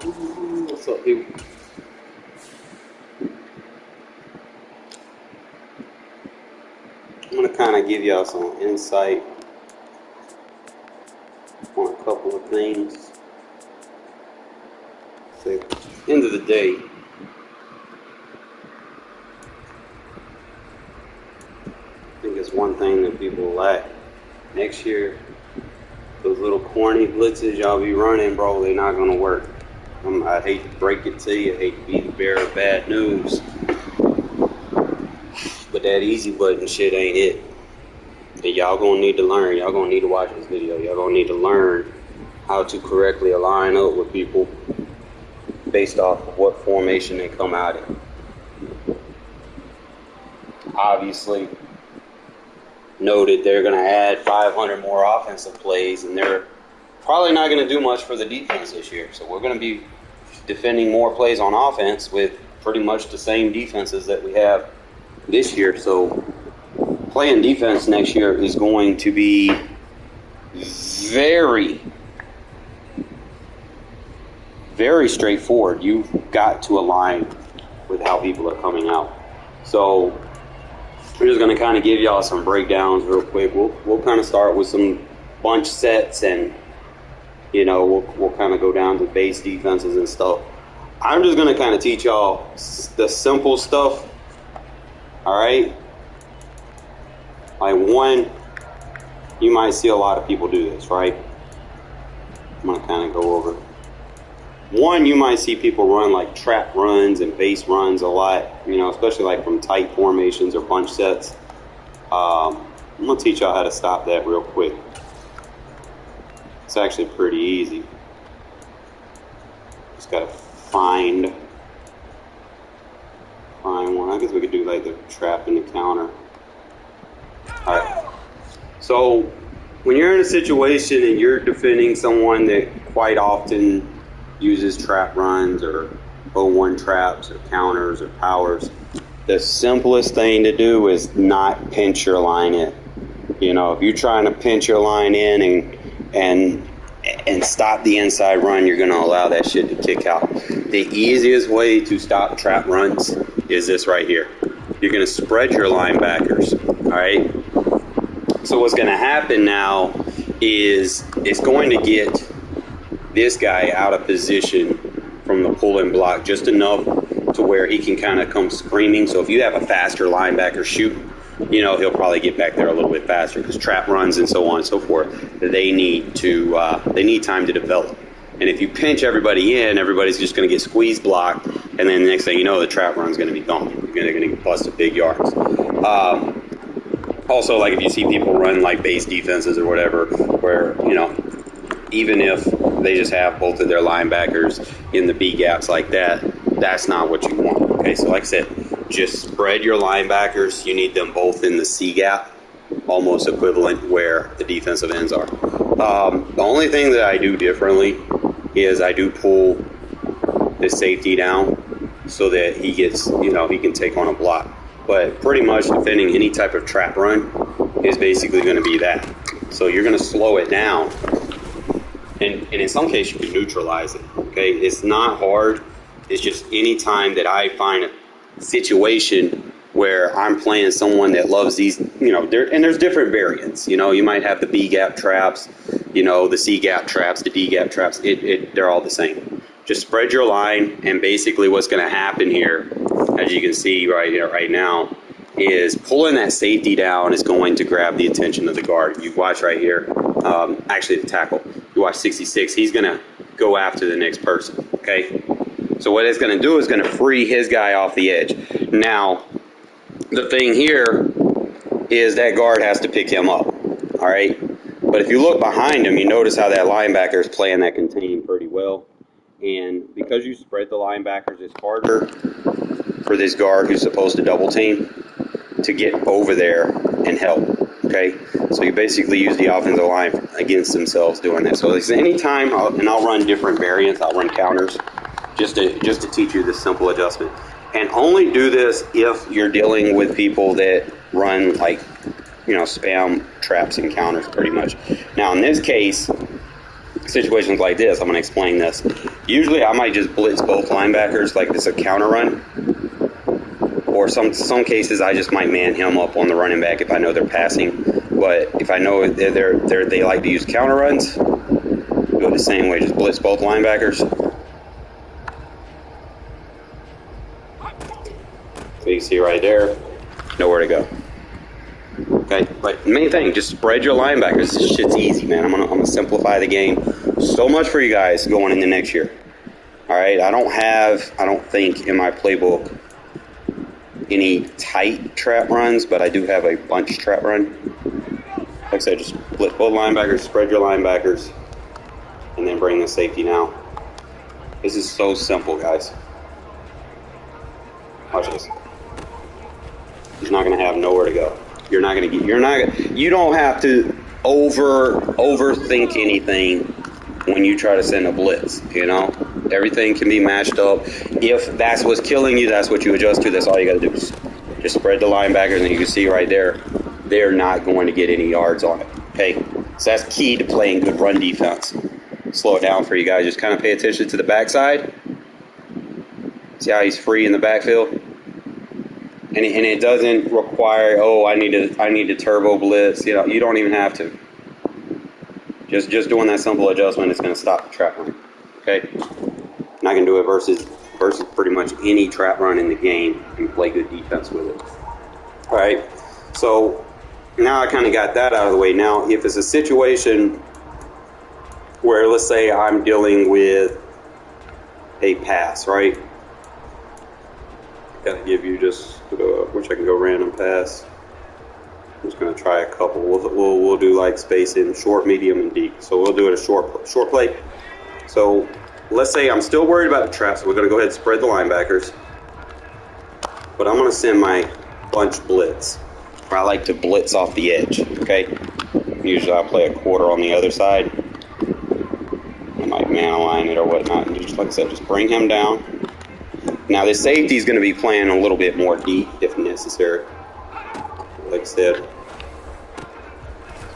What's up, people? I'm going to kind of give y'all some insight on a couple of things. So, at the end of the day, I think it's one thing that people lack. Next year, those little corny blitzes y'all be running, bro, they're not going to work. I hate to break it to you. I hate to be the bearer of bad news. But that easy button shit ain't it. And y'all gonna need to learn. Y'all gonna need to watch this video. Y'all gonna need to learn how to correctly align up with people based off of what formation they come out in. Obviously, noted they're gonna add 500 more offensive plays, and they're probably not gonna do much for the defense this year. So we're gonna be defending more plays on offense with pretty much the same defenses that we have this year. So playing defense next year is going to be very, very straightforward. You've got to align with how people are coming out. So we're just going to kind of give y'all some breakdowns real quick. We'll kind of start with some bunch sets, and we'll kind of go down to base defenses and stuff. I'm just going to kind of teach y'all the simple stuff. All right. Like one, you might see a lot of people do this, right? I'm going to kind of go over. One, you might see people run like trap runs and base runs a lot, especially like from tight formations or bunch sets. I'm going to teach y'all how to stop that real quick. It's actually pretty easy. Just got to find one. I guess we could do like the trap and the counter. Alright, so when you're in a situation and you're defending someone that quite often uses trap runs or 0-1 traps or counters or powers, the simplest thing to do is not pinch your line in. If you're trying to pinch your line in and stop the inside run, you're going to allow that shit to kick out. The easiest way to stop trap runs is this right here. You're going to spread your linebackers, all right? So what's going to happen now is it's going to get this guy out of position from the pull and block just enough to where he can kind of come screaming. So if you have a faster linebacker shoot, he'll probably get back there a little bit faster, because trap runs and so on and so forth, they need time to develop. And if you pinch everybody in, everybody's just going to get squeeze blocked, and then the next thing you know, the trap run's going to be gone. They're going to get busted big yards. Also, like if you see people run like base defenses or whatever, where, even if they just have both of their linebackers in the B gaps like that, that's not what you want. Okay, so like I said, just spread your linebackers. You need them both in the C gap, almost equivalent where the defensive ends are. The only thing that I do differently is I do pull the safety down so that he gets, he can take on a block. But pretty much defending any type of trap run is basically going to be that. So you're going to slow it down, and in some cases you can neutralize it. Okay, it's not hard. It's just any time that I find a situation where I'm playing someone that loves these, and there's different variants. You might have the B gap traps, the C gap traps, the D gap traps. They're all the same. Just spread your line, and basically what's going to happen here, as you can see right now, is pulling that safety down is going to grab the attention of the guard. You watch right here, actually the tackle. You watch 66. He's going to go after the next person. Okay, so what it's going to do is going to free his guy off the edge. Now, the thing here is that guard has to pick him up. All right, but if you look behind him, you notice how that linebacker is playing that contain pretty well. And because you spread the linebackers, it's harder for this guard who's supposed to double team to get over there and help. Okay, so you basically use the offensive line against themselves doing that. So anytime, I'll run different variants. I'll run counters just to teach you this simple adjustment. And only do this if you're dealing with people that run like spam traps and counters pretty much. Now in this case, situations like this, I'm going to explain this. Usually I might just blitz both linebackers like this a counter run. Or some cases I just might man him up on the running back if I know they're passing. But if I know they like to use counter runs, go the same way, just blitz both linebackers. So you can see right there, nowhere to go. Okay, but main thing, just spread your linebackers. This shit's easy, man. I'm gonna simplify the game so much for you guys going into next year. All right, I don't think in my playbook any tight trap runs, but I do have a bunch trap run. Like I said, just blitz both linebackers, spread your linebackers, and then bring the safety now. This is so simple, guys. Watch this. He's not going to have nowhere to go. You don't have to overthink anything when you try to send a blitz, you know? Everything can be matched up. If that's what's killing you, that's what you adjust to. That's all you got to do. Just spread the linebackers, and you can see right there, they're not going to get any yards on it. Okay? So that's key to playing good run defense. Slow it down for you guys. Just kind of pay attention to the backside. See how he's free in the backfield? And it doesn't require, I need to turbo blitz. You know, you don't even have to. Just doing that simple adjustment is going to stop the trap run. Okay? And I can do it versus pretty much any trap run in the game and play good defense with it. All right? So now I kind of got that out of the way. Now, if it's a situation where, let's say, I'm dealing with a pass, right? Gotta give you just, wish I could go random pass. I'm just gonna try a couple. We'll do like spacing, short, medium, and deep. So we'll do it a short play. So let's say I'm still worried about the trap, so we're gonna go ahead and spread the linebackers. But I'm gonna send my bunch blitz, where I like to blitz off the edge. Okay. Usually I play a quarter on the other side. I might man align it or whatnot. And just like I said, just bring him down. Now, the safety is going to be playing a little bit more deep if necessary. Like I said,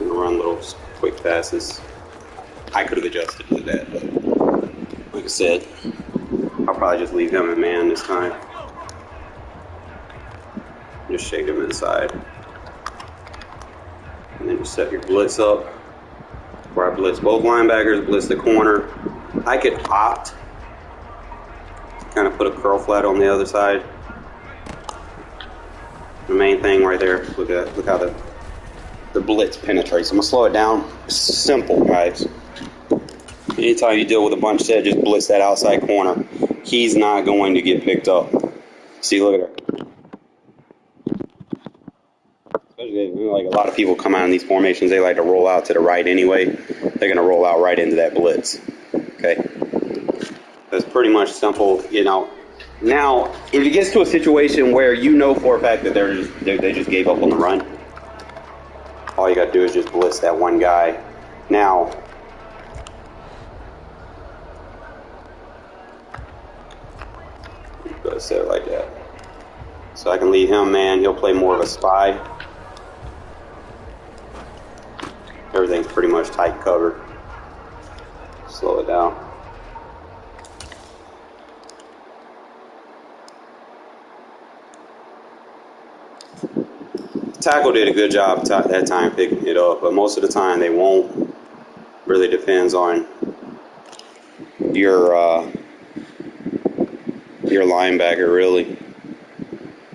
going to run little quick passes. I could have adjusted to that, but like I said, I'll probably just leave him in man this time. Just shake him inside. And then just set your blitz up. Where I blitz both linebackers, blitz the corner. I could opt kind of put a curl flat on the other side. The main thing right there, look how the blitz penetrates. I'm gonna slow it down. It's simple, guys. Anytime you deal with a bunch set, just blitz that outside corner. He's not going to get picked up. See, look at her. Especially like a lot of people come out in these formations, they like to roll out to the right anyway. They're gonna roll out right into that blitz. Okay. That's pretty much simple, you know. Now, if it gets to a situation where you know for a fact that they just gave up on the run, all you got to do is just blitz that one guy. Now, go set it like that. So I can leave him, man. He'll play more of a spy. Everything's pretty much tight covered. Slow it down. Tackle did a good job that time picking it up, but most of the time they won't. Really depends on your linebacker, really.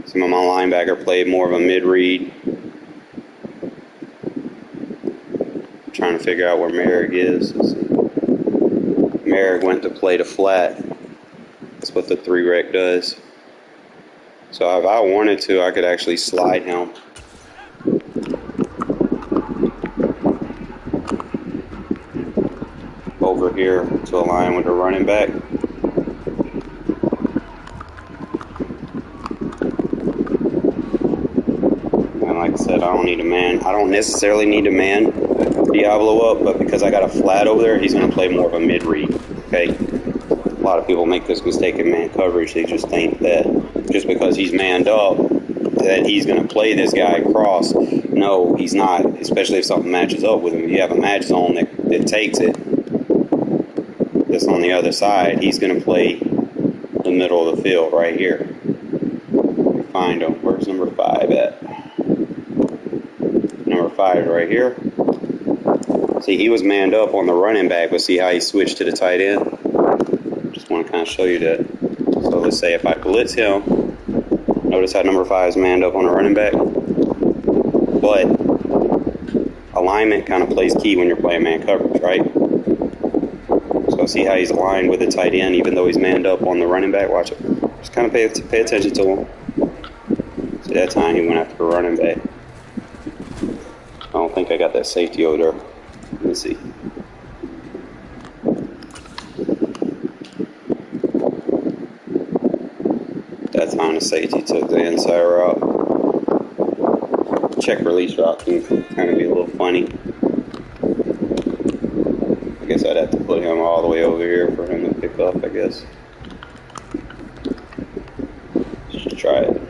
Some of my linebacker played more of a mid-read. Trying to figure out where Merrick is. Merrick went to play the flat. That's what the 3-rec does. So if I wanted to, I could actually slide him. Over here to align with the running back. And like I said, I don't need a man. I don't necessarily need a man Diablo up, but because I got a flat over there, he's going to play more of a mid-read. Okay? A lot of people make this mistake in man coverage. They just think that just because he's manned up, that he's going to play this guy across. No, he's not, especially if something matches up with him. If you have a match zone that takes it, that's on the other side, he's going to play the middle of the field right here. Find him. Where's number 5 at? Number 5 right here. See, he was manned up on the running back, but see how he switched to the tight end? Just want to kind of show you that. So let's say if I blitz him, notice how number 5 is manned up on the running back? But alignment kind of plays key when you're playing man coverage, right? So see how he's aligned with the tight end even though he's manned up on the running back? Watch it. Just kind of pay attention to him. See, that time he went after the running back. I don't think I got that safety over there. Let me see. That time the safety took the inside route. Check release route can kind of be a little funny. I guess I'd have to put him all the way over here for him to pick up, I guess. Let's try it.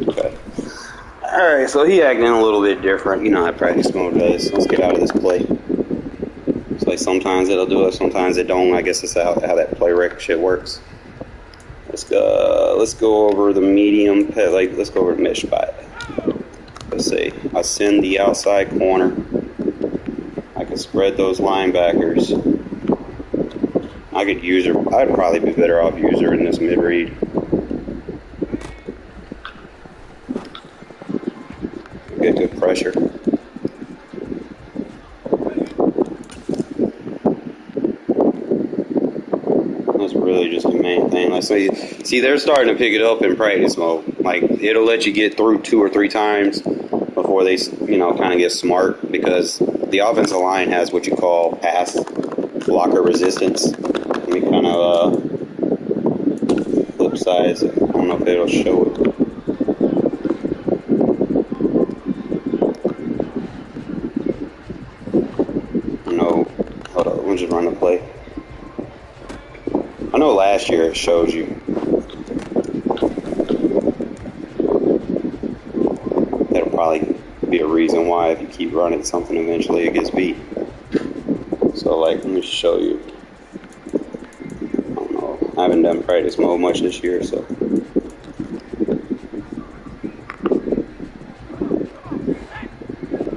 Okay. Alright, so he acting a little bit different. You know how practice mode does. Let's get out of this play. So like sometimes it'll do it, sometimes it don't. I guess that's how that play rec shit works. Let's go over the medium, let's go over the mid spot. Let's see. I send the outside corner. I can spread those linebackers. I'd probably be better off user in this mid read. Get good pressure. Really just the main thing. Let's see, they're starting to pick it up in practice mode. Like, it'll let you get through 2 or 3 times before they, kind of get smart, because the offensive line has what you call pass blocker resistance. Let me kind of flip sides. I don't know if it'll show it. No, hold on. Let me just run the play. I know last year it showed you. That'll probably be a reason why if you keep running something, eventually it gets beat. So, let me show you. I don't know. I haven't done practice mode much this year, so.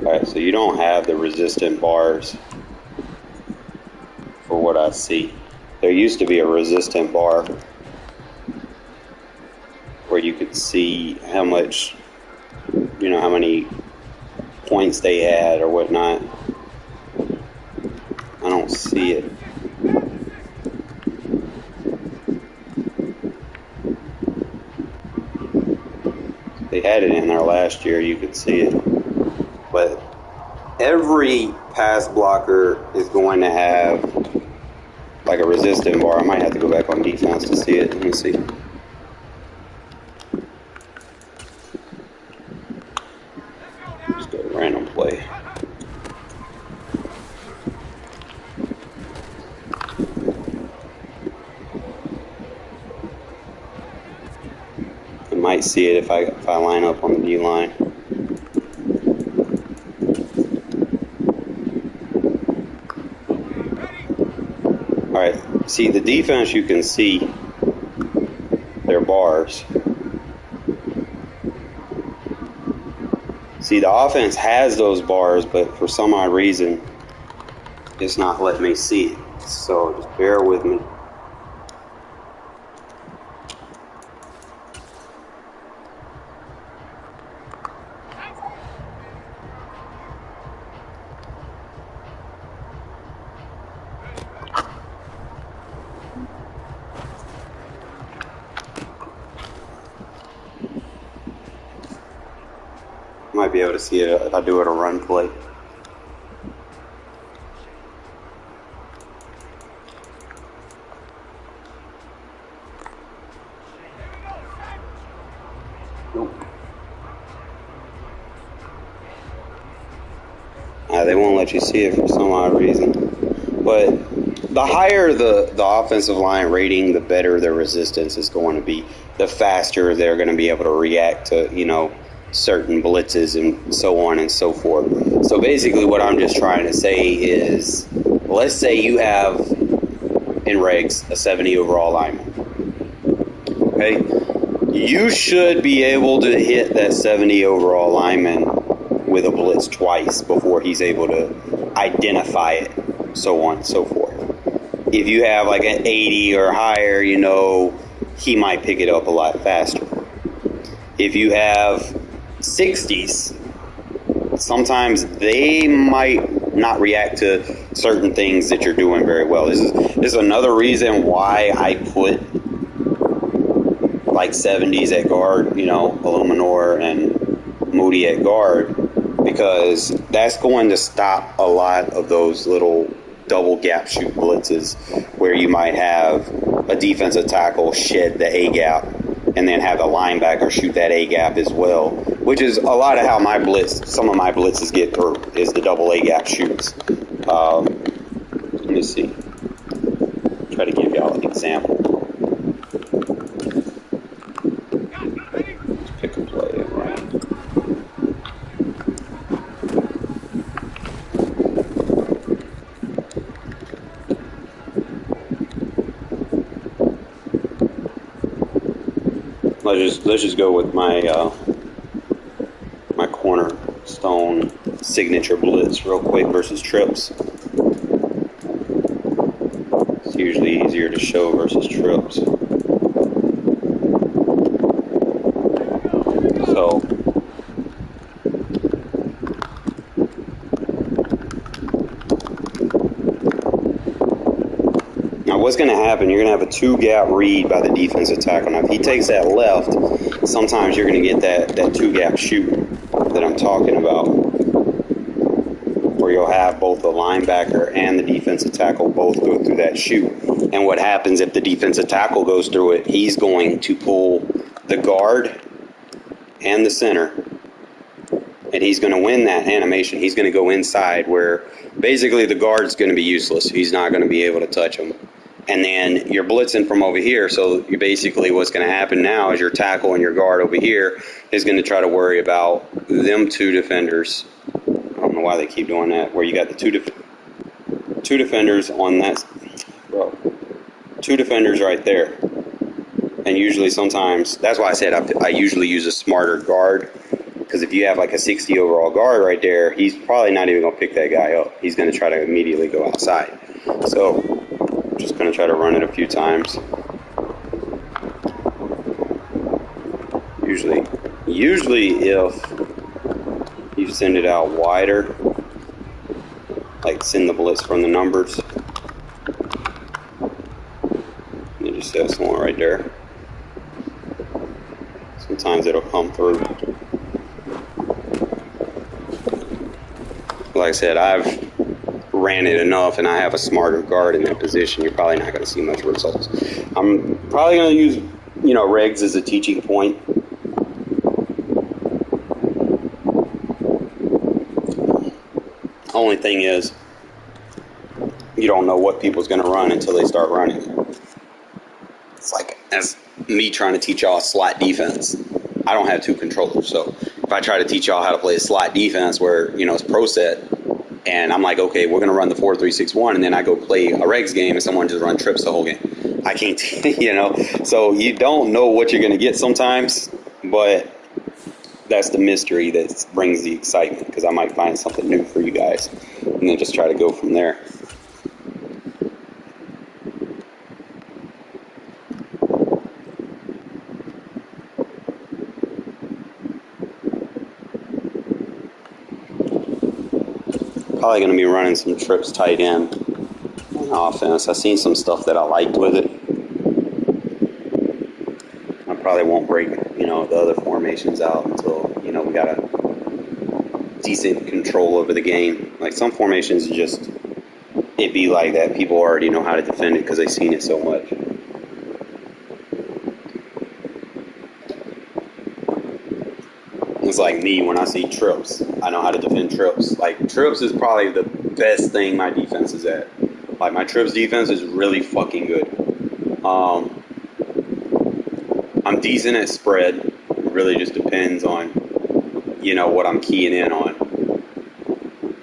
Alright, so you don't have the resistant bars for what I see. There used to be a resistant bar where you could see how much, how many points they had or whatnot. I don't see it. They had it in there last year, you could see it. But every pass blocker is going to have like a resistant bar. I might have to go back on defense to see it. Let me see. Just go random play. I might see it if I line up on the D line. Alright, see the defense, you can see their bars. See, the offense has those bars, but for some odd reason, it's not letting me see it. So just bear with me. Might be able to see it if I do it a run play. They won't let you see it for some odd reason. But the higher the offensive line rating, the better their resistance is going to be. The faster they're going to be able to react to, certain blitzes and so on and so forth. So basically what I'm just trying to say is, let's say you have in regs a 70 overall lineman. Okay? You should be able to hit that 70 overall lineman with a blitz twice before he's able to identify it, so on and so forth. If you have like an 80 or higher, you know, he might pick it up a lot faster. If you have 60s, sometimes they might not react to certain things that you're doing very well. This is another reason why I put like 70s at guard, you know, Illuminor and Moody at guard, because that's going to stop a lot of those little double gap shoot blitzes where you might have a defensive tackle shed the A gap and then have a linebacker shoot that A gap as well, which is a lot of how some of my blitzes get through, is the double A gap shoots. Let me see. Try to give y'all an example. Let's pick a play right. Let's just go with my my cornerstone signature blitz real quick versus trips. It's usually easier to show versus trips. So now what's going to happen, you're going to have a two-gap read by the defensive tackle. Now if he takes that left, sometimes you're going to get that two-gap shoot that I'm talking about, where you'll have both the linebacker and the defensive tackle both go through that shoot. And what happens if the defensive tackle goes through it, he's going to pull the guard and the center, and he's going to win that animation. He's going to go inside where basically the guard's going to be useless. He's not going to be able to touch him. And then you're blitzing from over here, so you basically what's going to happen now is your tackle and your guard over here is going to try to worry about them two defenders. I don't know why they keep doing that, where you got the two defenders on that, bro, two defenders right there. And usually sometimes, that's why I said I usually use a smarter guard, because if you have like a 60 overall guard right there, he's probably not even going to pick that guy up. He's going to try to immediately go outside. So just going to try to run it a few times. Usually if you send it out wider, like send the blitz from the numbers, you just have someone right there. Sometimes it'll come through. Like I said, I've ran it enough and I have a smarter guard in that position. You're probably not going to see much results. I'm probably going to use, you know, regs as a teaching point. Only thing is, you don't know what people's going to run until they start running. It's like, as me trying to teach y'all slot defense. I don't have two controllers, so if I try to teach y'all how to play a slot defense where, you know, it's pro set, and I'm like, okay, we're going to run the 4-3-6-1, and then I go play a regs game and someone just run trips the whole game. I can't, you know, so you don't know what you're going to get sometimes, but that's the mystery that brings the excitement, because I might find something new for you guys and then just try to go from there. Probably going to be running some trips tight end on offense. I've seen some stuff that I liked with it. I probably won't break, you know, the other formations out until, you know, we got a decent control over the game. Like some formations, just it be like that. People already know how to defend it because they've seen it so much. It's like me when I see trips. I know how to defend trips. Like, trips is probably the best thing my defense is at. Like, my trips defense is really fucking good. I'm decent at spread. It really just depends on you know, what I'm keying in on.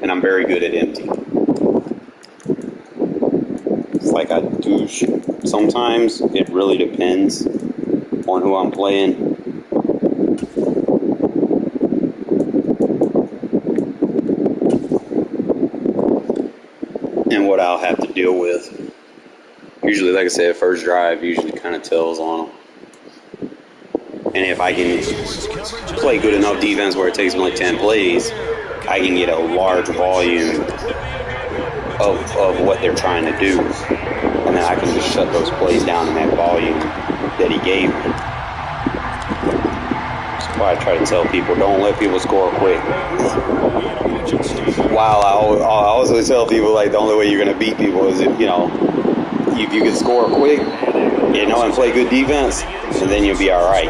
And I'm very good at empty. It's like I do. Sometimes it really depends on who I'm playing. And what I'll have to deal with. Usually, like I said, first drive usually kind of tells on them. And if I can play good enough defense where it takes me like 10 plays, I can get a large volume of what they're trying to do. And then I can just shut those plays down in that volume that he gave me. That's why I try to tell people, don't let people score quick. While I also tell people, like, the only way you're going to beat people is if, you know, if you can score quick, you know, and play good defense, and then you'll be all right.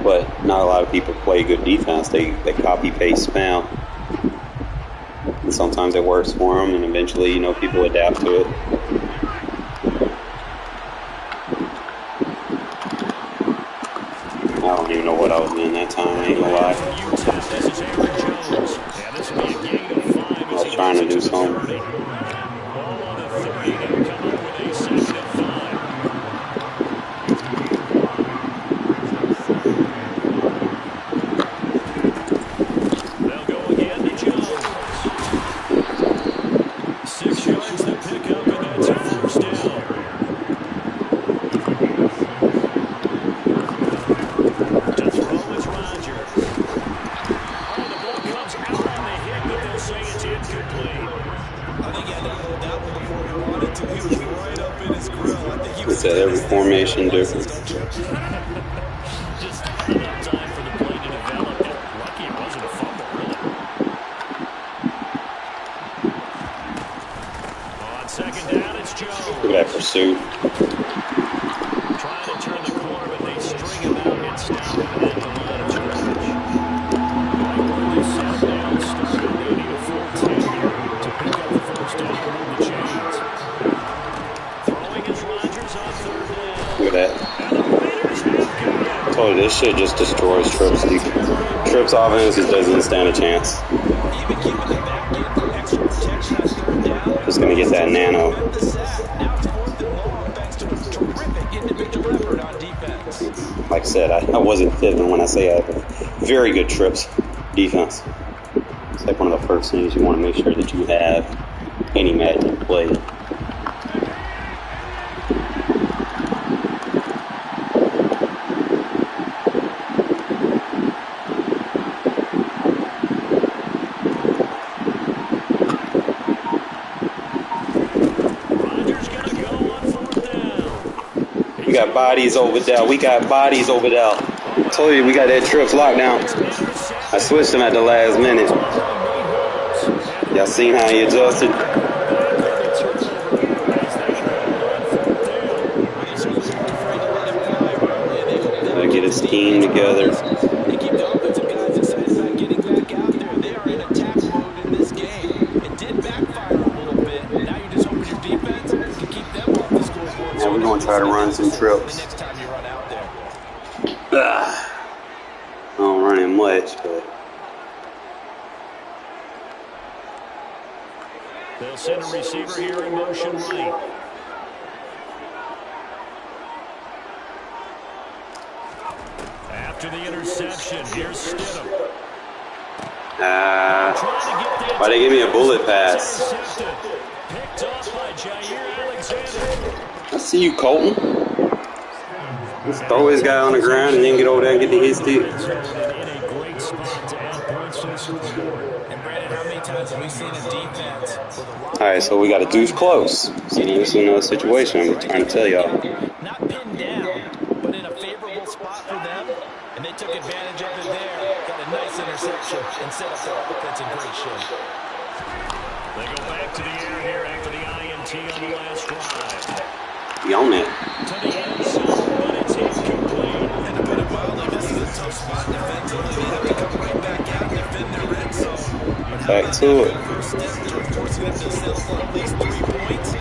But not a lot of people play good defense. They copy, paste, spam. And sometimes it works for them, and eventually, you know, people adapt to it. I don't even know what I was doing that time, I ain't gonna lie. I was trying to do something. It's at every formation different. Just enough time for the play to develop. Lucky it wasn't a fumble, really. On second down, it's Jones. Look at that pursuit. Trying to turn the corner, but they string him out and stop him at the line of scrimmage. They set down, started. They need a full 10 here to pick up the first down and move the chains. Throwing is Rodgers on third down. Look at that. I told you, this shit just destroys Tripp's defense. Tripp's offense just doesn't stand a chance. Just gonna get that nano. Like I said, I wasn't fibbing when I say I have a very good Trips defense. It's like one of the first things you want to make sure that you have any Madden you play. We got bodies over there. We got bodies over there. I told you we got that Trips lockdown. I switched him at the last minute. Y'all seen how he adjusted? Gotta get his team together. Now we're gonna try to run some Trips. I don't run him much, but they'll send a receiver here in motion right. After the interception, here's Stidham. Why they give me a bullet pass? Picked off by Jair Alexander. I see you, Colton. Let's throw his guy on the ground and then get over there and get the hit stick. Alright, so we got a deuce close. So this is another situation I'm trying to tell y'all. Not pinned down, but in a favorable spot for them, and they took advantage of it there. Got a nice interception and set up their offense in great shape. They go back to the air here after the INT on the last drive. Be on it. To the end zone, but it's incomplete. And to put it mildly, this is a tough spot defensively. They have to come right back out and defend their red zone. Back to it. First step, forcing them to settle for at least 3 points. I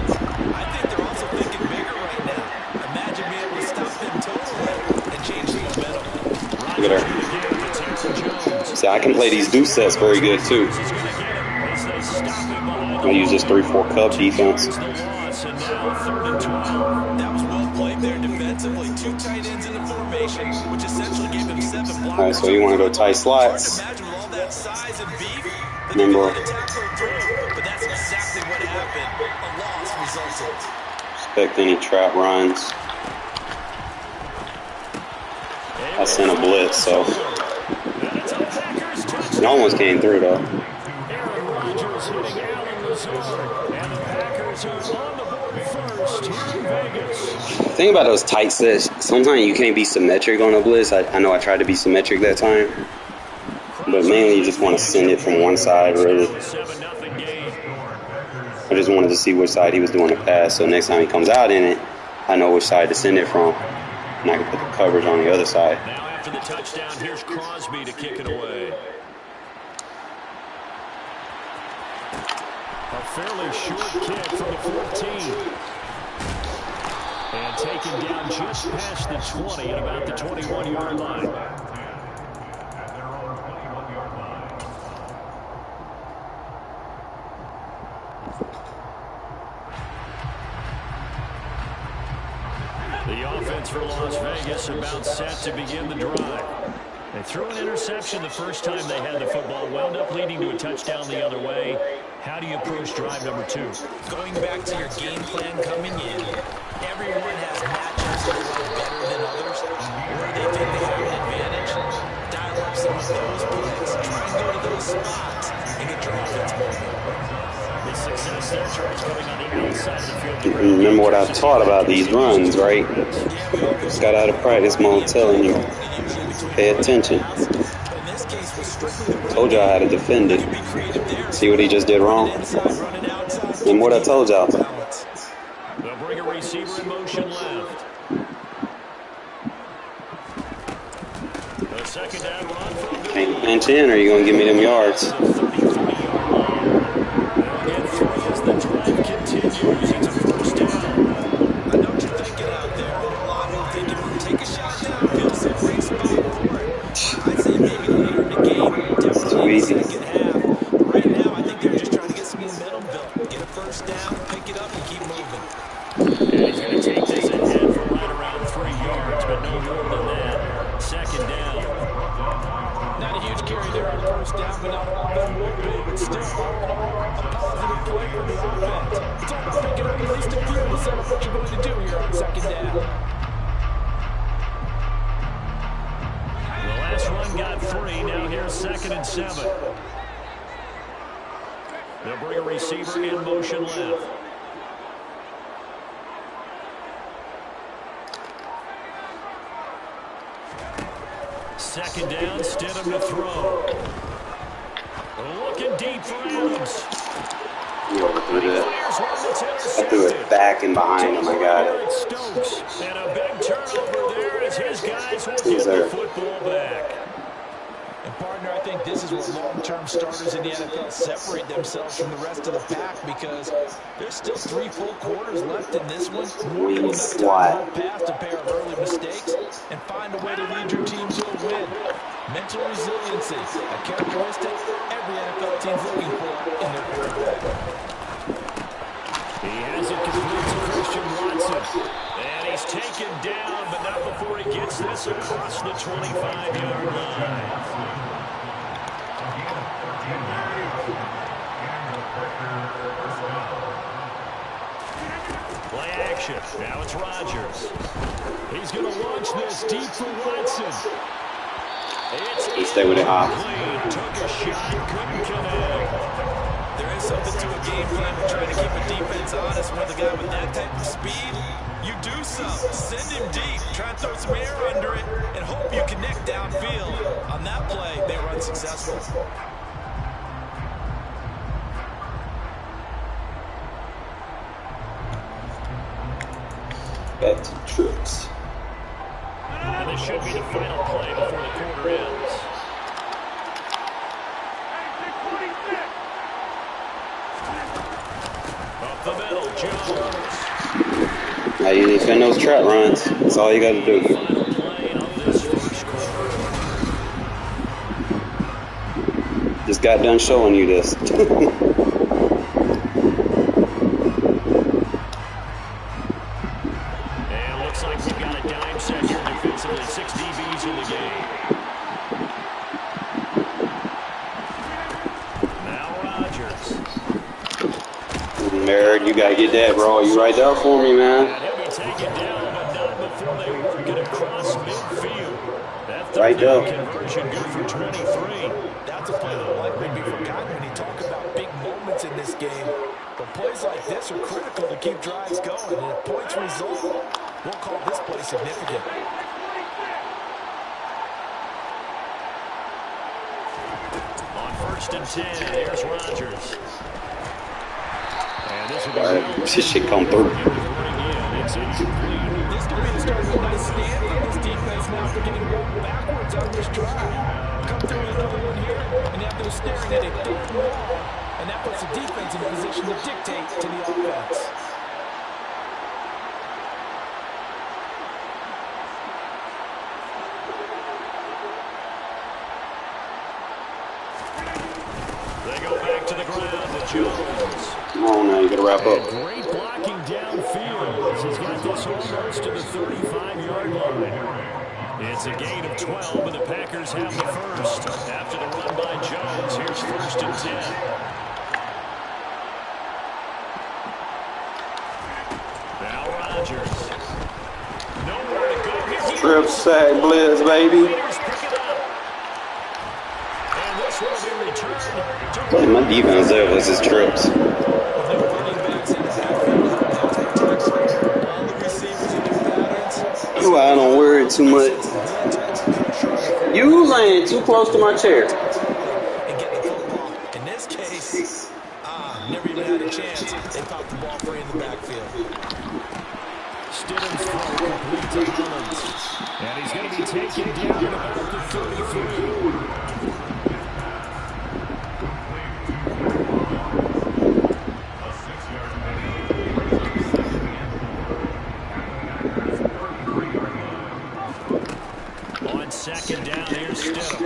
think they're also thinking bigger right now. Imagine being able to stop them totally and change the momentum. See, I can play these deuce sets very good too. I use this 3-4 cub defense. That was well played there defensively. 2 tight ends in the formation, which essentially gave him 7 blockers. All right, so you want to go tight slots. Remember, But that's exactly what happened. A loss resulted. expect any trap runs. I sent a blitz, so it almost came through though. Aaron Rodgers hitting Allen Lazard, and the Packers are on the board first here in Vegas. The thing about those tight sets, sometimes you can't be symmetric on a blitz. I know I tried to be symmetric that time, but mainly you just want to send it from one side, really. I just wanted to see which side he was doing the pass, so next time he comes out in it, I know which side to send it from, and I can put the coverage on the other side. Now after the touchdown, here's Crosby to kick it away. A fairly short kick from the 14. And taken down just past the 20 at about the 21-yard line. The offense for Las Vegas about set to begin the drive. They threw an interception the first time they had the football, wound up leading to a touchdown the other way. How do you approach drive number 2? Going back to your game plan coming in, everyone has matchups that are better than others. Where they think they have an advantage, dial up some of those plays. Try and go to those spots and get your offense moving. The success there tries coming on the outside of the field. Remember what I've taught about these runs, right? Just got out of practice mode telling you, pay attention. Told y'all how to defend it. See what he just did wrong? And what I told y'all. They'll bring a receiver in motion left. The second down run from the Can't pinch in, or you gonna give me them yards? the drive continues. It's a first down. I know what you're thinking out there. A lot of thinking, take a shot downfield, it's a great spot for it. I'd say maybe later in the game, definitely in the second half. Right now, I think they're just trying to get some momentum built. Get a first down, pick it up, and keep moving. And he's going to take this ahead for right around 3 yards, but no more than that. Second down. Not a huge carry there on first down, but not all that would be. But still, a positive play for the offense. It's all about picking up at least a few to set up what you're going to do here on second down. The last run got 3. Now here's 2nd and 7. They'll bring a receiver in motion left. Second down, Stidham to throw. Looking deep for Adams. You overthrew that. I threw it back and behind him. I got it. Stokes. And a big turnover there as his guys will get the football back. And partner, I think this is where long-term starters in the NFL separate themselves from the rest of the pack, because there's still 3 full quarters left in this one. More than enough time to hold past a pair of early mistakes and find a way to lead your team to a win. Mental resiliency, a characteristic every NFL team's looking for in their quarterback. He has it complete to Christian Watson. And he's taken down, but not before he gets this across the 25-yard line. Play action. Now it's Rodgers. He's going to launch this deep for Watson. Stay with it high. Took a shot, couldn't connect. There is something to a game plan with trying to keep a defense honest with a guy with that type of speed. You do something. Send him deep. Try and throw some air under it and hope you connect downfield. On that play, they were unsuccessful. Back to tricks. And this should be the final play before the quarter ends. Up the middle, Jones. Now you defend those trap runs. That's all you got to do. Final play of this first quarter. Just got done showing you this. And looks like we've got a dime set here defensively. 6 DBs in the game. Now Rodgers. Merritt, you gotta get that, bro. You right there for me, man. And he'll be taken down, but not before they work it across midfield. That Right there. conversion good for 23. That's a play that will likely be forgotten when you talk about big moments in this game. But plays like this are critical to keep drives going. And if points result, we'll call this play significant. On 1st and 10, here's Rodgers. And this will be This shit come through. It's incomplete. This could be the start of a nice stand from this defense now for getting walked backwards on this drive. Come through with another one here, and you have them staring at a third wall, and that puts the defense in a position to dictate to the offense. They go back to the ground with Jones. Come on now, you gotta wrap up. Great blocking downfield as he's got this almost to the 35-yard line. It's a gain of 12, and the Packers have the first. After the run by Jones, here's 1st and 10. Now Rodgers. Nowhere to go here. Strip sack blitz, baby. And this will be returned to My defense there was his trips. I don't worry too much. You laying too close to my chair. And get the football. In this case, never even had a chance. They popped the ball free in the backfield. Stidham's throw complete to Collins. And he's going to be taken down at about the 33. On 2nd down, here's Stidham.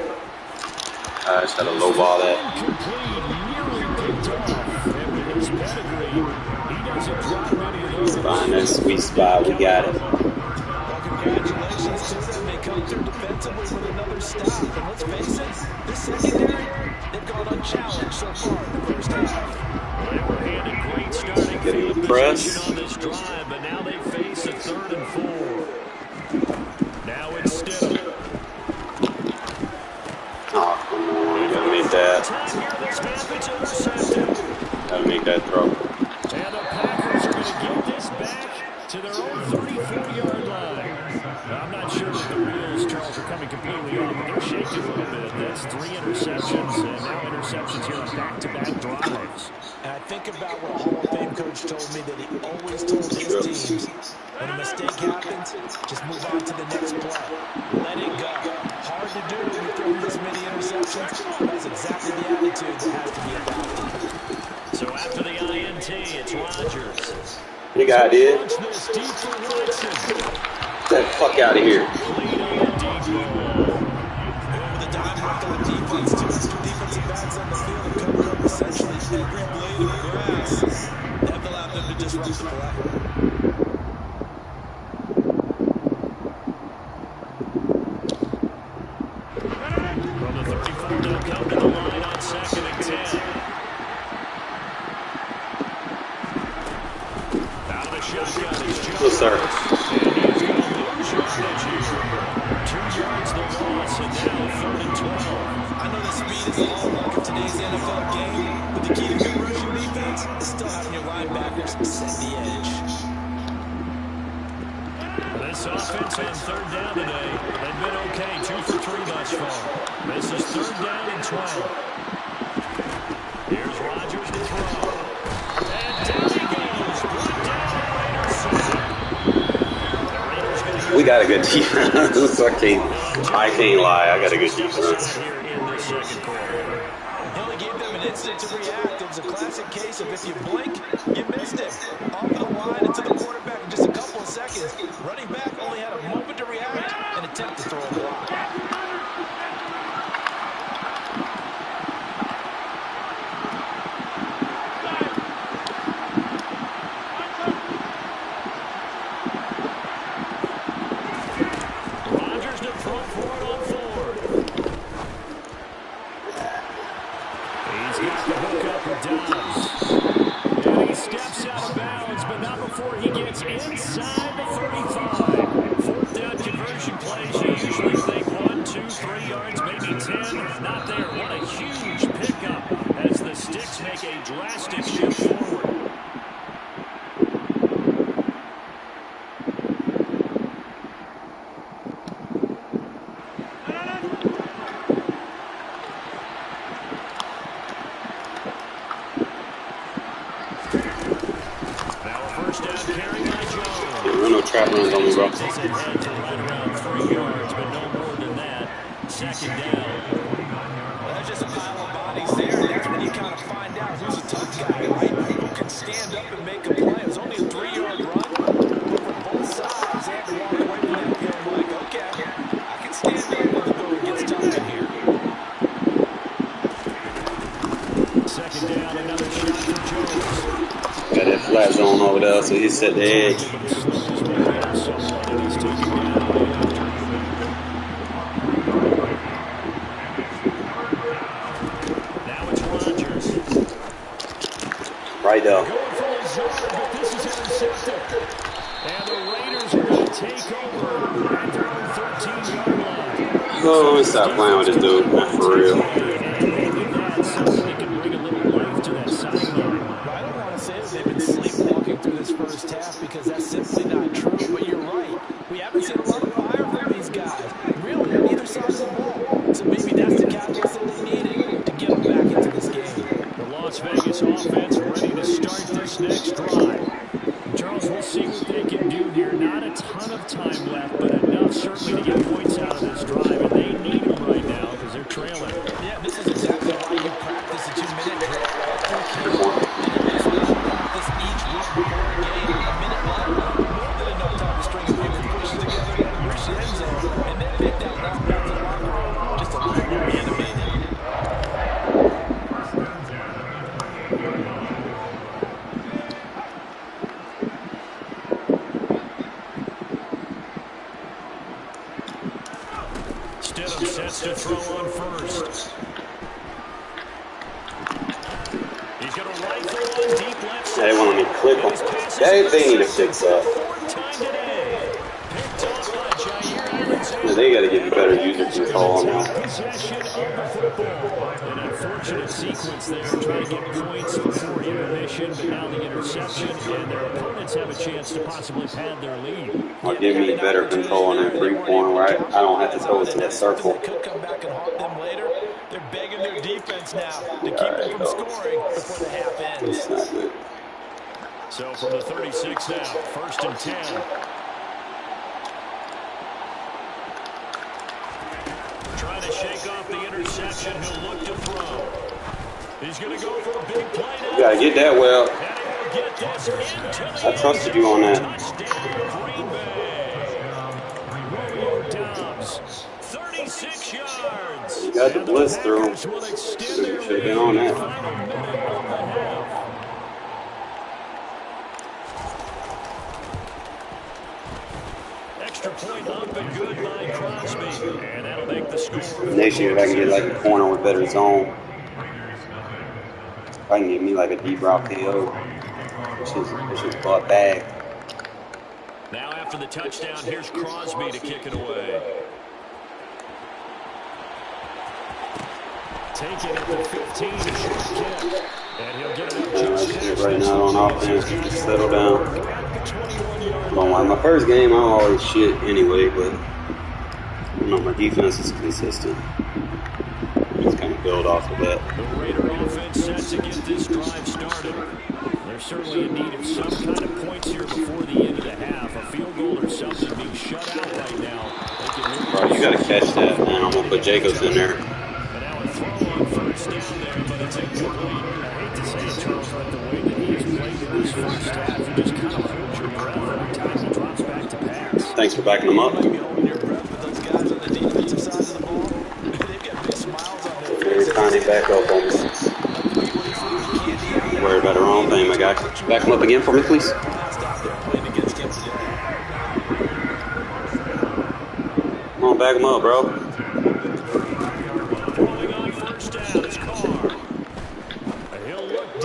I just had a low ball that. Incomplete, nearly picked off. And with his pedigree, he doesn't drop many of those. Find that sweet spot, we got it. Well, congratulations to them. They come through defensively with another stop. And let's face it, this secondary, they've gone unchallenged so far in the first half. They were handed great starting Getting field the press. position on this drive, but now they face a 3rd and 4. Now it's Stidham. Oh, come on, you gotta make that. Time here, this snap is intercepted. Gotta make that throw. And the Packers are going to get this back to their own 34-yard line. I'm not sure that the wheels, Charles, are coming completely off, but they're shaking a little bit. That's 3 interceptions, and now interceptions here on back-to-back drives. And I think about what a Hall of Fame coach told me that he always told his teams, when a mistake happens, just move on to the next play. Let it go. Hard to do when you throw this many interceptions. That's exactly the attitude that has to be adopted. So after the INT, it's Rodgers. You got it, dude. Launch this deep for Watson. Get that fuck out of here. Complete on the deep ball. With a dime left on defense, two defensive backs on the field and covered up essentially every blade of grass. That allowed them to disrupt the play. From the 34, they'll come to the line on 2nd and 10. Out of the shotgun is Jones. Yes, sir. And he's going to lose yardage here. 2 yards the loss, and now 3rd and 12. I know that speed is the hallmark of today's NFL game, but the key to good rushing defense is still having your linebackers set the edge. This offense on 3rd down today, they've been okay, 2 for 3 thus far. This is 3rd down and 12. Here's Rodgers to throw. And down he goes. Brought down and intercepted. We got a good defense. I can't lie. I got a good defense. Here in the 2nd quarter. He only gave them an instant to react. It was a classic case of if you blink, you missed it. Off the line into the quarterback in just a couple of seconds. Running back only had a moment to react and attempt to throw a block. Dobbs. And he steps out of bounds, but not before he gets inside the 35. Fourth down conversion plays, you usually think 1, 2, 3 yards, maybe 10. Not there. What a huge pickup as the Sticks make a drastic shift forward. Trap runs on me, bro. Right around 3 yards, but no more than that. Second down. Well, there's just a pile of bodies there. That's when you kind of find out who's a tough guy, right? Who can stand up and make a play. It was only a 3-yard run, but from both sides, they had to walk away from that feeling like, okay, I can stand up when the going gets tough in here. Second down, another shot for Jones. Got that flat zone over there, so he set the edge. Right there. Oh, let me stop playing with this dude, man, for real. I don't want to say that they've been sleepwalking through this first half because that's simply not true, but you're right. We haven't seen a lot of fire from these guys, really, on either side of the ball. So maybe that's the catalyst that they needed to get them back into this game. The Las Vegas offense ready to start this next drive. Charles, we'll see what they can do here. Not a ton of time left, but enough certainly to get points out of this drive, and they need them right now because they're trailing. Yeah, this is exactly why you practice a 2-minute drill. Practice each week before a game, a minute left. More than enough time to string a few completions together, reach the end zone, and then make that walk back to the locker room just a little more animated. Stidham sets to throw on first. He's going to rifle on deep left side. They want me to click them. They need to fix that. They got to get better user control on that. An unfortunate sequence there, trying to get points before intermission, but now the interception, and their opponents have a chance to possibly pad their lead. Or give me better control on that 3-point, right? I don't have to throw it to that circle. Could come back and haunt them later. They're begging their defense now to keep them from scoring before the half ends. It's not good. So from the 36 now, 1st and 10. Trying to shake off the interception. He'll look to throw. He's going to go for a big play now. You got to get that well. I trusted you on that. Dobbs, 36 yards. You got the blitz through. Should have been on that. Extra point up and good by Crosby. And that'll make the score. Next year, if I can get like a corner with better zone, if I can get me like a deep route KO, which is butt bag. Now after the touchdown, here's Crosby to kick it away. Take it at the 15, short kick. And he'll get it up right now on offense, just settle down. Don't like my first game, I'm always shit anyway, but you know, my defense is consistent. Just kind of build off of that. The Raider offense set to get this drive started. They're certainly in need of some kind of points here before the end of the half. A field goal or something being shut out right now. Bro, you got to catch that, man. I'm going to put Jacobs in there. And now a throw on first down there, but it's incomplete. I hate to say it, Charles, but the way that he has played in this first half, you just kind of hold your breath every time he drops back to pass. Thanks for backing him up. Every time they back up on me. Worry about the wrong thing, my guy. Back him up again for me, please. Come on, back him up, bro. Rolling on first down is Carr. He'll look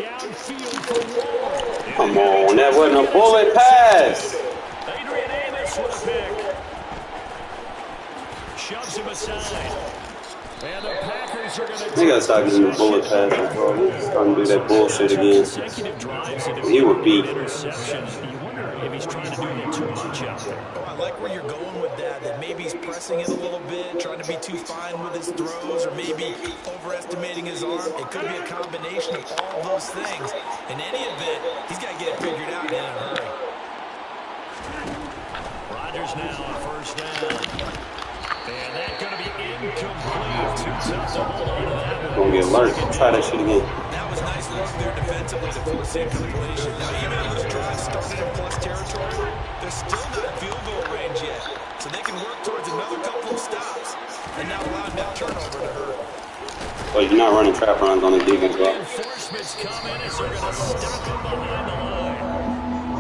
that wasn't a bullet pass. Adrian Amos with a pick. Shoves him aside. And the Packers are going to... They got to stop giving the bullet passes, bro. He's starting to do that bullshit again. He would beat. You wonder if he's trying to do that too much out there. Oh, I like where you're going with that maybe he's pressing it a little bit, trying to be too fine with his throws, or maybe overestimating his arm. It could be a combination of all those things. In any event, he's got to get it figured out in a hurry. Rodgers now on first down. And that's going to be incomplete. Too tough to hold on to that one. Gonna get alert. Try that shit again. That was nice work there defensively to force the incompletion. Now, even though this drive started in plus territory, they're still not in field goal range yet. So they can work towards another couple of stops and not allow that turnover to hurt. Well, you're not running trap runs on the defense, bro. Reinforcements come in as they're going to stop him behind the line.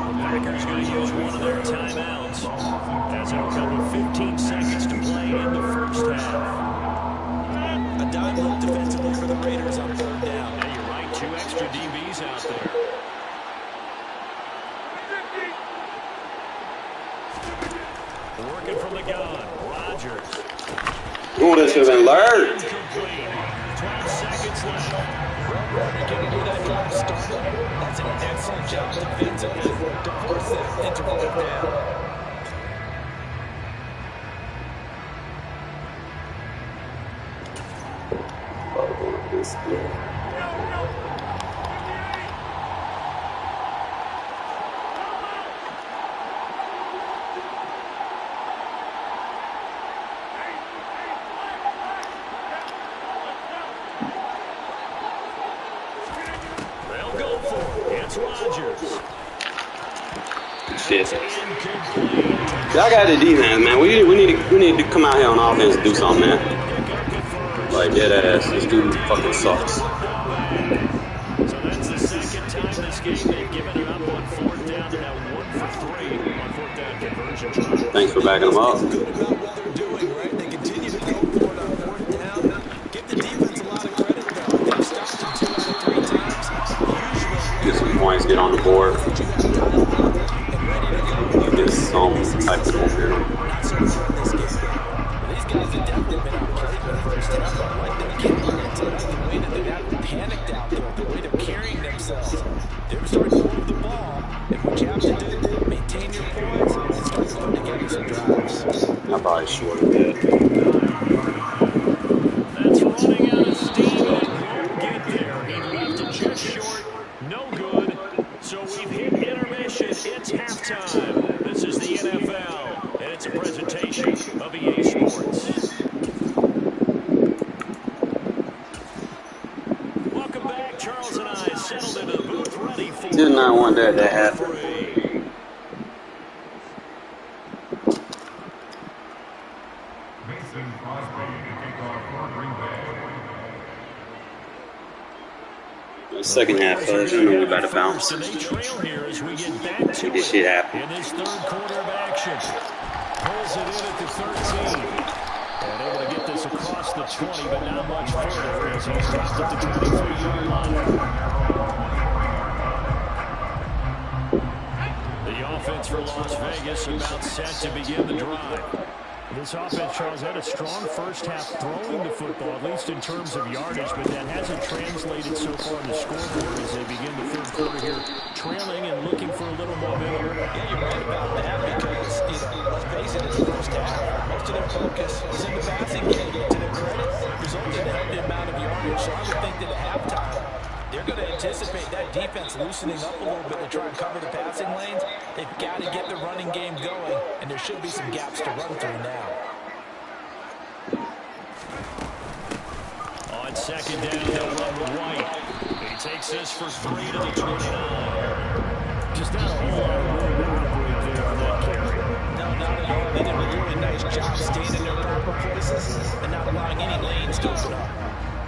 The Packers going to use one of their timeouts as it'll come with 15 seconds to play in the first half. A dime look defensively for the Raiders on third down. Yeah, you're right. 2 extra DBs out there. Working from the gun. Rodgers. Ooh, this should have been alert. 12 seconds left. Getting to that drive started. That's an excellent job defensively to force that interval down. They'll go for it. It's Rodgers. Shit. Y'all got the defense, man. We need to come out here on offense and do something, man. Like dead ass. This dude fucking sucks. So that's the second time this game they've given it up on fourth down. They're now 1 for 3 on fourth down conversion. Thanks for backing them up. Good about what they're doing, right? They continue to go for it on fourth down. Give the defense a lot of credit, though. They've stopped him 2 out of 3 times. Get some points, get on the board. Get some type of momentum. Not so far in this game. These guys have definitely been outplayed in the first half. I like their game momentum, the way that they've not panicked out there, the way they're carrying themselves. They're starting to move the ball, and what you have to do, maintain your points, and start putting together some drives. I probably short a bit. That's running out of steam and it won't get there. He left it just short. No good. So we've hit intermission. It's halftime. This is the NFL, and it's a presentation of EA Sports. Welcome back. Charles and I settled into the booth ready for... Did not want that to happen. Second half, fellas. I know we about to bounce. And they trail here as we get back to Make this shit happen. in this third quarter of action. Pulls it in at the 13. And able to get this across the 20, but not much further as he's dropped at the 23-yard line. The offense for Las Vegas about set to begin the drive. This offense, Charles, had a strong first half throwing the football, at least in terms of yardage, but that hasn't translated so far in the scoreboard as they begin the third quarter here, trailing and looking for a little momentum. Yeah, you're right about that because, let's face it, in the first half, most of their focus was in the passing game. To their credit, resulted in a healthy amount of yardage. So I would think that at halftime, they're going to anticipate that defense loosening up a little bit to try and cover the passing lanes. They've got to get the running game going, and there should be some gaps to run through now. On second down, they'll run with White. He takes this for 3 to the 29. Just not a whole lot of room to operate there on that carry. No, not at all. They did a really nice job staying in their proper places and not allowing any lanes to open up.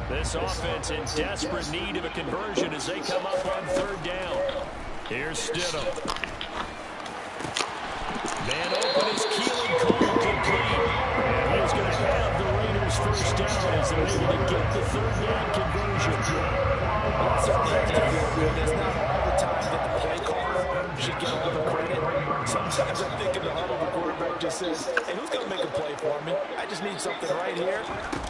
This offense in desperate need of a conversion as they come up on third down. Here's Stidham. Man open is Keelan Cole complete. And he's going to have the Raiders first down as they're able to get the third down conversion. Well, certainly has to feel good. It's not all the time that the play caller should just says, hey, who's going to make a play for me? I just need something right here.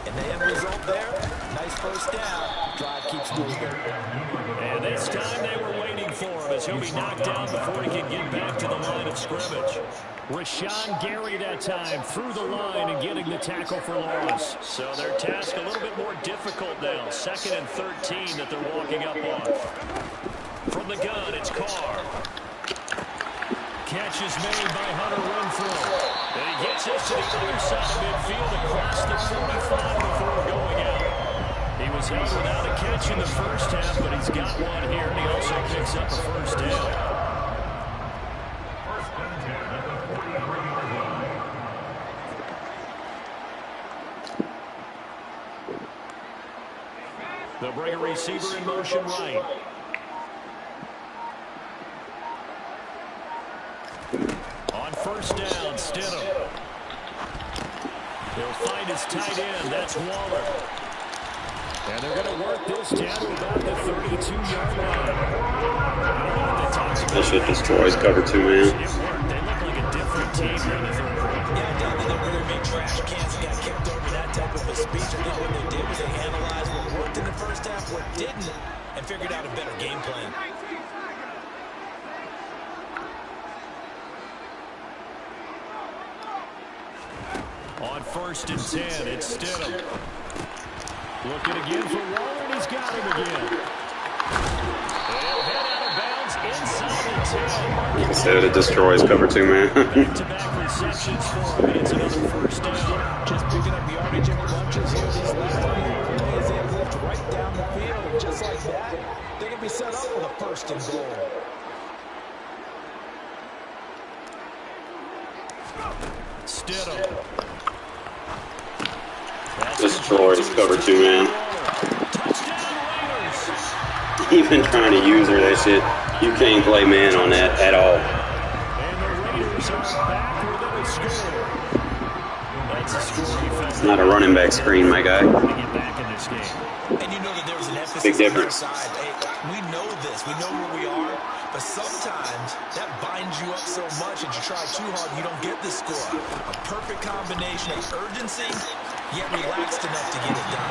And the end result there, nice first down. Drive keeps moving. And this time they were waiting for him as he'll be knocked down before he can get back to the line of scrimmage. Rashawn Gary that time through the line and getting the tackle for loss. So their task a little bit more difficult now. 2nd and 13 that they're walking up on. From the gun, it's Carr. Catch is made by Hunter Renfrow. And he gets this to the other side of midfield across the 45 before going out. He was held without a catch in the first half, but he's got one here, and he also picks up a first down. They'll bring a receiver in motion right. On first down, Stidham. He'll find his tight end. That's Waller. And they're going to work this down to about the 32-yard line. This shit destroys cover 2, man. It worked. They look like a different team here in the third quarter. Yeah, David, they were going to make trash cans and got kicked over that type of a speech. I think what they did was they analyzed what worked in the first half, what didn't, and figured out a better game plan. On 1st and 10, it's Stidham. Looking again for Waller, and he's got him again. They'll head out of bounds inside the 10. Like I said, it destroys cover 2, man. Back-to-back receptions for him, and it's another first down. Just picking up yardage in bunches here. These last few plays, they moved right down the field, and just like that, they're going to be set up with a 1st and goal. Stidham. Destroys cover 2, man. Touchdown Raiders. Even trying to use her, that shit, you can't play man on that at all. And the Raiders are back within a score. That's a score defense. It's not a running back screen, my guy. To get back in this game. And you know that there was an emphasis Big difference. on their side. Hey, we know this. We know where we are. But sometimes that binds you up so much that you try too hard and you don't get the score. A perfect combination of urgency, yet relaxed enough to get it done.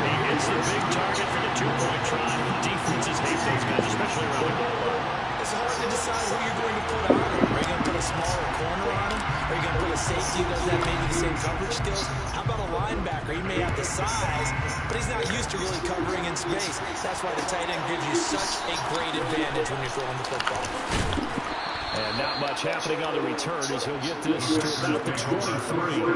He hits the big target for the 2-point try. Defenses hate those guys, especially around the goal line. It's hard to decide who you're going to put on him. Are you going to put a smaller corner on him? Are you going to put a safety who doesn't have maybe the same coverage skills? How about a linebacker? He may have the size, but he's not used to really covering in space. That's why the tight end gives you such a great advantage when you're throwing the football. And not much happening on the return as he'll get this to about the 23.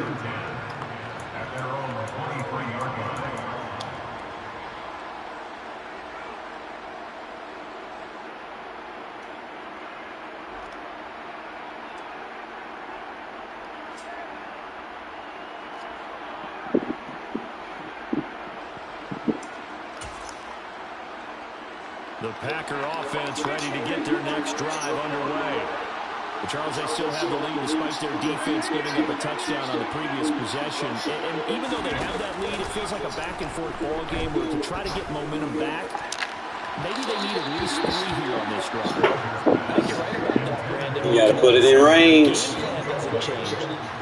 The Packer offense ready to get their next drive underway. But Charles, they still have the lead despite their defense giving up a touchdown on the previous possession. And even though they have that lead, it feels like a back-and-forth ball game where to try to get momentum back, maybe they need at least 3 here on this drive. I think you're right about that, Brandon. You got to put it in range.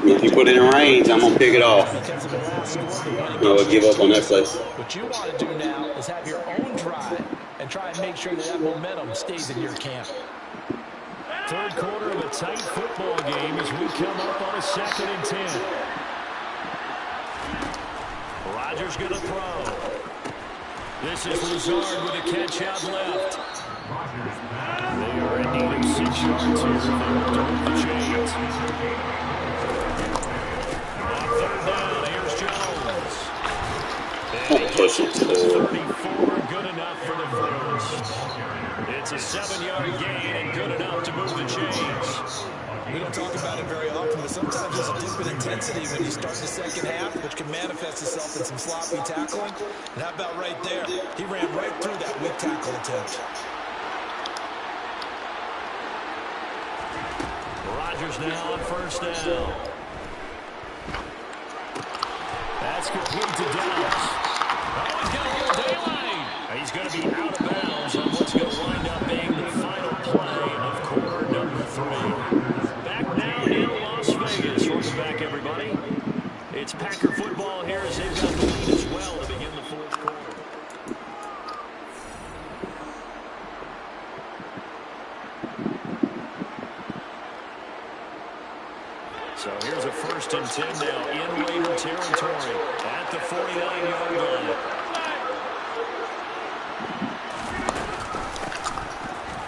If you put it in range, I'm going to pick it off. I would give up on that play. What you want to do now is have your own drive and try and make sure that that momentum stays in your camp. Third quarter of a tight football game as we come up on a 2nd and 10. Rodgers going to throw. This is Lazard with a catch out left. They are in need of 6 yards here if they want to move the chains. On 3rd down, here's Jones. Don't push it to the 34, good enough for the first. It's a 7-yard gain and good enough to move the chains. We don't talk about it very often, but sometimes there's a dip in intensity when you start the second half, which can manifest itself in some sloppy tackling. And how about right there? He ran right through that weak tackle attempt. Rodgers now on 1st down. That's complete to Dallas. Oh, he's got a little daylight. He's going to be out of bounds on what's going here's a 1st and 10 now in Raider territory at the 49-yard line.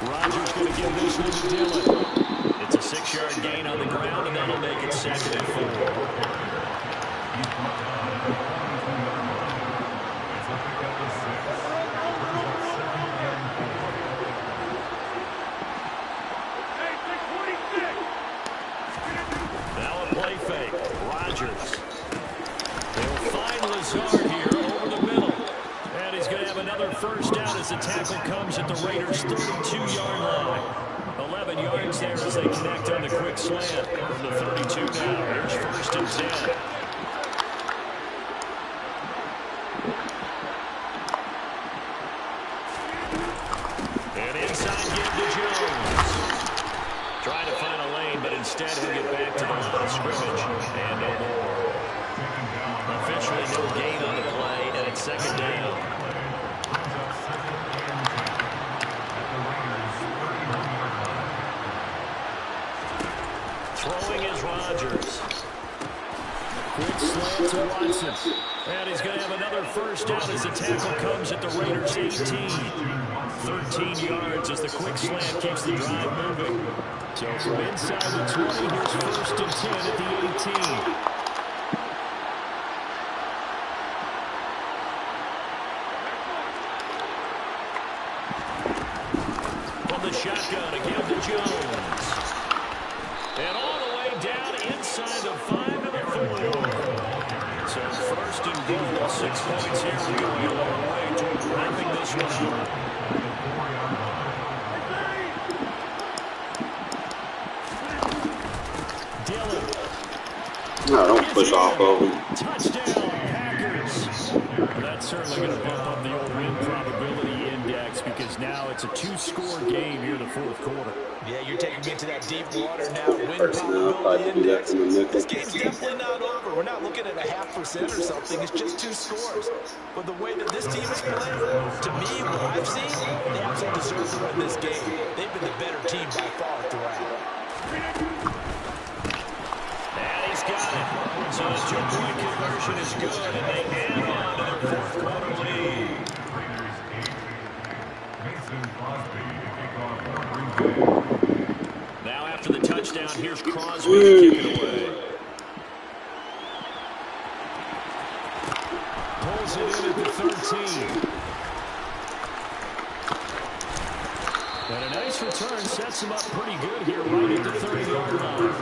Rodgers going to give this one to Dillon. It's a 6-yard gain on the ground, and that'll make it 2nd and 4. First down as the tackle comes at the Raiders' 32-yard line. 11 yards there as they connect on the quick slant from the 32 now. Here's 1st and 10. And inside give to Jones. Trying to find a lane, but instead he'll get back to the line of scrimmage. And no more. Officially no gain on the play, and it's 2nd down. Throwing is Rodgers. Quick slant to Watson. And he's going to have another 1st down as the tackle comes at the Raiders' 18. 13 yards as the quick slant keeps the drive moving. So from inside the 20, here's 1st and 10 at the 18. From the shotgun, again to Jones. And all the way down inside the 5 to the 4. So 1st and goal, 6 points here. We're going to be a long way to wrapping this one up. Dillon. No, don't push off of him. Touchdown, Packers. That's certainly going to bump up the old win probability index because now it's a 2-score game here in the 4th quarter. Yeah, you're taking me into that deep water now. Win probability index. This game's definitely not over. We're not looking at a 0.5% or something. It's just 2 scores. But the way that this team is playing, to me, what I've seen, they absolutely deserve to win this game. They've been the better team by far throughout. And he's got it. So the 2-point conversion is good, and they hang on to their 4th quarter lead. Now after the touchdown, here's Crosby to kick it away. Pulls it in at the 13. And a nice return sets him up pretty good here right at the 30-yard line.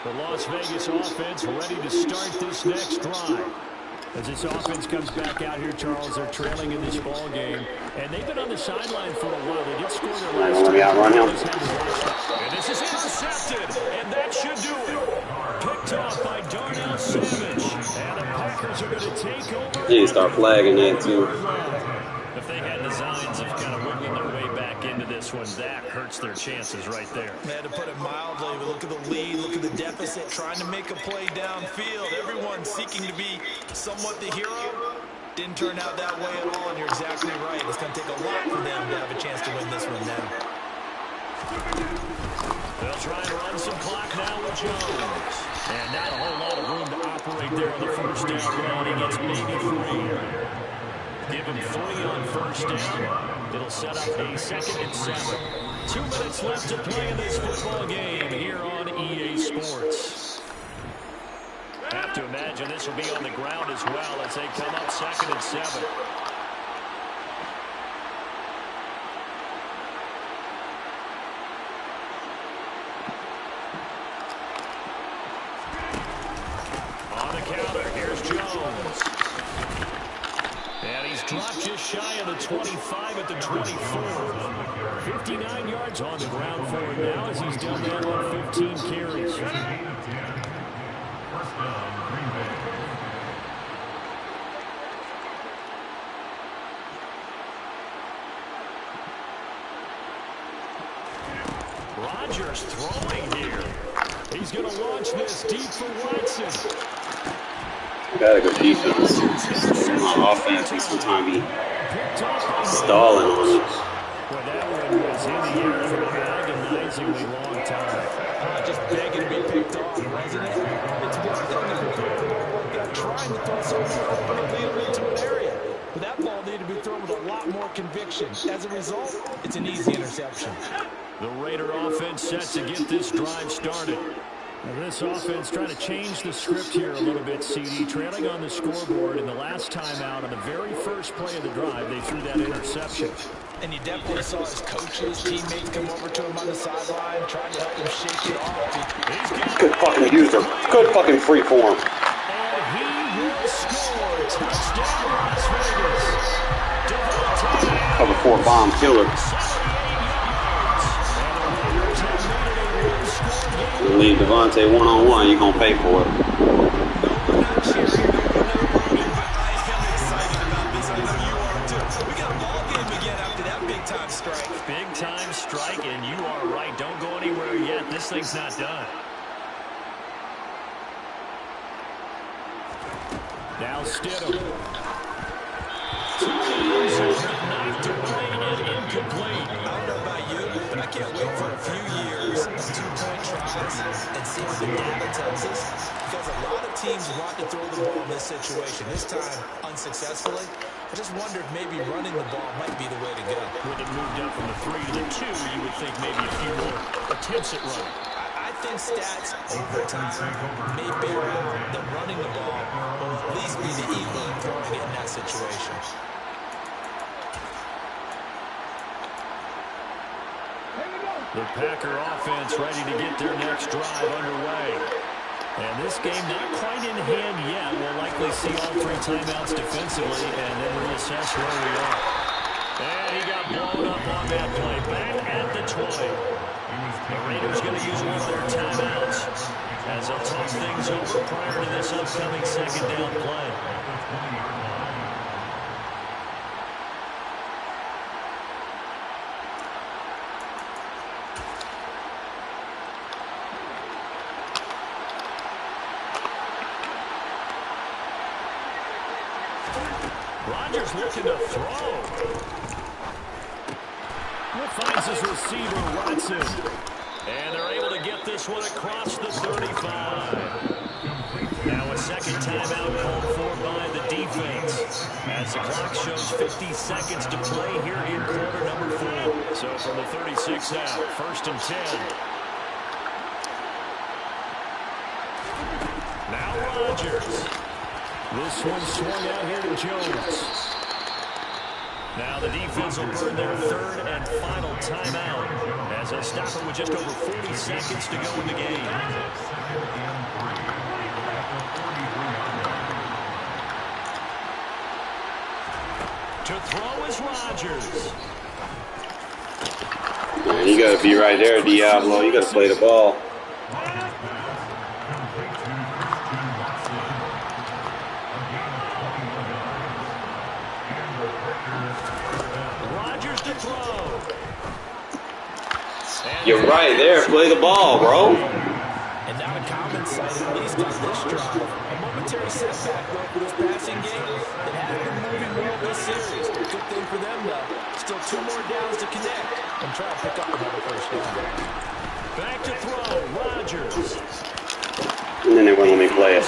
The Las Vegas offense ready to start this next drive. As this offense comes back out here, Charles, they're trailing in this ball game. And they've been on the sideline for a while. They did score their last time. And this is intercepted. And that should do it. Picked off by Darnell Savage. And the Packers are going to take over. You start flagging that, too. If they had designs of kind of wiggling their way back into this one, that hurts their chances right there. Man, to put it mildly, but look at the lead, look at the deficit, trying to make a play downfield. Everyone seeking to be somewhat the hero. Didn't turn out that way at all, and you're exactly right. It's going to take a lot for them to have a chance to win this one now. They'll try and run some clock now with Jones. And not a whole lot of room to operate there on the 1st down run. He gets maybe 3. Give him 3 on 1st down. It'll set up a 2nd and 7. 2 minutes left to play in this football game here on EA Sports. Have to imagine this will be on the ground as well as they come up 2nd and 7. On the counter, here's Jones. And he's dropped just shy of the 25 at the 24. 59 yards on the ground for him now as he's done that on 15 carries. Rodgers throwing here. He's going to launch this deep for Watson. Got a good defense. My offense needs some time. picked off by Stalling on it. Well, that one was in the air for an agonizingly long time. Just begging to be picked off, wasn't it? It's one thing if you're throwing the ball like that, trying to throw something unbelievable into an area. But that ball needed to be thrown with a lot more conviction. As a result, it's an easy interception. The Raider offense set to get this drive started. Now this offense trying to change the script here a little bit, CD. Trailing on the scoreboard in the last time out on the very first play of the drive, they threw that interception. And you definitely saw his coaches, teammates come over to him on the sideline, trying to help him shake it off. Good fucking user. Good fucking free form. And he will score. Touchdown, Las Vegas. Devontae. Cover 4 bomb killer. You leave Devontae one-on-one, you're going to pay for it. Big time strike, and you are right. Don't go anywhere yet. This thing's not done. Now Stidham. Knocked away and incomplete. I don't know about you, but I can't wait for a few years of two-point tries and see what the data tells us. Because a lot of teams want to throw the ball in this situation. This time, unsuccessfully. I just wonder if maybe running the ball might be the way to go. With it moved up from the 3 to the 2, you would think maybe a few more attempts at running. I think stats over time may bear out that running the ball will at least be the equal in throwing it in that situation. The Packer offense ready to get their next drive underway. And this game not quite in hand yet. We'll likely see all 3 timeouts defensively and then reassess where we are. And he got blown up on that play. Back at the 20. The Raiders going to use one of their timeouts as they'll talk things over prior to this upcoming second down play. Rodgers looking to throw. Finds his receiver, Watson. And they're able to get this one across the 35. Now a second timeout called for by the defense. As the clock shows 50 seconds to play here in quarter number 4. So from the 36 out, 1st and 10. Now Rodgers. This one swung out here to Jones. Now the defense will burn their 3rd and final timeout as they'll stop it with just over 40 seconds to go in the game. To throw is Rodgers. Man, you got to be right there, Diablo. You got to play the ball. You're right there. Play the ball, bro. And now a common sight, at least on this drive. A momentary setback for this passing game that has been moving well this series. Good thing for them, though. Still 2 more downs to connect and try to pick up another first down. Back to throw, Rodgers. And then they won't let me play it.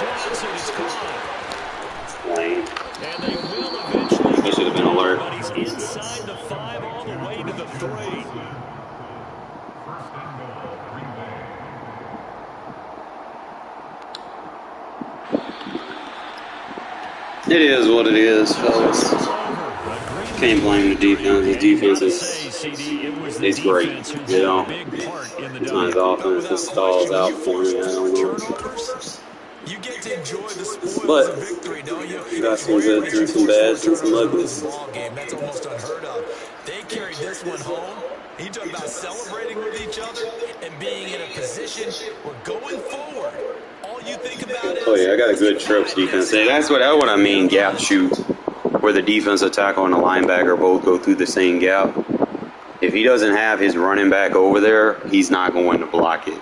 Lame. And they will eventually. That should have been alert. But he's inside the 5 all the way to the 3. It is what it is, fellas. Can't blame the defense. The defense is great, you know. It's not his offense that stalls out for me. I don't know. You get to enjoy the spoils But of victory, don't you? got some good and some bads and some uglies. That's almost unheard of. They carried this one home. You talk about celebrating with each other and being in a position where going forward, all you think about is... Oh, yeah, I got a good trips defense. That's what I mean, gap shoot, where the defensive tackle and the linebacker both go through the same gap. If he doesn't have his running back over there, he's not going to block it.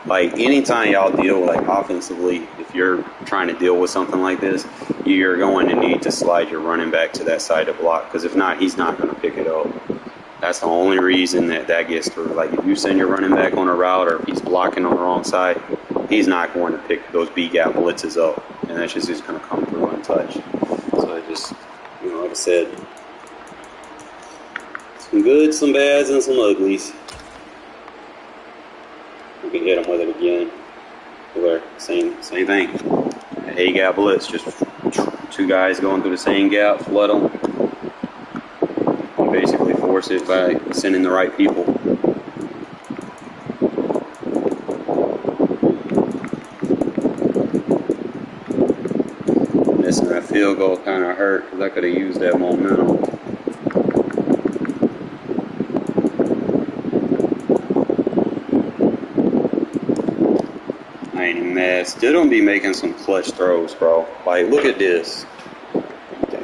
Like, anytime y'all deal, like, offensively, if you're trying to deal with something like this, you're going to need to slide your running back to that side of block, because if not, he's not going to pick it up. That's the only reason that gets through. Like, if you send your running back on a route or if he's blocking on the wrong side, he's not going to pick those B-gap blitzes up, and that's just going to come through untouched. So I just, like I said, some goods, some bads, and some uglies. We can hit him with it again. Same thing. A-gap blitz, just two guys going through the same gap, flood them. You basically force it by sending the right people. Missing that field goal kind of hurt because I could have used that momentum. Still don't be making some clutch throws, bro. Like, look at this.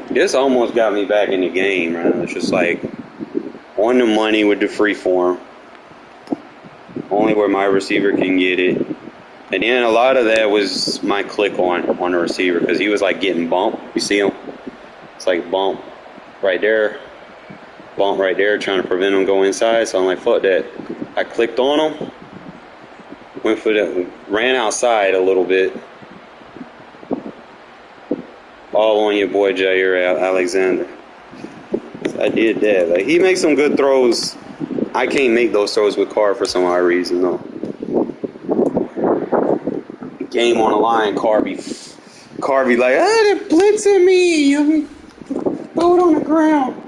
This almost got me back in the game, man. It's just like on the money with the free form. Only where my receiver can get it. And then a lot of that was my click on the receiver because he was like getting bumped. You see him? It's like bump right there. Bump right there trying to prevent him going inside. So I'm like, fuck that. I clicked on him. Went for the, ran outside a little bit. All on your boy Jair Alexander. So I did that. Like, he makes some good throws. I can't make those throws with Carr for some odd reason though. Game on the line, Carr be like, they're blitzing me. Throw it on the ground.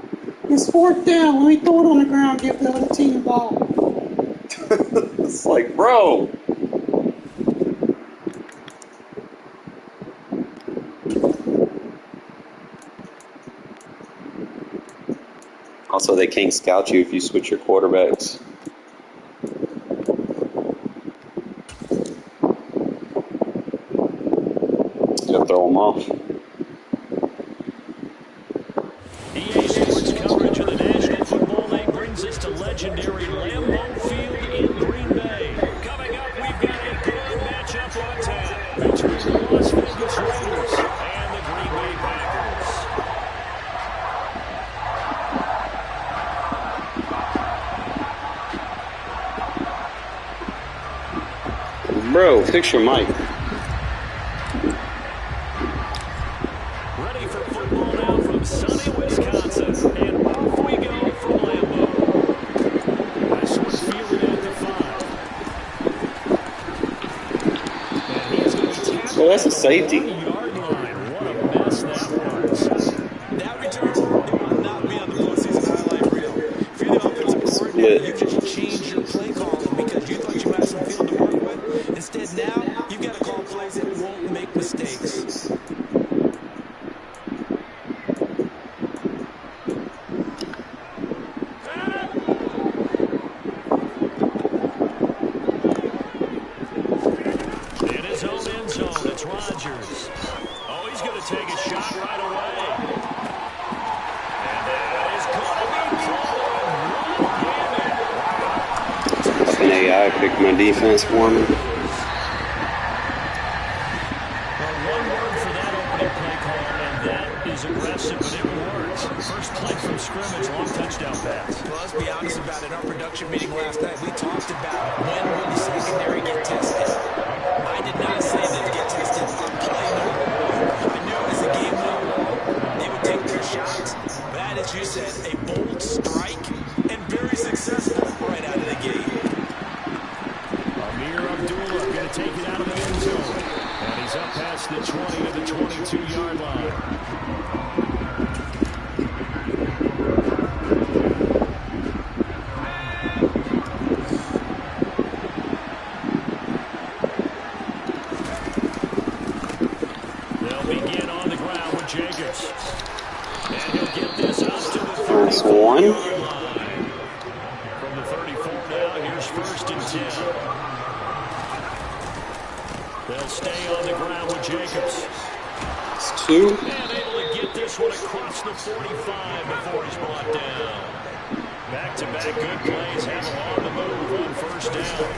It's 4th down. Let me throw it on the ground. Give the other team the ball. It's like, bro. Also, they can't scout you if you switch your quarterbacks. Gotta throw them off. EA Sports coverage of the National Football League brings us to legendary Lambeau Field in Green Bay. Coming up, we've got a good matchup on tap between the Las Vegas Raiders and the Green Bay Packers. Bro, fix your mic. Ready for football now from sunny Wisconsin, and off we go from Lambeau. This one fielded at the 5. And he is going to be tackled. So that's a safety. Yard line. What a mess that was. That return will not be on the postseason highlight reel. If you're the offensive coordinator, you just change your play calling because you thought you had some field to work with. Instead, now you've got to call plays that won't make mistakes. In his own end zone, it's Rodgers. Oh, he's going to take a shot right away. And that is going to be called one-handed. Fucking AI picked my defense for me. Well, one word for that opening play call, and that is aggressive, but it works. First play from scrimmage, long touchdown pass. Well, let's be honest about it. In our production meeting last night, we talked about when will the secondary get tested. I did not say that to get tested on play number 1. I knew as the game went along, they would take their shots. That, as you said, a bold strike and very successful right out of the gate. Amir Abdullah going to take it out of the end zone. And he's up past the 20 to the 22-yard line. They'll begin on the ground with Jacobs. And he'll get this out to the 34-yard line. From the 34 now, here's 1st and 10. They'll stay on the ground with Jacobs. It's 2. And able to get this one across the 45 before he's brought down. Back-to-back good plays have him on the move on 1st down.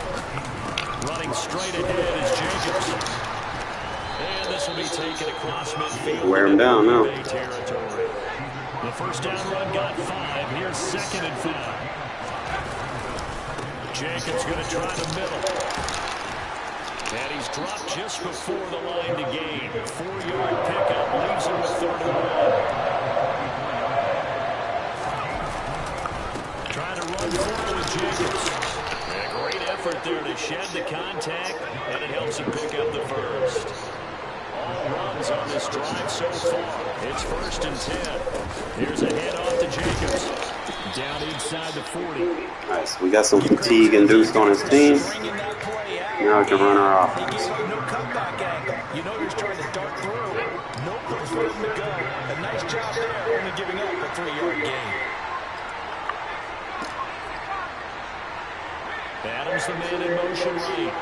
Running straight ahead is Jacobs. And the This will be taken across midfield. Wear him down now. Territory. The first down run got 5. Here's 2nd and 5. Jacobs going to try the middle. And he's dropped just before the line to gain. 4-yard pickup leaves him with 3rd and 1. Trying to run forward with Jacobs. And a great effort there to shed the contact, and it helps him pick up the first. All runs on this drive so far. It's 1st and 10. Here's a handoff to Jacobs. Down inside the 40. Nice. We got some fatigue induced on his team. Now we can run our offense. No comeback angle. You know he's trying to dart through. No place for him to go. A nice job there, only giving up a 3-yard gain. Adams the man in motion right.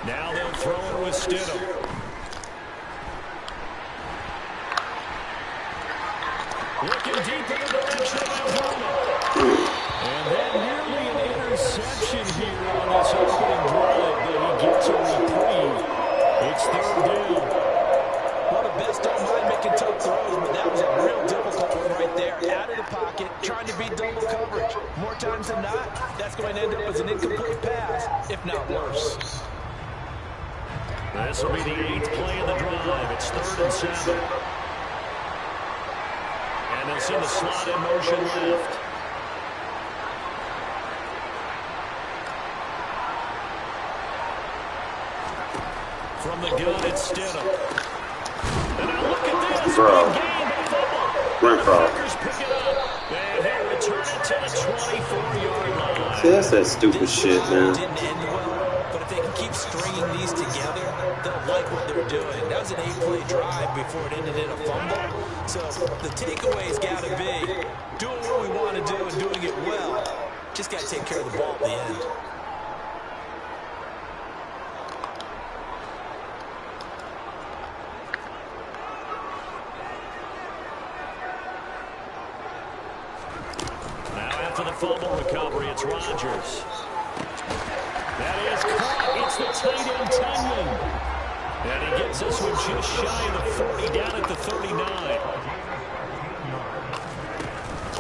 Now they'll throw it with Stidham. Looking deep in the direction of Arizona. And then nearly an interception here on this opening drive, but he gets a reprieve. It's 3rd down. Well, the best don't mind making tough throws, but that was a real difficult one right there. Out of the pocket, trying to beat double coverage. More times than not, that's going to end up as an incomplete pass, if not worse. This will be the 8th play of the drive. It's 3rd and 7. And they'll send the slot in motion left. From the gun, it's Stidham. And now look at this. Bro. Run, Packers pick it up. And he'll return it to the 24-yard line. See, that's that stupid shit, man. Didn't end well, but if they can keep stringing these together, they'll like what they're doing. That was an 8-play drive before it ended in a fumble. So the takeaway's got to be doing what we want to do and doing it well. Just got to take care of the ball at the end. For the fumble recovery, it's Rodgers. That is caught. It's the tight end, Tunyon. And he gets this one just shy of the 40, down at the 39.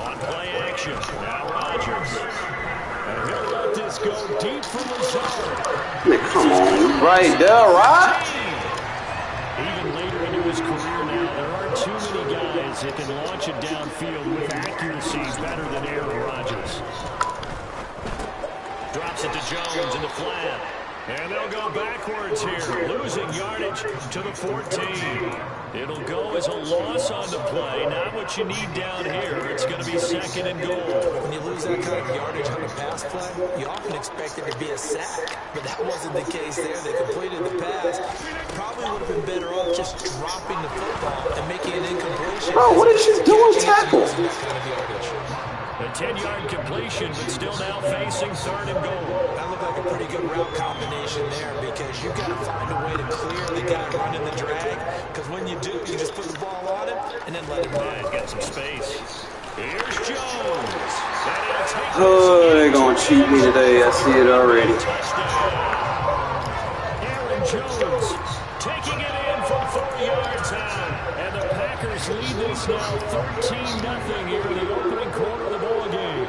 On play action, now Rodgers. And he'll let this go deep for Lazard. Come on, right there, right? Even later into his career now, there aren't too many guys that can launch it downfield with accuracy better than Aaron Rodgers. Drops it to Jones in the flat. And they'll go backwards here, losing yardage to the 14. It'll go as a loss on the play, not what you need down here. It's going to be 2nd and goal. When you lose that kind of yardage on a pass play, you often expect it to be a sack, but that wasn't the case there. They completed the pass. Probably would have been better off just dropping the football and making an incompletion. Bro, what is she doing tackle? A 10-yard completion, but still now facing 3rd and goal. That looked like a pretty good route combination there because you've got to find a way to clear the guy running the drag, because when you do, you just put the ball on him and then let him run. He's got some space. Here's Jones. Oh, they're going to cheat me today. I see it already. Aaron Jones taking it in from 4 yards out. And the Packers lead this now 13-0 here in the opening quarter of the ball game.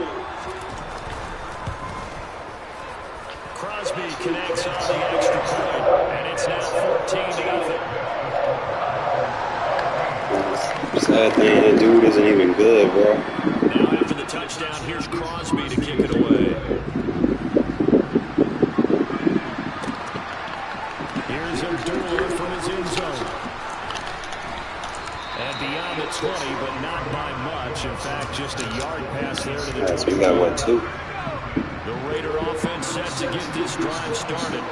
Crosby connects on the extra point, and it's now 14-0. Sad thing, that dude isn't even good, bro. Now after the touchdown, here's Crosby to kick it away. Here's Abdullah from his end zone. And beyond the 20, but not by much. In fact, just a yard pass there to the 20. We got, what, 2? The Raider offense set to get this drive started.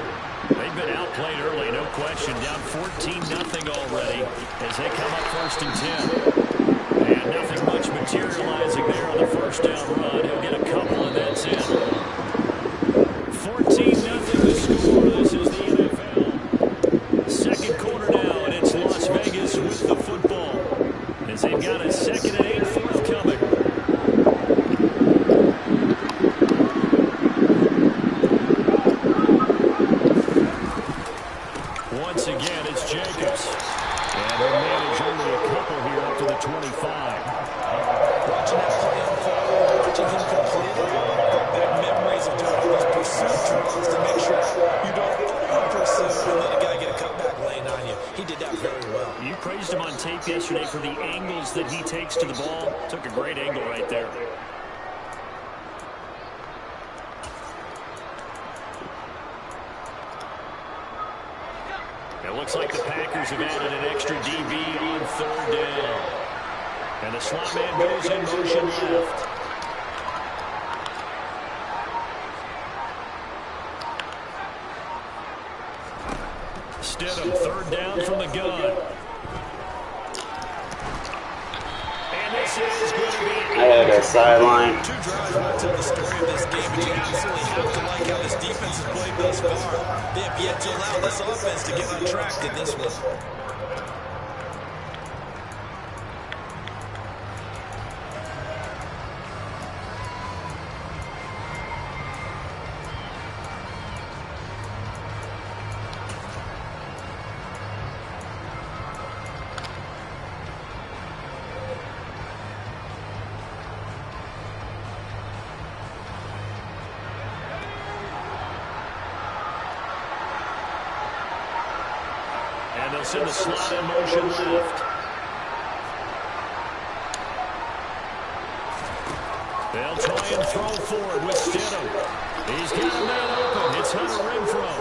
They've been outplayed early, no question. Down 14-0 already as they come up 1st and 10. And nothing much materializing there on the first down run. He'll get a couple, and that's it. 14-0 to score. This is the NFL. Second quarter now, and it's Las Vegas with the football. As they've got a 2nd and 8 forthcoming. the 25. Watching that play unfold, watching him complete it, brought back memories of doing all those pursuit drills to make sure you don't over-pursue and let a guy get a cutback lane on you. He did that very well. You praised him on tape yesterday for the angles that he takes to the ball. Took a great angle right there. It looks like the Packers have added an extra DB on 3rd down. And the slot man goes in motion left. Stidham, 3rd down from the gun. And this is going to be... I had that sideline. 2 drives will tell the story of this game, but you absolutely have to like how this defense has played thus far. They have yet to allow this offense to get on track in this one. And they'll send the slot in motion left. They'll try and throw forward with Stidham. He's got a man open. It's Hunter Renfrow.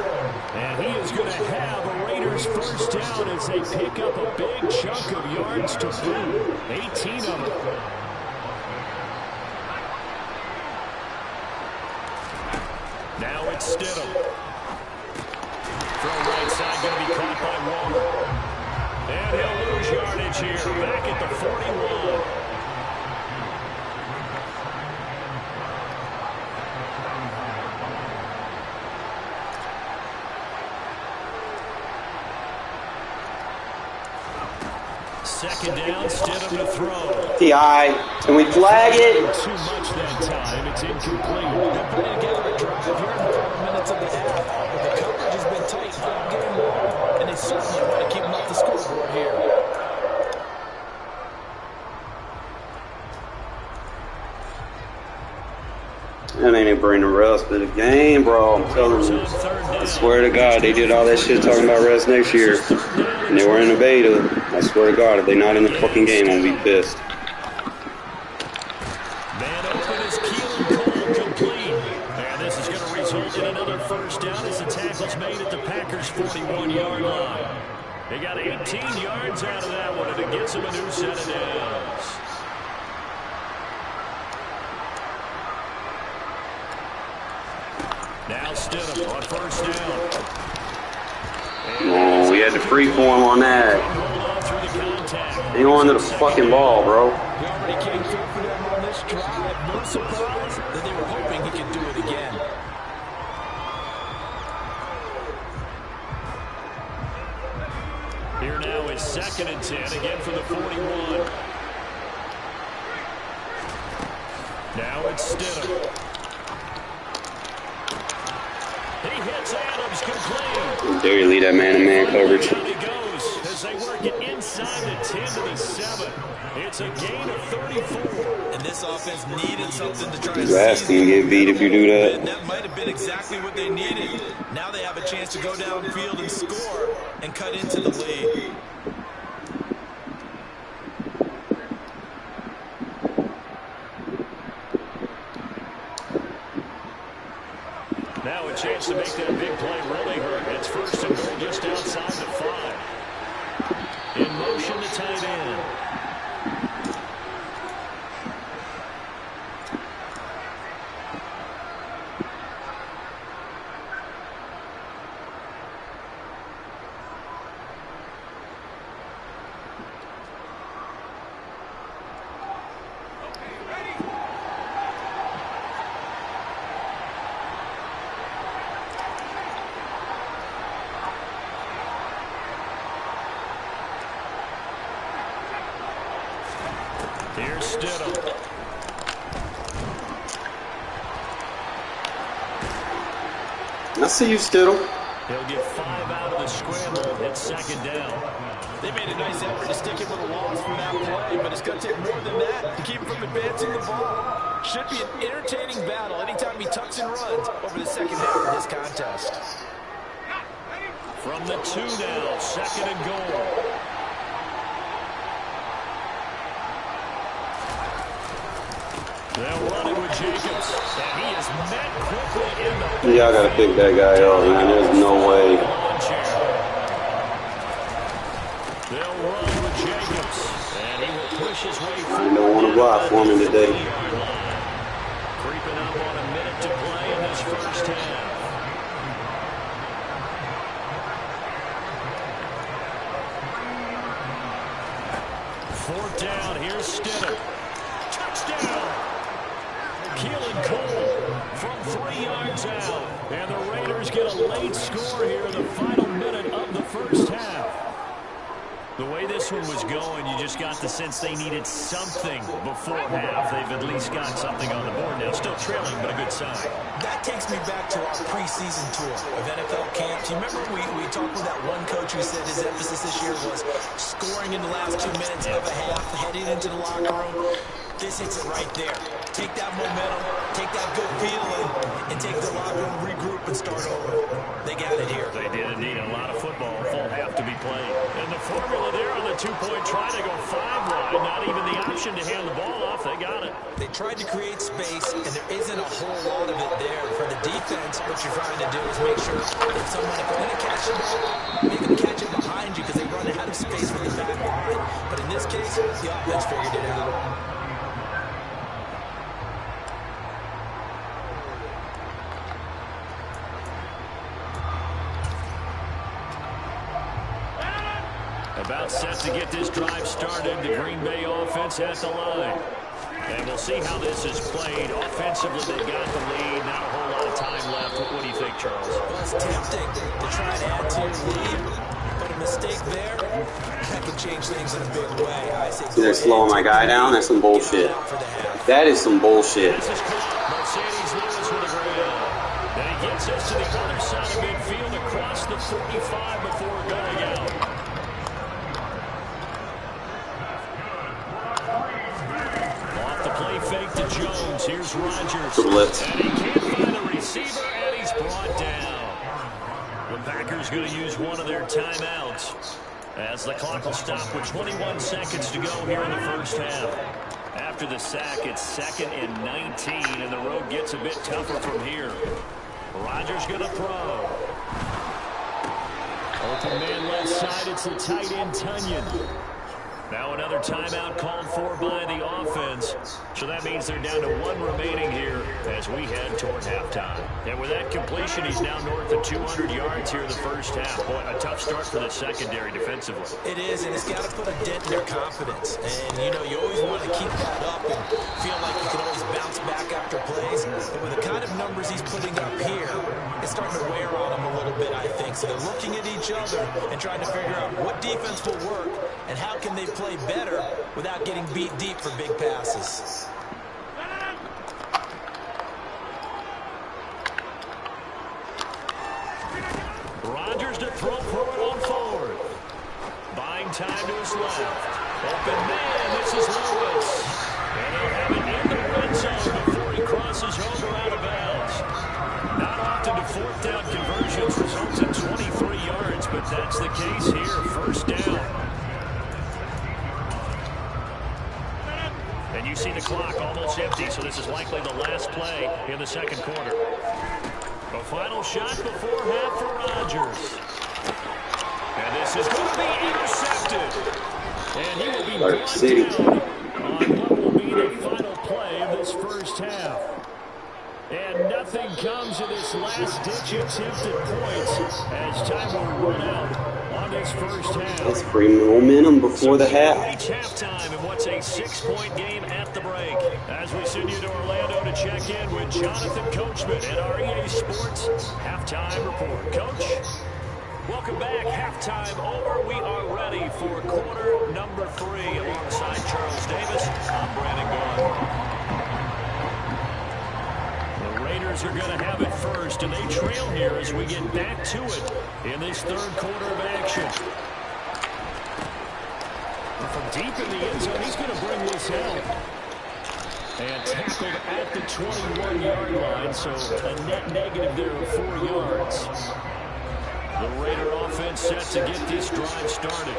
And he is going to have a Raiders 1st down as they pick up a big chunk of yards to boot. 18 of them. Now it's Stidham. Throw right side, going to be caught by Waller. And he'll lose yardage here, back at the 41. Second down, Stidham to throw. PI, can we flag it? Too much that time, it's incomplete. They're putting together a drive here in the 5 minutes of the half. But the coverage has been tight all game long, and they certainly want to keep them off the scoreboard here. That ain't even bring the rest of the game, bro. I'm telling you. I swear to God, they did all that shit talking about rest next year. And they were in the beta. I swear to God, if they're not in the fucking game, I'm gonna be pissed. Man open is Keelan Cole complete. And this is going to result in another 1st down as the tackle's made at the Packers' 41-yard line. They got 18 yards out of that one, and it gets them a new set of downs. Now Stidham on 1st down. Oh, we had the free form on that. Hang on to the fucking ball, bro. He already came through for them on this drive. No surprise that they were hoping he could do it again. Here now is 2nd and 10, again for the 41. Now it's Stidham. He hits Adams complete. Dare you lead that man-to-man coverage? Down he goes as they work it inside the 10 to the 7. It's a gain of 34. And this offense needed something to try to Your ass can get beat if you do that. And that might have been exactly what they needed. Now they have a chance to go downfield and score and cut into the lead. Now a chance to make that big play really hurt. It's 1st and goal just outside the 5. In motion to tight end. Here's Stidham. I see you, Stidham. He'll get 5 out of the scramble. It's 2nd down. They made a nice effort to stick him with a loss for that play, but it's going to take more than that to keep him from advancing the ball. Should be an entertaining battle anytime he tucks and runs over the second half of this contest. From the 2 now, 2nd and goal. They'll run it with Jacobs, and he is met quickly in the... Yeah, I gotta pick that guy up, man. There's no way. They'll run with Jacobs, and he will push his way I forward. don't want to block for me today. Creeping up on a minute to play in this first half. Fourth down, here's Stidham. Touchdown! Keelan Cole from 3 yards out. And the Raiders get a late score here in the final minute of the first half. The way this one was going, you just got the sense they needed something before half. They've at least got something on the board now. Still trailing, but a good sign. That takes me back to our preseason tour of NFL camps. You remember we talked with that one coach who said his emphasis this year was scoring in the last 2 minutes of a half, heading into the locker room. This hits it right there. Take that momentum, take that good feeling, and take the locker room, regroup, and start over. They got it here. They did indeed. A lot of football, full half to be played. And the formula there on the 2-point try to go 5 wide. Not even the option to hand the ball off. They got it. They tried to create space, and there isn't a whole lot of it there. For the defense, what you're trying to do is make sure that someone, if they're going to catch the ball, make them catch it behind you because they run out of space for the back line. But in this case, the offense figured it out. About set to get this drive started, the Green Bay offense at the line. And we'll see how this is played. Offensively, they've got the lead. Not a whole lot of time left. What do you think, Charles? Well, it's tempting to try and add to your lead, but a mistake there, that can change things in a big way. I say They're slowing my guy down. That's some bullshit. That is some bullshit. This is Mercedes Lewis with a grab. Then he gets us to the other side of midfield across the 45 before going out. Play fake to Jones. Here's Rodgers. Blitz. And he can't find the receiver, and he's brought down. The Packers going to use one of their timeouts as the clock will stop with 21 seconds to go here in the first half. After the sack, it's 2nd and 19, and the road gets a bit tougher from here. Rodgers going to throw. Open man left side. It's the tight end, Tunyon. Now another timeout called for by the offense. So that means they're down to 1 remaining here as we head toward halftime. And with that completion, he's now north of 200 yards here in the first half. Boy, a tough start for the secondary defensively. It is, and it's got to put a dent in their confidence. And, you know, you always want to keep that up and feel like you can always bounce back after plays. But with the kind of numbers he's putting up here, it's starting to wear on them a little bit, I think. So they're looking at each other and trying to figure out what defense will work and how can they play better without getting beat deep for big passes. Rodgers to throw for it on forward. Buying time to his left. Open man, this is Lewis. And he'll have it in the red zone before he crosses over out of bounds. Not often do 4th down conversions result in 23 yards, but that's the case here. First down. And you see the clock almost empty, so this is likely the last play in the second quarter. A final shot before half for Rodgers. And this is going to be intercepted. And he will be brought down on what will be the final play of this first half. And nothing comes of this last-ditch attempt at points as time will run out on this first half. That's free momentum before the half. Reach halftime in what's a 6-point game at the break. As we send you to Orlando to check in with Jonathan Coachman at our EA Sports Halftime Report. Coach, welcome back. Halftime over. We are ready for quarter number 3 alongside Charles Davis. I'm Brandon Gordon. Raiders are going to have it first, and they trail here as we get back to it in this third quarter of action. Deep in the end zone, he's going to bring this out. And tackled at the 21-yard line, so a net negative there of 4 yards. The Raider offense set to get this drive started.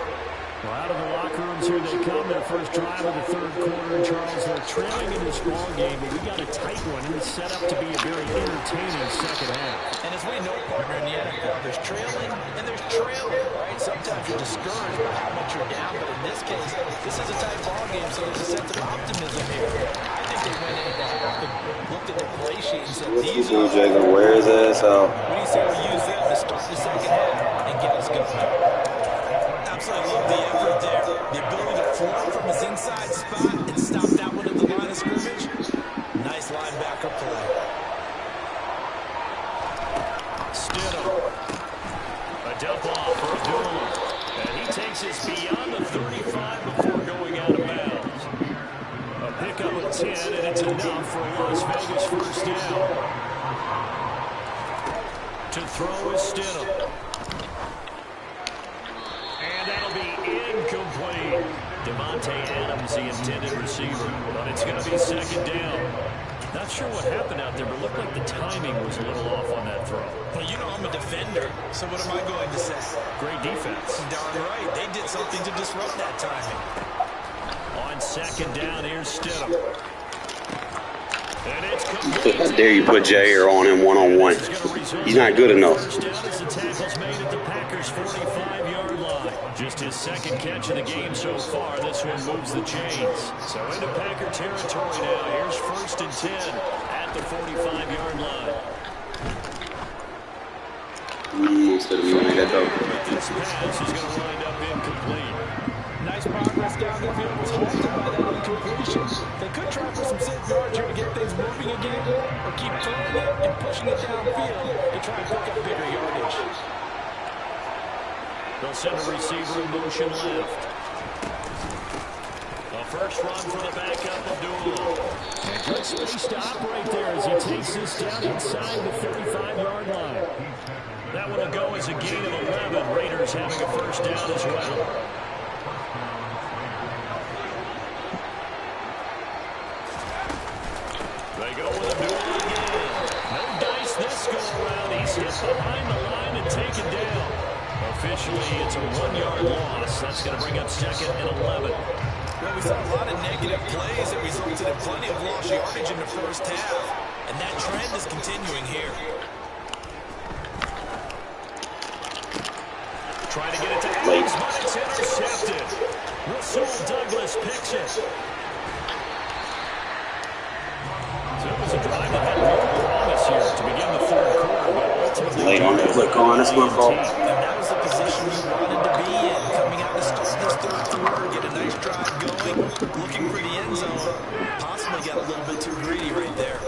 Well, out of the locker rooms here they come. Their first drive of the third quarter. And Charles, they're trailing in this ball game, but we got a tight one. And it's set up to be a very entertaining second half. And as we know, partner, in the NFL, there's trailing and there's trailing, right? Sometimes you're discouraged by how much you're down, but in this case, this is a tight ball game, so there's a sense of optimism here. I think they went into half and looked at their play sheet and said, these are Jagger, where is this? What do you say we use them to start the second half and get us going? Absolutely love the effort there. The ability to flow from his inside spot and stop that one at the line of scrimmage. Nice linebacker play. Stidham. A dump off for Abdullah. And he takes us beyond the 35 before going out of bounds. A pickup of 10, and it's enough for a Las Vegas first down. To throw is Stidham. And that'll be incomplete. Devontae Adams, the intended receiver. But it's going to be second down. Not sure what happened out there, but it looked like the timing was a little off on that throw. Well, you know I'm a defender, so what am I going to say? Great defense. Darn right. They did something to disrupt that timing. On second down, here's Stidham. And it's complete. How dare you put Jair on him one-on-one? He's not good enough. First down as the tackle's made at the Packers' 45-yard line. Just his second catch of the game so far. This one moves the chains. So into Packer territory now. Here's first and 10 at the 45-yard line. Instead of me when I got though. This pass is going to wind up incomplete. Nice progress down the field was halted by that incompletion. They could try for some safe yards here to get things moving again, or keep throwing it and pushing it downfield to try and pick up bigger yardage. They'll send a receiver in motion left. A first run for the backup of Abdullah. And good space to operate there as he takes this down inside the 35-yard line. That one will go as a gain of 11. Raiders having a first down as well. They go with Abdullah again. No dice this go around. He's hit behind the line and taken down. Officially, it's a 1-yard loss. That's going to bring up second and 11. Well, we saw a lot of negative plays that resulted in plenty of lost yardage in the first half, and that trend is continuing here. Trying to get it to Adams, but it's intercepted. Rasul Douglas picks it. So it was a drive that had real promise here to begin the third quarter, but ultimately Late on the click on, that's my fault. And that was the position you wanted to be in, coming out to start this third quarter, get a nice drive going, looking for the end zone. Possibly got a little bit too greedy right there.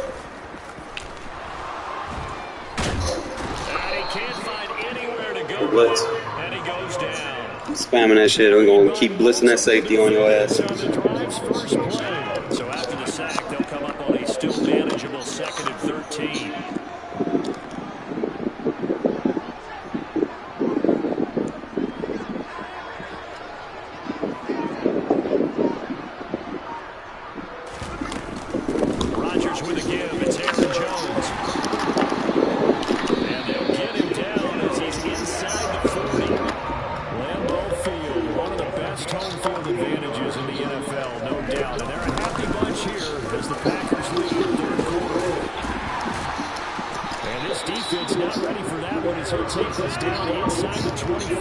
And he can't find anywhere to go. Blitz. And he goes down. Spamming that shit. I'm going to keep blitzing that safety on your ass. On the drive's first play. So after the sack, they'll come up on a still manageable second and 13. Rodgers with a give. It's Aaron Jones. And they'll get him down as he's inside the 40. Lambeau Field, one of the best home field advantages in the NFL, no doubt. And they're a happy bunch here as the Packers lead the third quarter. And this defense not ready for that one as he'll take this down inside the 25.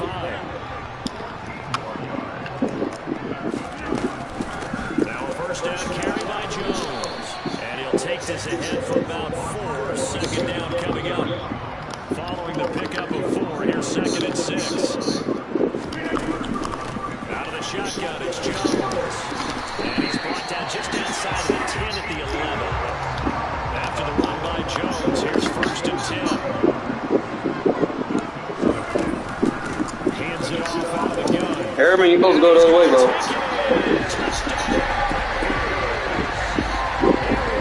Now a first down carry by Jones. And he'll take this ahead for about 4. Second down coming up. Following the pickup of 4, here's second and 6. Out of the shotgun, it's Jones. And he's brought down just outside of the 10 at the 11. After the run by Jones, here's first and 10. Hands it off out of the gun. Harriman, you're supposed to go the other way, bro. Aaron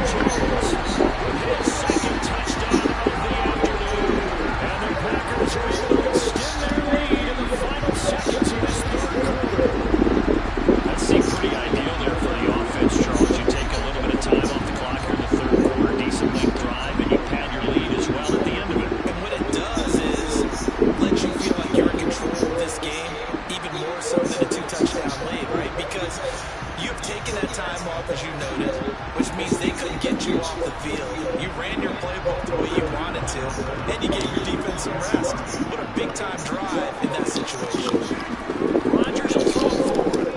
Jones with his second touchdown of the afternoon. And the Packers are able to extend their lead in the final seconds of this third quarter. Let's see half, as you noted, which means they couldn't get you off the field. You ran your playbook the way you wanted to, and you gave your defense some rest. What a big-time drive in that situation. Rodgers will throw for it.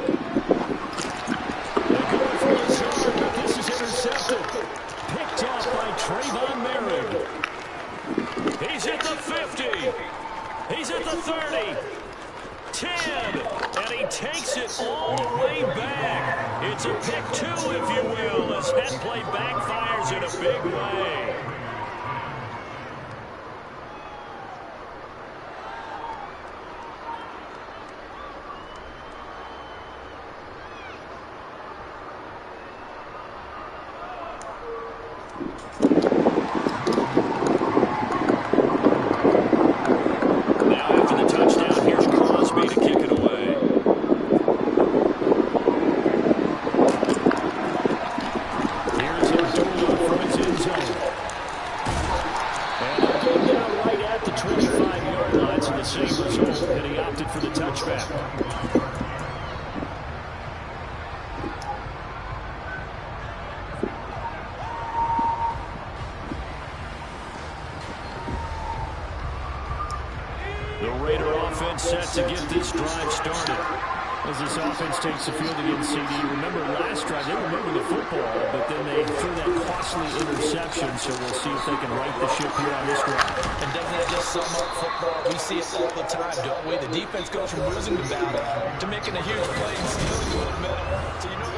They're going for a short, but this is intercepted. Picked off by Trayvon Merritt. He's at the 50. He's at the 30. 10. And he takes it all the way back. It's a pick 2, if you will, as that play backfires in a big way. Set to get this drive started. As this offense takes the field against CD, remember last drive they were moving the football, but then they threw that costly interception, so we'll see if they can right the ship here on this drive. And doesn't that just sum up football? We see it all the time, don't we? The defense goes from losing the battle to making a huge play and stealing the momentum. So you know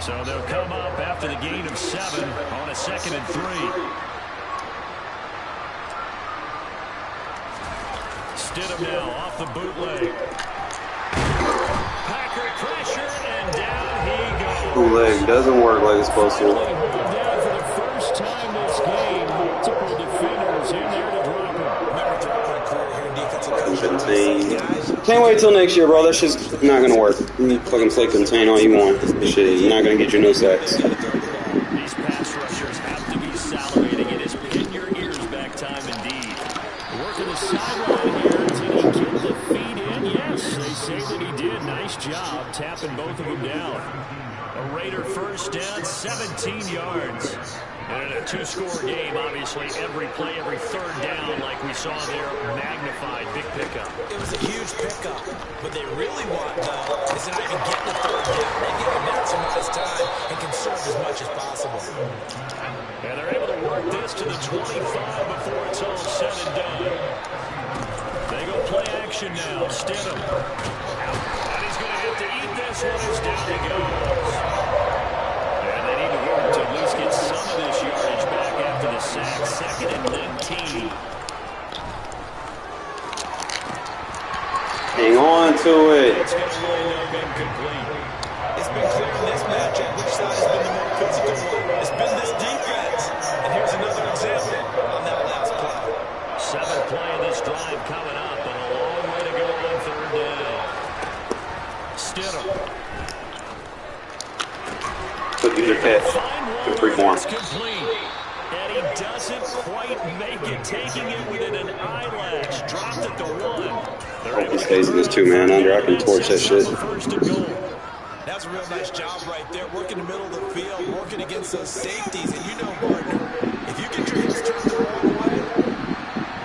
So they'll come up after the gain of 7 on a 2nd and 3. Stidham now off the bootleg. Packer pressure, and down he goes. Bootleg doesn't work like it's supposed to. Down for the first time this game. Multiple defenders in there to drop him. Remember dropping a career here in defensive coverage. Can't wait till next year, bro. That shit's not gonna work. You fucking play contain all you want. This shit is not gonna get you no sacks. These pass rushers have to be salivating. It is pin your ears back time indeed. Working the sideline here. Did he get the feet in? Yes, they say that he did. Nice job tapping both of them down. A Raider first down, 17 yards. And in a 2-score game, obviously, every play, every third down, like we saw there, magnified, big pickup. It was a huge pickup. What they really want, though, is to not even get the third down. They get to maximize time and conserve as much as possible. And they're able to work this to the 25 before it's all said and done. They go play action now. Stidham. And he's going to have to eat this one as down he goes. And they need to work to at least get some of this yardage back after the sack. 2nd and 19. Hang on to it. It's going to wind up incomplete. It's been clear in this matchup which side has been the more physical one. It's been this defense. And here's another example on that last play. 7th play of this drive coming up, and a long way to go on 3rd down. Stidham. Look at your catch. Good free form. And he doesn't quite make it, taking it within an eyelash. Dropped at the 1. Hope he stays in this 2-man under. I can torch that shit. That's a real nice job right there. Working the middle of the field, working against those safeties. And you know, partner, if you get your hips turned the wrong way,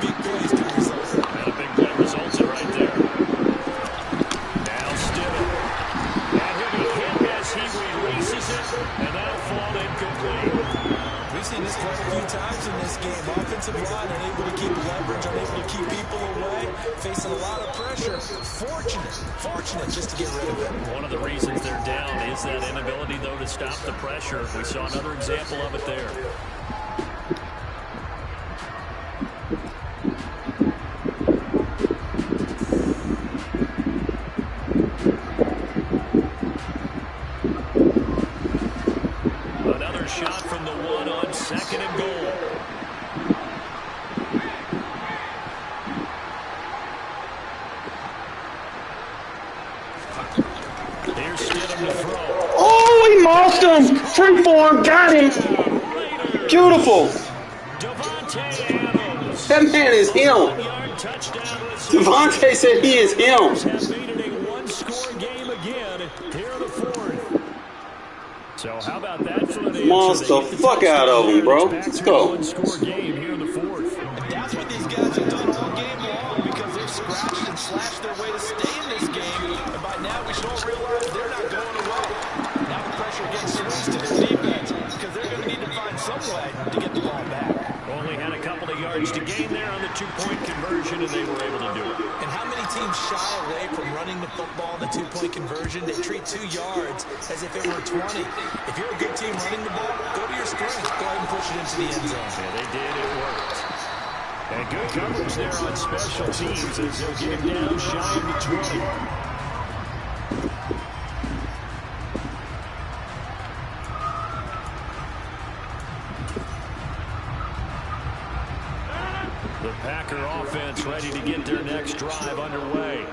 big plays can result. And a big play results it right there. Now Stidham. And he'll be hit as he releases it, and that'll fall incomplete. We've seen this play a few times in this game. Offensive line unable to keep leverage, unable to keep people away, facing a lot of pressure. Fortunate just to get rid of it. One of the reasons they're down is that inability, though, to stop the pressure. We saw another example of it there. Another shot from the 1 on 2nd and goal. Here's Stidham to throw. Oh, he mossed him. Free form. Got him. Beautiful. That man is him. Touchdown with Devontae said he is him. Have made it a one-score game again here in the fourth. So how about that for the Monster fuck out of him, bro. Let's go. One-score game here in the fourth. And that's what these guys have done all game long because they've scratched and slashed their way to stay in this game. And by now we should all realize they're not going away. Now the pressure again swings to their defense because they're going to need to find some way to get the ball back. Only had a couple of yards to gain there on the two-point conversion, and they were able to do it. And how many teams shy away from running the football in the two-point conversion? They treat 2 yards as if it were 20. If you're a good team running the ball, go to your strength. Go ahead and push it into the end zone. Yeah, they did. It worked. And good coverage there on special teams as they'll get him down shy of the 20. The Packer offense ready to get their next drive underway.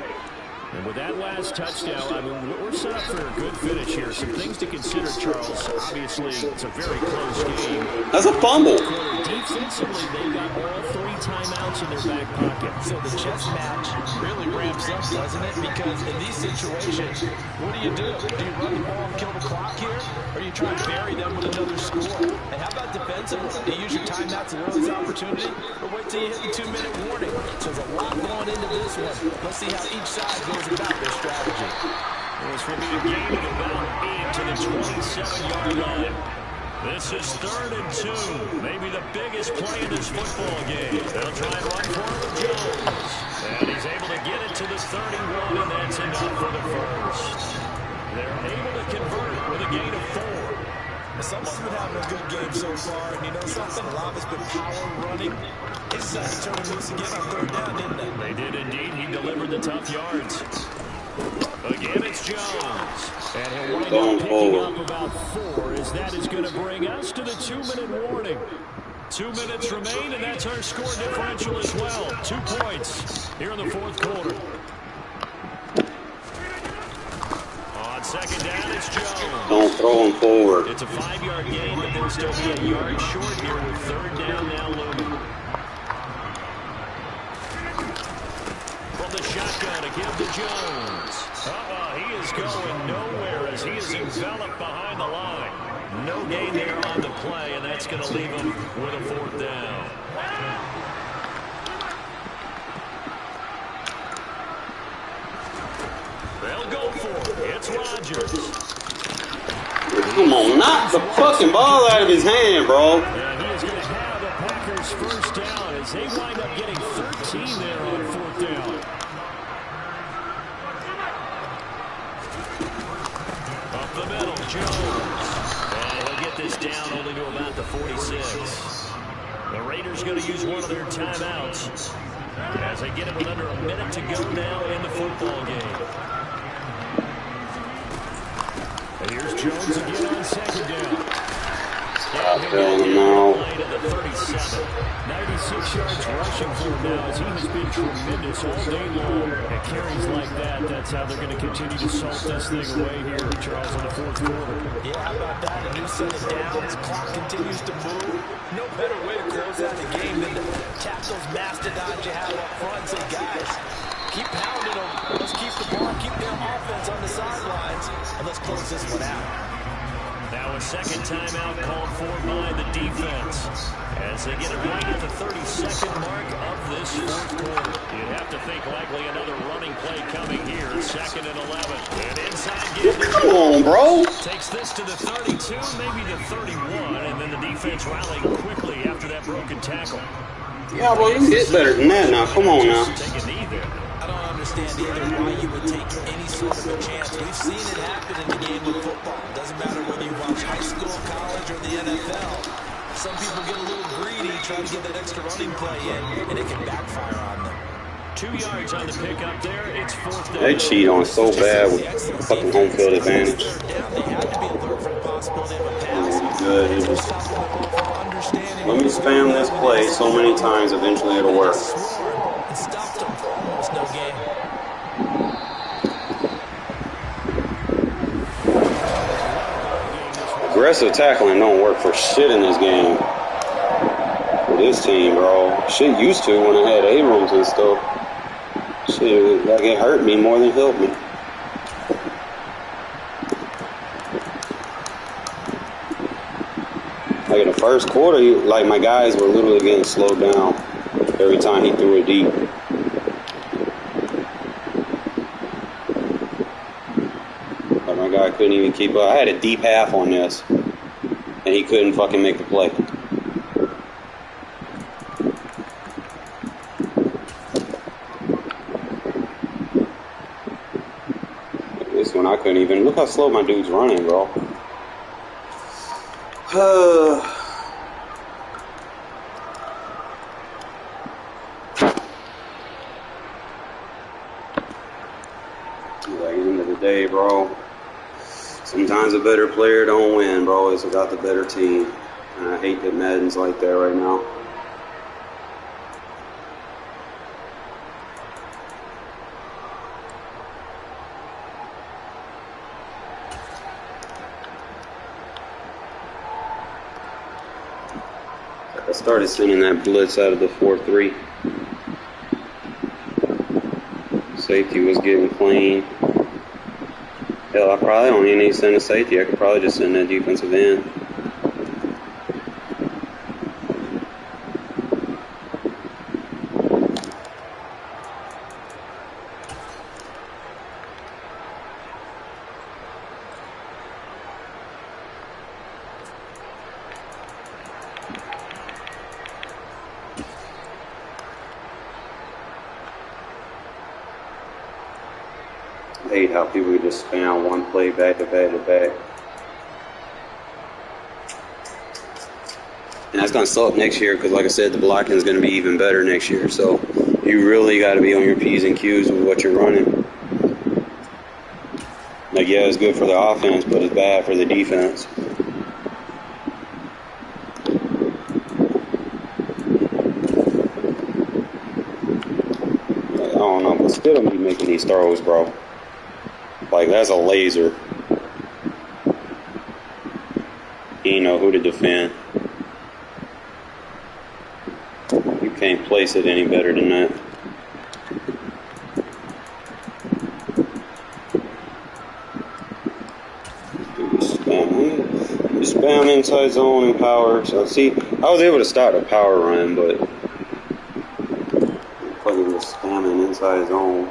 And with that last touchdown, I mean, we're set up for a good finish here. Some things to consider, Charles. Obviously, it's a very close game. That's a fumble. Defensively, they've got all 3 timeouts in their back pocket. So the chess match really ramps up, doesn't it? Because in these situations, what do? Do you run the ball and kill the clock here? Or you try to bury them with another score? And how about defensively? Do you use your timeouts to early opportunity? Or wait till you hit the 2-minute warning? So there's a lot going into this one. Let's see how each side goes about their strategy. This will be a game of about 8 to the 27-yard line. This is 3rd and 2. Maybe the biggest play in this football game. They'll try and run for it with Jones. And he's able to get it to the 31, and that's enough for the first. They're able to convert it with a gain of 4. Someone's been having a good game so far, and you know something? A lot of it's been power running. They decided to turn him loose again on 3rd down, didn't they? They did indeed. He delivered the tough yards. Again, it's Jones. And he'll wind up picking up about 4 as that is going to bring us to the 2-minute warning. 2 minutes remain, and that's our score differential as well. 2 points here in the fourth quarter. On 2nd down, it's Jones. Don't throw him forward. It's a 5-yard gain, but they'll still be a yard short here with 3rd down now looming. From the shotgun to give to Jones. He is going nowhere as he is enveloped behind the line. No gain there on the play, and that's going to leave him with a 4th down. They'll go for it. It's Rodgers. Come on, knock the fucking ball out of his hand, bro. And he is going to have the Packers' 1st down as they wind up getting 13 there on 4th down. Up the middle, Jones. And he'll get this down only to about the 46. The Raiders going to use one of their timeouts as they get it with under a minute to go now in the football game. And here's Jones again on 2nd down. No. 37. 96 yards rushing for him now as he has been tremendous all day long. And carries like that, that's how they're going to continue to salt this thing away here, Charles, in the fourth quarter. Yeah, how about that? A new set of downs. Clock continues to move. No better way to close out the game than to tap those mastodons you have up front and say, guys, keep pounding them. Let's keep the ball, keep their offense on the sidelines, and let's close this one out. Now a 2nd timeout called for by the defense as they get it right at the 32nd mark of this fourth quarter. You'd have to think likely another running play coming here. 2nd and 11. And inside game. Come on, bro. Takes this to the 32, maybe the 31, and then the defense rallying quickly after that broken tackle. Yeah, bro, you hit better than that now. Come on now. Take a knee there. I don't understand either why you would take any sort of a chance. We've seen it happen in the game of football. It doesn't matter whether you watch high school, college, or the NFL. Some people get a little greedy, try to get that extra running play in, and it can backfire on them. 2 yards on the pickup there. It's 4th down. They cheat on so bad with fucking home field advantage. They had to be alert for the possibility of a pass. Good. Let me spam this play so many times, eventually it'll work. And stopped them for almost no gain. Aggressive tackling don't work for shit in this game. For this team, bro. Shit used to when I had Abrams and stuff. Shit, like it hurt me more than helped me. Like in the first quarter, like my guys were literally getting slowed down every time he threw it deep. Like my guy couldn't even keep up. I had a deep half on this, and he couldn't fucking make the play. This one I couldn't even. Look how slow my dude's running, bro. Like, end of the day, bro. Sometimes a better player don't win, bro. It's about the better team. And I hate that Madden's like that right now. I started sending that blitz out of the 4-3. Safety was getting clean. Hell, I probably don't even need to send a safety. I could probably just send that defensive end. I hate how people just spam one play back to back to back. And that's going to suck next year because, like I said, the blocking is going to be even better next year. So you really got to be on your P's and Q's with what you're running. Like, yeah, it's good for the offense, but it's bad for the defense. Like, I don't know, but still don't be making these throws, bro. Like, that's a laser. He ain't know who to defend. You can't place it any better than that. Spam inside zone and power. So, see, I was able to start a power run, but fucking was spamming inside zone.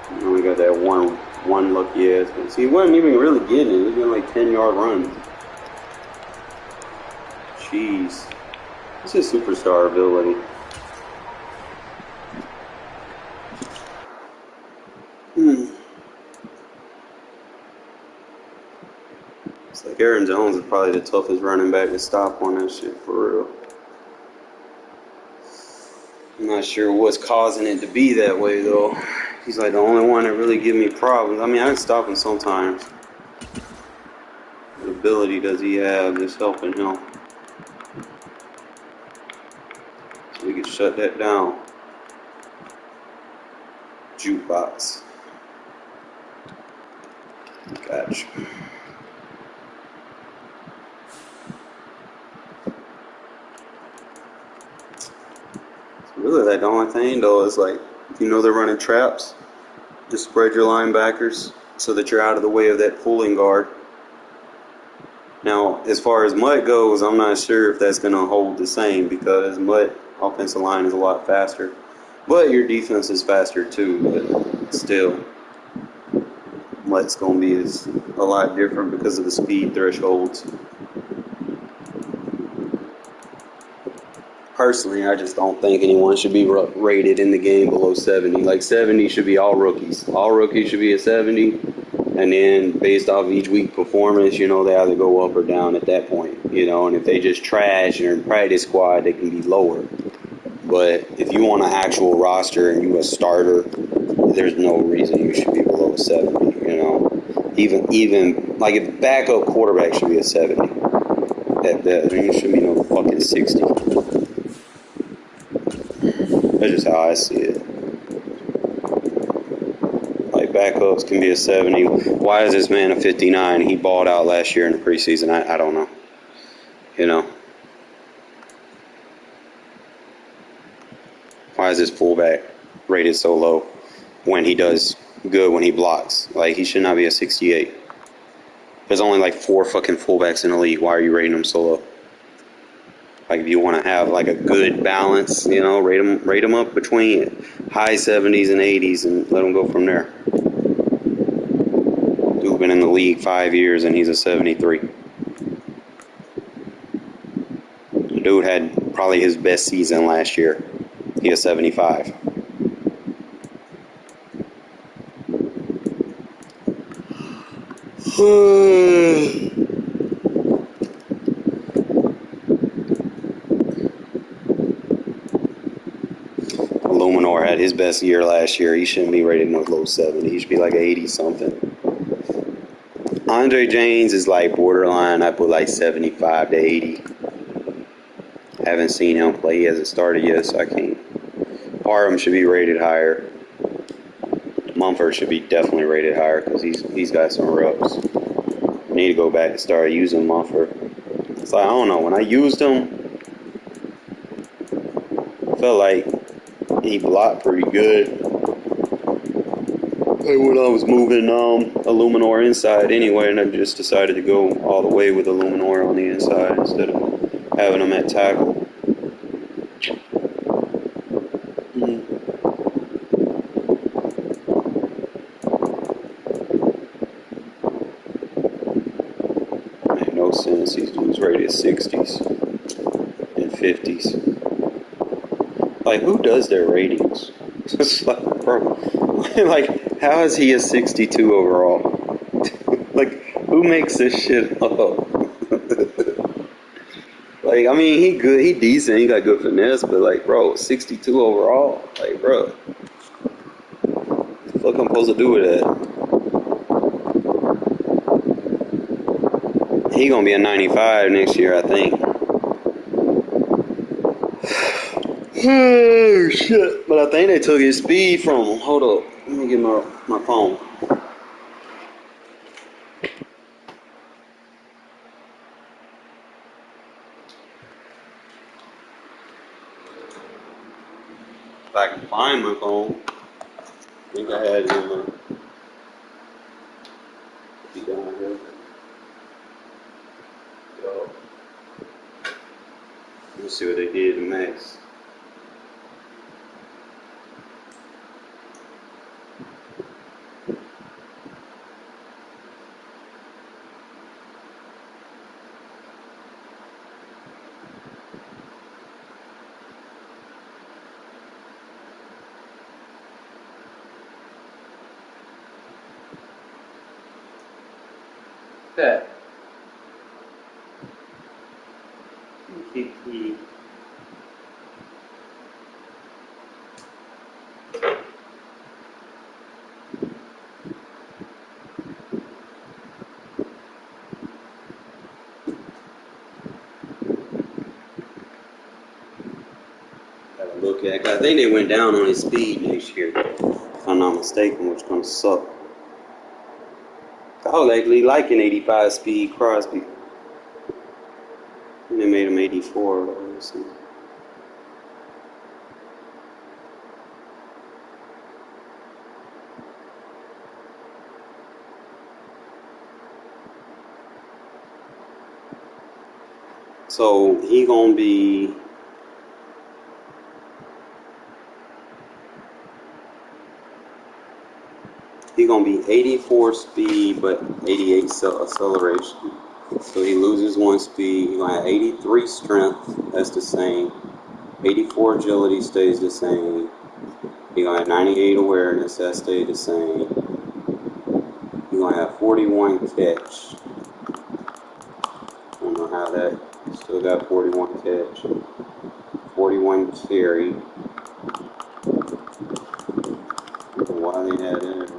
And we got that one lucky ass. But see, he wasn't even really getting it. He was getting like 10-yard runs. Jeez. This is superstar ability. It's like Aaron Jones is probably the toughest running back to stop on that shit, for real. I'm not sure what's causing it to be that way, though. He's like the only one that really give me problems. I mean, I can stop him sometimes. What ability does he have that's helping him? So we can shut that down. Jukebox. Gotcha. Really, like the only thing though is like, if you know they're running traps, just spread your linebackers so that you're out of the way of that pulling guard. Now, as far as Mutt goes, I'm not sure if that's going to hold the same because Mutt offensive line is a lot faster, but your defense is faster too. But still, Mutt's going to be a lot different because of the speed thresholds. Personally, I just don't think anyone should be rated in the game below 70. Like 70 should be all rookies. All rookies should be a 70. And then based off each week performance, you know, they either go up or down at that point. You know, and if they just trash and are in practice squad, they can be lower. But if you want an actual roster and you a starter, there's no reason you should be below a 70, you know. Even like if backup quarterback should be a 70. That I mean, it should be no fucking 60. That's just how I see it. Like, backups can be a 70. Why is this man a 59? He balled out last year in the preseason. I don't know. You know? Why is this fullback rated so low when he does good when he blocks? Like, he should not be a 68. There's only like 4 fucking fullbacks in the league. Why are you rating them so low? Like, if you want to have like a good balance, you know, rate them up between high 70s and 80s and let them go from there. Dude been in the league 5 years and he's a 73. Dude had probably his best season last year. He was 75. Luminor had his best year last year. He shouldn't be rated in the low 70s. He should be like 80 something. Andre James is like borderline. I put like 75 to 80. Haven't seen him play. He hasn't started yet, so I can't. Parham should be rated higher. Mumford should be definitely rated higher because he's got some reps. I need to go back and start using Mumford. It's like, I don't know. When I used him, I felt like he blocked pretty good. Like when I was moving Illuminor inside anyway, and I just decided to go all the way with Illuminor on the inside instead of having him at tackle. Made no sense. These dudes rated 60s and 50s. Like, who does their ratings? It's like, bro, like, how is he a 62 overall? Like, who makes this shit up? Like, I mean, he good, he decent, he got good finesse, but like, bro, 62 overall? Like, bro, what the fuck I'm supposed to do with that? He gonna be a 95 next year, I think. Oh, shit. But I think they took his speed from him. Hold up. Let me get my phone. If I can find my phone. I think I had it in my... Be down here. Yo. Let's see what they did to Max. That. Kiki. Gotta look at. I think they went down on his speed next year, if I'm not mistaken, which gonna suck. I was actually liking 85 speed Crosby. And they made him 84. Obviously. So he gonna be. He's going to be 84 speed, but 88 acceleration. So he loses 1 speed. He's going to have 83 strength. That's the same. 84 agility stays the same. He's going to have 98 awareness. That stays the same. He's going to have 41 catch. I don't know how that. Still got 41 catch. 41 carry. I don't know why they had it.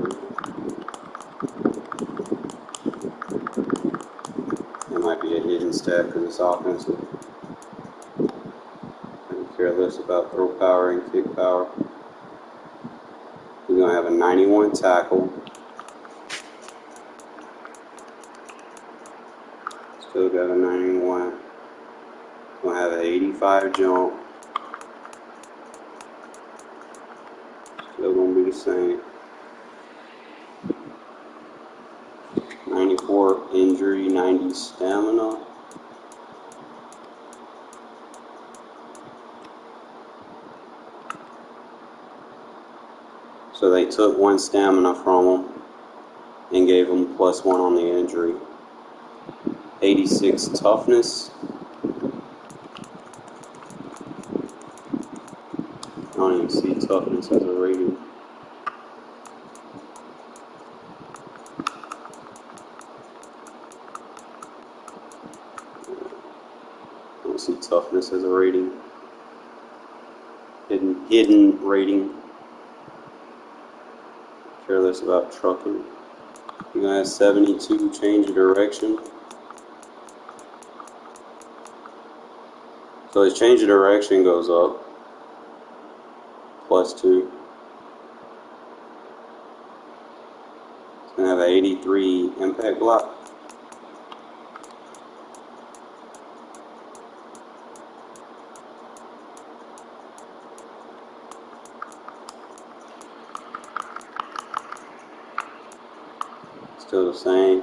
It might be a hidden stat because it's offensive. I don't care less about throw power and kick power. We're going to have a 91 tackle. Still got a 91. We're going to have an 85 jump. Still gonna be the same. 94 injury, 90 stamina. So they took 1 stamina from him and gave him +1 on the injury. 86 toughness. I don't even see toughness as a rating. I don't see toughness as a rating. Hidden rating. Careless about trucking. You're gonna have 72 change of direction. So his change of direction goes up. +2. It's gonna have an 83 impact block. Still the same.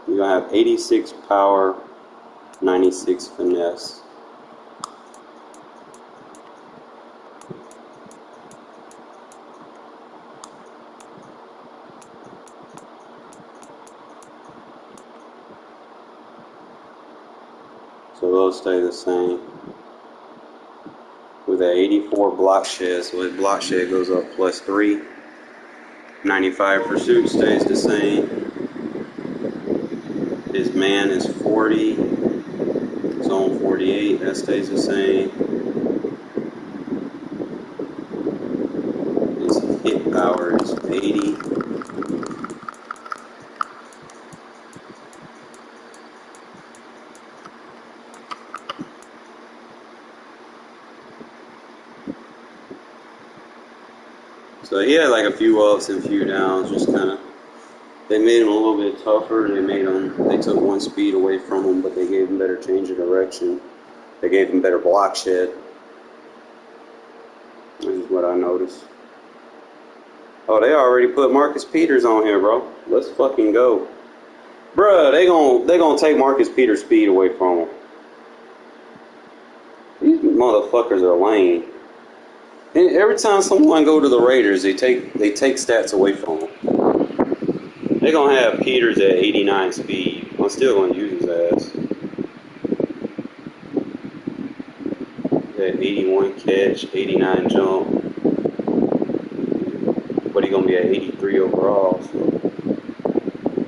You're gonna have 86 power, 96 finesse. So those stay the same. With an 84 block shed, so his block shed goes up +3. 95 pursuit stays the same. His man is 40. Zone 48, that stays the same. His hit power is 80. So he had like a few ups and a few downs, just kind of. They made him a little bit tougher. They took 1 speed away from him, but they gave him better change of direction. They gave him better block shed. This is what I noticed. Oh, they already put Marcus Peters on here, bro. Let's fucking go. Bruh, they gonna take Marcus Peters' speed away from him. These motherfuckers are lame. And every time someone go to the Raiders, they take stats away from them. They're gonna have Peters at 89 speed. I'm still gonna use his ass. At 81 catch, 89 jump. But he's gonna be at 83 overall, so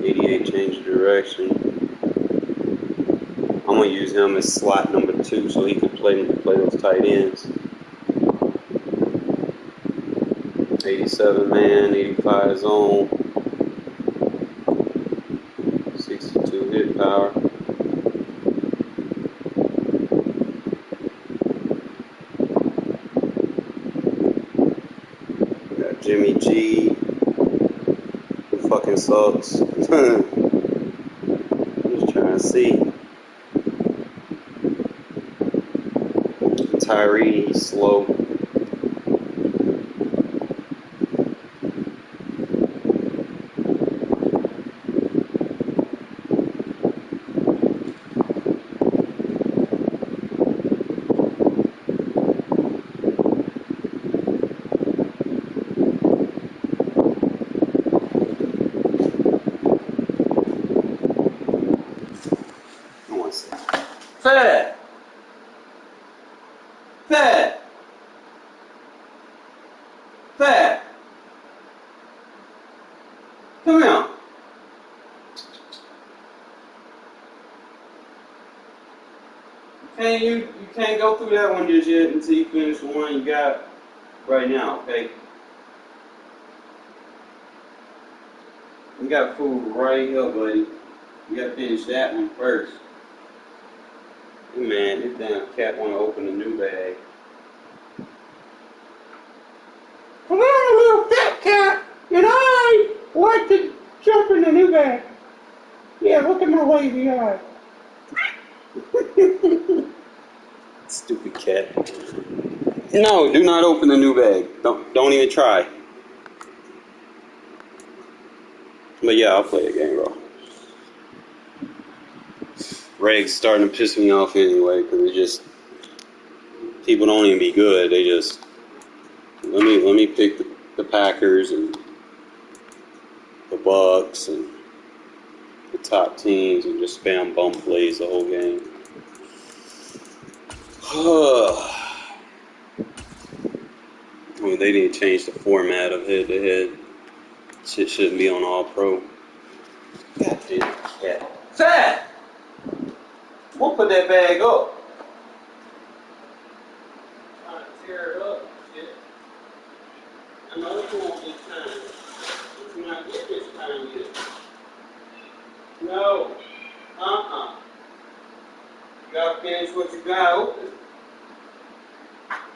88 change of direction. I'm gonna use him as slot number 2 so he can play those tight ends. 87 man, 85 zone, 62 hit power. Got Jimmy G, who fucking sucks. I'm just trying to see. Tyree, he's slow. Fat! Fat! Fat! Come here! You can't go through that one just yet until you finish the one you got right now, okay? You got food right here, buddy. You gotta finish that one first. Man, this damn cat wanna open a new bag. Come on, little fat cat! And I like to jump in the new bag. Yeah, look at my lazy eye. Stupid cat. No, do not open the new bag. Don't even try. But yeah, I'll play a game, bro. Reg's starting to piss me off anyway, because it just people don't even be good. They just let me pick the Packers and the Bucks and the top teams and just spam bum plays the whole game. I mean, they didn't change the format of head-to-head. Shit shouldn't be on All-Pro. God damn cat. Fat! We'll put that bag up. Trying to tear it up, shit. I know it won't get time. It's not get this time yet. No. You gotta finish what you gotta open.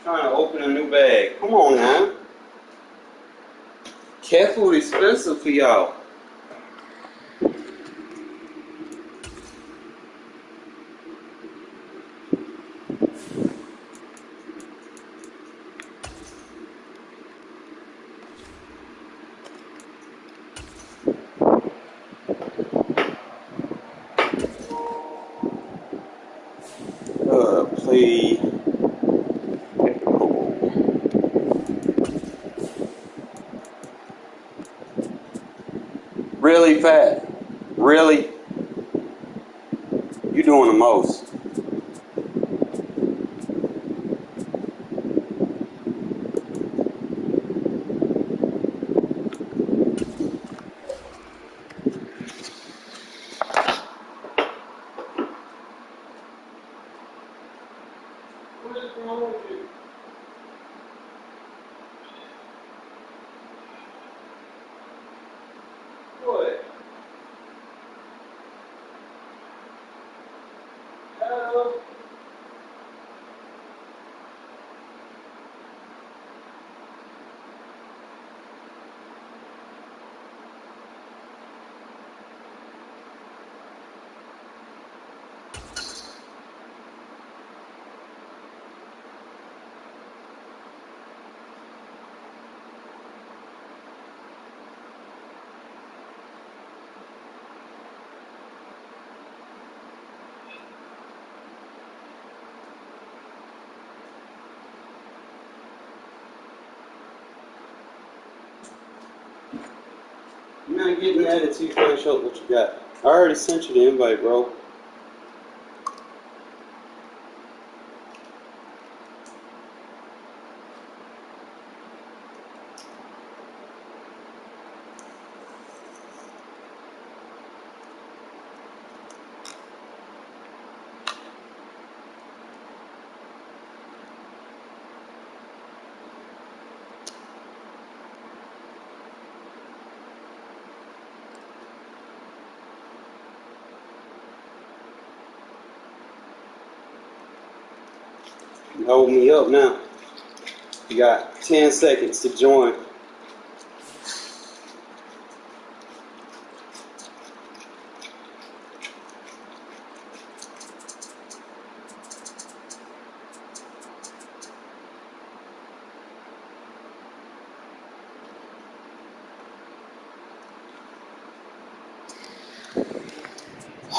Trying to open a new bag. Come on now. Cat food is expensive for y'all. Play. Really, Fat? Really? You doing the most. What is wrong with you? What? Hello? You're not getting that until you finish up what you got. I already sent you the invite, bro. You hold me up now. You got 10 seconds to join.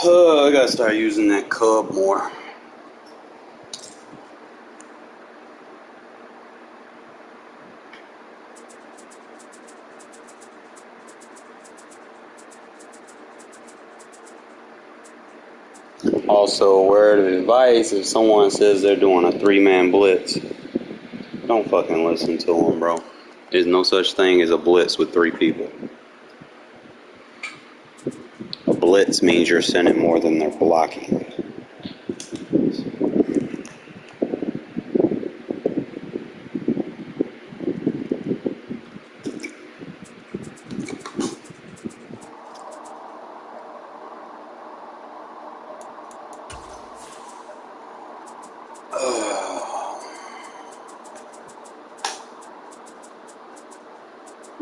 I gotta start using that cub more. Also, word of advice, if someone says they're doing a 3-man blitz, don't fucking listen to them, bro. There's no such thing as a blitz with 3 people. A blitz means you're sending more than they're blocking.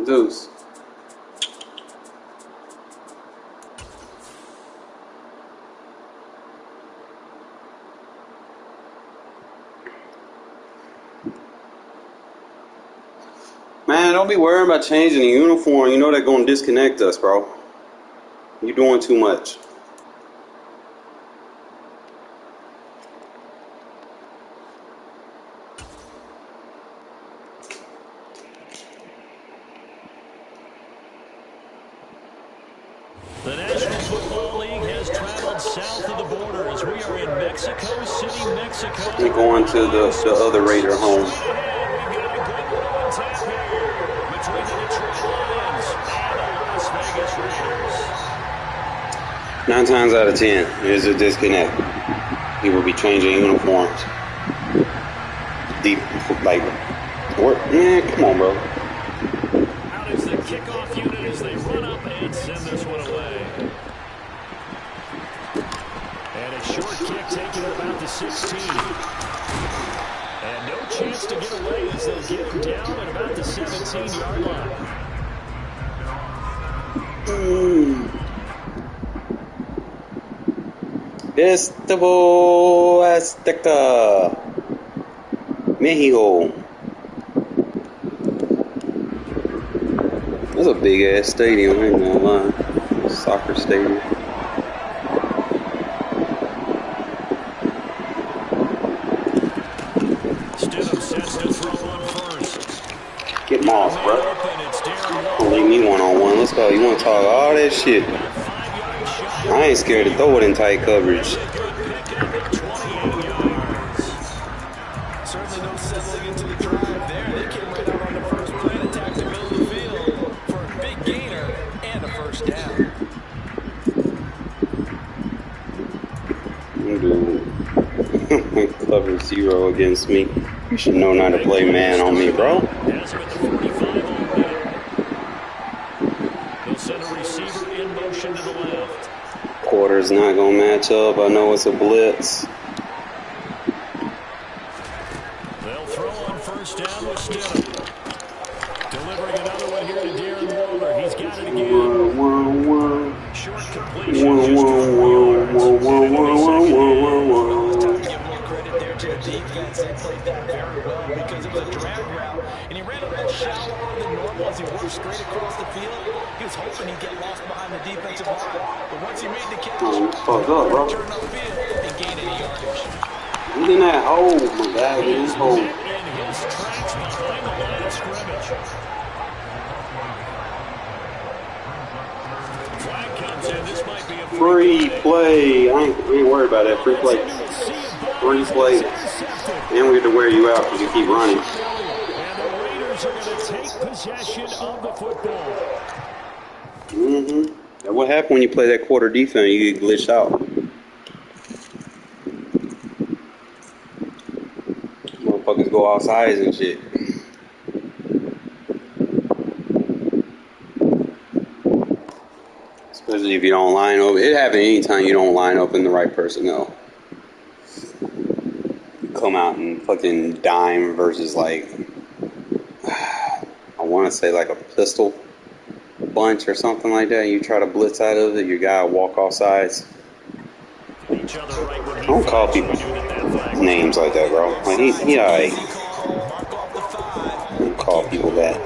Deuce. Man, don't be worrying about changing the uniform. You know they're going to disconnect us, bro. You're doing too much. The National Football League has traveled south of the border as we are in Mexico City, Mexico. We're going to the other Raider home. We've got a good one on tap here between the Detroit Lions and the Las Vegas Raiders. 9 times out of 10, there's a disconnect. He will be changing uniforms. Deep, like, what? Man, come on, bro. Out is the kickoff unit as they run up and send this one away. And a short kick taken at about the 16. And no chance to get away as they'll get him down at about the 17-yard line. Estevo Azteca, Mexico. That's a big ass stadium, I ain't gonna lie. Soccer stadium. Stidham sets to throw on first. Get Moss, bro. Don't leave me one-on-one. Let's go. You want to talk all that shit? I ain't scared to throw it in tight coverage. Certainly no settling into the drive there. They came right out on the first play and attacked the middle of the field for a big gainer and a first down. Dude, cover 0 against me. You should know not to play man on me, bro. They'll send a receiver in motion to the left. Quarter's not gonna match up. I know it's a blitz. They'll throw on first down with Stidham. Delivering another one here to Darren Waller. He's got it again. Short completion. Just Credit there to the defense. They played that very well because it was a drag route. And he ran a little shallower than normal as he worked straight across the field. He was hoping he'd get lost behind the defensive line. But once he made the catch, fucked up, bro. turned upfield and gained any yardage. He's in that hole, my guy. He's in his hole. in his tracks behind the line of scrimmage. Flag comes in. This might be a Free play. I ain't worried about that. Free play. Free play. And we get to wear you out because you keep running. And the Raiders are going to take possession of the football. And what happened when you play that quarter defense? You get glitched out. Motherfuckers go outside and shit. Especially if you don't line up. It happens anytime you don't line up in the right personnel. Come out and fucking dime versus like, I want to say like a pistol bunch or something like that. You try to blitz out of it, your guy walk off sides. Don't call people names like that, bro. Like he alright. Don't call people that.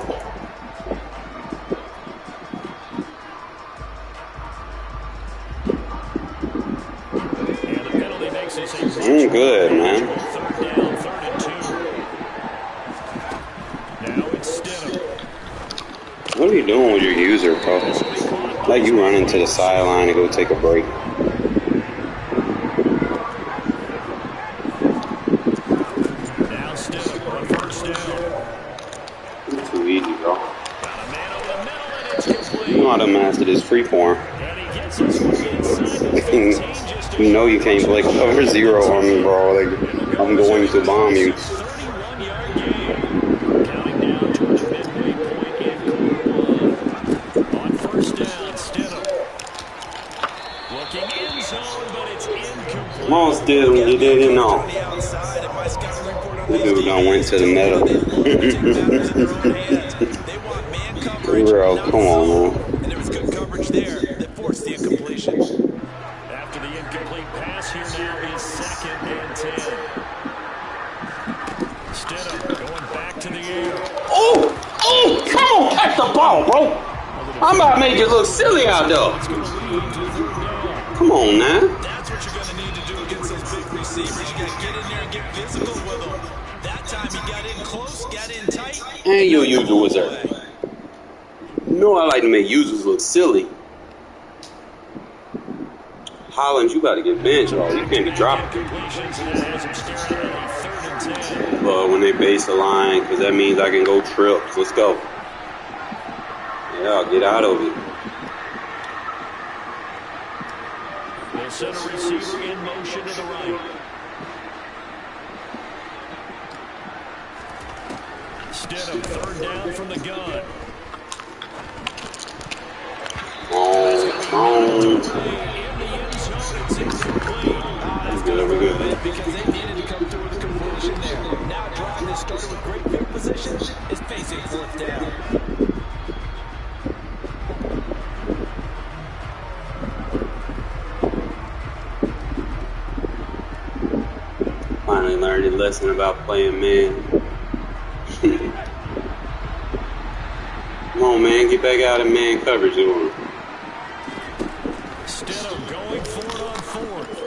Good, man. What are you doing with your user, bro? Like you running to the sideline to go take a break. Now Stidham on first down. It's too easy, bro. You know how to master this free form. You know you can't play cover 0 on me, bro. Like, I'm going to bomb you. Most did when you didn't know. The dude done went to the middle. Bro, come on, man. And there was good coverage there that forced the incompletion. After the incomplete pass, here now is 2nd and 10. Stidham going back to the air. Oh! ball, bro. I'm about to make you look silly out there. Come on, now. That's what you're going to need to do against those big receivers. You got to get in there and get physical with them. That time he got in close, got in tight. And you'll use the wizard. You know I like to make users look silly. Hollins, you about to get benched, bro. You can't be dropping. But when they base the line, because that means I can go trips. Let's go. Yeah, I'll get out of it. The center receiver in motion to the right. Instead of third down from the gun. We're good. Because they needed to come through with a completion there. Now a drive that started with great field position is facing fourth down. Finally learned a lesson about playing man. Come on, man. Get back out of man coverage. Instead of going for it on fourth.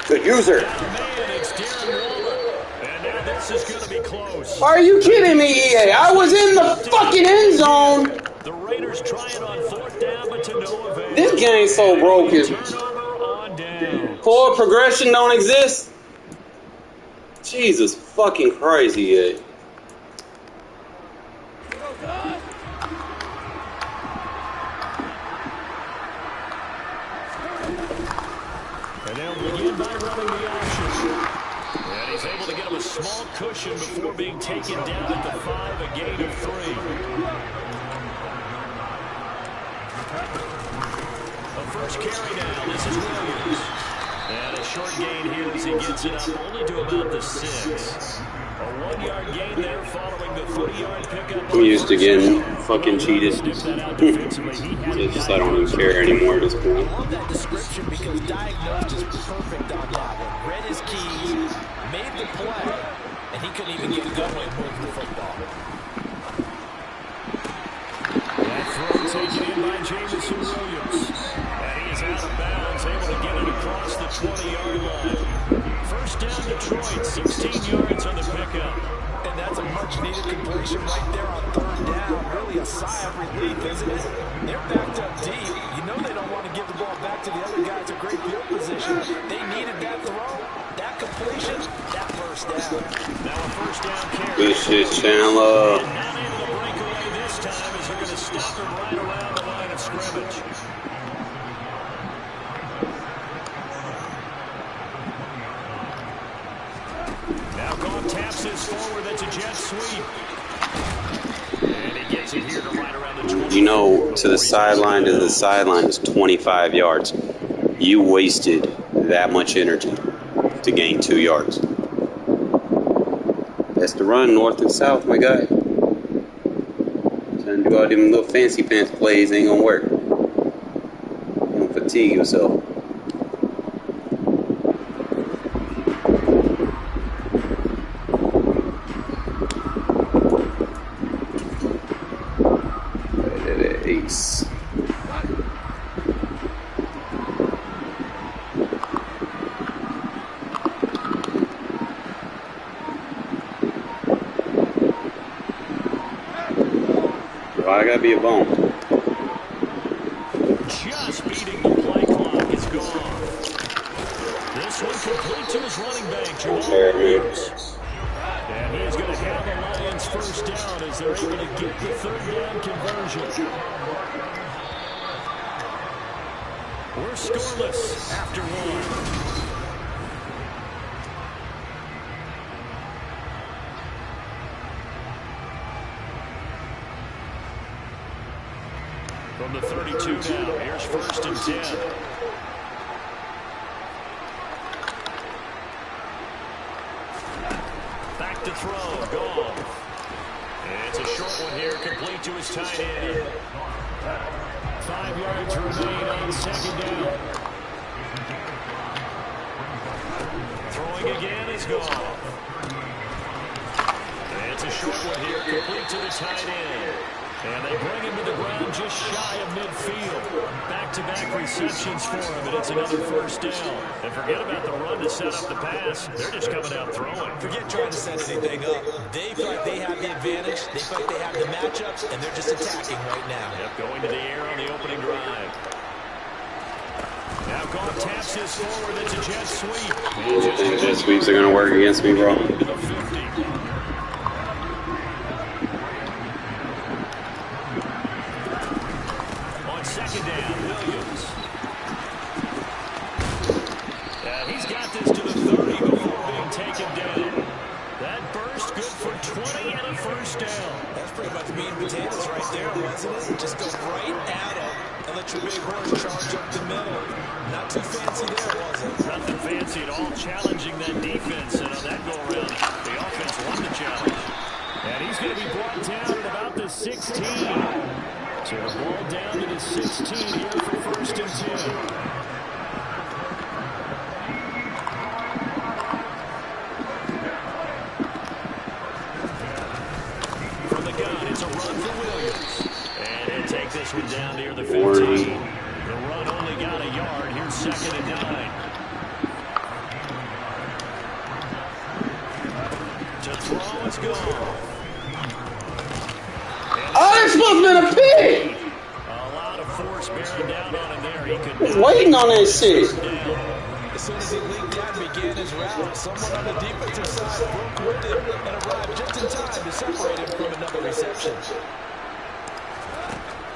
Good user. Man, it's Darren Waller. And now this is going to be close. Are you kidding me, EA? I was in the fucking end zone. The Raiders trying on fourth down, but to no avail. This game's so broken. Turnover on down. Forward progression don't exist. Jesus fucking Christ, EA. And they'll begin by running the option. And he's able to get him a small cushion before being taken down at the 5, a gain of 3. The first carry now, this is Williams. And a short gain here as he gets it up only to about the 6. A 1-yard gain there following the 3-yard pickup. I'm used to getting fucking cheated. Just I don't even care anymore at this point. I love that description because diagnosed is perfect on that one. Read his keys, made the play, and he couldn't even get going with the football. That throw taken in by Jameson Williams. And he is out of bounds, able to get it across the 20-yard line. First down Detroit, 16 yards on the pickup. And that's a much-needed completion right there on third down. Really a sigh of relief, isn't it? They're backed up deep. You know they don't want to give the ball back to the other guy. It's a great field position. They needed that throw, that completion, that first down. Now a first down carry. Good shit, Chandler. And not able to break away this time as they're going to stop him right around the line of scrimmage. Now Goff taps this forward. That's a jet sweep. And he gets it here to right around the 20. You know, to the sideline is 25 yards. You wasted that much energy to gain 2 yards. That's the run north and south, my guy. Trying to do all them little fancy pants plays ain't gonna work. You're gonna fatigue yourself. Ace. Why I gotta be a bone? Just beating the play clock is gone. This one complete to his running back, Jamal Williams. And he's going to have the Lions first down as they're able to get the third down conversion. We're scoreless after one. From the 32 now, here's first and 10. Back to throw, Goff. And it's a short one here, complete to his tight end. 5 yards remain on second down. Throwing again is Goff. And it's a short one here, complete to the tight end. And they bring him to the ground just shy of midfield. Back-to-back receptions for him, and it's another first down. And forget about the run to set up the pass. They're just coming out throwing. Forget trying to set anything up. They feel like they have the advantage. They feel like they have the matchups, and they're just attacking right now. Yep, going to the air on the opening drive. Now Goff taps this forward. It's a jet sweep. I think jet sweeps are going to work against me, bro. To the 50. Second down, Williams. He's got this to the 30 before being taken down. That burst good for 20 and a first down. That's pretty much meat and potatoes right there, wasn't it? Just go right at him and let your big horse charge up the middle. Not too fancy there, was it? Nothing fancy at all, challenging that defense. And on that go-around, the offense won the challenge. And he's going to be brought down at about the 16. So the ball down to the 16 here for first and 10. From the gun, it's a run for Williams. And he'll take this one down near the 15. The run only got a yard. Here's second and 9. To throw is gone. Oh, that's supposed to be a pick! A lot of force bearing down on him there. He could I was waiting on that shit. As soon as he leaped out and began his route, someone on the defensive side broke with him and arrived just in time to separate him from another reception.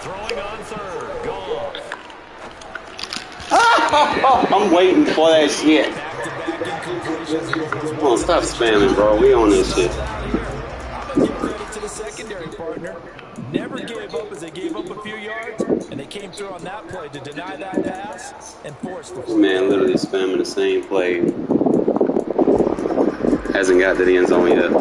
Throwing on third. Goff. I'm waiting for that shit. Back-to-back incompletions. Come on, stop spamming, bro. We on this shit. I'm going to give credit to the secondary partner. Never gave up as they gave up a few yards, and they came through on that play to deny that pass and force the This man literally spamming the same play. Hasn't got to the end zone yet.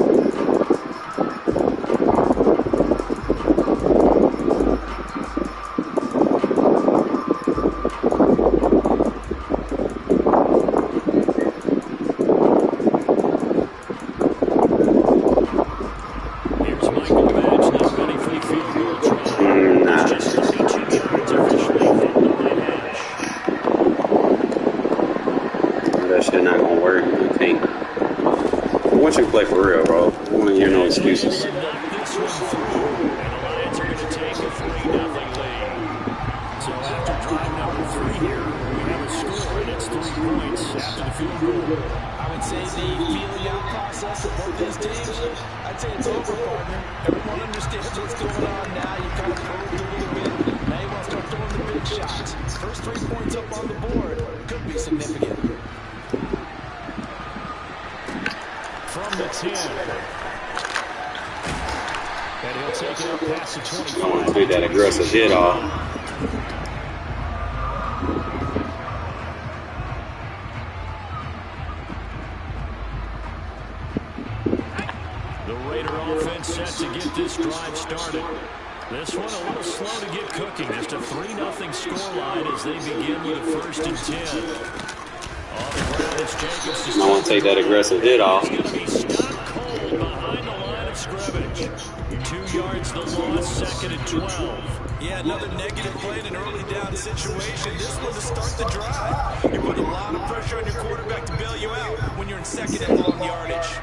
Play for real, bro. I don't want to hear no excuses. And the Lions are going to take a 3-0 lead. So after drive number 3 here, we have a score, and it's 3 points after the field goal. I would say the feeling out process of both these teams, I'd say it's over, partner. Everyone understands what's going on now. You kind of probed a little bit. Now you want to start throwing the big shots. First 3 points up on the board could be significant. From the 10. And he'll take it up past the 25. I want to take that aggressive hit off. The Raider offense set to get this drive started. This one a little slow to get cooking. Just a 3-0 scoreline as they begin with a first and 10. I want to take that aggressive hit off. He's going to be stopped cold behind the line of scrimmage. 2 yards the loss, second and 12. Yeah, another negative play in an early down situation. This one to start the drive. You put a lot of pressure on your quarterback to bail you out when you're in second and long yardage.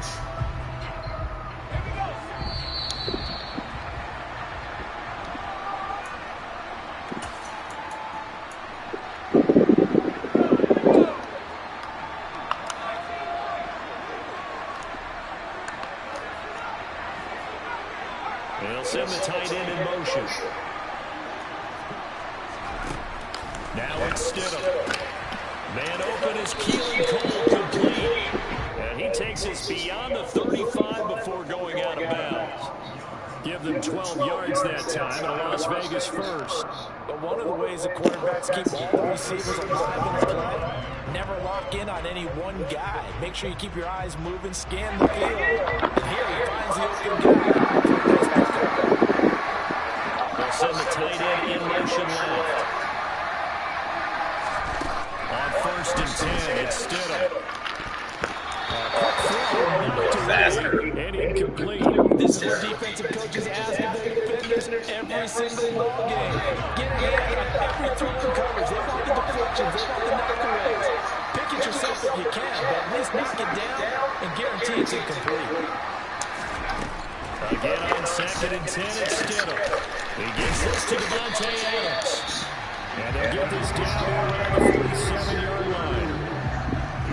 They'll send the tight end in motion. Now it's Stidham. Man open is Keelan Cole complete. And he takes us beyond the 35 before going out of bounds. Give them 12 yards that time, and a Las Vegas first. But one of the ways the quarterbacks keep all the receivers alive in the play, never lock in on any one guy. Make sure you keep your eyes moving, scan the field. And here he finds the open guy. They'll send the tight end in motion left. On first and 10, it's Stidham. Faster. And incomplete. This is what defensive coaches ask of their defense. defenders every single ball game. Get a hand on every throw and coverage. They want the deflections. They want the knockaways. Pick it yourself if you can, but at least knock it down and guarantee it's incomplete. Again on 2nd and 10, it's Stidham. He gives this to Devontae Adams. And they'll get this down to around the 47-yard line.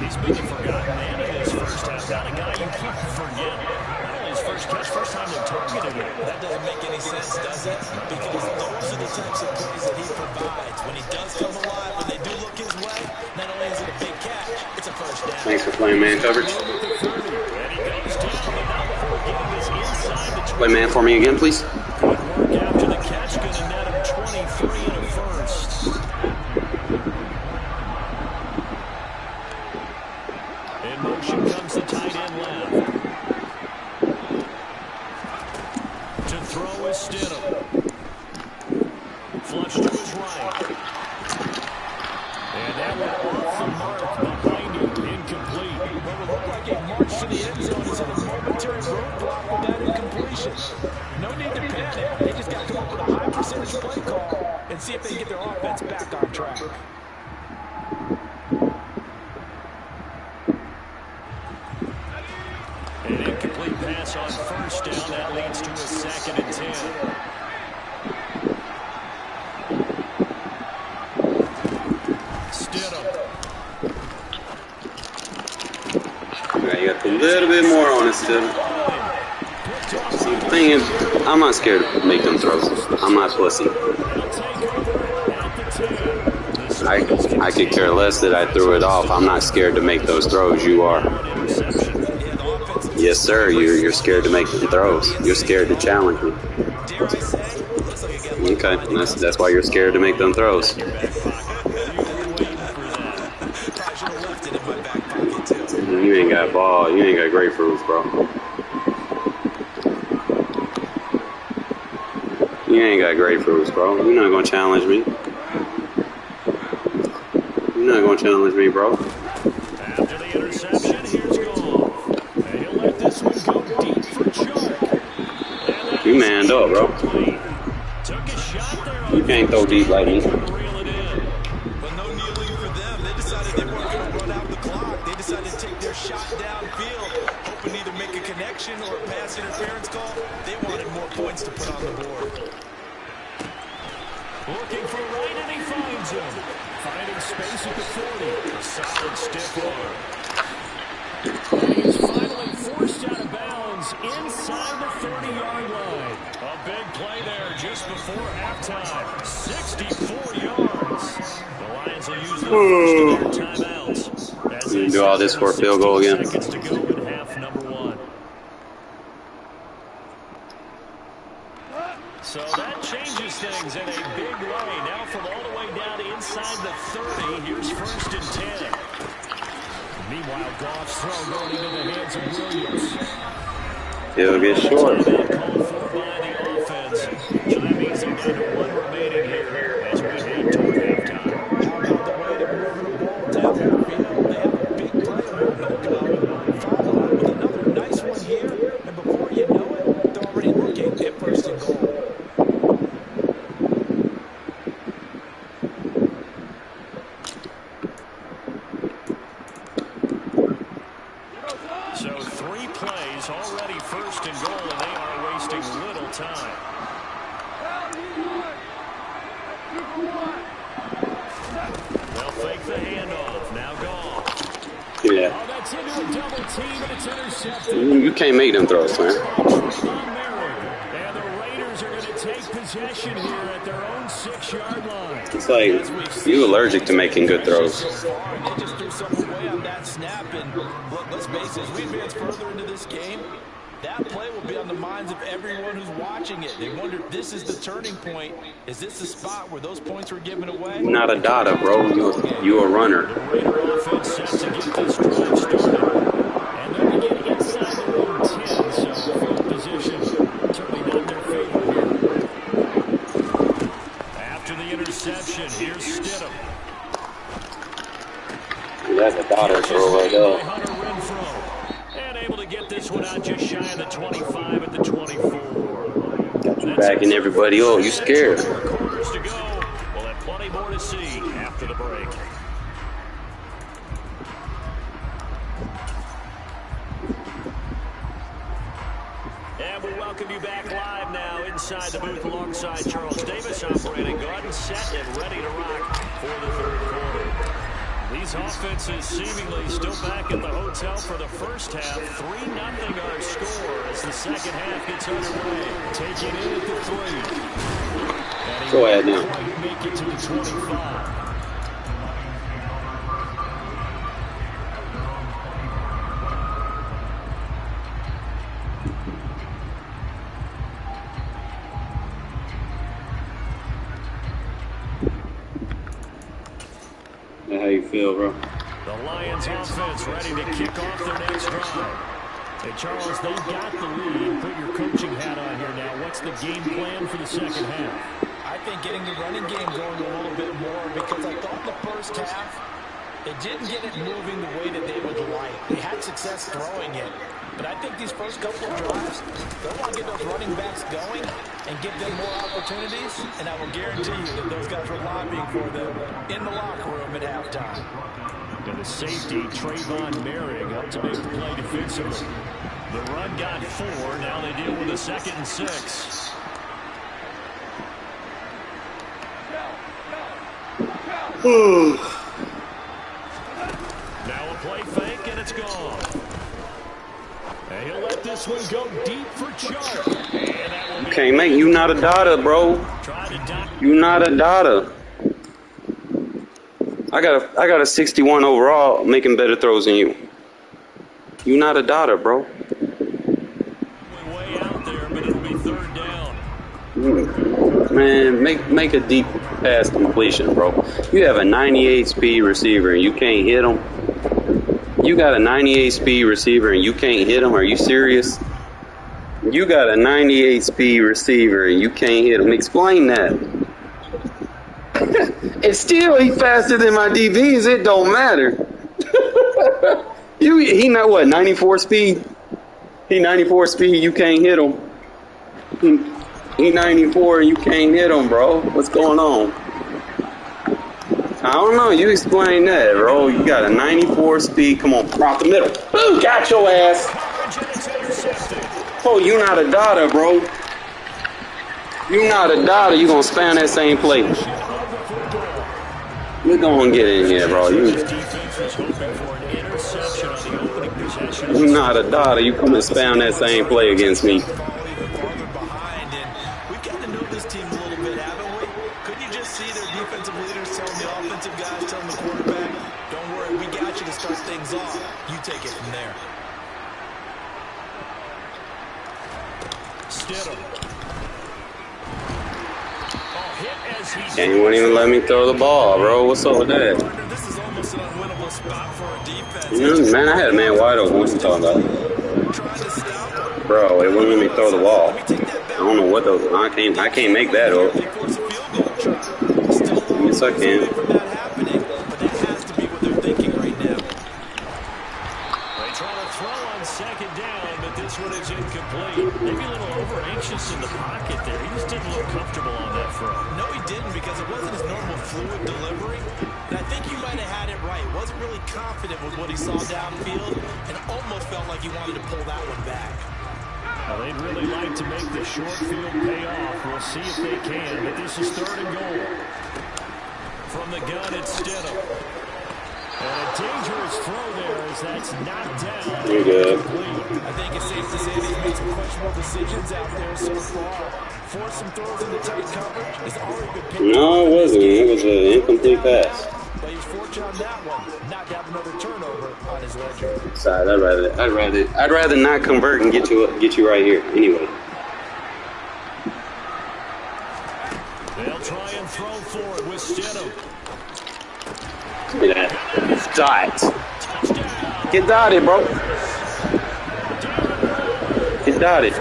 He's been a forgotten man in his first half. Not a guy you can't forget. Not only his first catch, first time they targeted him. That doesn't make any sense, does it? Because those are the types of plays that he provides. When he does come alive, when they do look his way, not only is it a big catch, it's a first down. Thanks for playing man coverage. And he goes down, but not before getting this inside the 20. Play man for me again, please. Good work after the catch, going to net him 23 and a first. In motion comes the tight end left. To throw is Stidham. Flush to his right. And that went off the mark behind him. Incomplete. What would look like a march to the end zone is in a momentary roadblock with that incompletion. No need to panic. They just got to come up with a high percentage play call and see if they can get their offense back on track. An incomplete pass on first down. That leads to a 2nd and 10. Stidham. Okay, you got a little bit more on it still. See, the thing is, I'm not scared to make them throws. I'm not pussy. I could care less that I threw it off. I'm not scared to make those throws. You are. Yes, sir. You're scared to make them throws. You're scared to challenge me. Okay, that's why you're scared to make them throws. You ain't got ball. You ain't got grapefruits, bro. You ain't got grapefruits, bro. You're not gonna challenge me. You're not gonna challenge me, bro. After the interception, here's Goff. And he'll let this one go deep for Chuck. You manned up, bro. Took a shot there. You can't throw deep like me. But no kneeling for them. They decided they weren't going to run out the clock. They decided to take their shot downfield, hoping to either make a connection or a pass interference call. They wanted more points to put on the board. Looking for right, and he finds him. Finding space at the 40. A solid stiff arm. He's finally forced out of bounds inside the 30-yard line. A big play there just before halftime. 64 yards. The Lions will use the first of their timeouts. You do all this for a field goal again. Seconds to go in half number 1. So that changes things in a big way. Now from all the way down inside the 30, here's 1st and 10. Meanwhile, Goff's throw going into the hands of Williams. He'll get short. Called for by the offense. So that means they're down to 1 remaining here as we head toward halftime. How about the way they're moving the ball down the field? They have a big play a moment ago. Follow up with another nice one here. And before you know it, they're already looking at 1st and goal. So 3 plays already 1st and goal, and they are wasting little time. They'll fake the handoff. Now Goff. Yeah. Oh, that's into a double team, and it's intercepted. You can't make them throws, man. And the Raiders are going to take possession here at their own 6-yard line. It's like you allergic to making good throws. They just threw something away on that snap. And look, let's face it, as we advance further into this game, that play will be on the minds of everyone who's watching it. They wonder if this is the turning point. Is this the spot where those points were given away? You're not a data, bro. You a runner. The Raider offense set to get this drive started. And they're going to get inside their own 10, so field position certainly not in their favor here. After the interception, here's Stidham. That's a data throw right there. And able to get this one out just shy of the 25 at the 24. Got You backing everybody up. You scared. Quarters to go. We'll have plenty more to see after the break. And we welcome you back live now inside the booth alongside Charles Davis, operating gun, set and ready to rock for the third quarter. These offenses seemingly still back at the hotel for the first half. 3-0 our score as the second half gets underway. Taking in at the 3. Go ahead now. Make it to the 25. How you feel, bro? The Lions offense ready to kick off their next drive. Hey, Charles, they've got the lead. Put your coaching hat on here now. What's the game plan for the second half? I think getting the running game going a little bit more, because I thought the first half, they didn't get it moving the way that they would like. They had success throwing it. But I think these first couple of drives, they'll want to get those running backs going and give them more opportunities. And I will guarantee you that those guys were lobbying for them in the locker room at halftime. And the safety, Trayvon Merrick, up to make the play defensively. The run got 4. Now they deal with a 2nd and 6. Now a play fake, and it's gone. And he'll let this one go deep for Chuck. Can't make you not a daughter, bro. You not a daughter. I got a 61 overall, making better throws than you. You not a daughter, bro. Way out there, but it'll be 3rd down. Man, make a deep pass completion, bro. You have a 98 speed receiver and you can't hit him. You got a 98 speed receiver and you can't hit him. Are you serious? You got a 98 speed receiver and you can't hit him. Explain that. And still, he faster than my DBs. It don't matter. He not what, 94 speed? He 94 speed. You can't hit him. He 94 and you can't hit him, bro. What's going on? I don't know. You explain that, bro. You got a 94 speed. Come on, across the middle. Boom, got your ass. Oh, you not a daughter, bro. You not a daughter. You gonna spam that same play. We're gonna get in here, bro. You not a daughter. You come and spam that same play against me. And you won't even let me throw the ball, bro. What's up with that? This is almost an unwinnable spot for a defense. Man, I had a man wide open. What you talking about? Bro, it wouldn't let me throw the ball. I don't know what those. I can't make that up. Yes, I can. Maybe a little over-anxious in the pocket there. He just didn't look comfortable on that throw. No, he didn't, because it wasn't his normal fluid delivery. And I think he might have had it right. Wasn't really confident with what he saw downfield and almost felt like he wanted to pull that one back. Well, they'd really like to make the short field pay off. We'll see if they can, but this is 3rd and goal. From the gun, it's Stidham. And a dangerous throw there as that's knocked down. You're good. I think it's safe to say that he's made some questionable decisions out there so far. Forced some throws into tight coverage. He's already been picked. No, it wasn't. It was an incomplete pass. But he's fortunate on that one. Not to have another turnover on his ledger. Sorry, I'd rather not convert and get you right here. Anyway. They'll try and throw for it with Stidham. Look at that. Dot. Get dotted, bro. Get dotted.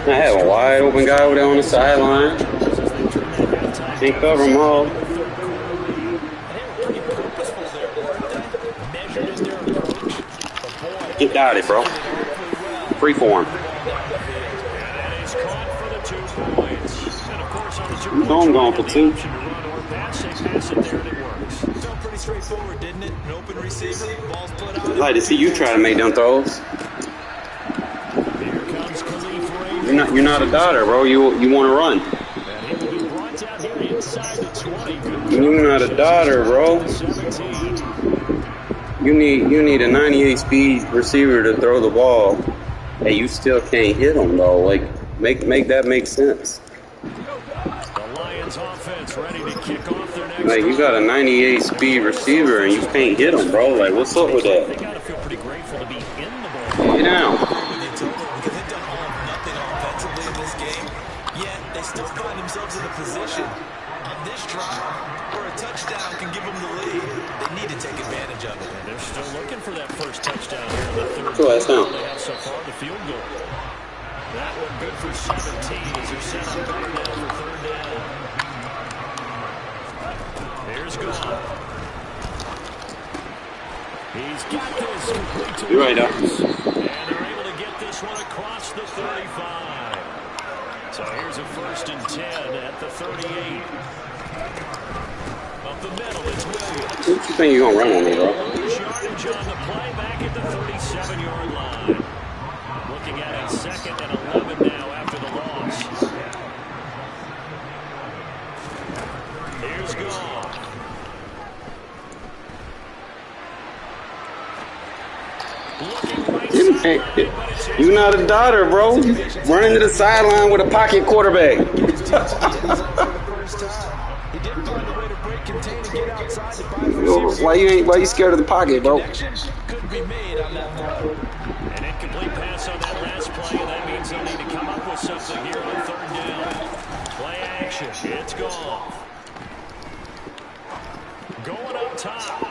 I have a wide open guy over there on the sideline. Can't cover them all. They were pretty purposeful there, weren't they? Measured in their approach. ain't got it, bro. Free form. You know I'm going for 2. Felt pretty straightforward, didn't it? An open receiver, ball's put out. I'd like to see you try to make them throws. You're not a daughter, bro. You want to run. You're not a daughter, bro. You need a 98 speed receiver to throw the ball. Hey, you still can't hit them though. Like make that make sense. Like you got a 98 speed receiver and you can't hit them, bro. Like what's up with that? Get down. They still find themselves in a position on this drive where a touchdown can give them the lead. They need to take advantage of it. And they're still looking for that first touchdown here in the third quarter. They have so far the field goal. That one good for 17 as they're set up better now for third down. Here's Goff. He's got this complete to You're right, Doc. And they're able to get this one across the 35. So here's a 1st and 10 at the 38. Up the middle, it's Williams. What you think you're gonna run on me, bro? Yardage on the play back at the 37-yard line. Looking at it 2nd and 11 now after the loss. Here's Goff. You're not a daughter, bro. Running to the sideline with a pocket quarterback. Why you scared of the pocket, bro? An incomplete pass on that last play, and that means they'll need to come up with something here on 3rd down. Play action. It's Goff. Going up top.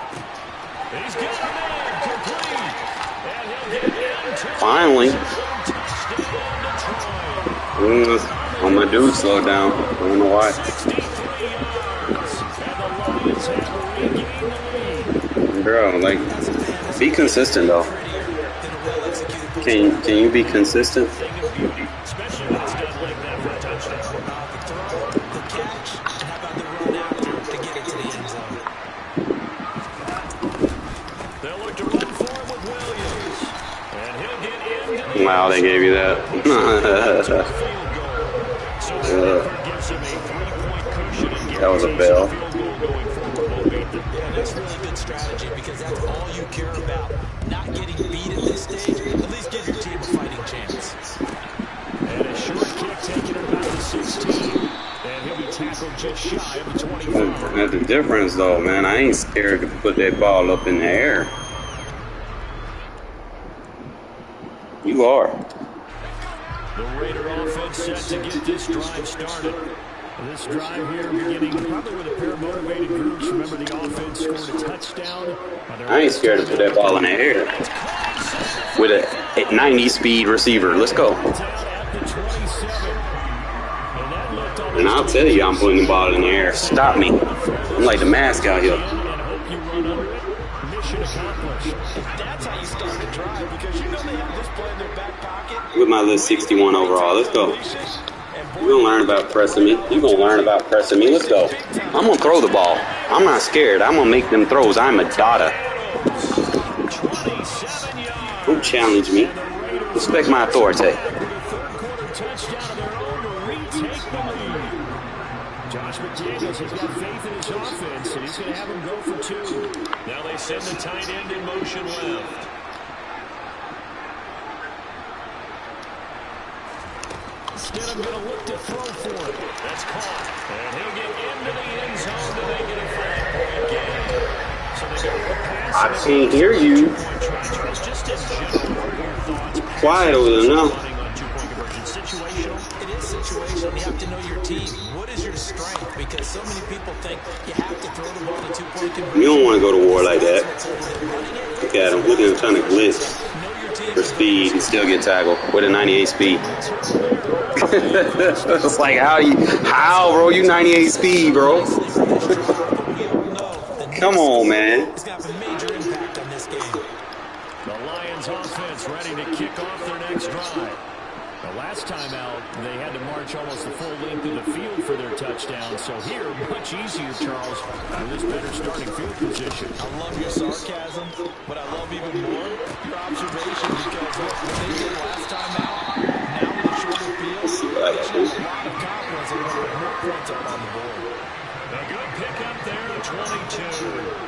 He's got a man complete. Finally. Oh, my dude slowed down. I don't know why. Bro, like, be consistent though. Can you be consistent? Wow, they gave you that. That was a fail. That's really good strategy because that's all you care about. Not getting beat at this stage. At least give your team a fighting chance. And a short kick taken at about the 16. And he'll be tackled just shy of the 25. That's the difference, though, man. I ain't scared to put that ball up in the air. You are. The Raider offense set to get this drive started. This drive here beginning probably with a pair of motivated groups. Remember, the offense scored a touchdown. I ain't scared to put that ball in the air. With a 90 speed receiver. Let's go. And I'll tell you, I'm putting the ball in the air. Stop me. I'm like the mask out here. That's how you start a drive because you know they have this play in their back pocket. With my little 61 overall. Let's go. You're going to learn about pressing me. You're going to learn about pressing me. Let's go. I'm going to throw the ball. I'm not scared. I'm going to make them throws. I'm a daughter. Don't challenge me. Respect my authority. Josh McDaniels has got faith in his offense, and he's going to have him go for 2. Now they send the tight end in motion left. Instead, I'm going to look to throw for it. That's caught. And he'll get into the end zone to make it a 5-point game. So they go with a pass. I can't hear you. Quiet over there now. It is situational. You have to know your team. What is your strength? Because so many people think you have to throw the ball to 2-point conversion. You don't want to go to war like that. Look at him. Look at him trying to blitz for speed and still get tackled with a 98 speed. It's like, how, bro? You 98 speed, bro. Come on, man. It's got a major impact on this game. The Lions his offense ready to kick off their next drive. The last time out, they had to march almost the full length of the field for their touchdown. So here, much easier, Charles, with this better starting field position. I love your sarcasm, but I love even more your observation, because what they did last time out, now with a shorter field, they should have a lot of confidence in putting more points up on the board. A good pickup there at 22.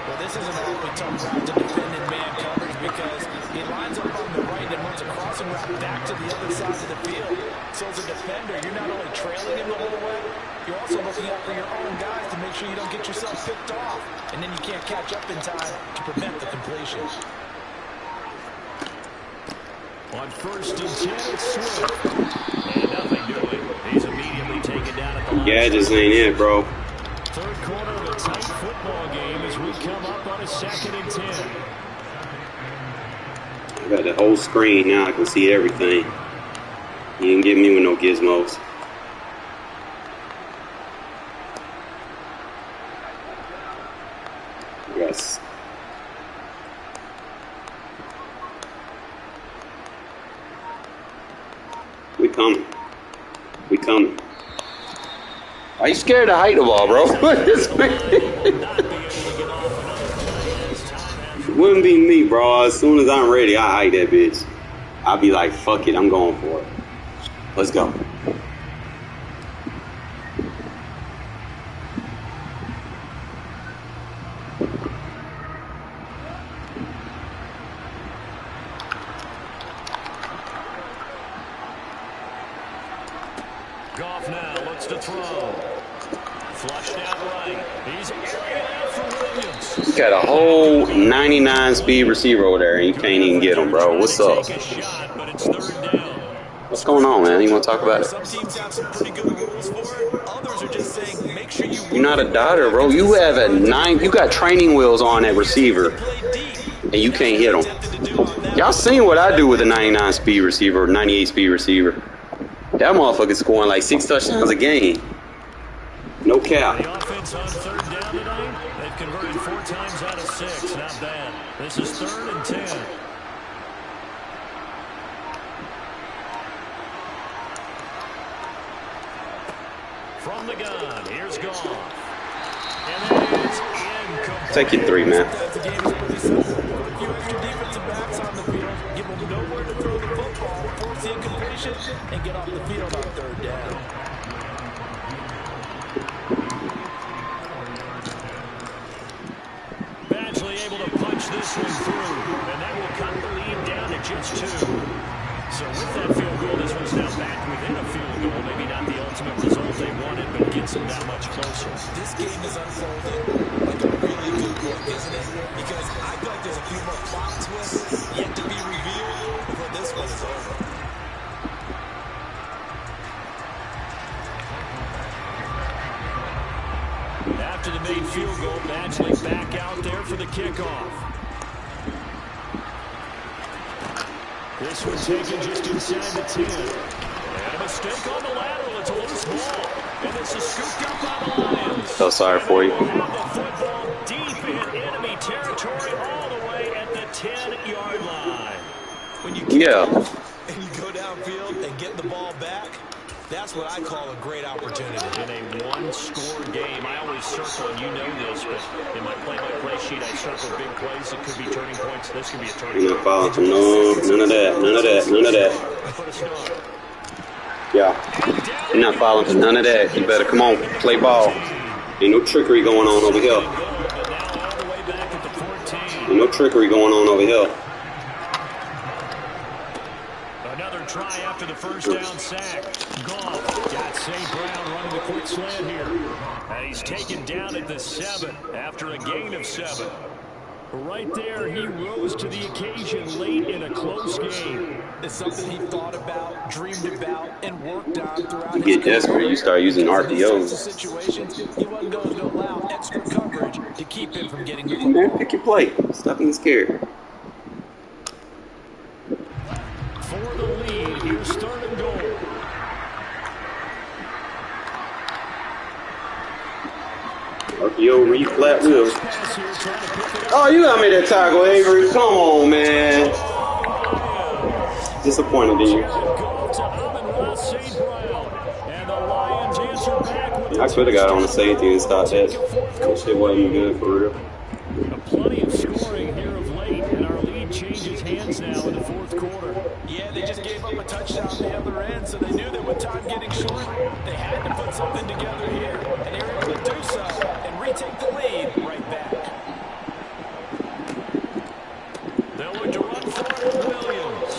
Well, this is an awfully tough route to defend in man coverage, because he lines up on the right and runs a crossing route back to the other side of the field. So as a defender, you're not only trailing him the whole way, you're also looking out for your own guys to make sure you don't get yourself picked off. And then you can't catch up in time to prevent the completion. On 1st and 10, it's Swift. And nothing doing. He's immediately taken down at the line. Yeah, just ain't it, bro. Third quarter of a tight football game as we come up on a 2nd and 10. I got the whole screen now. I can see everything. You didn't get me with no gizmos. Yes. We coming. We coming. Are you scared to hike the ball, bro? It wouldn't be me, bro. As soon as I'm ready, I hike that bitch. I'll be like, fuck it, I'm going for it. Let's go. Goff now looks to throw. Flushed out right. He's area out for Williams. Got a whole 99 speed receiver over there, and you can't even get him, bro. What's up? Take a shot, but it's 3rd down. What's going on, man? You want to talk about it? Some teams have some pretty good rules for it. Others are just saying, make sure you... You're not a dotter, bro. You have a 9. You got training wheels on that receiver, and you can't hit him. Y'all seen what I do with a 99 speed receiver or 98 speed receiver? That motherfucker's scoring like 6 touchdowns a game. No cap. The offense on 3rd down tonight. They've converted 4 times out of 6. Not bad. This is 3rd and 10. From the gun, here's Goff. And it's incomplete. Take your 3, man. The game is pretty simple. Put a few extra defensive backs on the field, give them nowhere to throw the football, force the incompletion, and get off the field on 3rd down. Badgley able to punch this one through, and that will cut the lead down to just 2. So with that field goal, this one's now back within a field goal. Maybe not the ultimate result they wanted, but gets them that much closer. This game is unfolding like a really good book, isn't it? Because I feel like there's a few more plot twists yet to be revealed before this one is over. After the main field goal, Badgley back out there for the kickoff. This one taken just inside the 10. And a mistake on the lateral. It's a loose ball. And this is scooped up by the Lions. So sorry for you. The football deep in enemy territory all the way at the 10-yard line. When you kick off and you go downfield and get the ball back, that's what I call a great opportunity. In a one-score game, I always circle, and you know this, but in my play-by-play sheet, I circle big plays that could be turning points. This could be a turning You're point. not falling for none of that. Put a start. Yeah. You're not falling for none of that. You better come on, play ball. Ain't no trickery going on over here. But now all the way back at the 14. Ain't no trickery going on over here. Another try after the first down sack. Goff got St. Brown running the quick slant here. And he's taken down at the 7 after a gain of 7. Right there, he rose to the occasion late in a close game. It's something he thought about, dreamed about, and worked on throughout You get desperate, you start using RPOs. Situations, he wasn't going to allow extra coverage to keep him from getting the Come on, pick your play. Stop being scared. For the lead, here's 3rd and goal. Yo, flat wheel. Oh, you got me that tackle, Avery. Come on, man. Disappointed in you. I could have got on the safety and stopped that. That shit wasn't good for real. Plenty of scoring here of late, and our lead changes hands now in the fourth quarter. Yeah, they just gave up a touchdown on the other end, so they knew that with time getting short, they had to put something together here, and they were able to do so and retake the lead right back. They'll look to run for it with Williams,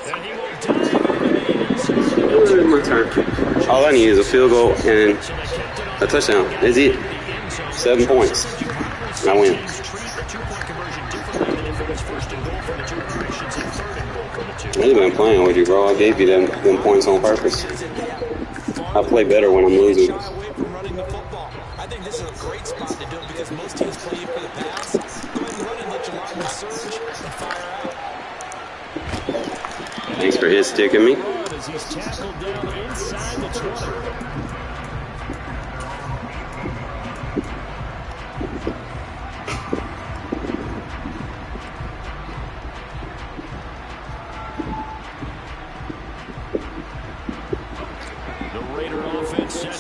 and he will dive over the My turn. All I need is a field goal and a touchdown. That's it. 7 points. I win. I ain't been playing with you, bro. I gave you them points on purpose. I play better when I'm losing. I think this is a great spot to do it because most teams play you for the pass. Go ahead and run and let your lineman surge and fire out. Thanks for his sticking me. as he's tackled down inside the 20.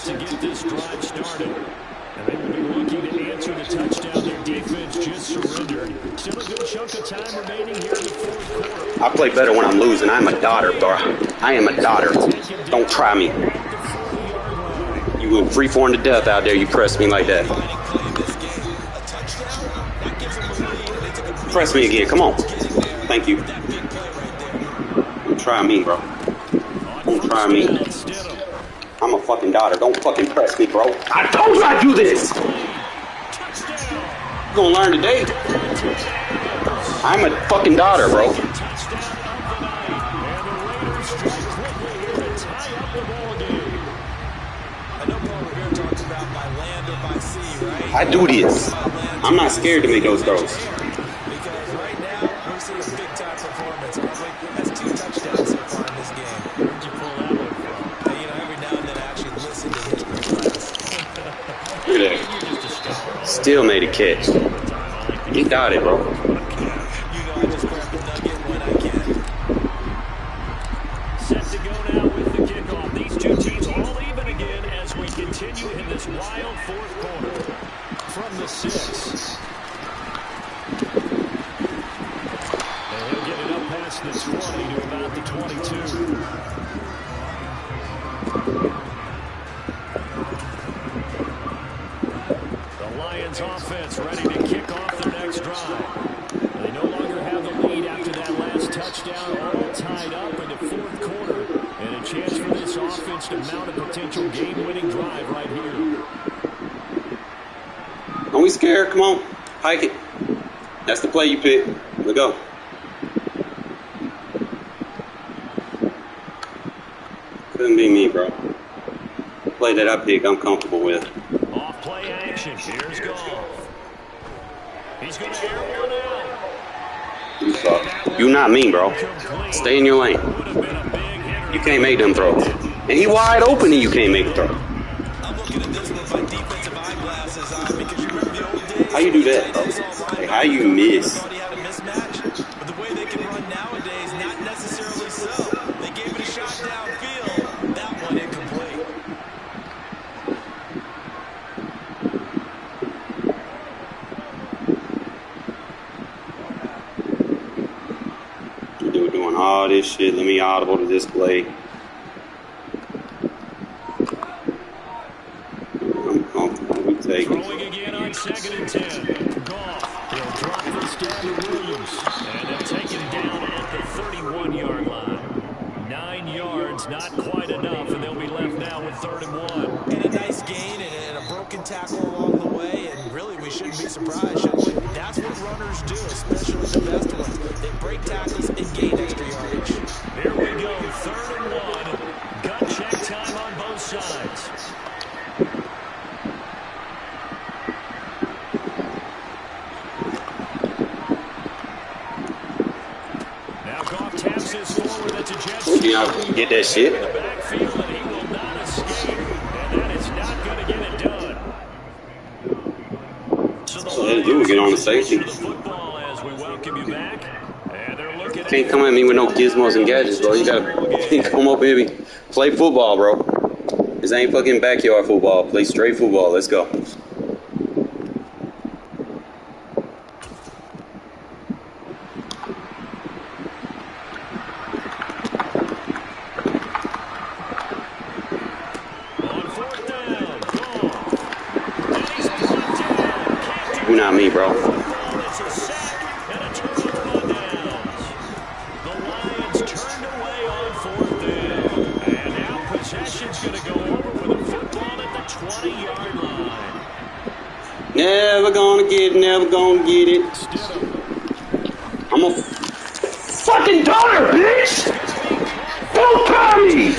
To get this drive started. And they will be looking to answer the touchdown. Their defense just surrendered. Still a good chunk of time remaining here in the fourth quarter. I play better when I'm losing. I'm a daughter, bro. I am a daughter. Don't try me. You will free-form to death out there. You press me like that. Press me again. Come on. Thank you. Don't try me, bro. Don't try me. I'm a fucking daughter. Don't fucking press me, bro. I told you I'd do this. You're gonna learn today. I'm a fucking daughter, bro. I do this. I'm not scared to make those throws. Because right now, we're seeing a big-time performance. That's 2 touchdowns so far in this game. Where'd you pull that one from? Every now and then I actually listen to history class. Look at that. Still made a catch. He got it, bro. I just grab the nugget when I can. Set to go now with the kickoff. These two teams all even again as we continue in this wild fourth quarter. From the 6. And he'll get it up past the 20 to about the 22. The Lions offense ready to kick off their next drive. They no longer have the lead after that last touchdown, all tied up in the fourth quarter. And a chance for this offense to mount a potential game-winning drive right here. Don't be scared. Come on. Hike it. That's the play you pick. Let's go. Couldn't be me, bro. The play that I pick, I'm comfortable with. Off play action. Here's Goff. He's going to air one out. You suck. You not me, bro. Stay in your lane. You can't make them throws. And he wide open and you can't make the throw. I'm looking at this with my defensive eyeglasses on because you remember the old days. How you do that, bro? Like, how you miss? Had a mismatch, but the way they can run nowadays, not necessarily so. They gave it a shot downfield. That one incomplete. You're doing all this shit. Let me audible to this play. I'm comfortable. We take it. Throwing again on 2nd and 10. Goff. He'll drop this down to Williams. And they'll take him down at the 31-yard line. 9 yards, not quite enough, and they'll be left now with 3rd and 1. And a nice gain and a broken tackle along the way, and really we shouldn't be surprised, should we? That's what runners do, especially the best ones. They break tackles and gain extra yardage. Here we go, 3rd and 1. Gut check time on both sides. Now Goff taps his forward. That's a jet sweep. Get that shit. In the backfield, and he will not escape. And that is not going to get it done. So they do get on the safety. Can't come at me with no gizmos and gadgets, bro. You gotta come up here, play football, bro. This ain't fucking backyard football. Play straight football. Let's go. You're not me, bro. Never gonna get it, never gonna get it. I'm a fucking daughter, bitch! Don't call me!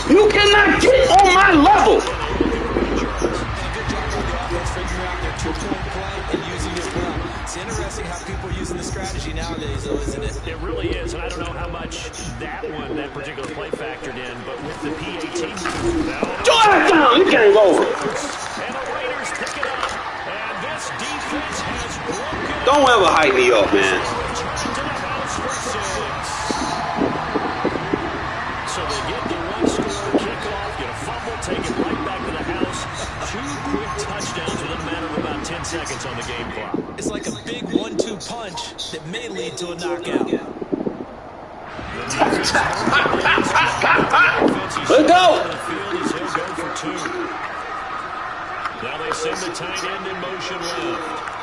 You cannot get on my level. It's interesting how people are using the strategy nowadays, though, isn't it? It really is, and I don't know how much that particular play factored in, but with the PAT drive down, you can't go over. And the Raiders pick it up, and this defense has broken. Don't ever hype me up, man. So they get the one-score kickoff, get a fumble, take it right back to the house. 2 quick touchdowns within a matter of about 10 seconds on the game clock. It's like a big 1-2 punch that may lead to a knockout. Let's go! Now they send the tight end in motion left.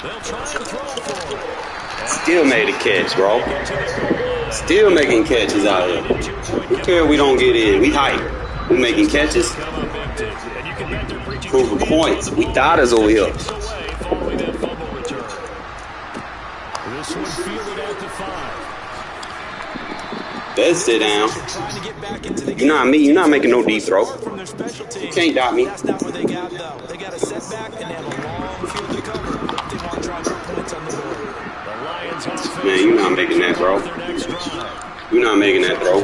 They'll try and throw for it. Still made a catch, bro. Still making catches out here. Who care if we don't get in? We hype. We making catches. Proving points. We doubters over here. This one fielded out to 5. Let's sit down. You're not me. You're not making no deep throw. You can't doubt me. That's not what they got, though. They got a setback and they have a long field to cover. They want to try to put points on the board. Man, you're not making that throw. You're not making that throw.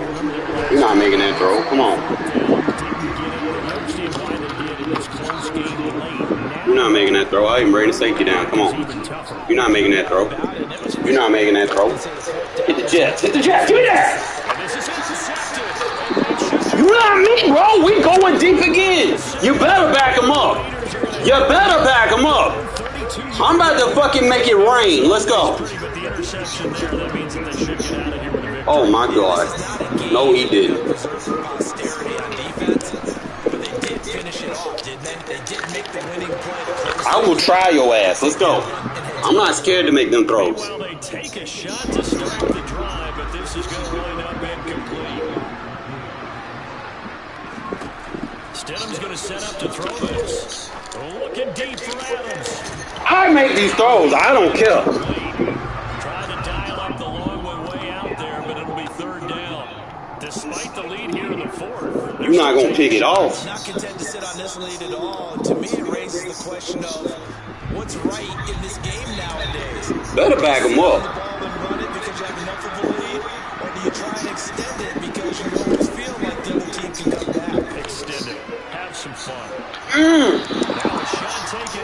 You're not making that throw. Come on. You're not making that throw. I even bring the safety down. Come on. You're not making that throw. You're not making that throw. Hit the Jets. Hit the Jets. Give me that. You're not me, bro. We going deep again. You better back him up. You better back him up. I'm about to fucking make it rain. Let's go. Oh my God. No, he didn't. I will try your ass. Let's go. I'm not scared to make them throws. Well, they take a shot to start the drive, but this is going to wind up incomplete. Stidham's going to set up to throw this. Looking deep for Adams. I make these throws. I don't care. Trying to dial up the long way out there, but it'll be 3rd down. Despite the lead here in the 4th. You're not going to pick it off. Not content to sit on this lead at all. To me, it raises the question of what's right in this game nowadays. Better back him up. The ball and run it because you have enough of a lead, or do you try and extend it because you always feel like the other team can come back? Extend it. Have some fun.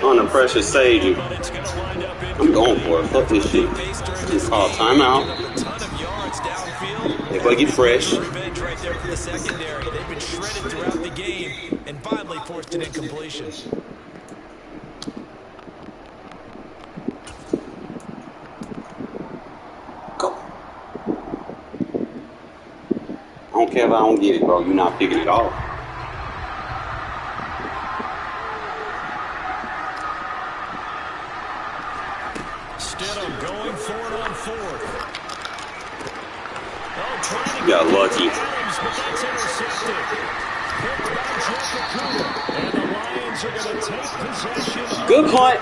Under pressure, save you. I'm going for it. Fuck this shit. It's called timeout. If I get fresh. Revenge right there for the secondary. They've been shredded throughout the game and finally forced an incompletion. Go. I don't care if I don't get it, bro. You're not picking it off. Stidham going for it on 4th. You got lucky. Adams, but that's intercepted. Picked And the Lions are going to take possession. Good point.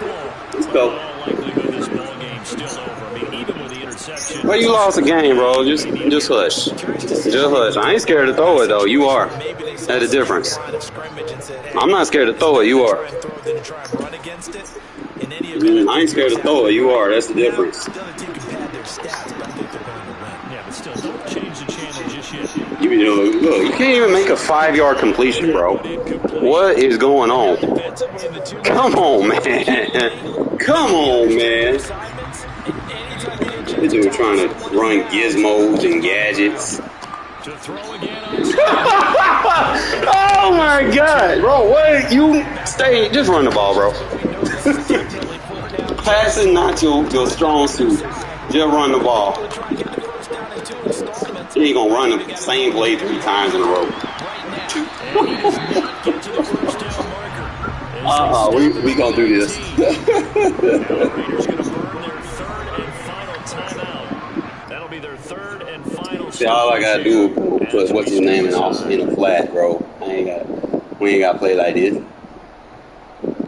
Let's go. Likelihood this ball game's still over. I mean, even with the interception. Well, you lost the game, bro. Just hush. Just hush. I ain't scared to throw it, though. You are. That's the difference. I'm not scared to throw it. You are. I ain't scared to throw it. You are. That's the difference. Yeah, but still, don't change the channel just yet. Look, you can't even make a 5-yard completion, bro. What is going on? Come on, man. Come on, man. This dude trying to run gizmos and gadgets. Oh my God, bro! What you stay? Just run the ball, bro. Passing not your strong suit. Just run the ball. You ain't gonna run the same play 3 times in a row. We gonna do this. That'll be their third and final. See, all I gotta do is put what's his name in a flat, bro. We ain't gotta play like this.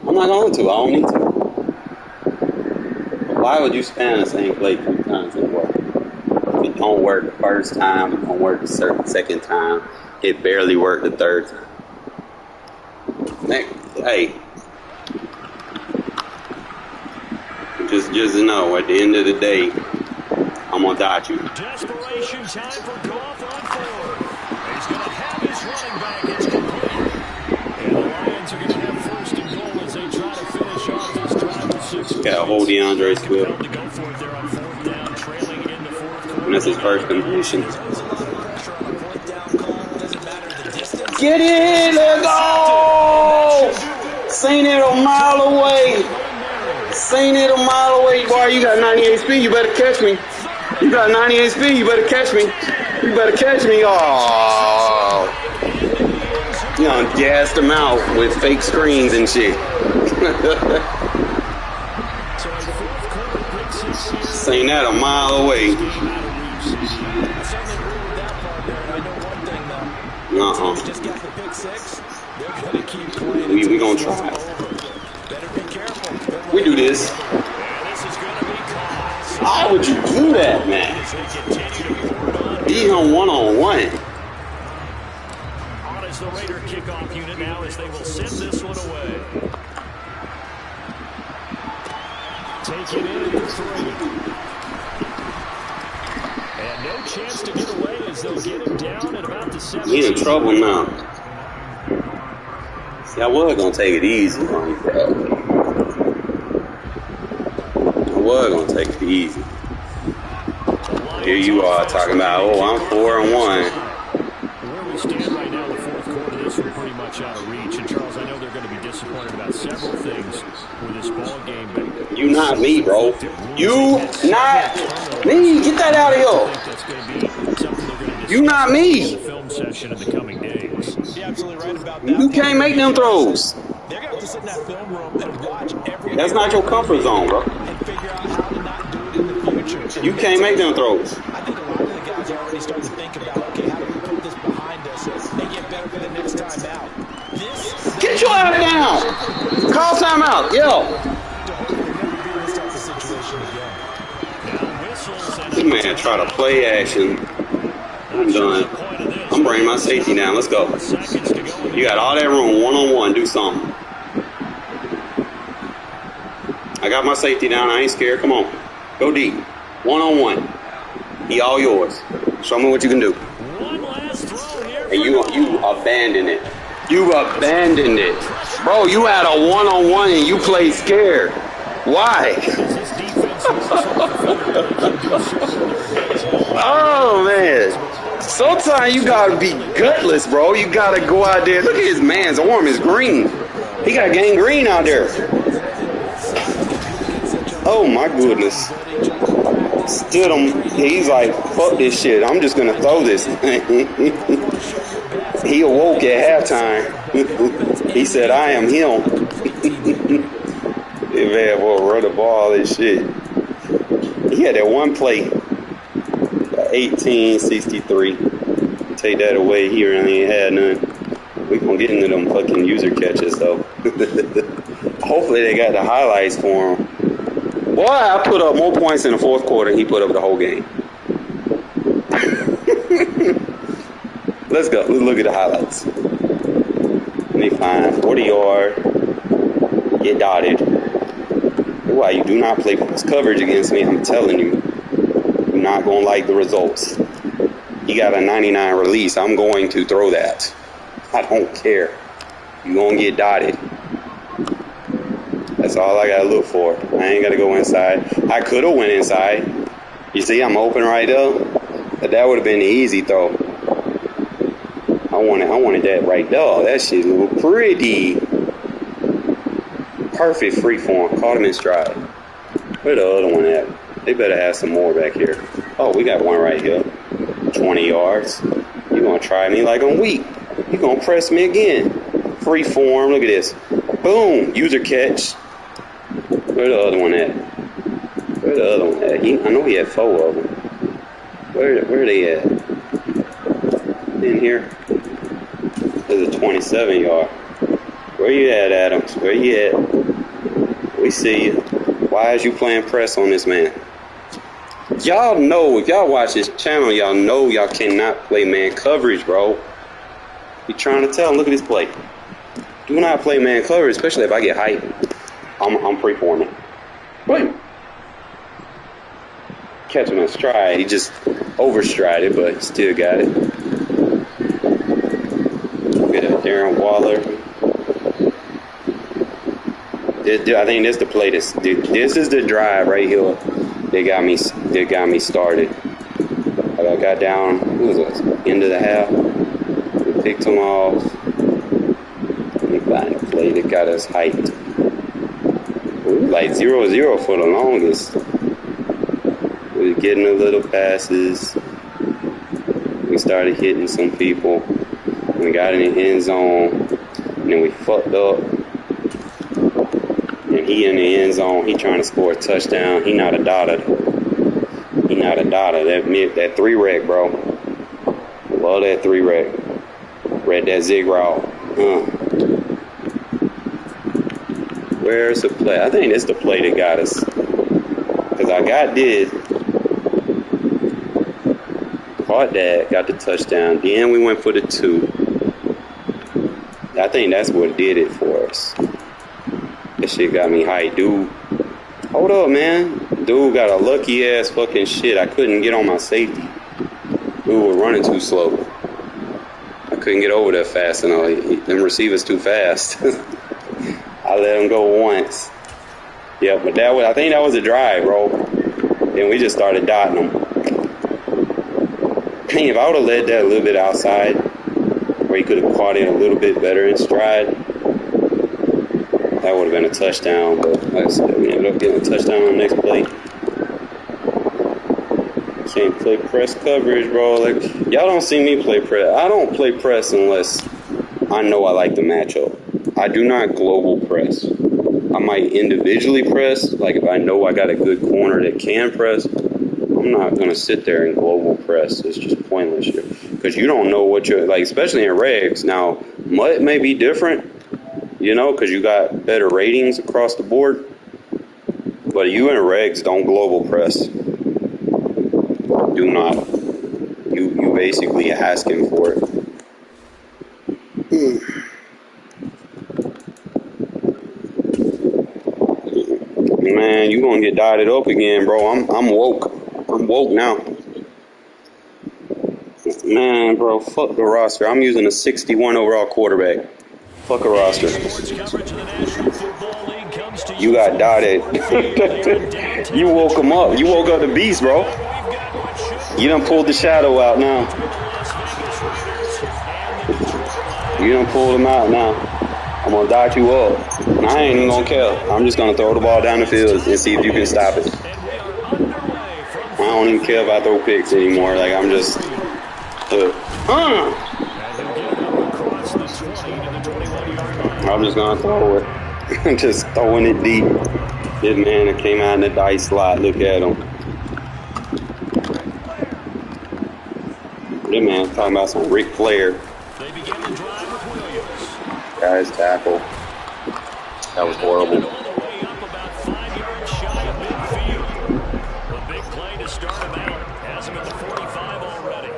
I'm not going to. I don't need to. Why would you span the same play 3 times in a row? It don't work the first time. It don't work the second time. It barely worked the third time. Hey, just know at the end of the day, I'm gonna dodge you. Desperation time for Goff on 4. He's gonna have his running back. It's complete. And the Lions are gonna have first and goal as they try to finish off this drive with 6. Got a whole DeAndre Swift. To go for it there on 4th down, trailing in the 4th quarter. And that's his first completion. Get in, let's go! Seen it a mile away. Seen it a mile away. Boy, you got 98 speed, you better catch me. You got 98 speed, you better catch me. You better catch me. Oh. You know, gassed them out with fake screens and shit. Seen that a mile away. We gonna try. We do this. Why would you do that, man? Beat him one-on-one. On is the Raider kickoff unit now as they will send this one away. Take it in at the 3. And no chance to get away as they'll get him down at about the 7. He in trouble now. See, I was gonna take it easy on you, bro. I was gonna take it easy. Here you are talking about, oh, I'm 4-1. Where we stand right now in the 4th quarter, this is pretty much out of reach. And Charles, I know they're going to be disappointed about several things with this ball game, but you not me, bro. You not me. Get that out of here. that's going to be something they're going to You not me. in the film session in the coming days. You're absolutely right about that. You can't make them throws. They're going to have to sit in that film room and watch every. That's not your comfort zone, bro. And figure out how to not do it in the future. You can't make them throws. I think a lot of the guys are already starting to think about, okay, how do we put this behind us and get better for the next time out? Get your ass down. Call timeout. Yo. This man try to play action. I'm done. I'm bringing my safety down. Let's go. You got all that room. One-on-one. Do something. I got my safety down. I ain't scared. Come on. Go deep. One-on-one. He all yours. Show me what you can do. And you abandoned it. You abandoned it. Bro, you had a one-on-one and you played scared. Why? Oh, man. Sometimes you got to be gutless, bro. You got to go out there. Look at his man's arm is green. He got gangrene out there. Oh, my goodness. Stood him. He's like, fuck this shit. I'm just going to throw this. He awoke at halftime. He said, I am him. Man, boy, run the ball and shit. He had that one play. 1863. Take that away here and he ain't had none. We gonna get into them fucking user catches though. Hopefully they got the highlights for him. Boy, I put up more points in the fourth quarter than he put up the whole game. Let's go. Let's look at the highlights. Let me find 40 yard. Get dotted. Why you do not play coverage against me? I'm telling you, you're not gonna like the results. You got a 99 release. I'm going to throw that. I don't care. You're gonna get dotted. That's all I gotta look for. I ain't gotta go inside. I could have went inside. You see, I'm open right there. But that would have been the easy throw. I wanted that right there. That shit look pretty. Perfect free form. Caught him in stride. Where the other one at? They better have some more back here. Oh, we got one right here. 20 yards. You gonna try me like I'm weak. You gonna press me again. Free form. Look at this. Boom. User catch. Where the other one at? Where the other one at? I know he had 4 of them. Where are they at? In here? There's a 27 yard. Where you at, Adams? Where you at? We see you. Why is you playing press on this man? Y'all know, if y'all watch this channel, y'all know y'all cannot play man coverage, bro. You trying to tell him, look at this play. Do not play man coverage, especially if I get height. I'm preforming. Wait. Catch him in stride. He just overstrided, but still got it. Look at that, Darren Waller. I think this the play. This is the drive right here. They got me started. I got down. Who was this? End of the half. We picked them off. Let me find a play that got us hyped. We were like 0-0 for the longest. We were getting a little passes. We started hitting some people. We got in the end zone. And then we fucked up. And he in the end zone. He trying to score a touchdown. He not a dotter. He not a dotter. That 3-rec, bro. Love that 3-rec. Read that zig route. Where's the play? I think it's the play that got us. Because I caught that, got the touchdown. Then we went for the 2. I think that's what did it for us. That shit got me hyped, dude. Hold up, man. Dude got a lucky ass fucking shit. I couldn't get on my safety. Dude was running too slow. I couldn't get over there fast enough. Them receivers too fast. I let him go once. Yeah, but I think that was a drive, bro. Then we just started dotting them. Hey, if I would have led that a little bit outside, where he could have caught it a little bit better in stride, that would have been a touchdown. But like I said, we ended up getting a touchdown on the next play. Can't play press coverage, bro. Like, y'all don't see me play press. I don't play press unless I know I like the matchup. I do not global press. I might individually press. Like if I know I got a good corner that can press, I'm not going to sit there and global press. It's just pointless here. Because you don't know what you're, like, especially in regs. Now, MUT may be different, you know, because you got better ratings across the board. But you in regs don't global press. Do not. You basically asking for it. Man, you gonna get dotted up again, bro. I'm woke. I'm woke now. Man, bro, fuck the roster. I'm using a 61 overall quarterback. Fuck a roster. You got dotted. You woke him up. You woke up the beast, bro. You done pulled the shadow out now. You done pulled him out now. I'm gonna dot you up. And I ain't even gonna care. I'm just gonna throw the ball down the field and see if you can stop it. I don't even care if I throw picks anymore. Like, I'm just I'm just gonna throw it. Just throwing it deep. This man that came out in the dice slot, look at him. This man talking about some Ric Flair. They begin the drive with Williams. Guys, tackle. That was horrible. All the way up about 5 yards shy of midfield. A big play to start him out. Has him at the 45 already.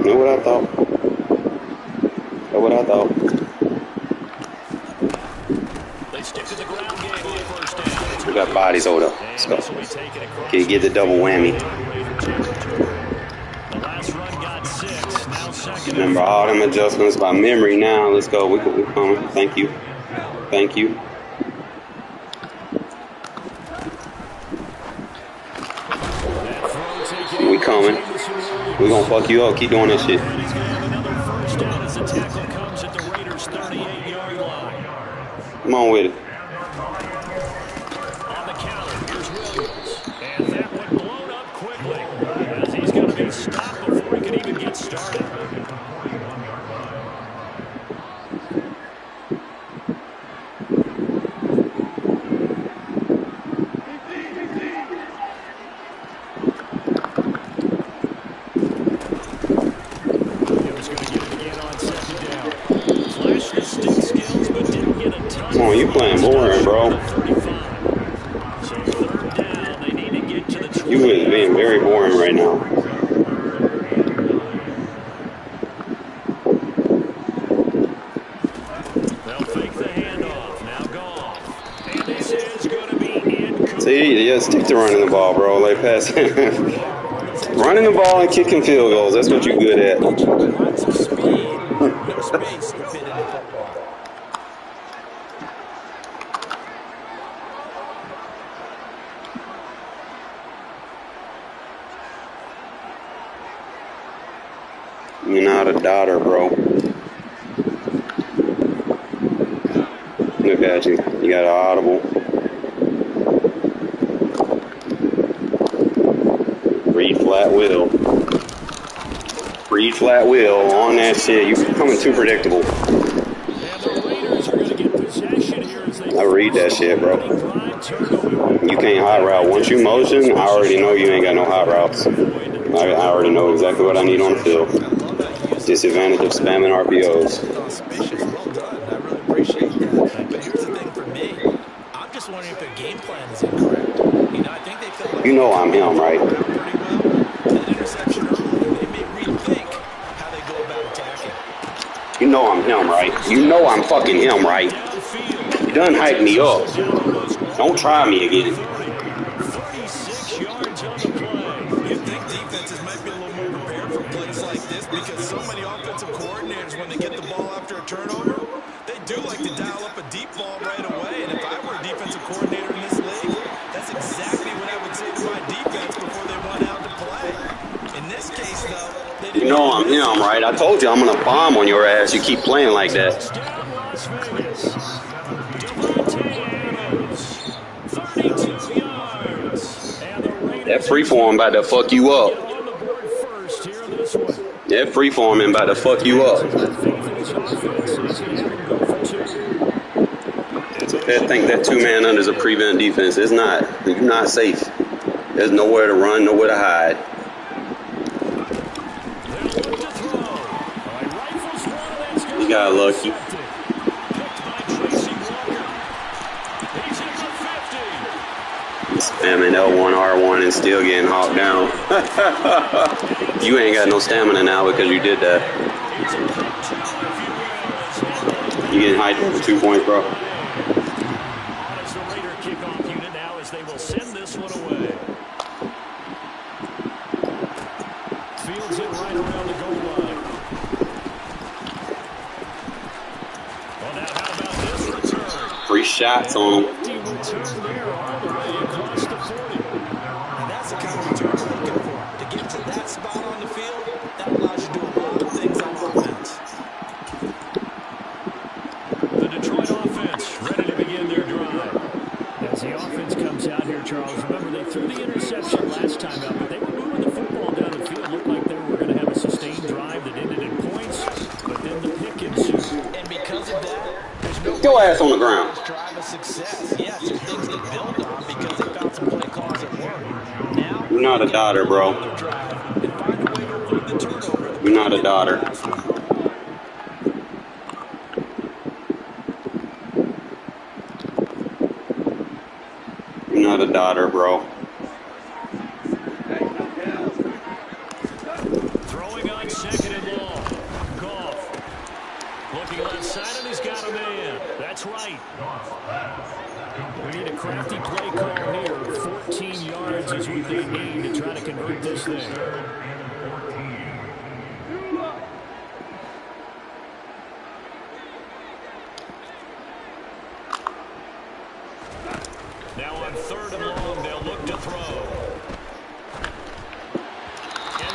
Know what I thought. Know what I thought. They stick to the ground game on first down. We got bodies over there. Let's go. Can you get the double whammy? The last run got 6. Now second. Remember all them adjustments by memory now. Let's go. We're coming. Thank you. Thank you. We coming. We gonna fuck you up. Keep doing that shit. He's going to have another first down as the tackle comes at the Raiders' 38-yard line. Come on with it. On the counter, here's Williams. And that one blown up quickly as he's going to be stopped before he can even get started. Come on, you playing boring, bro. You is being very boring right now. They'll fake the handoff. Now Goff. And this is going to be incomplete. See, yeah, stick to running the ball, bro. Like pass. Running the ball and kicking field goals. That's what you're good at. Lots of speed, no space to fit in the football. You're not a daughter, bro. Look at you. You got an audible. Read flat wheel. Read flat wheel on that shit. You're becoming too predictable. And the Raiders are going to get possession here as they I read that shit, bro. You can't hot route. Once you motion, I already know you ain't got no hot routes. I already know exactly what I need on the field. Disadvantage of spamming RPOs. Auspicious, well done. I really appreciate that. But here's the thing for me. I'm just wondering if their game plan is incorrect. You know, I think they felt like You know I'm him, right? pretty well. That interception early, they may rethink how they go about attacking. You know I'm him, right? You know I'm fucking him, right? You done hype me up. Don't try me again. 36 yards on the play. You'd think defenses might be a little more prepared for plays like this because so many offensive coordinators, when they get the ball after a turnover, they do like to dial up a deep ball right away. And if I were a defensive coordinator in this league, that's exactly what I would say to my defense before they went out to play. In this case, though, they didn't. You know I'm him, right? I told you I'm gonna bomb on your ass. You keep playing like that. Down Las Vegas. Devontae Adams. 32 yards. And the Raiders That freeform about to fuck you up. on the board first here in this one. That freeforming about to fuck you up. I think that two-man under is a prevent defense. It's not. You're not safe. There's nowhere to run, nowhere to hide. You got lucky. Spamming L1, R1 and still getting hawked down. You ain't got no stamina now because you did that. You getting hyped over 2 points, bro. As the Raider kickoff unit now as they will send this one away. Fields it right around the goal line. Well, now how about this return? 3 shots on him. Empty return there all the way across the 40. And that's the kind of return we're looking for. To get to that spot on the field, that allows you to do a lot of things on offense. The Detroit offense ready to begin their drive. As the offense comes out here, Charles, remember they threw the interception last time out, but they were moving the football down the field. Looked like they were going to have a sustained drive that ended in points, but then the pick ensued. And because of that, there's no Your ass on the ground. drive of success. Yeah, some things they build on because they found some play calls that work. Now, You're not not a daughter, bro. You're not a daughter. You're not a daughter, bro. Throwing on second and long. Goff. Looking left side, and he's got a man. That's right. We need a crafty play call here. 14 yards is what they need to try to convert this thing. Now on third and long, they'll look to throw.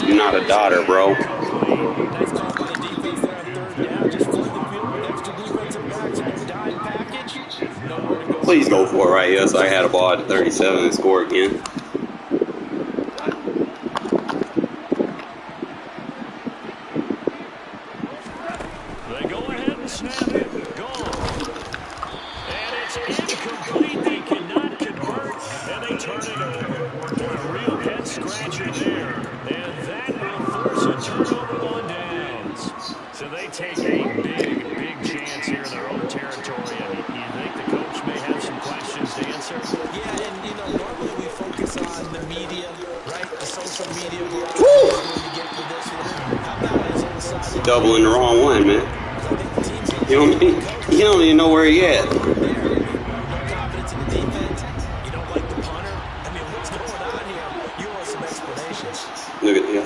You're not a daughter, bro. Nice call by the defense there on third down. Just flood the field with extra defensive backs in your dime package. Nowhere to go. Please go for it right here so I had a ball at 37 and score again. They go ahead and snap it. Gone. And it's incomplete. They cannot convert, and they turn it over. A real head scratcher there. And that will force a turnover on downs. So they take a big chance here in their own territory. And you think the coach may have some questions to answer? Yeah, and normally we focus on the media, right? The social media. Doubling the wrong one, man. You don't even know where he at. No confidence in the defense. You don't like the punter. I mean, what's going on here? You want some explanations. Look at y'all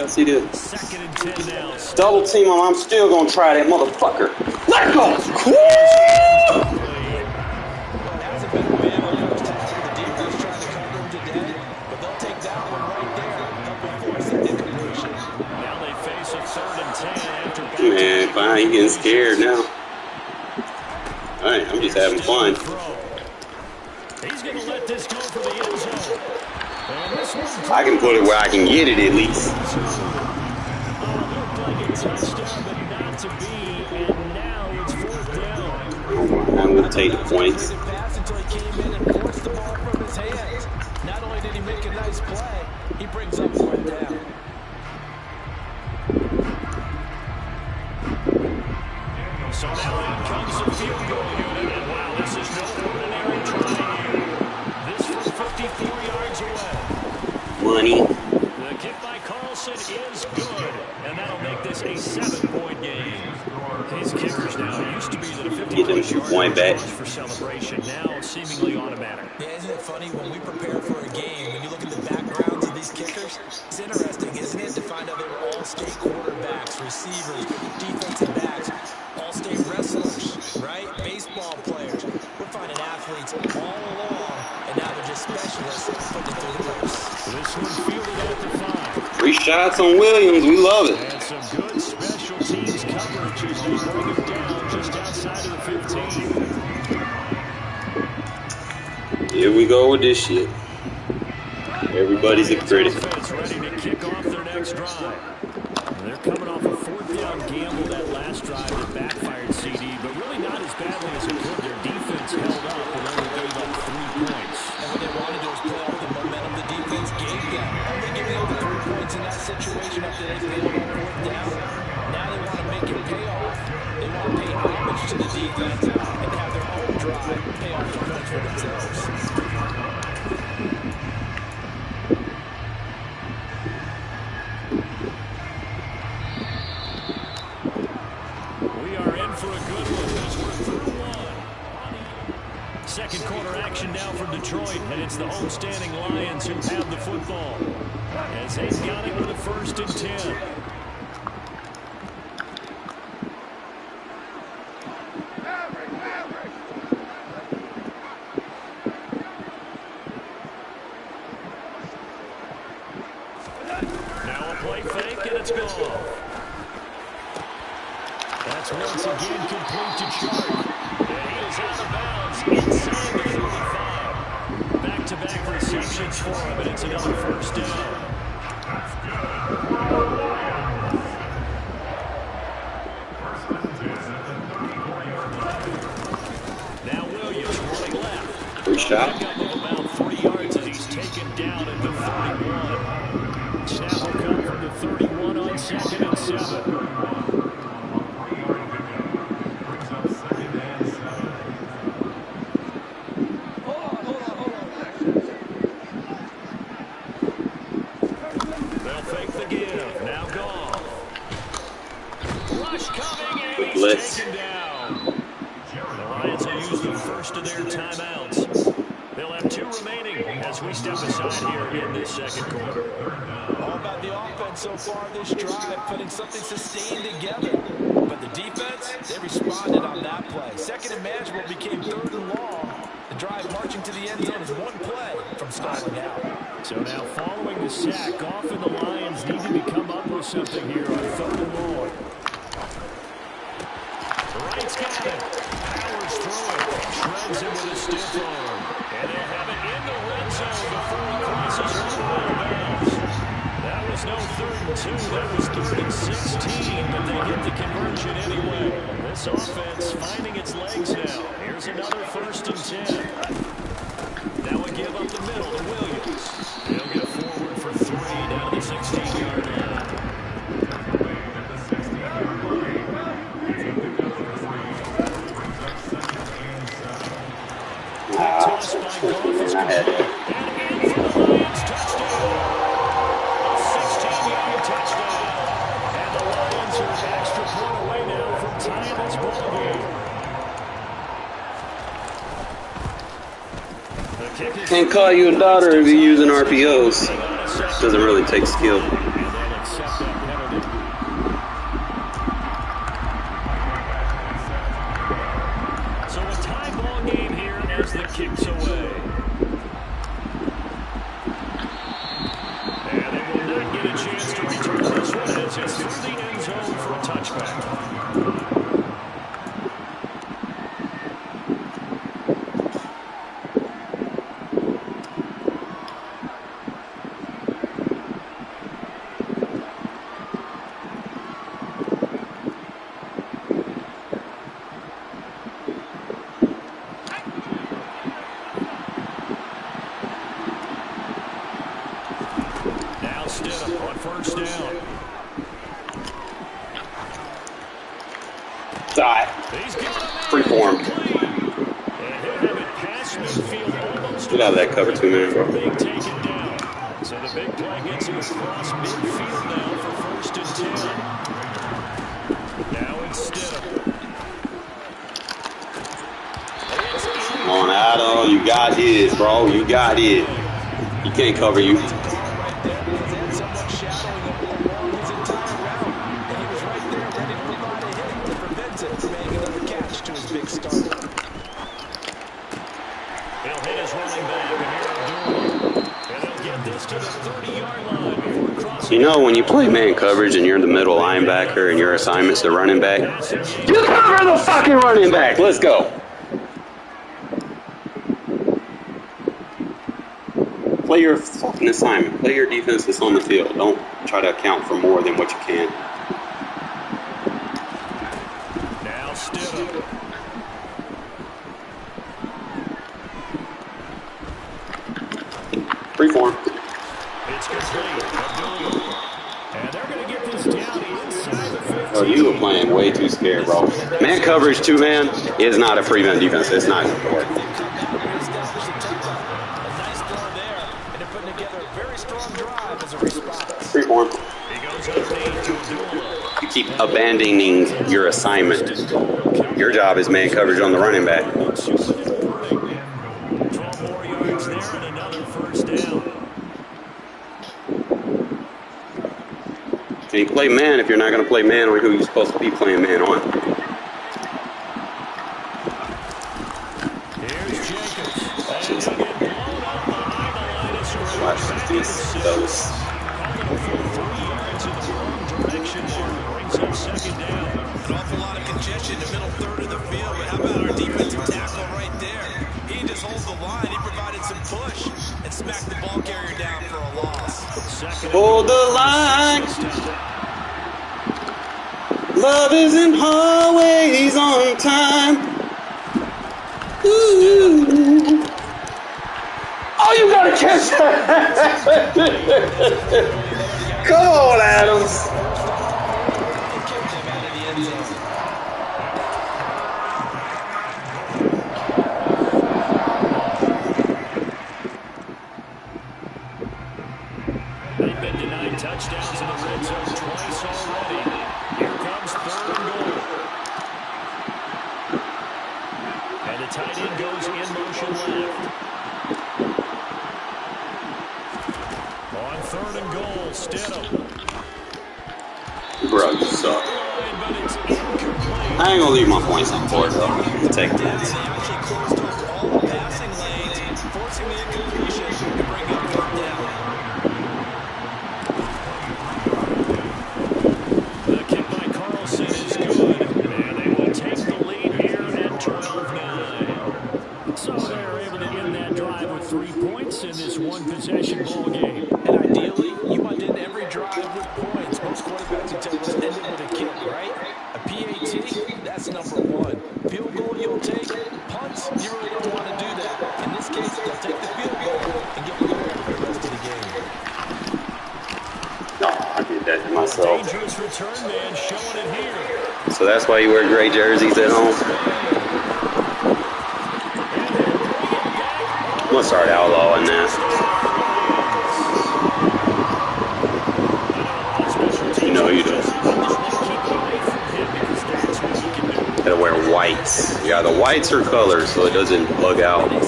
see this? Second and 10 now. Double team him, I'm still gonna try that motherfucker. Let go! Woo! Hasn't been a man on the first tackle. The defense trying to cover him to death, but they'll take that one right there. Helping force that incompletion. Now they face a third and 10 after Man, fine, he getting scared now. Alright, I'm just having fun. He's going to let this go for the end zone. And this one's I can put it where I can get it at least. looked like a touchdown, but not to be. And now it's fourth down. I'm gonna take the points. Pass until he came in and forced the ball from his hands. Not only did he make a nice play, he brings up fourth down. So now in comes the field goal unit. And wow, this is no ordinary try here. This from 54 yards away. Money. The kick by Carlson is good. And that'll make this a 7-point game. His kickers now used to be the 50-plus point back for celebration. Now seemingly automatic. Yeah, isn't it funny when we prepare for a game, when you look at the backgrounds of these kickers, it's interesting, isn't it, to find out they were all-state quarterbacks, receivers, defensive backs, all-state wrestlers, right? Baseball players. We're finding athletes all along, and now they're just specialists putting it through the ropes. This one fielded at the 5. 3 shots on Williams, we love it. And some good special teams coverage as they bring him down just outside of the 15. Here we go with this shit. Everybody's a critic. Ready to kick off their next drive. They're coming off a 4th down gamble that last drive that backfired CD, but really not as badly as it could. Their defense held up and only gave up 3 points. And what they want to do is play off the momentum the defense gave them. Only giving over 3 points in that situation after they failed on 4th down. Now they want to make it pay off. They want to pay homage to the defense and have their own drive pay off the points for themselves. For a good one as we're through one. Second quarter action now for Detroit, and it's the homestanding Lions who have the football as they've got it with a 1st and 10. Now a play fake, and it's gone. That's once again complete to Chark. And he is out of bounds inside the 45. Back-to-back receptions for him, and it's another 1st down. Now Williams running left. Good shot. Back up of about 40 yards as he's taken down at the 31. the give. Now Goff. Rush coming, and he's Blitz. taken down. The Lions will use the first of their timeouts. They'll have 2 remaining as we step aside here in this second quarter. All about the offense so far this drive, putting something sustained together. But the defense, they responded on that play. Second and manageable became 3rd and long. The drive marching to the end zone is 1 play from stalling out. So now following the sack, Goff and the Lions needed to come up with something here on 3rd and long. Wright's got it. Powers through it. Shreds him with a stiff arm. And they'll have it in the red zone before he crosses one out of bounds. That was no 3rd and 2. That was 3rd and 16. But they get the conversion anyway. This offense finding its legs now. Here's another 1st and 10. Now we give up the middle to Williams. They'll get forward for 3 down to the 16-yard line. Toss by Goff is complete. And in for the Lions touchdown. A 16-yard touchdown. And the Lions are an extra point away now from tying this ball game. Can't call you a daughter if you're using RPOs. Doesn't really take skill. So a tie ball game here as the kick's away. And they will not get a chance to return this one as it's through the end zone for a touchback. On 1st down. Freeform. Get out of that cover 2 minutes, bro. So the big play gets him across midfield now for 1st and 10. Now instead of Come on, Adam. You got this, bro. You got it. He can't cover you. You know, when you play man coverage and you're the middle linebacker and your assignment's the running back, you cover the fucking running back. Let's go. Play your fucking assignment. Play your defense that's on the field. Don't try to account for more than what you can. Now Stidham. Freeform. It's complete. And they're going to get this down inside the 15. Oh, you were playing way too scared, bro. Man coverage 2-man is not a prevent defense. It's not going to work. Freeform. You keep abandoning your assignment. Your job is man coverage on the running back. 12 more yards there and another 1st down. Can you play man if you're not going to play man on who you're supposed to be playing man on? Here's Jacobs. And he'll get blown up behind the line of scrimmage. Watch these. 3 yards in the wrong direction there. Brings up 2nd down. An awful lot of congestion in the middle 3rd of the field. But how about our defensive tackle right there? He just holds the line. He provided some push and smacked the ball carrier down for a loss. Hold the line. Love isn't always on time. Ooh. Oh, you gotta catch that! Come on, Adams. They've been denied touchdowns in the red zone twice already. Here comes 3rd and goal. And the tight end goes in motion left. On 3rd and goal, Stidham. Bro, you suck. I ain't gonna leave my points on board though. I'll take this. They actually closed over all the passing lanes, forcing the incompletion to bring up 3rd down. The kick by Carlson is good, and they will take the lead here at 12-9. So they're able to end that drive with 3 points in this one-possession ball game. And ideally, you want to end every drive with points. Most quarterbacks would tell us end it with a kick, right? A PAT, that's number 1. Field goal you'll take. Punts, you really don't want to do that. In this case, they'll take the field goal and get you there for the rest of the game. No, I did that to myself. Dangerous return man showing it here. So that's why you wear gray jerseys at home? I'm gonna start outlawing that. You know you do. Gotta wear whites. Yeah, the whites are colors so it doesn't bug out. The way he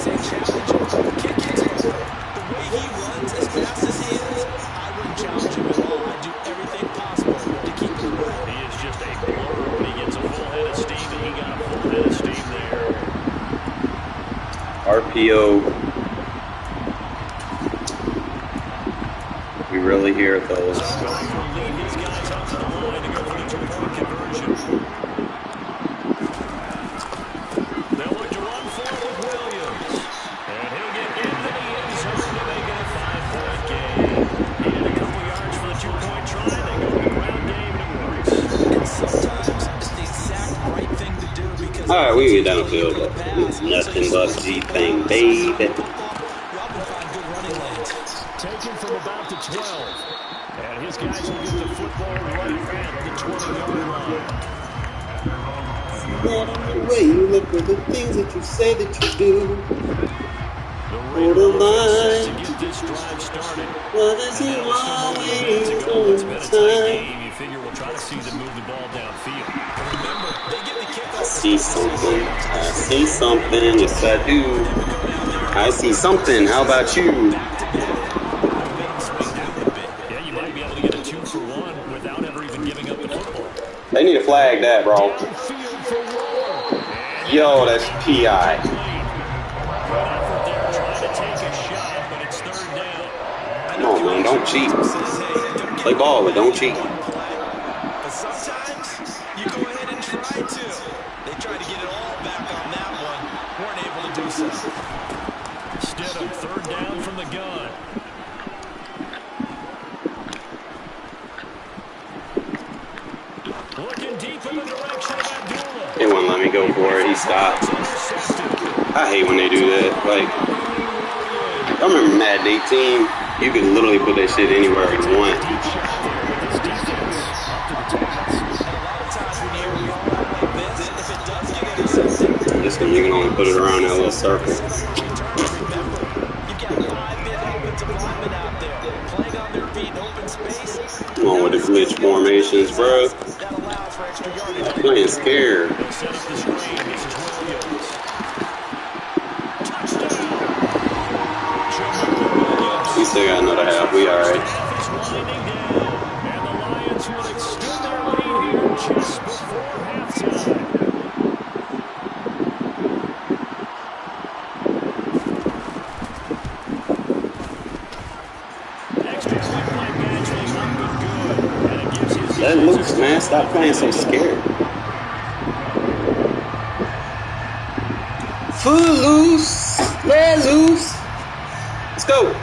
runs as fast as he is, I wouldn't challenge him at all. I'd do everything possible to keep him away. He is just a blur when he gets a full head of steam, and he got a full head of steam there. RPO. We really hear those. So going to lead his guys out to the line to go for the 2-point conversion. They'll look to run for it with Williams. And he'll get into the end zone to make it a 5-point game. And a couple yards for the 2-point try. They go to the ground game, and it works. And sometimes it's the exact right thing to do because... Alright, we can get downfield. It's nothing but G thing, baby. You often find good running lanes. Taken from about the 12. And his guys will get the football right at the 20-yard line. The way you look for the things that you say that you do. The Raiders set to get this drive started. What is he It's been a tight game. You figure we'll try to see them move the ball downfield. Remember, they get the kickoff. I see something. I see something. Yes, I do. I see something. How about you? Yeah, you might be able to get a 2-for-1 without ever even giving up the football. They need to flag that, bro. Yo, that's PI. Come on, man, don't cheat. Play ball, but don't cheat. But sometimes you go ahead and try to. They tried to get it all back on that one. Weren't able to do so. Stidham, 3rd down from the gun. Looking deep in the direction of Abdullah. They wouldn't let me go for it. He stopped. I hate when they do that. Like, I remember Madden 18. You could literally put that shit anywhere you want. This one, you can only put it around that little circle. Come on with the glitch formations, bro. I'm playing scared. We still got another half. We alright. And the Lions will extend their lead here just before halftime. Let loose, man. Stop playing so scared. Full loose. Let loose. Let's go.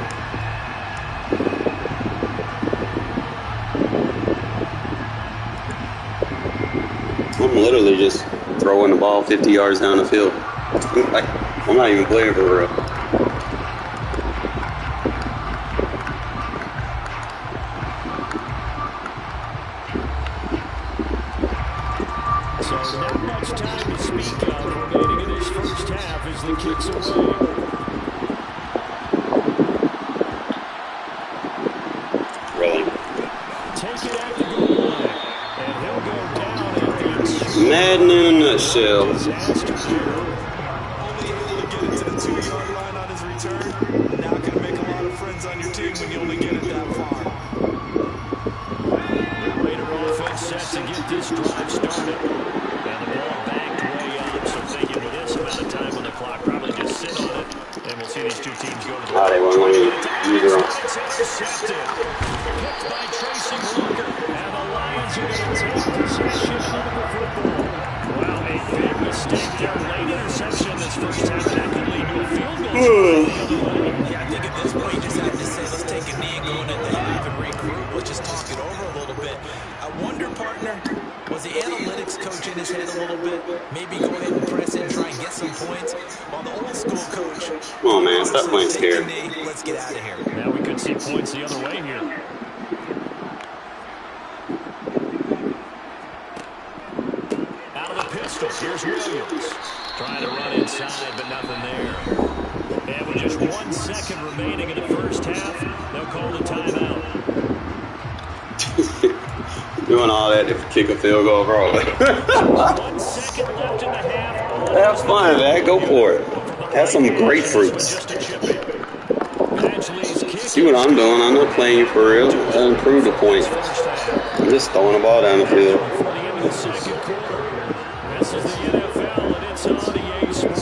I'm literally just throwing the ball 50 yards down the field. Like, I'm not even playing for real. So not much time to speak of remaining in this first half as the kicks away. Really? Madden in a nutshell. Only able to get it to the 2-yard line on his return. Not going to make a lot of friends on your team when you only get it that far. The Raider offense set to get this drive started. And the ball backed way up. So thinking with this amount of time on the clock, probably just sit on it. And we'll see these two teams go to the They won't let me use her on. It's intercepted. Picked by Tracy Walker. And the Lions are going to take possession of the football. Wow, a big mistake there. Late interception this first half. That could lead to a field goal. Yeah, I think at this point you just have to say, let's take a knee and go into the half and regroup. Let's just talk it over a little bit. I wonder, partner, was the analytics coach in his head a little bit? Maybe go ahead and press in, try and get some points. While the old school coach, Come on, man, stop playing scared. Let's get out of here. Now we could see points the other way here. Out of the pistol, here's Williams. Trying to run inside, but nothing there. And with just 1 second remaining in the first half, they'll call the timeout. Doing all that to kick a field goal, bro. 1 second left in the half. Have fun, man. Go for it. Have some grapefruits. See what I'm doing? I'm not playing you for real. I improve the point. I'm just throwing the ball down the field. This is the NFL, and it's on EA Sports.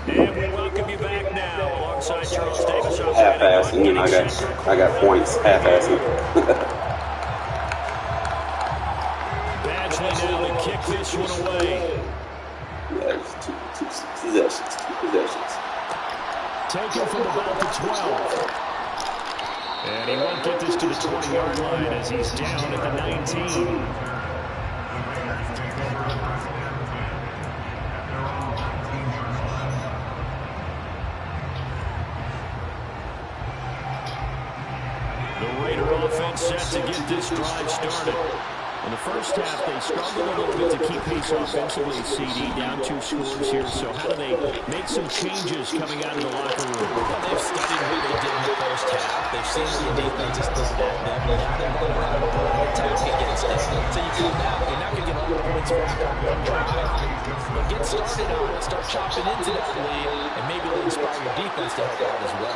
And we welcome you back now alongside Charles Davis. Half-assing, you know, I got points. Half-assing. Badgley now to kick this one away. Yeah, it's two possessions. Taken from about the 12. And he won't get this to the 20-yard line as he's down at the 19. The Raider offense set to get this drive started. In the first half, they struggled a little bit to keep pace offensively, CD, down 2 scores here. So how do they make some changes coming out of the locker room? Well, they've studied what they did in the first half. They've seen what the defense has thrown at them. They got them going out of attack against it. So you come out, you're not going to get all the points back on one drive. But get started on it. Start chopping into that lead, and maybe it'll inspire your defense to help out as well.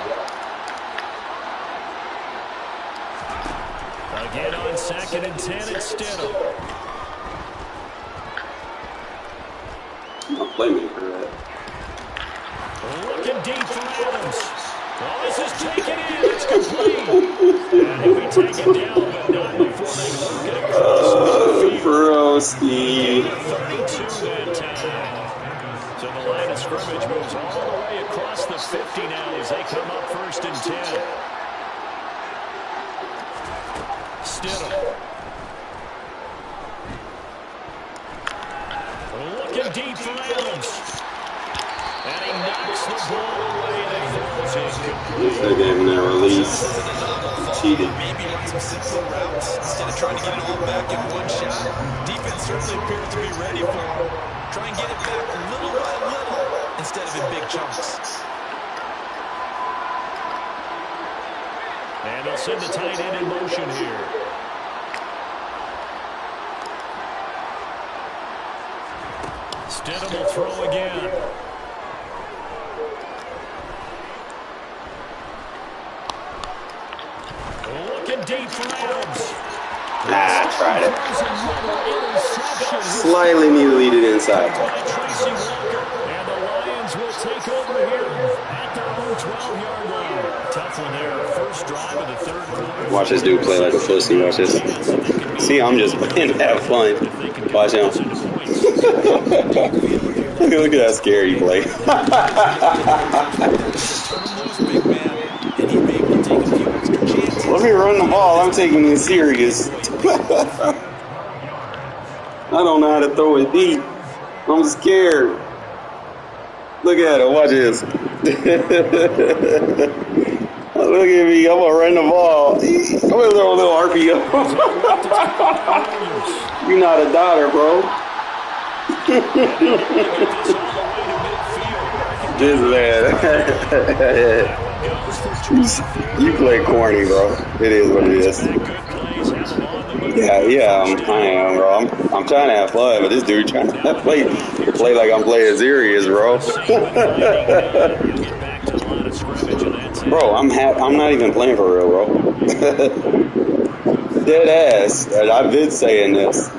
Again on 2nd and 10, it's Stidham. I'm a playmaker, right? Looking deep for Adams. Well, this is taken in. It's complete. And he'll be taken down, but not before they work it across the field. Broski. 32 that time. So the line of scrimmage moves all the way across the 50 now as they come up 1st and 10. Stidham. Looking deep for Adams. And he knocks the ball away and it falls incomplete. They gave him that release. Cheated. Maybe run some simpler routes instead of trying to get it all back in one shot. Defense certainly appears to be ready for him. Try and get it back little by little instead of in big chunks. And they'll send the tight end in motion here. Stidham will throw again. Looking deep for Adams. Tried it. Slightly need to lead it inside. And the Lions will take over here at their own 12-yard line. Tough one there. First drive of the 3rd quarter. Watch this dude play like a pussy. Watch this. See, I'm just playing to have fun. Watch him. Look at that scary play. Let me run the ball. I'm taking this serious. I don't know how to throw it deep. I'm scared. Look at it. Watch this. Look at me. I'm going to run the ball. I'm going to throw a little RPO. You're not a daughter, bro. This man. You play corny, bro. It is what it is. Yeah, I am, bro. I'm trying to have fun, but this dude trying to play like I'm playing serious, bro. Bro, I'm not even playing for real, bro. Dead ass. And I've been saying this.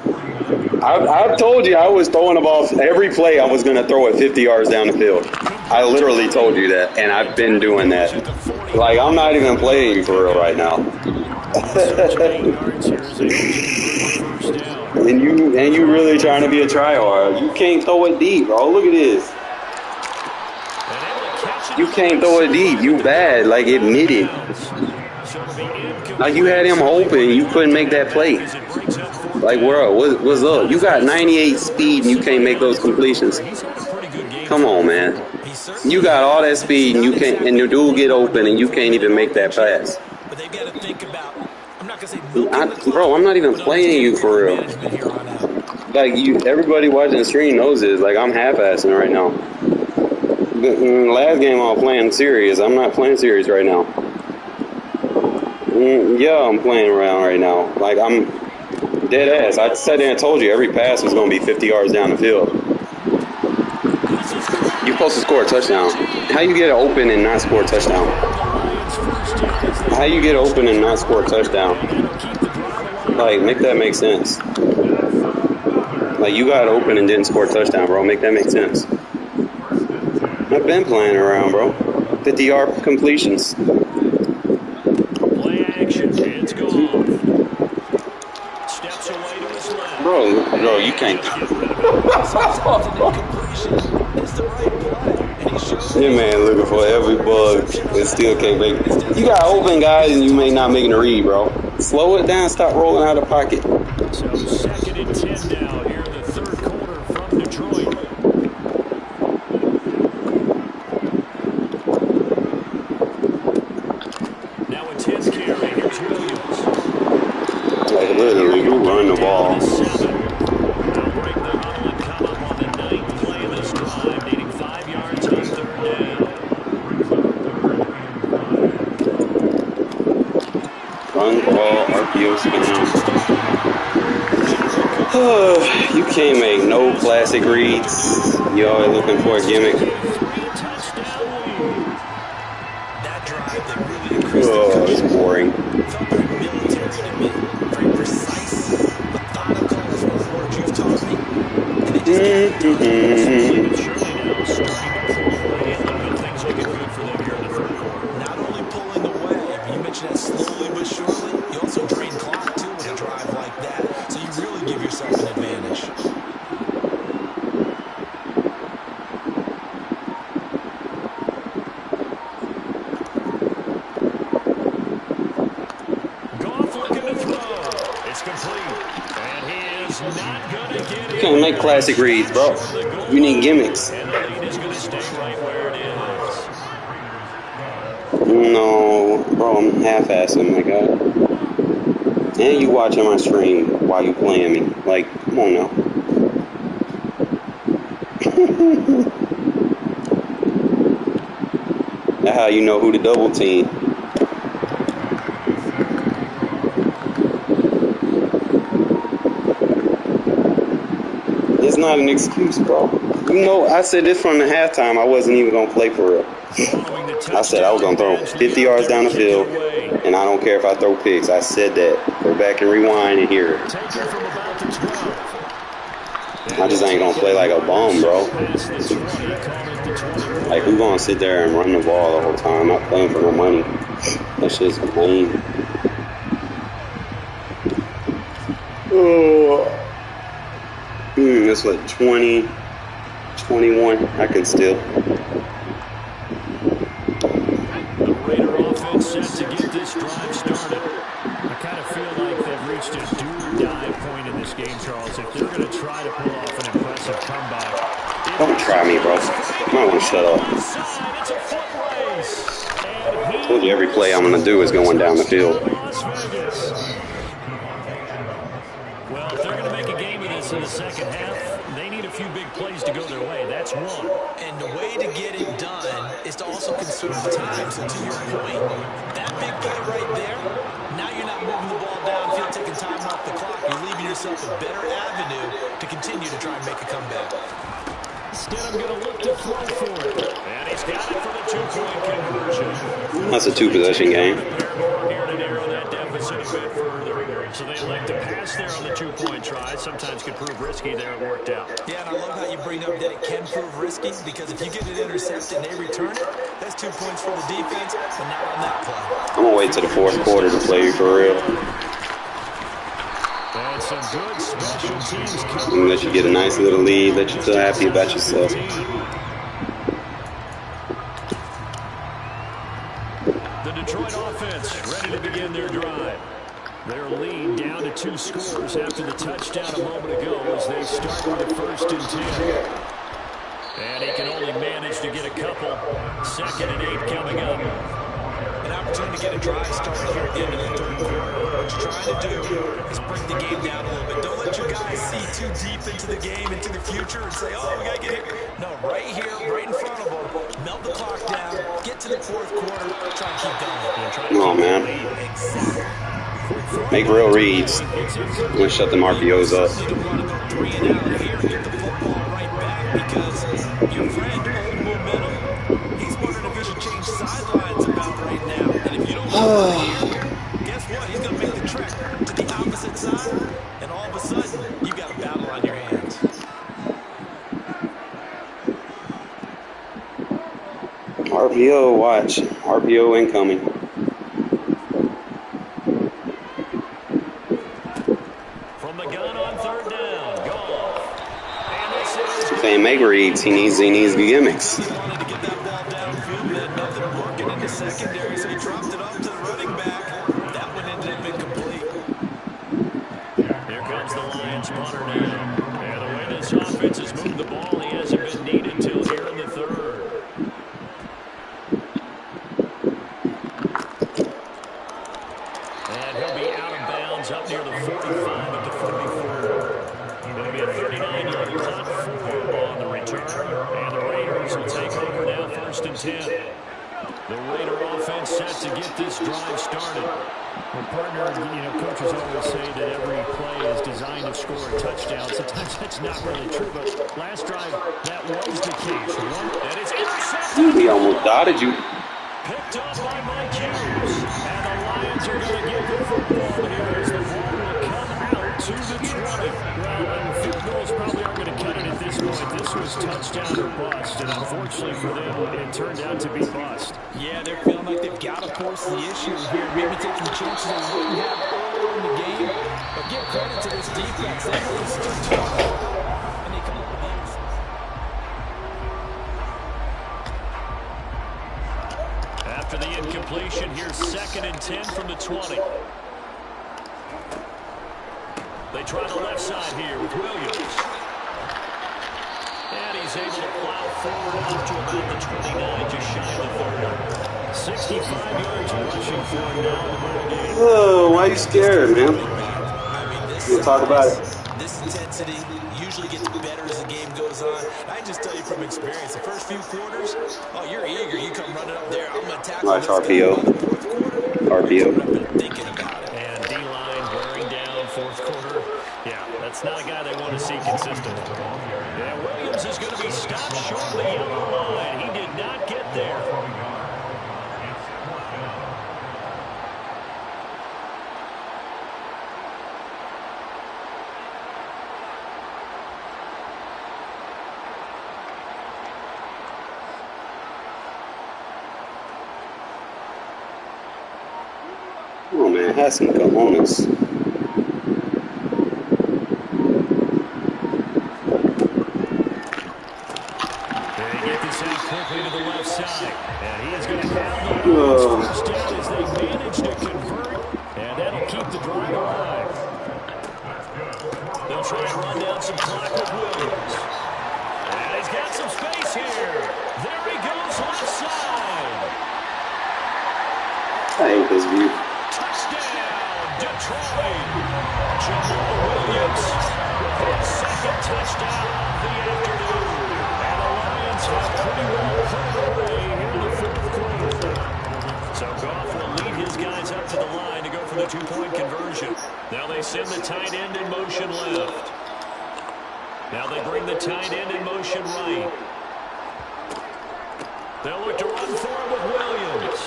I've told you I was throwing the ball every play. I was going to throw it 50 yards down the field. I literally told you that, and I've been doing that. Like, I'm not even playing for real right now. and you really trying to be a tryhard. You can't throw it deep, bro. Look at this. You can't throw it deep. You bad. Like, admit it. Like, you had him open. You couldn't make that play. Like, bro, what's up? You got 98 speed and you can't make those completions. Come on, man. You got all that speed and you can't, and the dude get open and you can't even make that pass. But they've got to think about, I'm not going to say, bro, I'm not even playing you for real. Like, everybody watching the stream knows this. Like, I'm half-assing right now. In the last game I was playing serious. I'm not playing serious right now. Yeah, I'm playing around right now. Like, I'm dead ass. I sat there and told you every pass was going to be 50 yards down the field. You're supposed to score a touchdown. How you get open and not score a touchdown? How you get open and not score a touchdown? Like, make that make sense. Like, you got open and didn't score a touchdown, bro. Make that make sense. I've been playing around, bro. 50-yard completions. Play action. It's gone. Steps away to his left. Bro, you can't. This man looking for every bug and still can't make it. You got open guys and you may not making a read, bro. Slow it down. Stop rolling out of the pocket. So 2nd and 10 now here in the third quarter from Detroit. Now a 10th carry. Here's Williams. Like, literally, you run the ball. They'll break the huddle and come up on the 9th play of this drive, needing 5 yards on 3rd down. Run the ball, RPO spin. You can't make no classic reads. You always looking for a gimmick. Oh, it's boring. not only pulling away, you mentioned that slowly but surely, you also drain clock too with a drive like that. So you really give yourself an advantage. Goff looking to throw. It's complete. And he is not going to get it. You can't make classic reads, bro. You need gimmicks. And the lead is going to stay right where it is. No, bro, I'm half-assing, my God. And you watching my stream while you playing me. Like, come on now. That's how you know who to double team. It's not an excuse, bro. You know, I said this from the halftime. I wasn't even going to play for real. I said I was going to throw 50 yards down the field, and I don't care if I throw picks. I said that. Go back and rewind and hear it. I just ain't going to play like a bum, bro. Like, who going to sit there and run the ball the whole time? I'm not playing for no money. That's just lame. Oh. That's what, 20, 21. I can still. The Raider offense set to get this drive started. I kind of feel like they've reached a do-or-die point in this game, Charles. If they're going to try to pull off an impressive comeback. Don't try me, bro. You might want to shut up. I told you every play I'm going to do is going down the field. Well, if they're going to make a game of this in the second half, they need a few big plays to go their way. That's just one. And the way to get it done is to also conserve time. So to your point, that big play right there, now you're not moving the ball downfield, taking time off the clock. You're leaving yourself a better avenue to continue to try and make a comeback. Instead, I'm going to look to throw for it. And he's got it for the two-point conversion. That's a two-possession game. Here to narrow that deficit a bit further. So they elect to pass there on the two-point try. Sometimes could prove risky there. It worked out. Yeah, and I love how you bring up that it can prove risky, because if you get it intercepted and they return it, that's 2 points for the defense, but not on that play. I'm going to wait till the fourth quarter to play you for real. And some good special teams coverage. And let you get a nice little lead, let you feel happy about yourself. The Detroit offense ready to begin their drive. Their lead down to 2 scores after the touchdown a moment ago as they start with the 1st and 10. And he can only manage to get a couple. 2nd and 8 coming up. An opportunity to get a drive started here at the end of the 3rd quarter. What you're trying to do is bring the game down a little bit. Don't let your guys see too deep into the game, into the future, and say, oh, we got to get here. No, right here, right in front of them. Melt the clock down, get to the 4th quarter, try and keep going. Come on, man. Make real reads. I'm going to shut them RPOs up. You don't want to go 3 and out here and get the football right back, because your friend, old momentum, he's wondering if he should change sidelines about right now. And if you don't go here, guess what? He's going to make the trek to the opposite side, and all of a sudden, you've got a battle on your hands. RPO, watch. RPO incoming. From the gun on 3rd down. Goal. And this is Can't make reads. He needs gimmicks. He wanted to get that ball downfield, but had nothing working in the secondary, so he dropped it off to the running back. That one ended up incomplete. Here comes the Lions punter now. And the way this offense has moved the ball, he hasn't been needed till here in the 3rd. And he'll be out of bounds up near the 45 at the 44. It'll be a 39-yard punt on the return. And the Raiders will take over now 1st and 10. The Raider offense set to get this drive started. Well, partner, coaches always say that every play is designed to score a touchdown. Sometimes that's not really true, but last drive, that was the case. And it's intercepted. He almost dotted you. Picked up by Mike Hughes. And the Lions are going to get the football here as the ball will come out to the 20. Well, field goals probably aren't going to cut it at this point. This was touchdown or bust, and unfortunately for them, it turned out to be bust. Yeah, they're feeling like they've got to force the issue here. Maybe taking chances they wouldn't have earlier in the game. But give credit to this defense. They really stood tall. And they come up with these. After the incompletion, here's 2nd and 10 from the 20. They try the left side here with Williams. And he's able to plow forward up to about the 29, just shy of the 30. 65 yards rushing for him now in the ball game. Oh, why are you scared, man? I mean, We'll talk about it. This intensity usually gets better as the game goes on. I can just tell you from experience, the first few quarters, oh, you're eager. You come running up there. I'm going to tackle Watch this RPO. guy in the 4th quarter. RPO. Thinking about it. And D-line wearing down 4th quarter. Yeah, that's not a guy they want to see consistent. Yeah, Williams is going to be stopped short of the yellow line. He did not get there. Come on, man. Have some cojones. Quickly to the left side. And he is going to have the first down as they manage to convert. And that'll keep the drive alive. They'll try and run down some clock with Williams. And he's got some space here. There he goes left side. I hate this view. Touchdown, Detroit. Jamal Williams with his 2nd touchdown of the afternoon. And for the two-point conversion. Now they send the tight end in motion left. Now they bring the tight end in motion right. They'll look to run for it with Williams.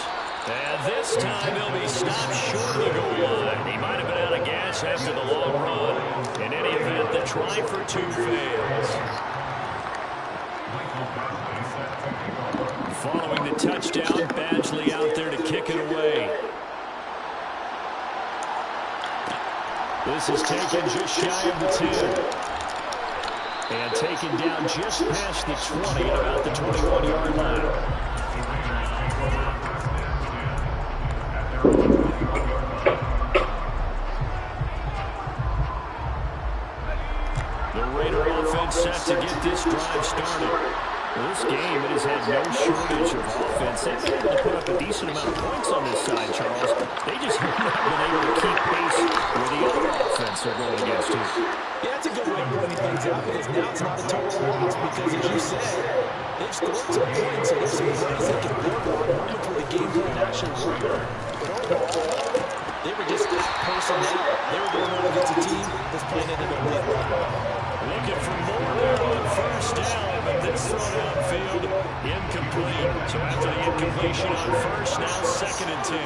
And this time he'll be stopped short of the goal line. He might have been out of gas after the long run. In any event, the try for two fails. Following the touchdown, Badgley out there to kick it away. This is taken just shy of the 10. And taken down just past the 20 at about the 21-yard line. The Raider offense set to get this drive started. Well, this game, it has had no shortage of offense. They've been able to put up a decent amount of points on this side, Charles. They just have not been able to keep pace with the other offense they're going against here. Yeah, that's a good way of pointing things out, because now it's not a total loss, because as you said, they've scored some points, so there's some ways they can build on moments where the game plan actually worked. But overall, they were just personnel. They were going up against a team that's playing into their win. Looking for more there on first down, but this throw downfield incomplete. So after the incompletion on first, now 2nd and 10.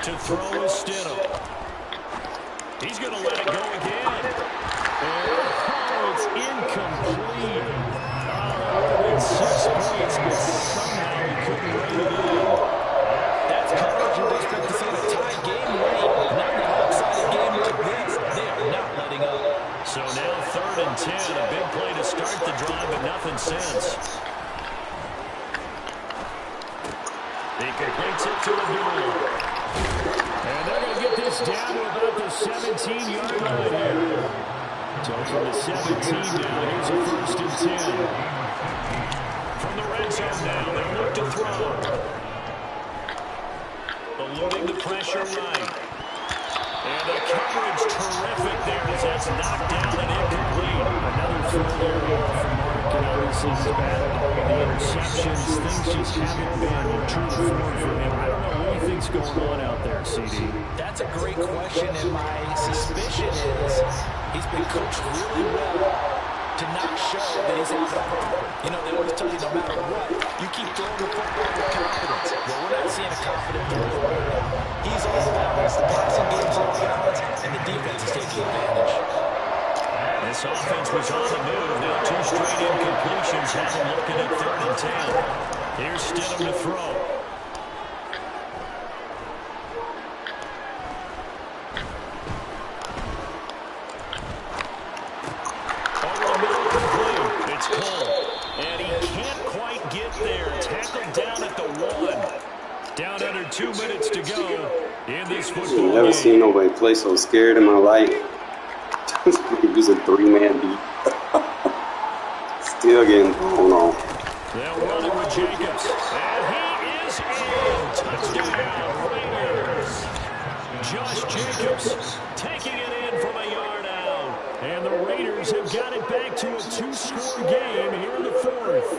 To throw is Stidham. He's going to let it go again. Oh, it's incomplete. Oh, it's 6 points, but somehow he couldn't run it in. That's coverage you'd expect to see in a tie game late. Not in a lopsided game like this. They are not letting up. So now 3rd and 10. A big play to start the drive, but nothing since. He completes it to Abdullah. And they're going to get this down to about the 17-yard line here. So from the 17 now, here's a 1st and 10. From the red zone now, they'll look to throw. Eluding the pressure right. And the coverage terrific there as that's knocked down and incomplete. Another throw there from Mark, and obviously he's battled the interceptions. Things just haven't been true to form for him. I don't know what he thinks going on out there, CD. That's a great question, and my suspicion is he's been coached really well to not show that he's out of proper. You know, they always tell you no matter what, you keep throwing the football with confidence. Well, we're not seeing a confident throw right now. He's all balanced. The passing game's all balanced, and the defense is taking advantage. This offense was on the move. Now 2 straight incompletions. Has him looking at 3rd and 10. Here's Stidham to throw. Over the middle, complete. It's Cole. And he can't quite get there. Tackled down at the 1. Down under 2 minutes to go in this football game. Never seen nobody play so scared in my life. Using 3-man beat. Still getting thrown on. They'll run it with Jacobs. And he is in. Touchdown, Raiders. Josh Jacobs taking it in from a yard out. And the Raiders have got it back to a 2-score game here in the 4th.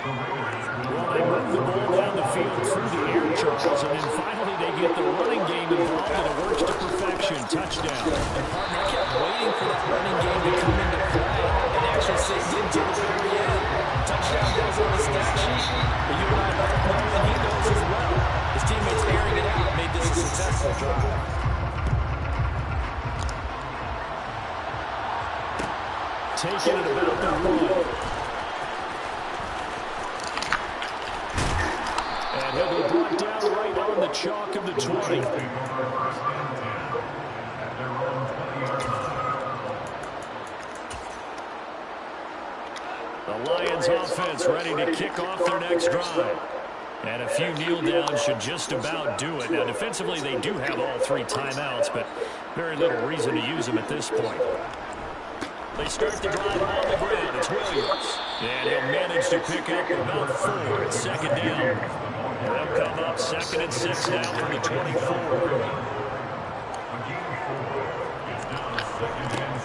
Well, they move the ball down the field through the air, Charles, and then finally they get the running game involved, and it works to perfection. Touchdown. And partner kept waiting for that running game to come into play and actually sink into the very end. Touchdown goes on the stat sheet, but you and I both know, and he knows as well. His teammates airing it out made this a successful drive. Taking it about the 1. And he'll be brought down right on the chalk of the 20. The Lions offense ready to kick off their next drive. And a few kneel downs should just about do it. Now defensively they do have all 3 timeouts, but very little reason to use them at this point. They start the drive on the ground. It's Williams. And he'll manage to pick up about 4. It's 2nd down. They'll come up 2nd and 6 now from the 24.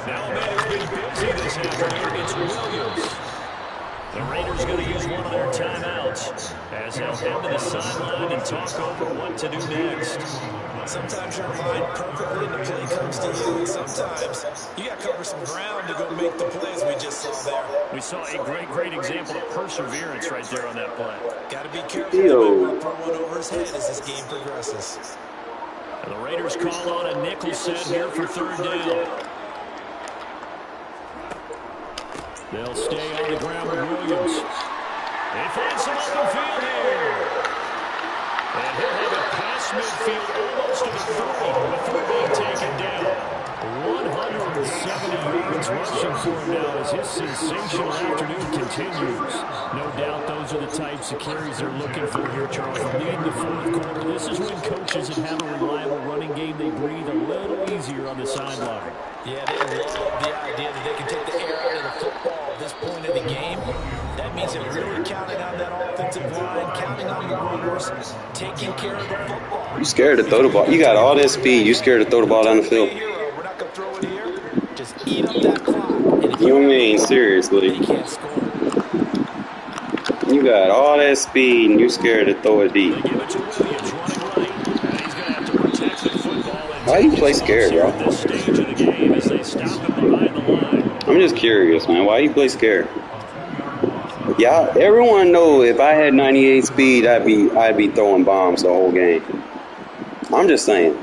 Now a man who's been busy this afternoon. It's Williams. The Raiders going to use one of their timeouts as they'll head to the sideline and talk over what to do next. Sometimes you're aligned perfectly and the play comes to you, and sometimes you got to cover some ground to go make the plays we just saw there. We saw a great example of perseverance right there on that play. Got to be careful. You don't throw one over his head as this game progresses. And the Raiders call on a nickel set here for third down. They'll stay on the ground with Williams. They find some open field here. And he'll have it past midfield almost to the 30 before being taken down. 170 yards rushing for him now as his sensational afternoon continues. No doubt those are the types of carries they're looking for here, Charles. Lead the fourth quarter. This is when coaches that have a reliable running game, they breathe a little easier on the sideline. Yeah, they love the idea that they can take the air out of the football at this point of the game. That means they're really counting on that offensive line, counting on the runners, taking care of the football. You scared to throw the ball. You got all that speed. You scared to throw the ball down the field. We're not going to throw it here. Just eat up that clock. You mean seriously? You got all that speed and you scared to throw it deep. Why you play scared, bro? I'm just curious, man. Why you play scared? Yeah, everyone know if I had 98 speed, I'd be throwing bombs the whole game. I'm just saying.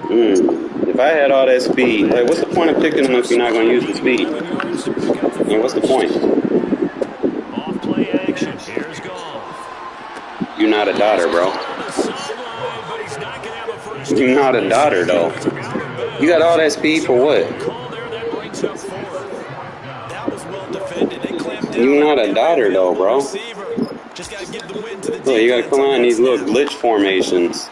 If I had all that speed, like, what's the point of picking them if you're not going to use the speed? I mean, what's the point? Off play action. Here's Goff. You're not a daughter, bro. You're not a daughter, though. You got all that speed for what? You're not a daughter, though, bro. Look, you got to come out in these little glitch formations.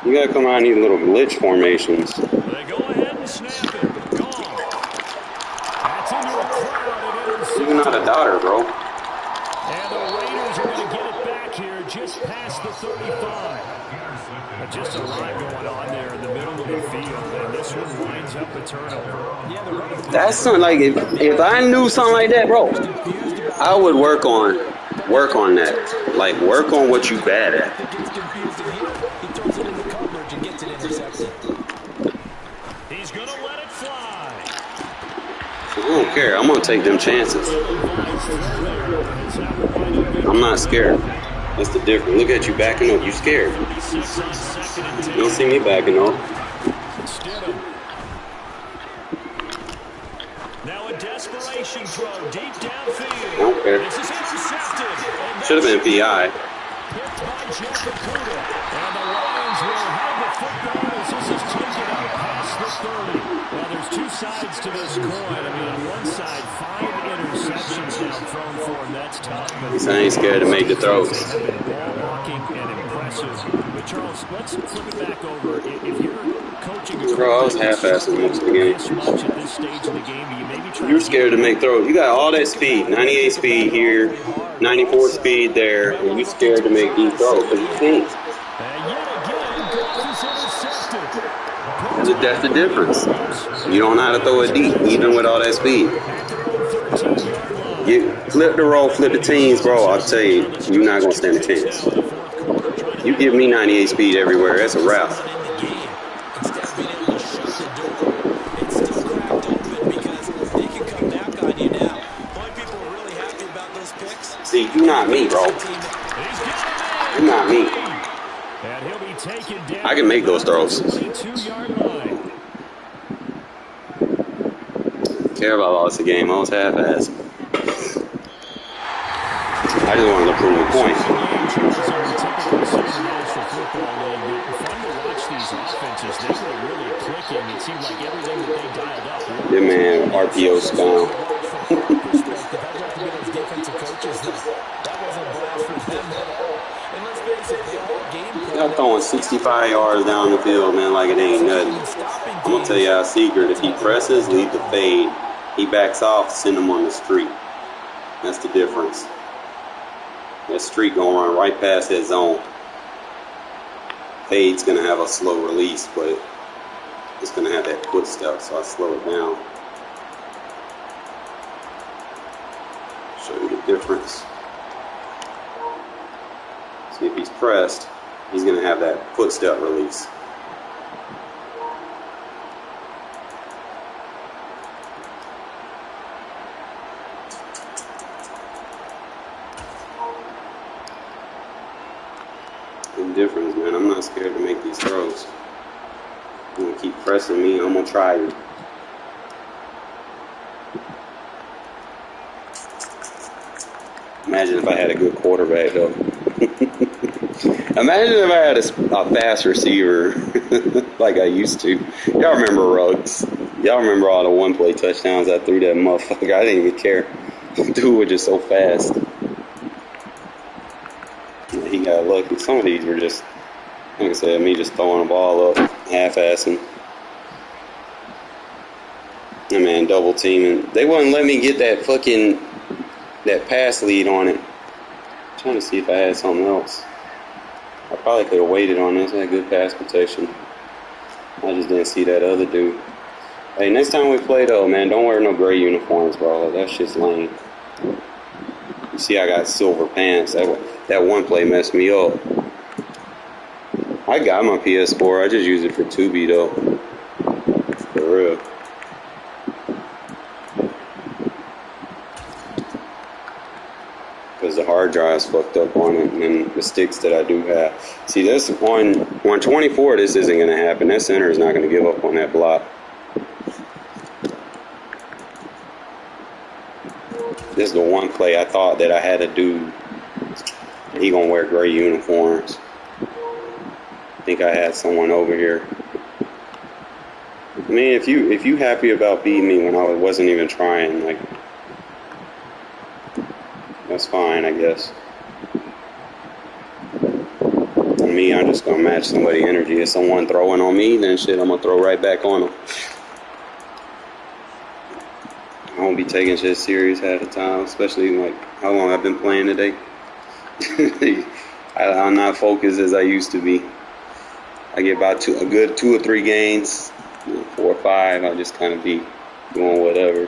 You got to come out in these little glitch formations. They go ahead and snap it. Gone. That's into a crowd. You're not a daughter, bro. And the Raiders are going to get it back here just past the 35. Just a lot going on there in the middle of the field, and this one winds up a turnover. That's something like if I knew something like that, bro, I would work on that. Like, work on what you bad at. He's going to let it fly. I don't care. I'm going to take them chances. I'm not scared. That's the difference. Look at you backing up. You scared. You don't see me backing up. Now a desperation throw deep downfield. I don't care. This is intercepted. Should have been PI. And the Lions will have the football as this is taken out past the 30. Well, there's two sides to this coin. I mean, on one side, 5 interceptions now thrown for him. That's tough. But I ain't scared to make the throws. ball blocking and impressive. But Charles, let's flip it back over. If you're coaching a bro, I was half-assing most of the game. this much at this stage of the game, do you maybe try You're scared to make throws. You got all that speed. 98 speed here, 94 speed there, and you scared to make deep throws because you can't. That's the difference. You don't know how to throw it deep, even with all that speed. You flip the roll, flip the teams, bro. I'll tell you, you're not going to stand a chance. You give me 98 speed everywhere, that's a wrap. See, you're not me, bro. You're not me. I can make those throws. Care about lost the game. I was half-assed. I just wanted to prove a point. Yeah, man, RPO's down. Y'all throwing 65 yards down the field, man, like it ain't nothing. I'm going to tell you our secret. If he presses, leave the fade. He backs off, send him on the street. That's the difference. That street going to run right past that zone. Fade's going to have a slow release, but it's going to have that footstep, so I slow it down. difference. See, if he's pressed, he's going to have that footstep release. The difference, man. I'm not scared to make these throws. You're going to keep pressing me. I'm going to try you. Imagine if I had a good quarterback, though. Imagine if I had a fast receiver like I used to. Y'all remember Ruggs. Y'all remember all the one-play touchdowns I threw that motherfucker. I didn't even care. Dude was just so fast. He got lucky. Some of these were just, like I said, me just throwing the ball up, half-assing. And man, double teaming. They wouldn't let me get that pass lead on it. I'm trying to see if I had something else. I probably could have waited on this. I had good pass protection. I just didn't see that other dude. Hey, next time we play though, man, don't wear no gray uniforms, bro. That shit's lame. You see, I got silver pants. That one play messed me up. I got my PS4. I just use it for Tubi though. For real. Because the hard drive's fucked up on it, and the sticks that I do have. See, this on 24, this isn't going to happen. That center is not going to give up on that block. This is the one play I thought that I had to do. He gonna wear gray uniforms. I think I had someone over here. I mean, if you happy about beating me when I wasn't even trying, like, that's fine, I guess. On me, I'm just gonna match somebody's energy. If someone throwing on me, then shit, I'm gonna throw right back on them. I won't be taking shit serious half the time, especially like how long I've been playing today. I'm not focused as I used to be. I get about a good 2 or 3 games, 4 or 5. I'll just kind of be doing whatever.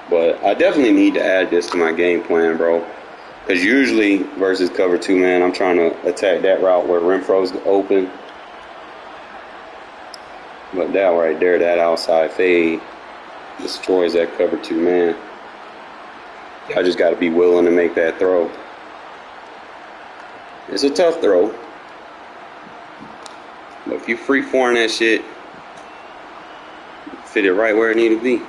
But I definitely need to add this to my game plan, bro. Because usually versus cover 2 man, I'm trying to attack that route where Renfro's open. But that right there, that outside fade, destroys that cover 2 man. I just got to be willing to make that throw. It's a tough throw. But if you free-form that shit, fit it right where it need to be.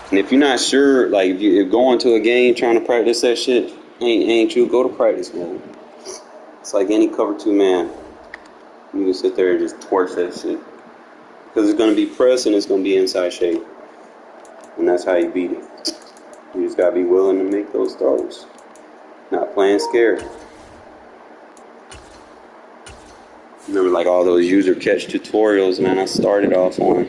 And if you're not sure, like if you're going to a game trying to practice that shit, ain't you, go to practice mode. It's like any cover 2 man. You can sit there and just torch that shit. Because it's going to be press and it's going to be inside shade. And that's how you beat it. You just got to be willing to make those throws. Not playing scared. Remember like all those user catch tutorials, man, I started off on.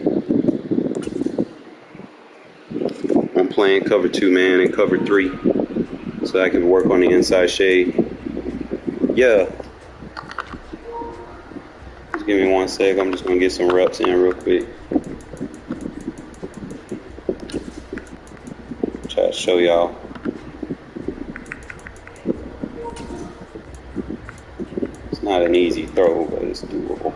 I'm playing cover 2 man and cover 3. So I can work on the inside shade. Yeah. Just give me 1 sec. I'm just going to get some reps in real quick. Try to show y'all. It's not an easy throw, but it's doable.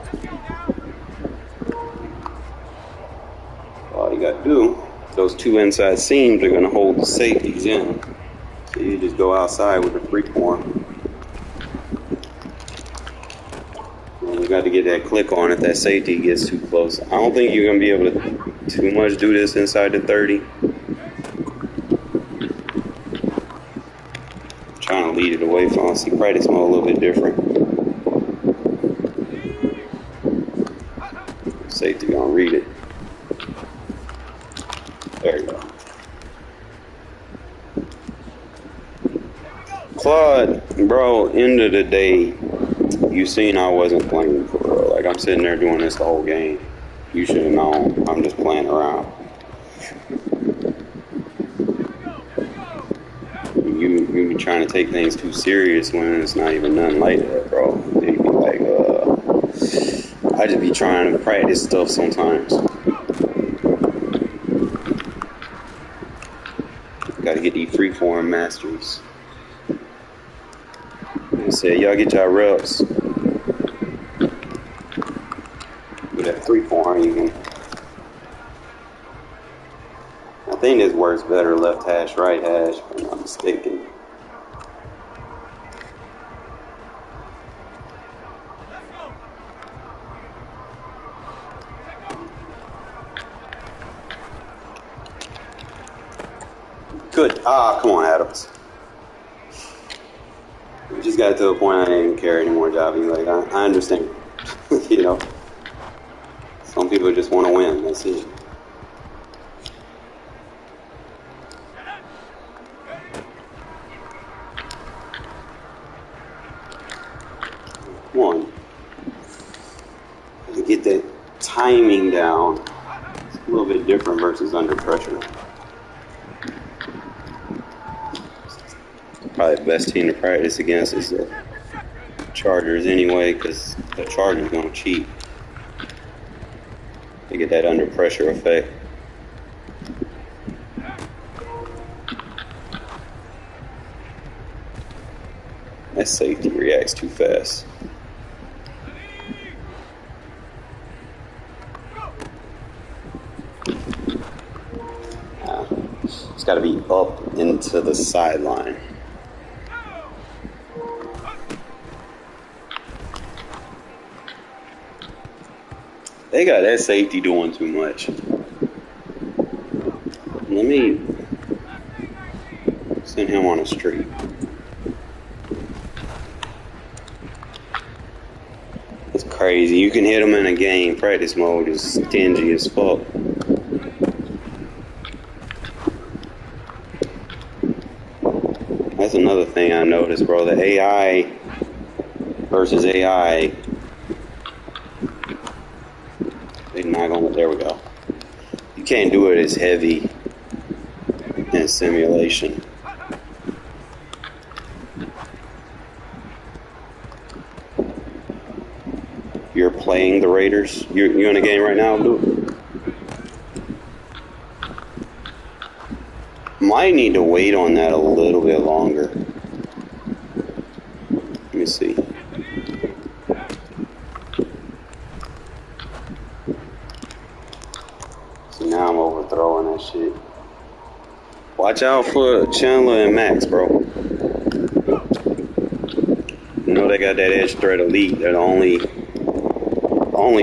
All you got to do, those 2 inside seams are going to hold the safeties in. So you just go outside with the free form. You got to get that click on if that safety gets too close. I don't think you're going to be able to too much do this inside the 30. I'm trying to lead it away from. See, practice mode a little bit different. Safety going to read it. There you go. Claude, bro, end of the day, you seen I wasn't playing for real. Like, I'm sitting there doing this the whole game. You should have known I'm just playing around. You be trying to take things too serious when it's not even nothing like that, bro. They be like, I just be trying to practice stuff sometimes. freeform masters. I said, y'all get y'all reps. With that freeform, you can. I think this works better left hash, right hash, if I'm not mistaken. Good. Come on, Adams. We just got to a point I didn't even care anymore, Javi. Like, I understand. You know, some people just want to win. That's it. One. To get that timing down, it's a little bit different versus under pressure. Probably the best team to practice against is the Chargers anyway, because the Chargers going to cheat. They get that under pressure effect. That safety reacts too fast. It's got to be up into the sideline. They got that safety doing too much. Let me send him on a streak. That's crazy. You can hit him in a game. Practice mode is stingy as fuck. That's another thing I noticed, bro. The AI versus AI. They're not gonna. There we go. You can't do it as heavy in simulation. You're playing the Raiders. You're in a game right now, dude. Might need to wait on that a little bit longer. Let me see. So now I'm overthrowing that shit. Watch out for Chandler and Max, bro. You know they got that edge threat elite. They're the only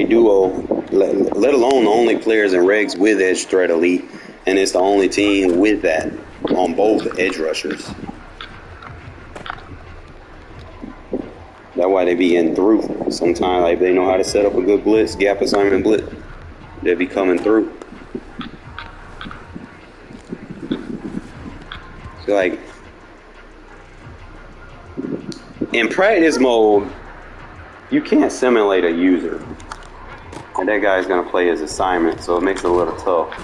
duo, let alone the only players in regs with edge threat elite. And it's the only team with that on both edge rushers. That's why they be getting through. Sometimes, like, they know how to set up a good blitz, gap assignment blitz. They be coming through. So, like, in practice mode, you can't simulate a user. And that guy's going to play his assignment, so it makes it a little tough.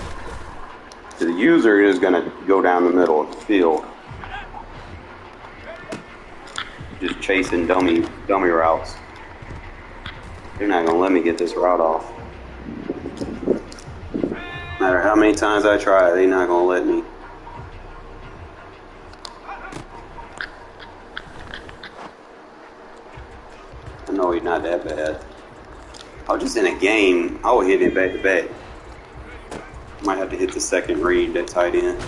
The user is going to go down the middle of the field, just chasing dummy routes. They're not going to let me get this route off. No matter how many times I try, they're not going to let me. I know he's not that bad. I was just in a game, I would hit it back to back. Might have to hit the second read, that tight end.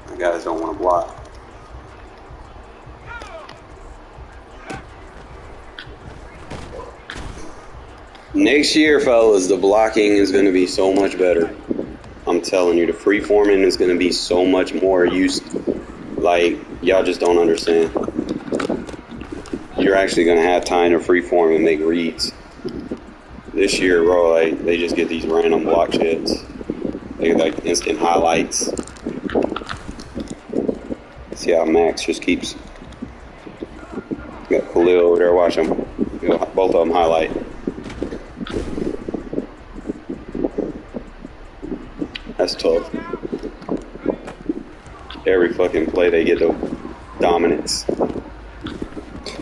My guys don't want to block. Next year, fellas, the blocking is going to be so much better. I'm telling you, the free-forming is going to be so much more used. Like, y'all just don't understand. You're actually going to have time to free-form and make reads. This year, bro, like, they just get these random block shits. They get, like, instant highlights. See how Max just keeps... Got Khalil over there, watch him. Both of them highlight. That's tough. Every fucking play they get the dominance.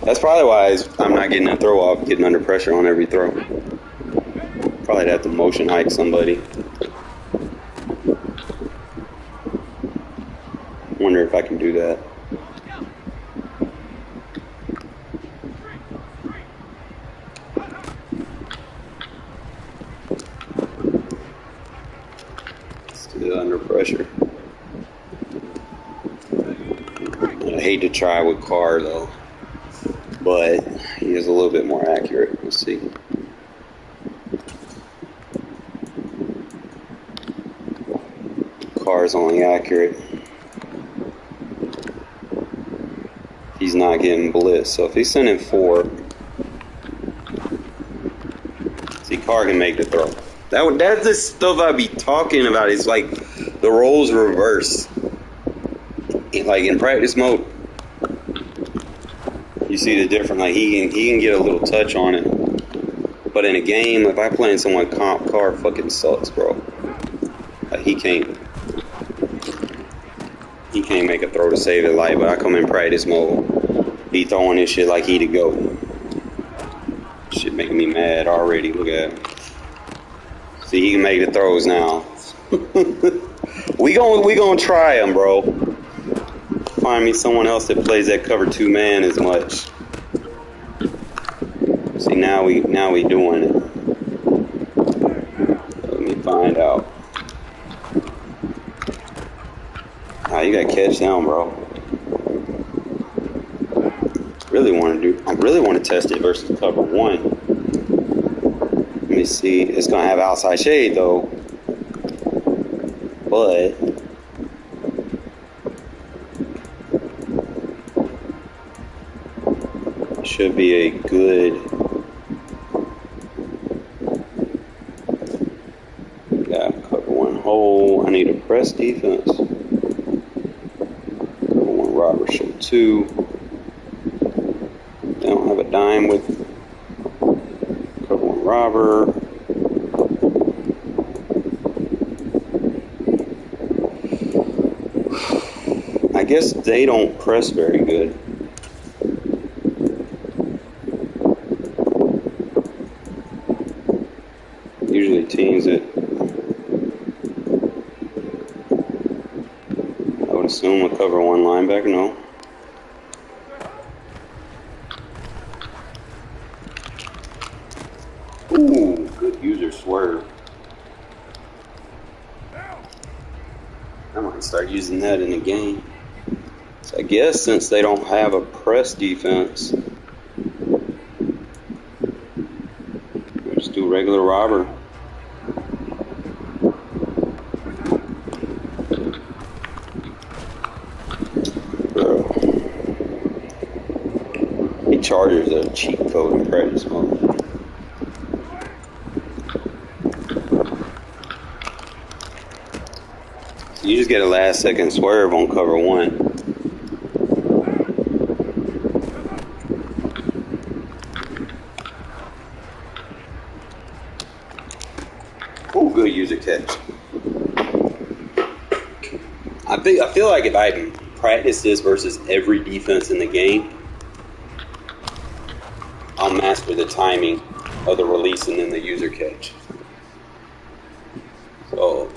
That's probably why I'm not getting that throw off, getting under pressure on every throw. Probably have to motion hike somebody. if I can do that. Still under pressure. I hate to try with Carr though, but he is a little bit more accurate. Let's see. Carr is only accurate. He's not getting blitz. So if he's sending 4, see, Carr can make the throw. That's the stuff I be talking about. It's like the roles reverse. Like in practice mode, you see the difference. Like he can get a little touch on it, but in a game, if I playing someone comp, Carr fucking sucks, bro. Like he can't make a throw to save his life. But I come in practice mode, he throwing this shit like he to go. Shit making me mad already. Look at him. See, he can make the throws now. we gonna try him, bro. Find me someone else that plays that cover 2 man as much. See, now we doing it. Let me find out. Ah, you gotta catch down, bro. I really want to test it versus cover 1. Let me see. It's gonna have outside shade though, but should be a good. Got cover 1 hole. I need a press defense. Cover 1 robber show 2. They don't have a dime with cover 1 robber. I guess they don't press very good. Usually teams that I would assume a cover 1 linebacker, no. Ooh, good user swerve. I might start using that in the game. So I guess since they don't have a press defense, we'll just do regular robber. Chargers are a cheat code in practice mode. So you just get a last second swerve on cover 1. Oh, good user catch. I feel like if I practice this versus every defense in the game, I'll master the timing of the release and then the user catch. So,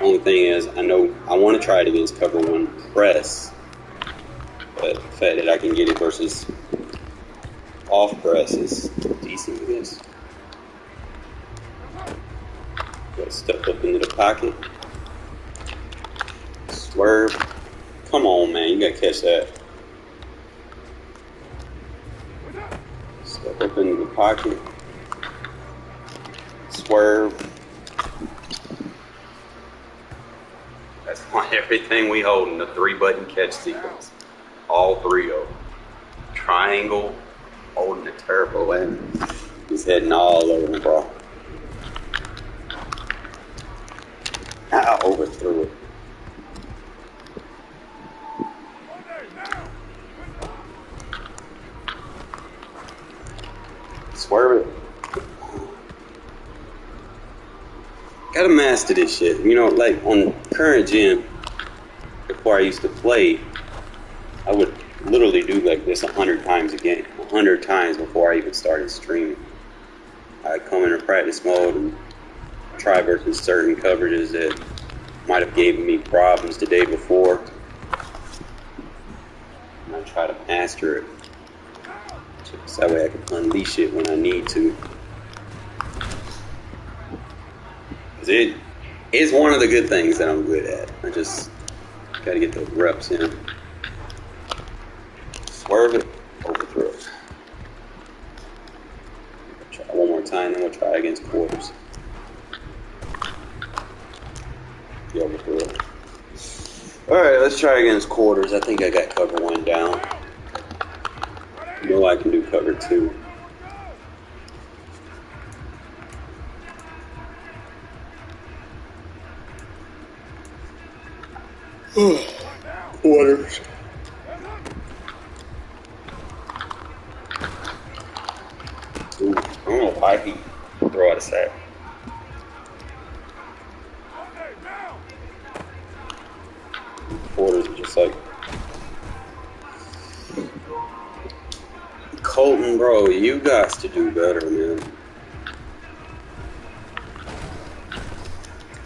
only thing is, I know I want to try it against cover 1 press, but the fact that I can get it versus off press is decent for this. Gotta step up into the pocket. Swerve. Come on, man, you gotta catch that. Step up into the pocket. Swerve. That's why everything we hold in the 3-button catch sequence. All 3 of them. Triangle, holding a turbo, and he's heading all over them, bro. I overthrew it. Swerve it. Gotta master this shit. You know, like on current gen, before I used to play, I would literally do like this 100 times a game. 100 times before I even started streaming. I'd come into practice mode and try versus certain coverages that might have given me problems the day before. try to master it. So that way I can unleash it when I need to. Cause it's one of the good things that I'm good at. I just gotta get the reps in. Swerve it, overthrow it. Try one more time, then we'll try against quarters. The overthrow it. Alright, let's try against quarters. I think I got cover 1 down. I know I can do cover 2. Quarters. Ooh, I don't know why he throw out a sack. Quarters are just like Colton, bro. You got to do better, man.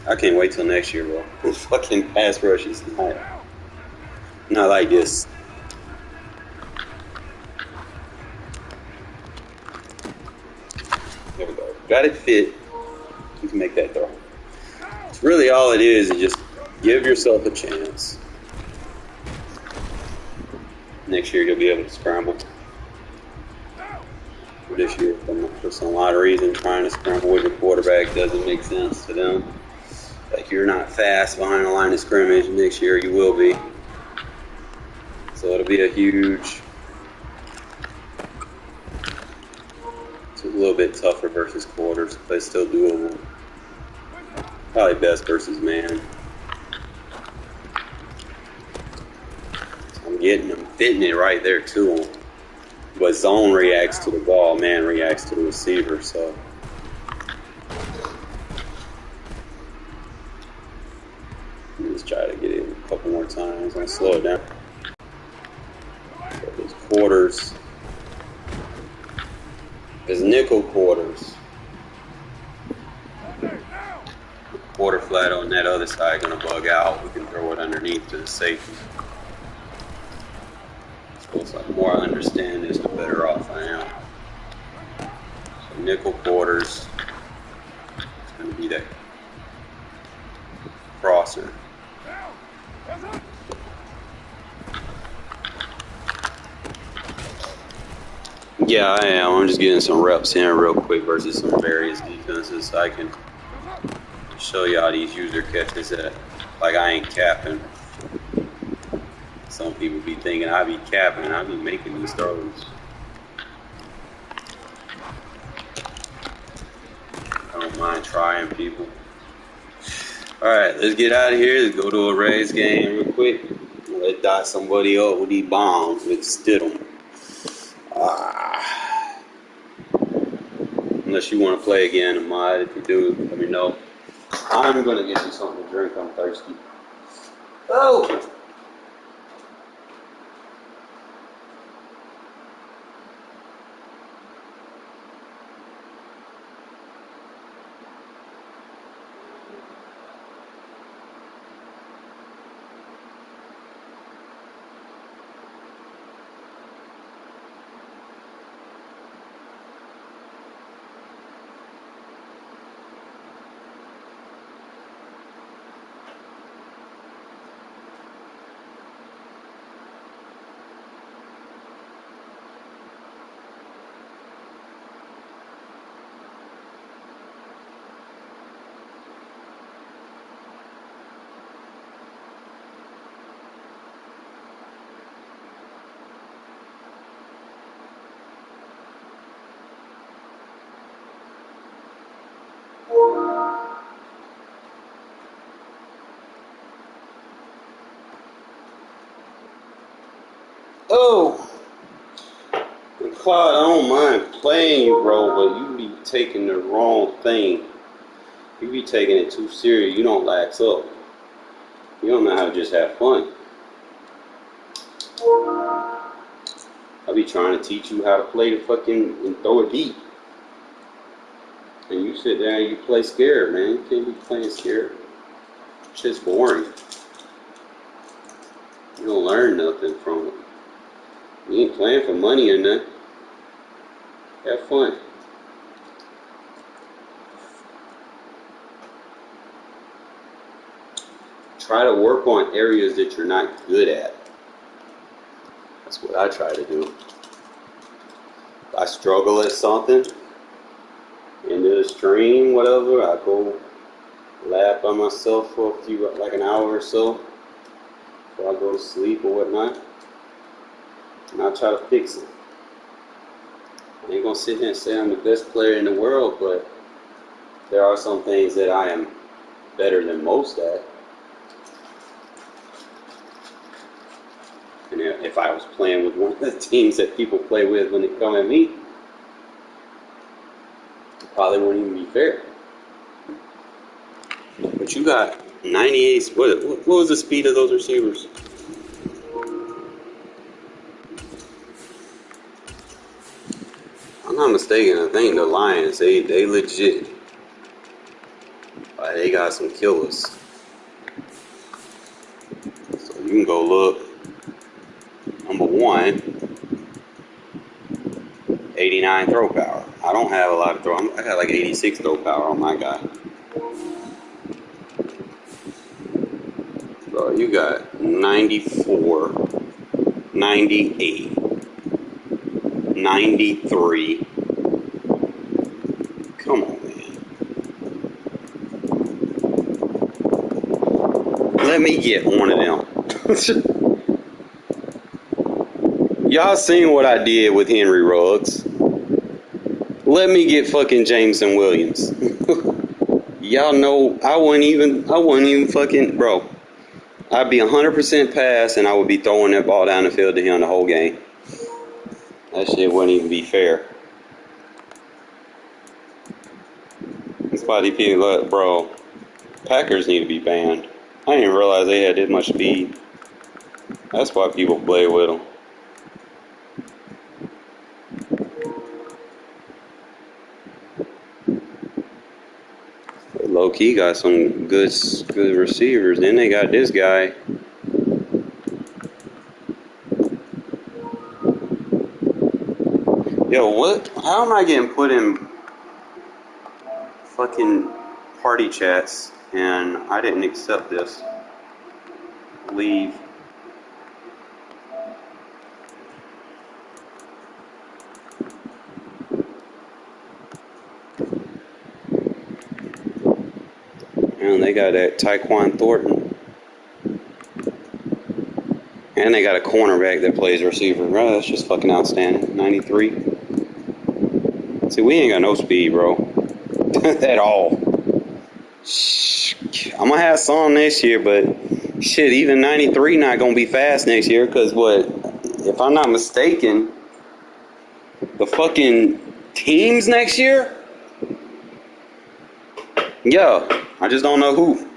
I can't wait till next year, bro. Fucking pass rush is not like this. There we go. Got it fit. You can make that throw. It's really all it is just give yourself a chance. Next year you'll be able to scramble. For this year, for some odd reason, trying to scramble with your quarterback doesn't make sense to them. Like, you're not fast behind the line of scrimmage. Next year you will be. So it'll be a huge... It's a little bit tougher versus quarters, but it's still doable. Probably best versus man. So I'm fitting it right there to him. But zone reacts to the ball, man reacts to the receiver, so... Let's try to get it a couple more times. I'll slow it down. So there's quarters. There's nickel quarters. Quarter flat on that other side gonna bug out. We can throw it underneath to the safety. So the more I understand this, the better off I am. So nickel quarters. It's gonna be that crosser. Yeah, I am. I'm just getting some reps in real quick versus some various defenses so I can show y'all these user catches that, like, I ain't capping. Some people be thinking I be capping, I be making these throws. I don't mind trying, people. Alright, let's get out of here. Let's go to a Rays game real quick. Let's dot somebody up with these bombs. Let's steal them. Unless you want to play again, Ahmad. If you do, let me know. I'm going to get you something to drink. I'm thirsty. Oh! Oh, Claude, I don't mind playing you, bro, but you be taking the wrong thing. You be taking it too serious. You don't lax up. You don't know how to just have fun. I be trying to teach you how to play the fucking and throw it deep. And you sit there and you play scared, man. You can't be playing scared. It's just boring. You don't learn nothing from it. You ain't playing for money or nothing. Have fun. Try to work on areas that you're not good at. That's what I try to do. If I struggle at something, into the stream, whatever, I go laugh by myself for like an hour or so before I go to sleep or whatnot. And I'll try to fix it. I ain't gonna sit here and say I'm the best player in the world, but there are some things that I am better than most at. And if I was playing with one of the teams that people play with when they come at me, it probably wouldn't even be fair. But you got 98. What was the speed of those receivers? I'm not mistaken. I think the Lions, they legit. They got some killers. So you can go look. Number 1, 89 throw power. I don't have a lot of throw. I got like 86 throw power on my guy. So you got 94, 98, 93. Come on, man. Let me get one of them. Y'all seen what I did with Henry Ruggs. Let me get fucking Jameson Williams. Y'all know I wouldn't even fucking, bro. I'd be 100% pass and I would be throwing that ball down the field to him the whole game. That shit wouldn't even be fair. It's probably people like, bro, Packers need to be banned. I didn't realize they had this much speed. That's why people play with them. Low key got some good receivers. Then they got this guy. Yo, what? How am I getting put in fucking party chats and I didn't accept this? Leave. And they got that Tyquan Thornton. And they got a cornerback that plays receiver. Bro, that's just fucking outstanding. 93. See, we ain't got no speed, bro. At all. I'm going to have some next year, but shit, even 93 not going to be fast next year. Because what? If I'm not mistaken, the fucking teams next year? Yeah. I just don't know who.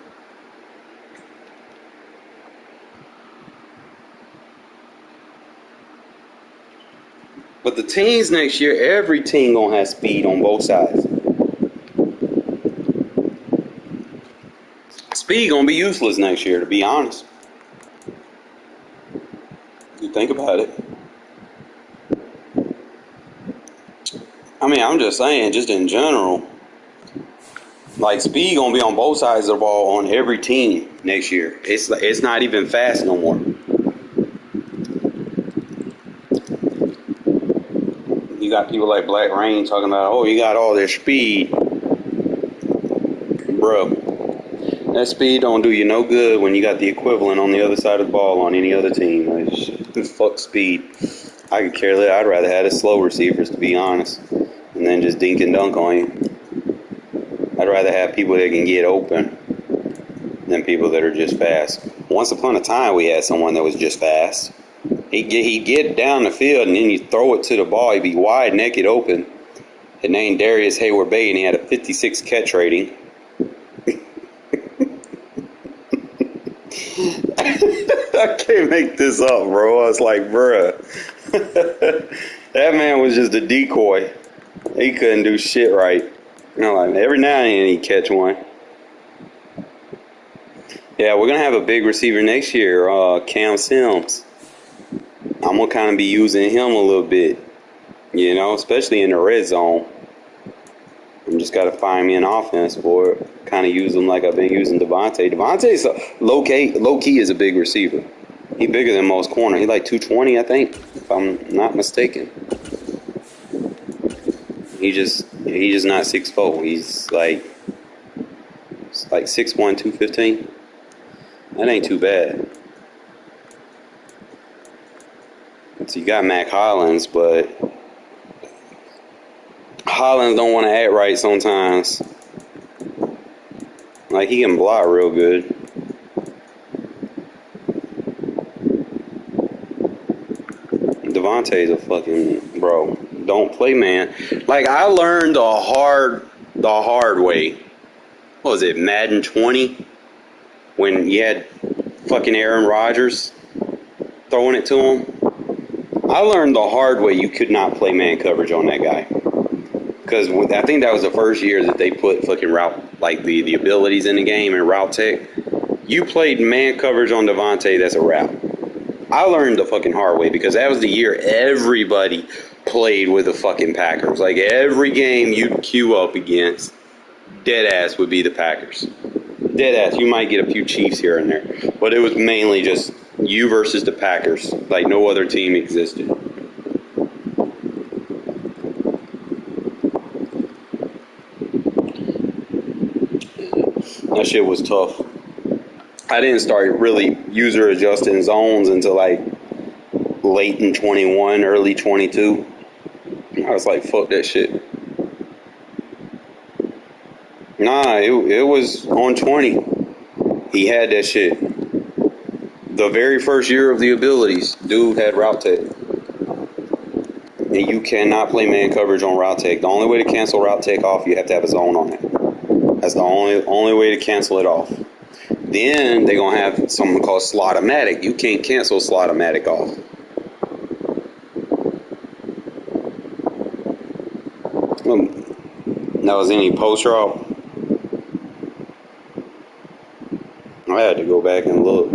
But the teams next year, every team gonna have speed on both sides. Speed gonna be useless next year, to be honest. You think about it. I mean, I'm just saying, just in general. Like, speed gonna be on both sides of the ball on every team next year. It's not even fast no more. You got people like Black Rain talking about, oh, you got all this speed. Bro, that speed don't do you no good when you got the equivalent on the other side of the ball on any other team. Like, fuck speed. I could care less. I'd rather have the slow receivers, to be honest, and then just dink and dunk on you. I'd rather have people that can get open than people that are just fast. Once upon a time, we had someone that was just fast. He'd get down the field, and then you throw it to the ball. He'd be wide, naked, open. His name Darius Hayward-Bay, and he had a 56 catch rating. I can't make this up, bro. I was like, bruh. That man was just a decoy. He couldn't do shit right. You know, like, every now and then he'd catch one. Yeah, we're going to have a big receiver next year, Cam Sims. I'm gonna kind of be using him a little bit, you know, especially in the red zone. I'm just gotta find me an offense for it. Kind of use him like I've been using Devontae. Devontae's low key is a big receiver. He bigger than most corner. He like 220, I think, if I'm not mistaken. He just not 6'4". He's like 6'1", 215. That ain't too bad. So you got Mac Hollins, but Hollins don't want to act right sometimes. Like, he can block real good. Devontae's a fucking bro. Don't play man. Like, I learned the hard way. What was it, Madden 20? When you had fucking Aaron Rodgers throwing it to him. I learned the hard way you could not play man coverage on that guy. Because I think that was the first year that they put fucking route, like the abilities in the game and route tech. You played man coverage on Devontae, that's a wrap. I learned the fucking hard way because that was the year everybody played with the fucking Packers. Like, every game you'd queue up against, dead ass would be the Packers. Dead ass. You might get a few Chiefs here and there. But it was mainly just you versus the Packers. Like, no other team existed. That shit was tough. I didn't start really user adjusting zones until like late in 21, early 22. I was like, fuck that shit. Nah, it was on 20. He had that shit. The very first year of the abilities, dude had route tech. And you cannot play man coverage on route tech. The only way to cancel route tech off, you have to have a zone on it. That's the only way to cancel it off. Then they're going to have something called slot-o-matic. You can't cancel slot-o-matic off. That was any post route. I had to go back and look.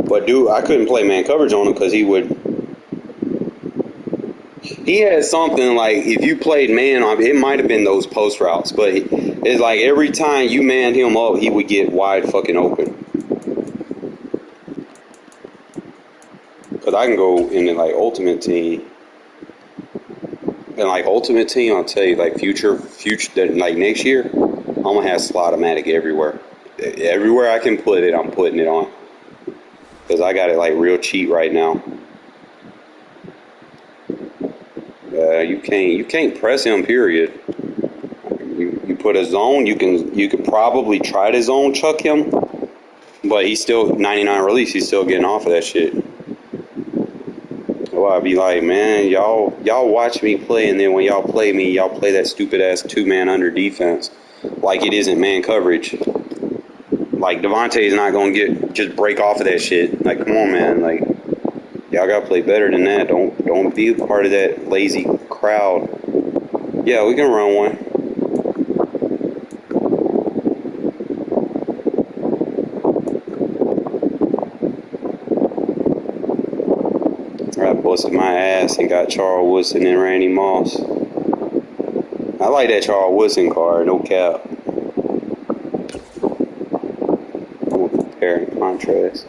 But dude, I couldn't play man coverage on him because he had something like, if you played man on, it might have been those post routes, but it's like every time you manned him up, he would get wide fucking open. Because I can go into like Ultimate Team. And like Ultimate Team, I'll tell you, like future, like next year, I'm going to have slot-o-matic everywhere. Everywhere I can put it, I'm putting it on. Because I got it like real cheap right now. You can't press him, period. You put a zone, you can probably try to zone chuck him, but he's still 99 release, he's still getting off of that shit. So I'd be like, man, y'all watch me play, and then when y'all play me, y'all play that stupid ass 2-man under defense like it isn't man coverage. Like, Devontae's not gonna just break off of that shit. Like, come on, man, like, y'all gotta play better than that. Don't be part of that lazy crowd. Yeah, we can run one. I busted my ass and got Charles Woodson and Randy Moss. I like that Charles Woodson card, no cap. We'll compare and contrast.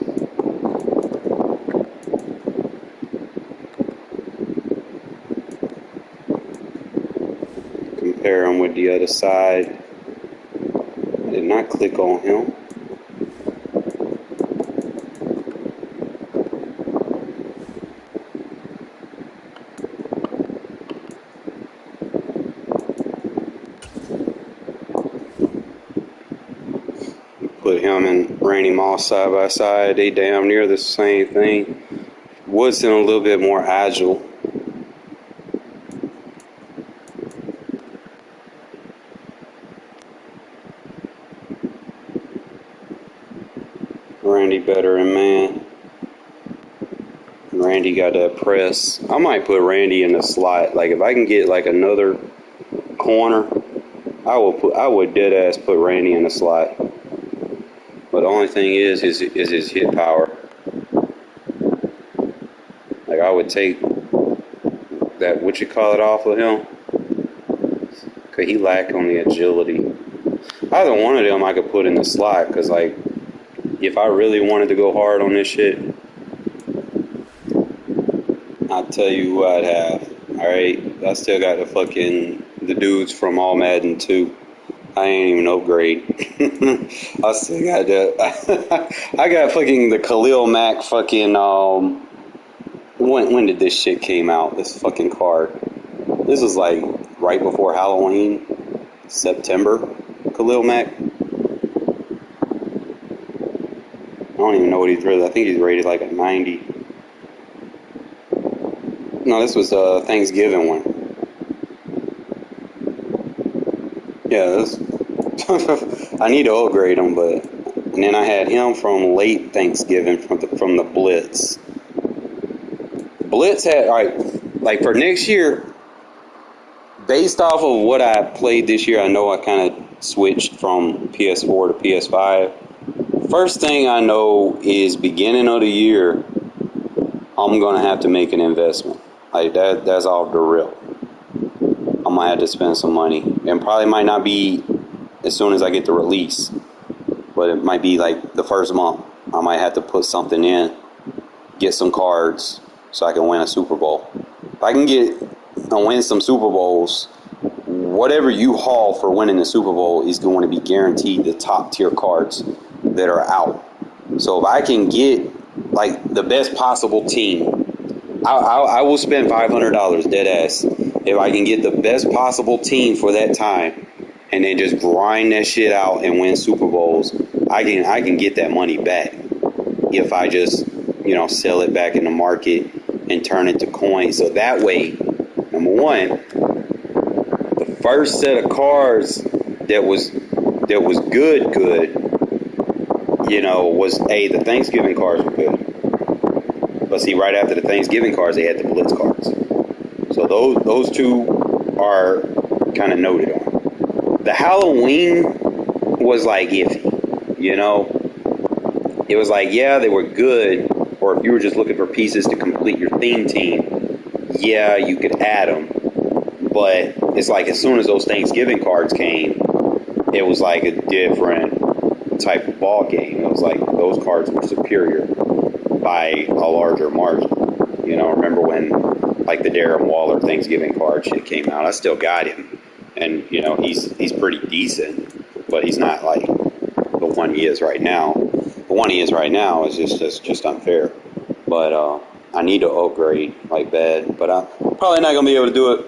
Compare him with the other side. I did not click on him. Put him and Randy Moss side by side. They damn near the same thing. Woodson a little bit more agile. Randy better in man. Randy got that press. I might put Randy in the slot. Like, if I can get like another corner, I would dead ass put Randy in the slot. But the only thing is his hit power. Like, I would would take that, what you call it, off of him. Because he lack on the agility. Either one of them I could put in the slot. Because, like, if I really wanted to go hard on this shit, I'll tell you who I'd have. Alright? I still got the dudes from All Madden 2. I ain't even upgrade. I still got that. I got fucking the Khalil Mack fucking, when did this shit came out? This fucking card. This was like right before Halloween. September. Khalil Mack. I don't even know what he's rated. I think he's rated like a 90. No, this was Thanksgiving one. Yeah, this. I need to upgrade him, and then I had him from late Thanksgiving from the Blitz. Blitz had, alright, like for next year, based off of what I played this year, I know I kind of switched from PS4 to PS5. First thing I know is beginning of the year, I'm gonna have to make an investment. Like that's off the rip. I'm gonna have to spend some money, and probably might not be as soon as I get the release, but it might be like the first month. I might have to put something in, get some cards, so I can win a Super Bowl. If I can win some Super Bowls, whatever you haul for winning the Super Bowl is going to be guaranteed the top tier cards that are out. So if I can get like the best possible team, I will spend $500 dead ass if I can get the best possible team for that time. And then just grind that shit out and win Super Bowls. I can get that money back if I just, sell it back in the market and turn it to coins. So that way, number one, the first set of cards that was good, was the Thanksgiving cards were good. But see, right after the Thanksgiving cards, they had the Blitz cards. So those two are kind of noted on. The Halloween was like iffy, It was like, yeah, they were good, or if you were just looking for pieces to complete your theme team, yeah, you could add them. But it's like as soon as those Thanksgiving cards came, it was like a different type of ball game. It was like those cards were superior by a larger margin. Remember when like the Darren Waller Thanksgiving card shit came out? I still got him. And, he's pretty decent, but he's not like the one he is right now. The one he is right now is just unfair. But I need to upgrade like bad. But I'm probably not going to be able to do it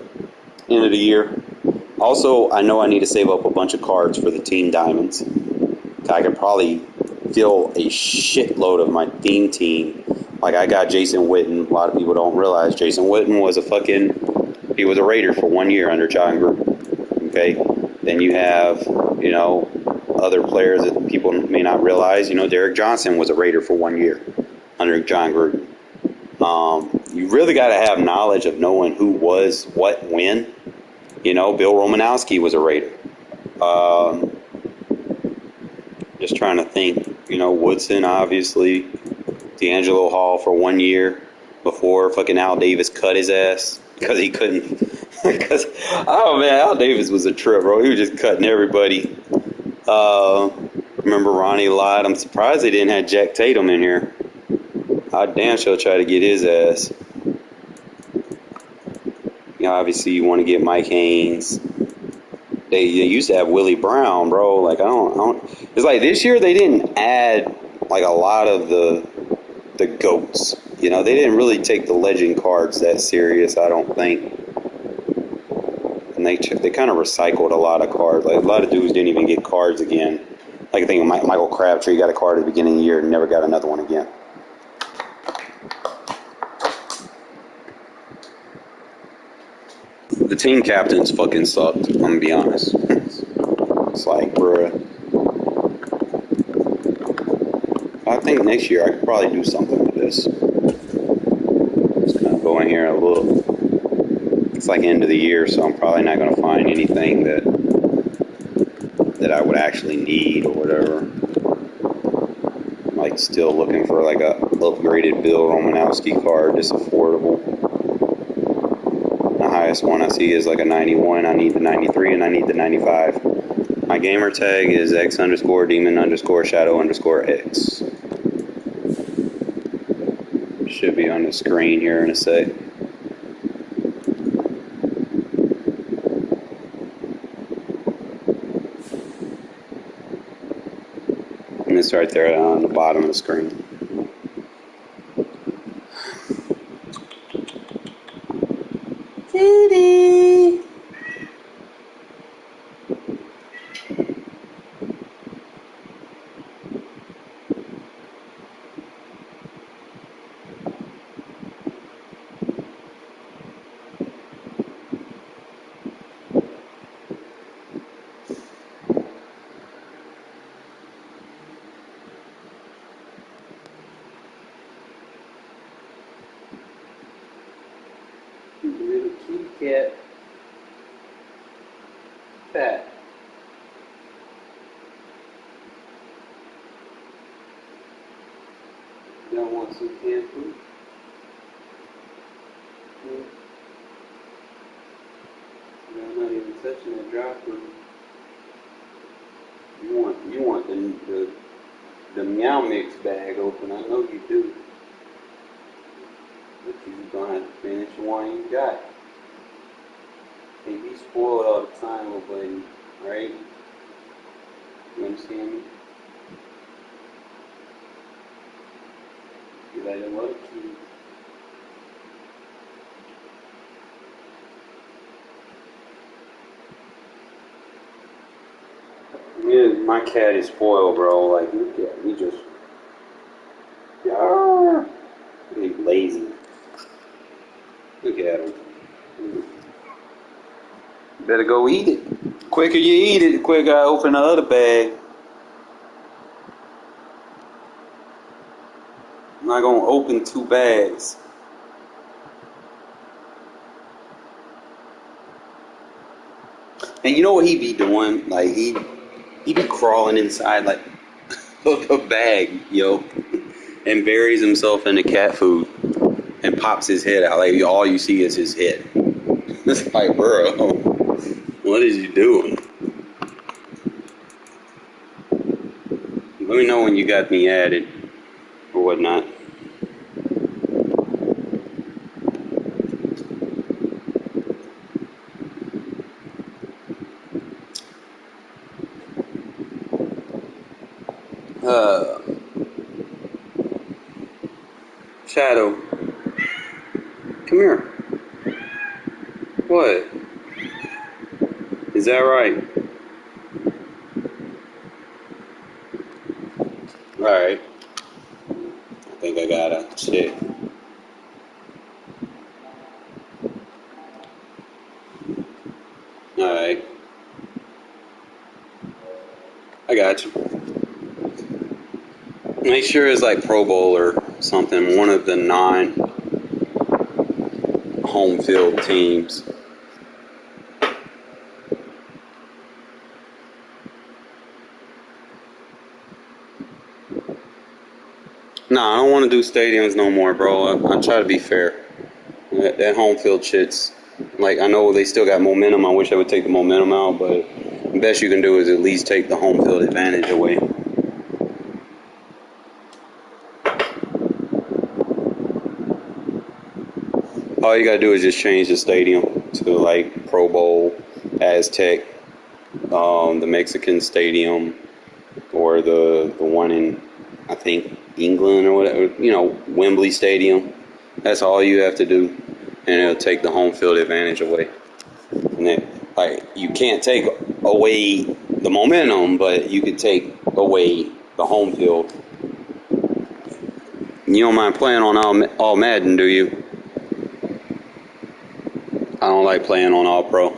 end of the year. Also, I know I need to save up a bunch of cards for the Team Diamonds. I could probably fill a shitload of my theme team. Like I got Jason Witten. A lot of people don't realize Jason Witten was he was a Raider for 1 year under John Gruden. Okay, then you have, other players that people may not realize. Derek Johnson was a Raider for 1 year under John Gruden. You really got to have knowledge of knowing who was what when. Bill Romanowski was a Raider. Just trying to think. Woodson, obviously. D'Angelo Hall for 1 year before fucking Al Davis cut his ass because he couldn't. Because, oh man, Al Davis was a trip, bro. He was just cutting everybody. Remember Ronnie Lott? I'm surprised they didn't have Jack Tatum in here. I damn sure try to get his ass. Obviously you want to get Mike Haynes. They used to have Willie Brown, bro. Like I don't. It's like this year they didn't add like a lot of the GOATs. They didn't really take the legend cards that serious, I don't think. And they kind of recycled a lot of cards. Like a lot of dudes didn't even get cards again. Like I think Michael Crabtree got a card at the beginning of the year and never got another one again. The team captains fucking sucked, I'm gonna be honest. It's like, bruh. I think next year I could probably do something with this. Just kind of go in here and look. It's like end of the year, so I'm probably not gonna find anything that I would actually need or whatever. I'm like still looking for like a upgraded Bill Romanowski card that's affordable. highest one I see is like a 91. I need the 93 and I need the 95. My gamer tag is X_demon_shadow_X. Should be on the screen here in a sec. And it's right there on the bottom of the screen. Kitty! Little kitty cat. Fat. Y'all want some canned food? I'm not even touching that dry food. You want the Meow Mix bag open. I know you do. But you're gonna have to finish the one you got. Can't be spoiled all the time, little buddy. Right? You understand me? You like a little kid. Yeah, my cat is spoiled, bro. Like, look at he just. Yeah. He's lazy. Look at him. You better go eat it. The quicker you eat it, the quicker I open the other bag. I'm not gonna open 2 bags. And you know what he be doing? Like he be crawling inside like a bag, yo, and buries himself in the cat food and pops his head out. Like all you see is his head. It's like, bro, what is you doing? Let me know when you got me added or whatnot. Shadow, come here. What? Is that right? Alright. I think I got a shit. Alright. I got you. Make sure it's like Pro Bowl or something, one of the non-home field teams. Nah, I don't want to do stadiums no more, bro. I try to be fair. That home field shit's, like, I know they still got momentum. I wish they would take the momentum out, but the best you can do is at least take the home field advantage away. All you gotta do is just change the stadium to like Pro Bowl, Aztec, the Mexican Stadium, or the one in, I think, England or whatever, Wembley Stadium. That's all you have to do, and it'll take the home field advantage away. And then, like, you can't take away the momentum, but you could take away the home field. You don't mind playing on all Madden, do you? I don't like playing on All Pro.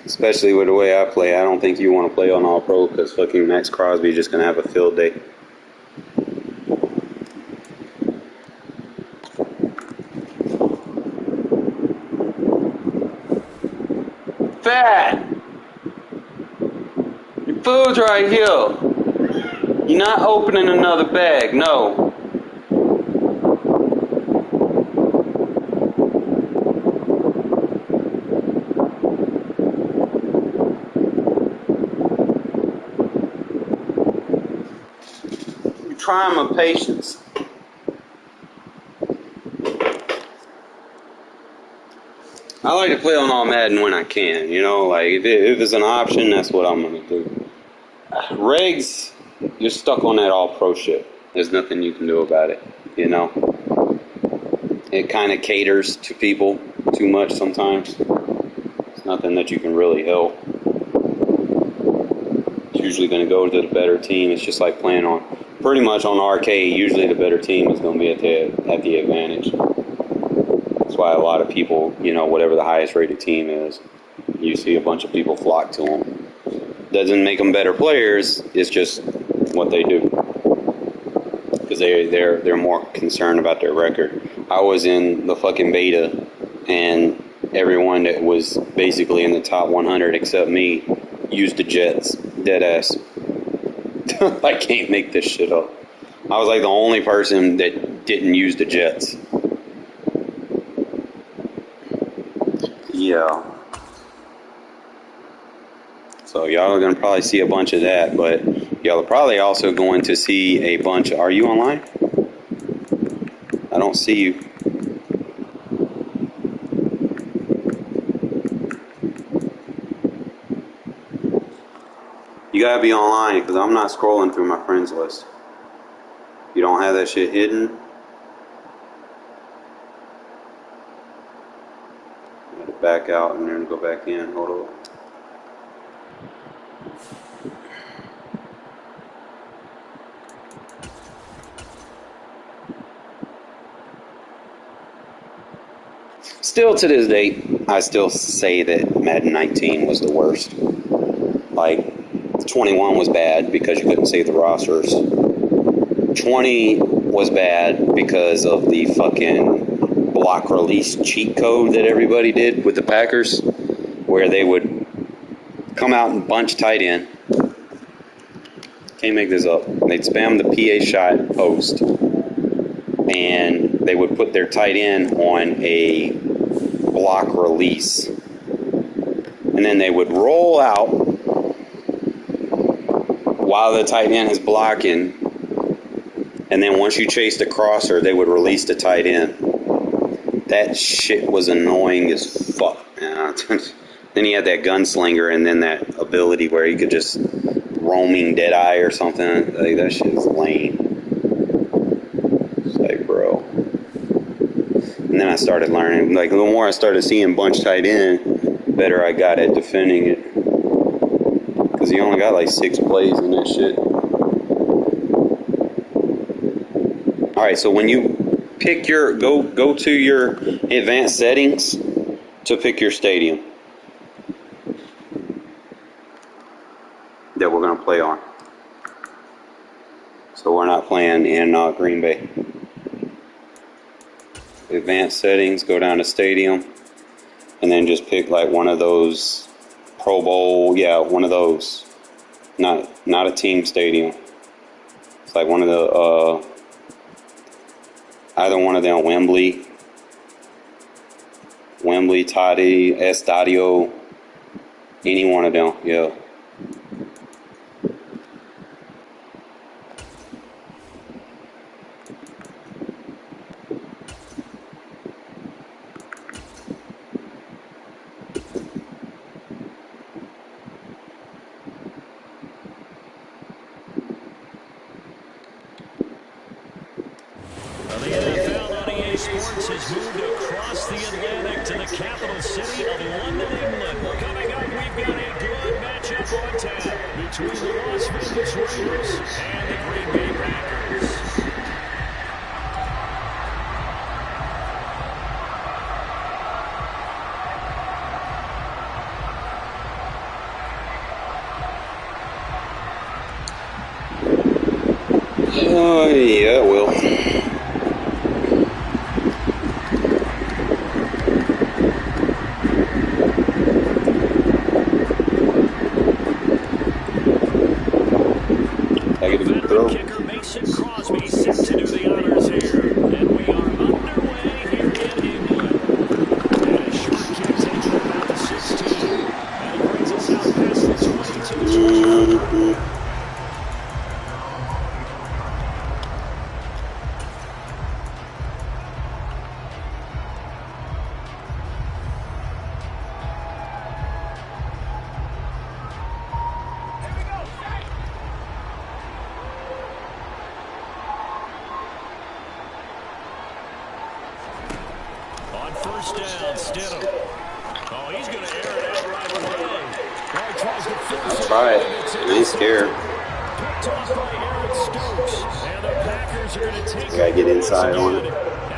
Especially with the way I play. I don't think you want to play on All Pro because fucking Max Crosby is just going to have a field day. Fat! Your food's right here. You're not opening another bag, no. trying my patience. I like to play on all Madden when I can, you know, like if it's an option, that's what I'm going to do. Regs, you're stuck on that all pro shit. There's nothing you can do about it, you know. It kind of caters to people too much sometimes. It's nothing that you can really help. It's usually going to go to the better team. It's just like playing on, pretty much on arcade, usually the better team is going to be at the advantage. That's why a lot of people, you know, whatever the highest rated team is, you see a bunch of people flock to them. Doesn't make them better players, it's just what they do. Because they're more concerned about their record. I was in the fucking beta, and everyone that was basically in the top 100 except me used the Jets. Deadass. I can't make this shit up. I was like the only person that didn't use the Jets. Yeah. So y'all are going to probably see a bunch of that, but y'all are probably also going to see a bunch of... Are you online? I don't see you. You got to be online because I'm not scrolling through my friends list. You don't have that shit hidden. I got to back out and then go back in. Hold on. Still to this day, I still say that Madden 19 was the worst. Like, 21 was bad because you couldn't save the rosters. 20 was bad because of the fucking block release cheat code that everybody did with the Packers, where they would come out and bunch tight end. Can't make this up. They'd spam the PA shot post, and they would put their tight end on a block release, and then they would roll out while the tight end is blocking, and then once you chased the crosser, they would release the tight end. That shit was annoying as fuck. Then he had that gunslinger, and then that ability where he could just roaming Deadeye or something. Like, that shit is lame. It's like, bro. And then I started learning. Like, the more I started seeing bunch tight end, the better I got at defending it. Because he only got like 6 plays in that shit. Alright, so when you pick your... Go to your advanced settings to pick your stadium that we're going to play on. So we're not playing in Green Bay. Advanced settings, go down to stadium, and then just pick like one of those Pro Bowl, yeah, one of those. Not a team stadium. It's like one of the either one of them, Wembley, Toddy, Estadio, any one of them, yeah. The NFL on EA Sports has moved across the Atlantic to the capital city of London, England. Coming up, we've got a good matchup on tap between the Las Vegas Raiders and the Green Bay Packers. Oh, yeah, it will. first down. Stidham. Oh, he's going to air it out right away. Well, he tries to force it. Try it. I ain't scared. Picked off by Eric Stokes. And the Packers are going to take You gotta get inside on it.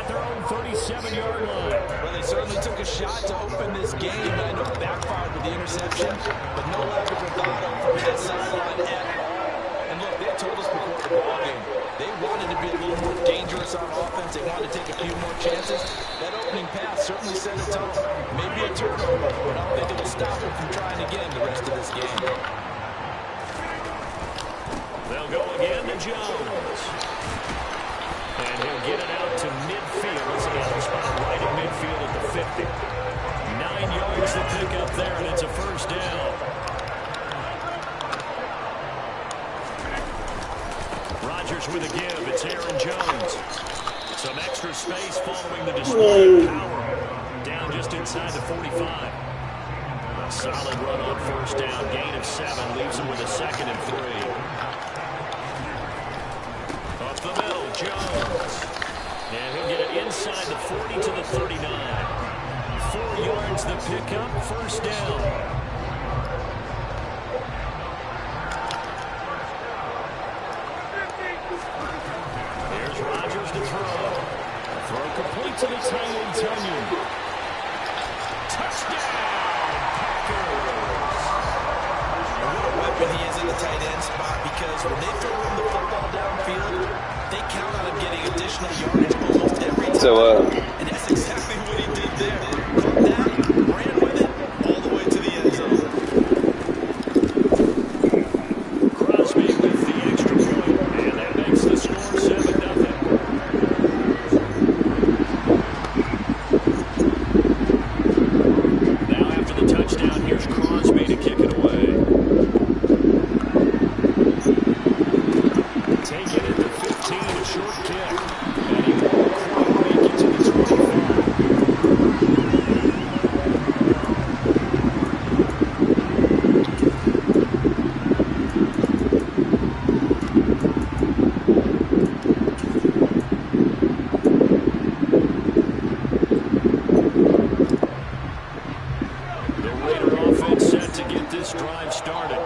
at their own 37-yard line. Well, they certainly took a shot to open this game. I know it backfired with the interception, but no lack of bravado from that sideline at all. And look, they told us before the ball game, they wanted to be a little more dangerous on offense. They wanted to take a few more chances. That opening pass certainly set a tone. Maybe a turnover, but I don't think it'll stop them from trying again the rest of this game. They'll go again to Jones. And he'll get it out to midfield. Let's see how they're spotted right at midfield at the 50. 9 yards to pick up there, and it's a first down. Rodgers with a give. It's Aaron Jones. Some extra space following the display of power. Down just inside the 45. A solid run on first down. Gain of 7. Leaves him with a 2nd and 3. Up the middle, Jones. And he'll get it inside the 40 to the 39. 4 yards the pickup. First down. Here's Rodgers to throw. Throw complete to the tight end, Tunyon. Touchdown, Packers. What a weapon he is in the tight end spot, because when they throw him the football downfield, they count on him getting additional yardage almost every time. And that's exactly what he did there. Caught that, ran with it, all the way to the end zone. Crosby with the extra point, and that makes the score 7-0. Now after the touchdown, here's Crosby to kick it away. Take it at the 15, a short kick. And he won't quite make it to the 25. The Raider offense set to get this drive started.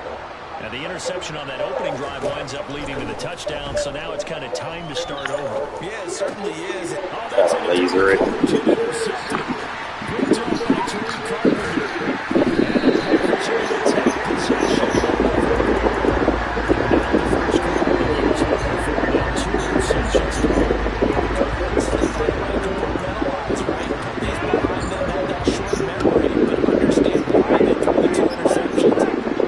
And the interception on that opening drive winds up leading to the touchdown, so now it's kind of time to start over. Yeah, it certainly is. Oh, that's an Laser it. intercepted. Picked off by Tariq Carpenter. And the Packers are going to take possession. Now the first quarter is looking for about 2 interceptions thrown. They play like a compartmentalize, right? Companies behind them have that short memory, but understand why they throw the 2 interceptions.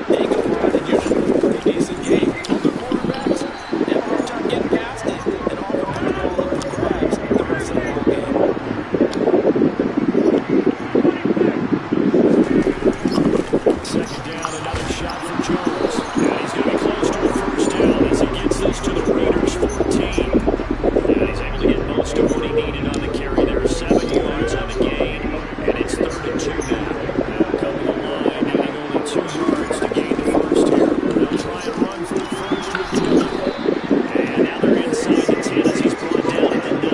They go on and usually play a pretty decent game. Other quarterbacks, they have a hard time getting past it, and often put the ball up for grabs the rest of the ball game. Second down, another shot for Jones. And he's going to be close to a first down as he gets this to the Raiders' 14. And he's able to get most of what he needed on the carry there. 7 yards on the gain, and it's 3rd and 2 now. Now coming the line, needing only 2 yards to gain the first here. They'll try and run for the first with Dillon. And now they're inside the 10 as he's brought down at the 9.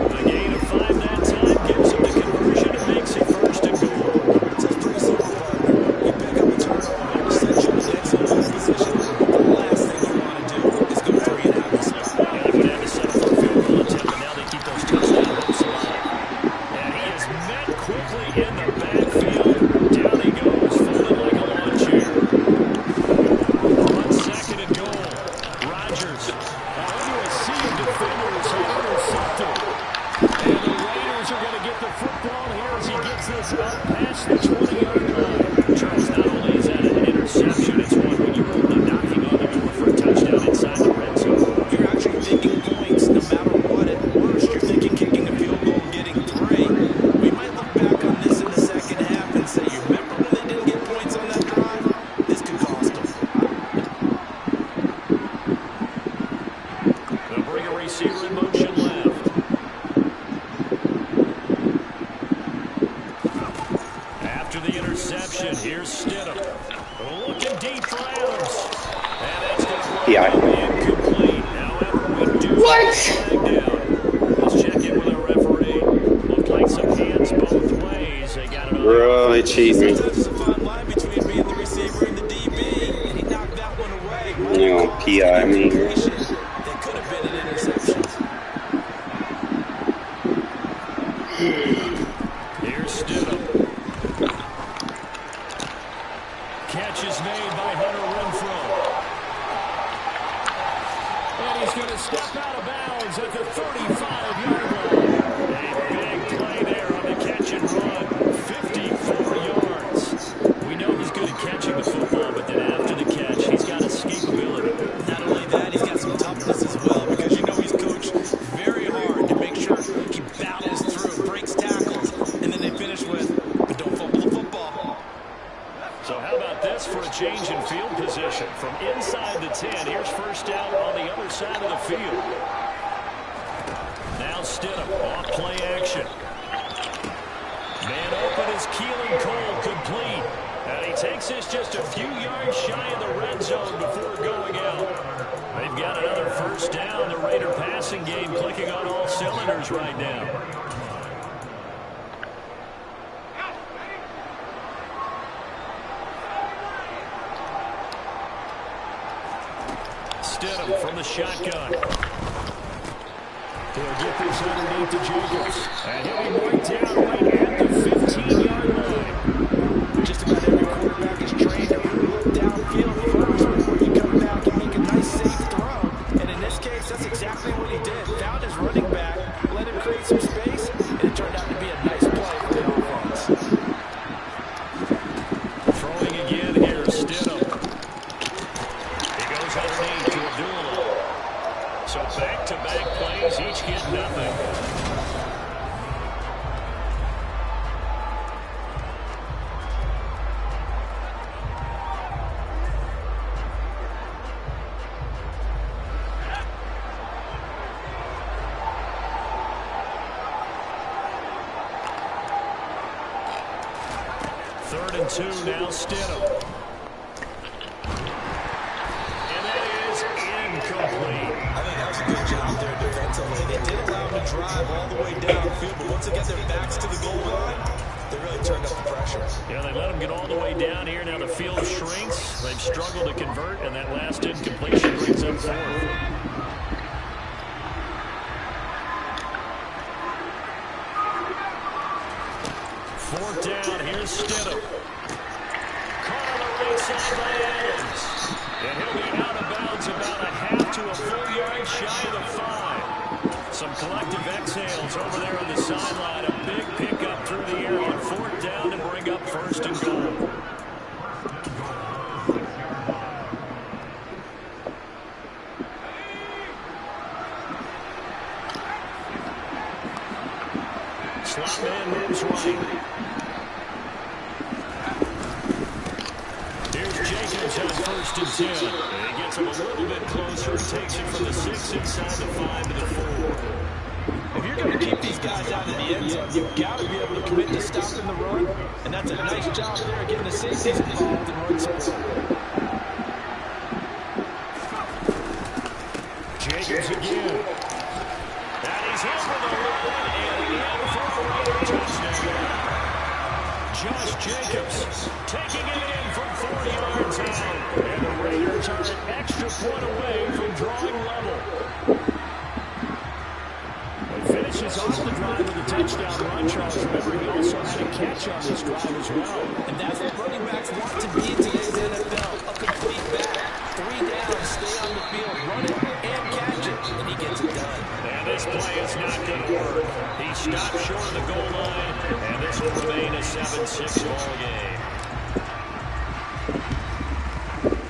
The gain of 5 that time gives him the conversion and makes it 1st and goal. So it's pretty simple, partner. You pick up a turnover, set you in the end zone position. The last thing you want to do is go 3 and out of the spot. Yeah, they would have to settle for a field goal attempt, but now they keep those touchdown hopes alive. And he is met quickly in the backfield. Down he goes, folded like a lawn chair. On 2nd and goal, Rodgers into a sea of defenders who intercepted. And the Raiders are going to get the football here as he gets this up past the 20-yard line. Charles, not only is that an interception, it's one when you're only knocking on the door for a touchdown inside the red zone. You're actually thinking points no matter what. At worst, you're thinking kicking a field goal and getting 3. We might look back on this in the second half and say, you remember when they didn't get points on that drive? This could cost them. They'll bring a receiver in motion left. After the interception, here's Stidham. Looking deep for Adams. And that's going to be incomplete. However, we do flag down. Let's check in with our referee. Looked like some hands Bro, they cheat me. Sometimes there's a fine line between being the receiver and the DB, and he knocked that one away. You know, PI me. That could have been an interception. Here's Stidham. Catch is made by Hunter Renfrow. And he's going to step out of bounds at the 35-yard line. A big play there on the catch and run. 54 yards. We know he's good at catching the football, but then after the catch, he's got escapability. Not only that, he's got some toughness as well, because you know he's coached very hard to make sure he battles through, breaks tackles, and then they finish with, but don't fumble the football. So how about this for a change in field position? From inside the 10, here's first down on the other side of the field. Now Stidham, off play action. Man open is Keelan Cole, complete. And he takes this just a few yards shy of the red zone before going out. They've got another first down. The Raider passing game clicking on all cylinders right now. Stidham from the shotgun. He'll get this underneath to Jacobs. And he'll be marked down right at the 15-yard line. Just about every quarterback is trained to really look downfield first before you come back and make a nice, safe throw. And in this case, that's exactly what he did. Found his running back, let him create some space, and it turned out to be a nice play for the offense. Throwing again here, Stidham. He goes underneath to Abdullah. So back-to-back plays, each get nothing. Third and 2, now Stidham. And that is incomplete. I think that was a good job there defensively. They did allow him to drive all the way downfield, but once they get their backs to the goal line, they really turned up the pressure. Yeah, they let him get all the way down here. Now the field shrinks. They've struggled to convert, and that last incompletion brings up fourth. Fourth down, here's Stidham. Caught on the right side by Adams. And he'll be out of bounds about a half to a full yard shy of the 5. Some collective exhales over there on the sideline. A big pickup through the air on fourth down to bring up first and goal. Slot man moves right. Here's Jacobs on first and 10. And he gets him a little bit closer and takes it from the 6 inside the 5 to the 4. If you're going to keep these guys out of the end zone, you've got to be able to commit to stopping the run, and that's a nice job there getting the safeties involved in run support. Jacobs again. And he's hit for the run and in for a Raider touchdown. Josh Jacobs taking it in from 4 yards out. And the Raiders are an extra point away from drawing level. He finishes off the drive with a touchdown run, Charles. Remember, he also had a catch on this drive as well. And that's what running backs want to be in today's NFL. A complete back. 3 downs, stay on the field, run it, and catch it. And he gets it done. And this play is not going to work. He stopped short of the goal line, and this will remain a 7-6 ball game.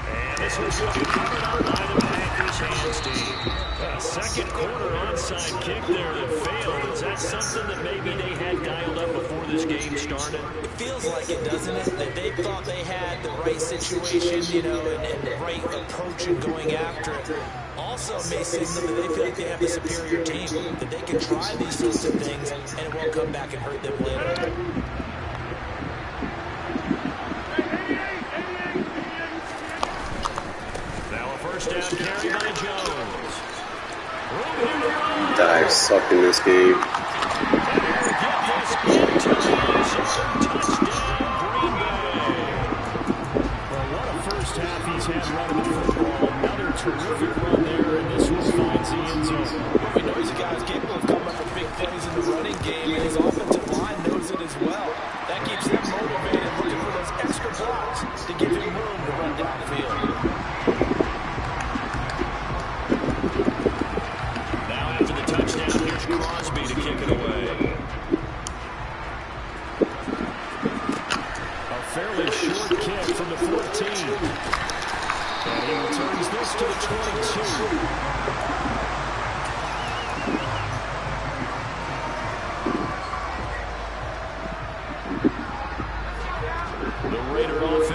And this was covered up by the Packers hands team. A second quarter onside kick there that failed. Is that something that maybe they had dialed up before this game started? It feels like it, doesn't it? That they thought they had the right situation, and the right approach in going after it. Also may signal that they feel like they have a superior team, that they can try these sorts of things, and it won't come back and hurt them later. Now a first down carry by Jones. I suck in this game. Get this into the end zone. Touchdown. well. That keeps them motivated, looking for those extra blocks to give him room to run downfield. Now after the touchdown, here's Crosby to kick it away. A fairly short kick from the 14. And he returns this to the 22.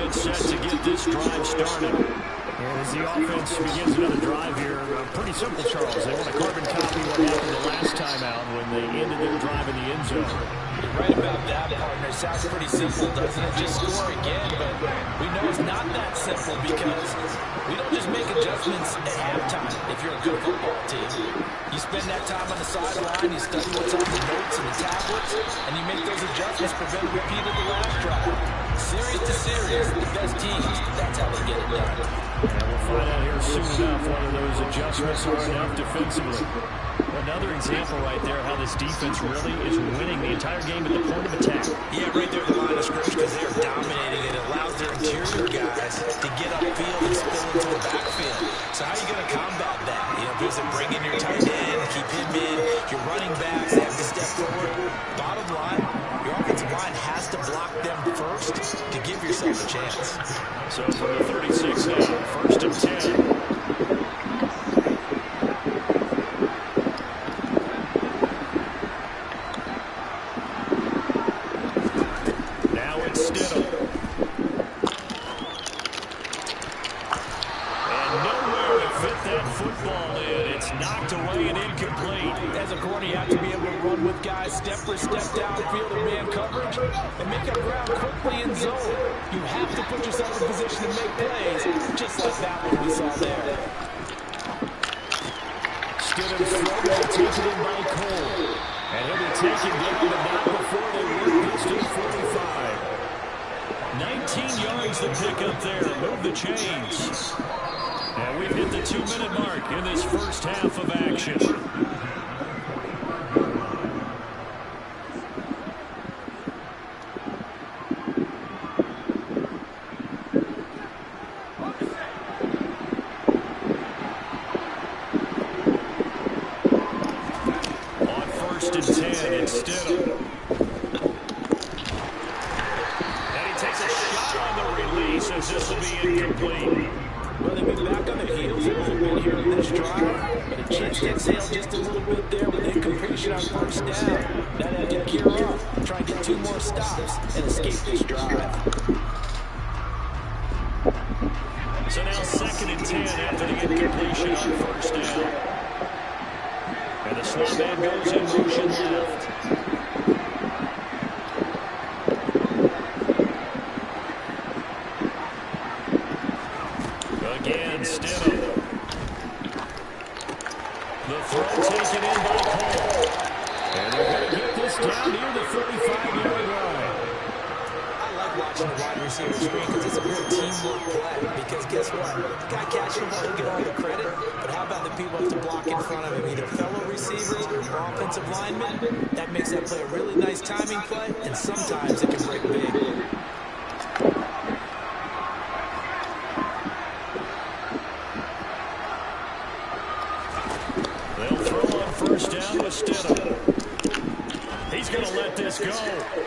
Set to get this drive started. And as the offense begins another drive here, pretty simple, Charles. They want to carbon copy what happened the last time out when they ended their drive in the end zone. You're right about that, partner. Sounds pretty simple, doesn't it? Just score again, but we know it's not that simple because we don't just make adjustments at halftime if you're a good football team. You spend that time on the sideline, you study what's on the notes and the tablets, and you make those adjustments, prevent a repeat of the last drive. Series to series, the best teams, that's how they get it done. And we'll find out here soon enough whether those adjustments are enough defensively. Another example right there how this defense really is winning the entire game at the point of attack. Yeah, right there at the line of scrimmage because they are dominating it. It allows their interior guys to get upfield and spill into the backfield. So how are you going to combat that? You know, there's a bring in your tight end, keep him in, your running backs have to step forward. Bottom line, your offensive line has to block them first to give yourself a chance. So from the 36 now, 1st and 10. Step for step downfield in man coverage and make up ground quickly in zone. You have to put yourself in position to make plays, just like that one we saw there. Stidham's throw, taken in by Cole. And he'll be taken down, but not before they work this to the 45. 19 yards to pick up there. Move the chains. And we've hit the 2-minute mark in this first half of action. So now 2nd and 10 after the incompletion on 1st down. And the slot man goes in motion left. Again, Stidham. The throw taken in by Cole. And they're going to get this down near the 35-yard line. Watching the wide receiver screen because it's a real teamwork play. Because guess what? The guy catching the ball, he'll get all the credit. But how about the people have to block in front of him, either fellow receivers or offensive linemen? That makes that play a really nice timing play, and sometimes it can break big. They'll throw on 1st down with Stidham. He's going to let this go.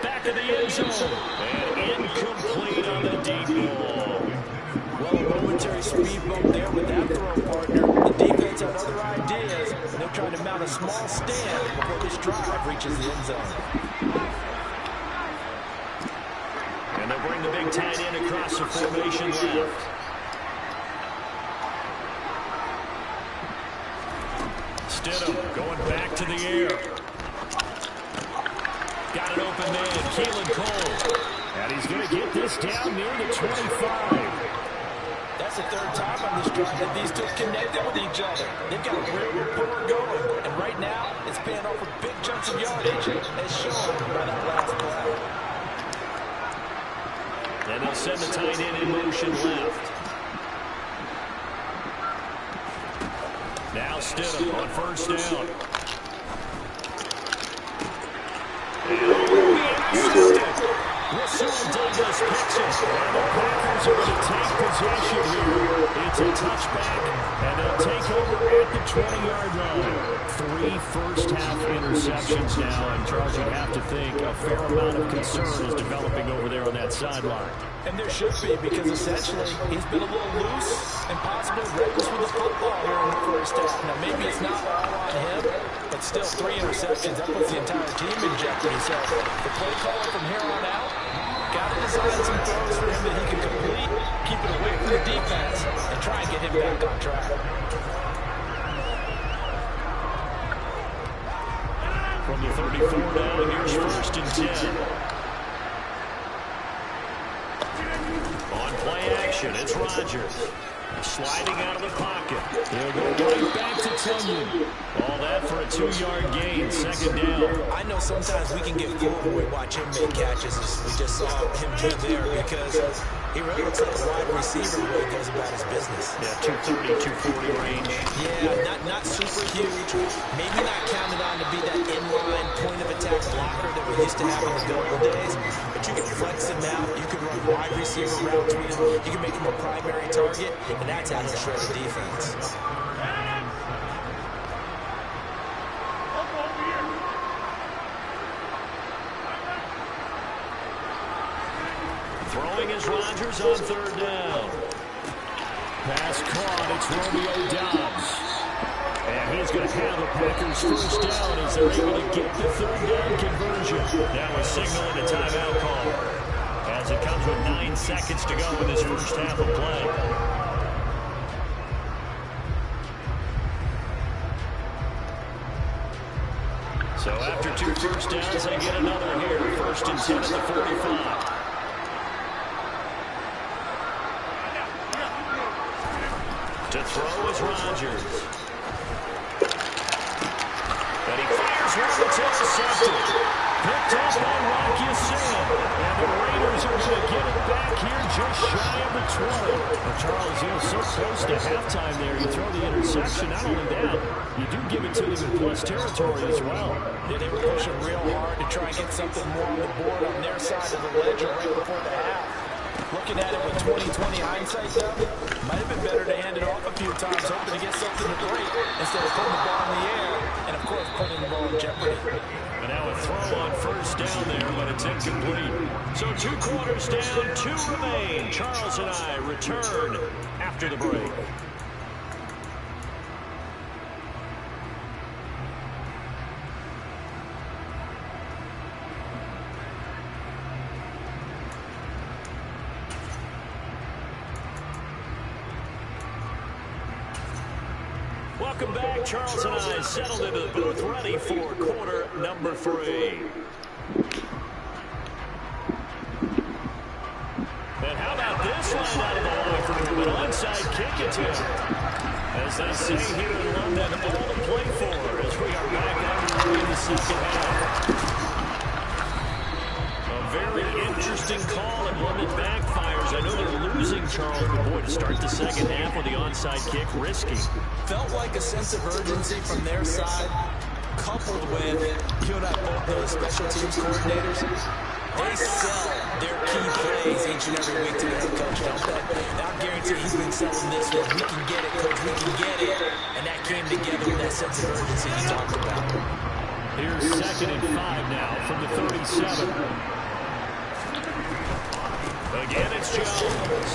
Back of the end zone. And incomplete on the deep ball. Well, a momentary speed bump there with that throw, partner. The defense had other ideas, and they're trying to mount a small stand before this drive reaches the end zone. And they'll bring the big tight end across the formation left. Stidham going back to the air. Got an open man, Keelan Cole. And he's going to get this down near the 25. That's the 3rd time on this drive that these two connected with each other. They've got a real rapport going. And right now, it's paying off with big chunks of yardage, as shown by that last play. And they'll send the tight end in motion left. Now Stidham on 1st down. And interceptions now, and Charles, you'd have to think a fair amount of concern is developing over there on that sideline. And there should be, because essentially he's been a little loose and possibly reckless with the football here in the first half. Now, maybe it's not all on him, but still 3 interceptions. That puts the entire team in jeopardy. So the play caller from here on out got to design some throws for him that he can complete, keep it away from the defense, and try and get him back on track. From the 34 down, here's 1st and 10. On play action, it's Rodgers. Sliding out of the pocket. He'll go right back to Tunyon. All that for a 2-yard gain, 2nd down. I know sometimes we can get fooled when we watch him make catches, as we just saw him do there, because he really looks like a wide receiver the way he goes about his business. Yeah, 230, 240 range. Yeah, not super huge. Maybe not counted on to be that inline point-of-attack blocker that we used to have in the good old days, but you can flex him out. You can run wide receiver routes with him. You can make him a primary target, and that's how he'll shred the defense. Throwing is Rodgers on 3rd down. Pass caught. It's Romeo Doubs. And he's going to have the Packers 1st down as they're able to get the 3rd down conversion. Now a signal and a timeout call, as it comes with 9 seconds to go in this first half of play. So after 2 first downs, they get another here. 1st and 10 at the 45. To throw is Rodgers. And he fires one that's intercepted. Picked up by Rocky Sam. And the Raiders are going to get it back here just shy of the 20. Well, Charles, you know, so close to halftime there. You throw the interception. Not only that, you do give it to them in plus territory as well. Yeah, they were pushing real hard to try and get something more on the board on their side of the ledger right before the half. Looking at it with 20/20 hindsight, though, might have been better to hand it off a few times, hoping to get something to break instead of putting the ball in the air and, of course, putting the ball in jeopardy. And now a throw on 1st down there, but it's incomplete. So 2 quarters down, 2 remain. Charles and I return after the break. Welcome back. Charles and I settled into the booth, ready for quarter number 3. And how about this line out of the locker room? An onside kick attempt. As they say here in London, all to play for as we are back underway in the 2nd half. A very interesting call and one that backfires. I know they're losing, Charles, but boy, to start the 2nd half with the onside kick, risky. Felt like a sense of urgency from their side, coupled with, you and I both know the special teams coordinators, they sell their key plays each and every week to the head coach, don't they? And I guarantee he's been selling this one. We can get it, coach, we can get it. And that came together with that sense of urgency you talked about. Here's 2nd and 5 now from the 37. Again, it's Jones.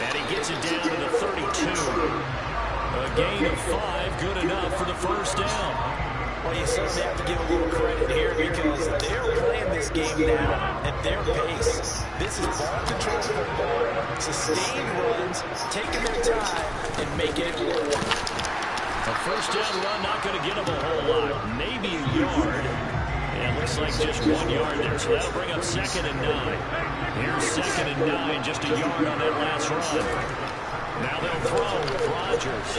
And he gets it down to the 32. A gain of 5, good enough for the 1st down. Well, you certainly have to give a little credit here because they're playing this game now at their pace. This is ball control football, sustained runs, taking their time, and making it work. A 1st down run, not going to get them a whole lot. Maybe a yard. And looks like just 1 yard there, so that'll bring up 2nd and 9. Here's 2nd and 9, just a yard on that last run. Now they'll throw with Rodgers.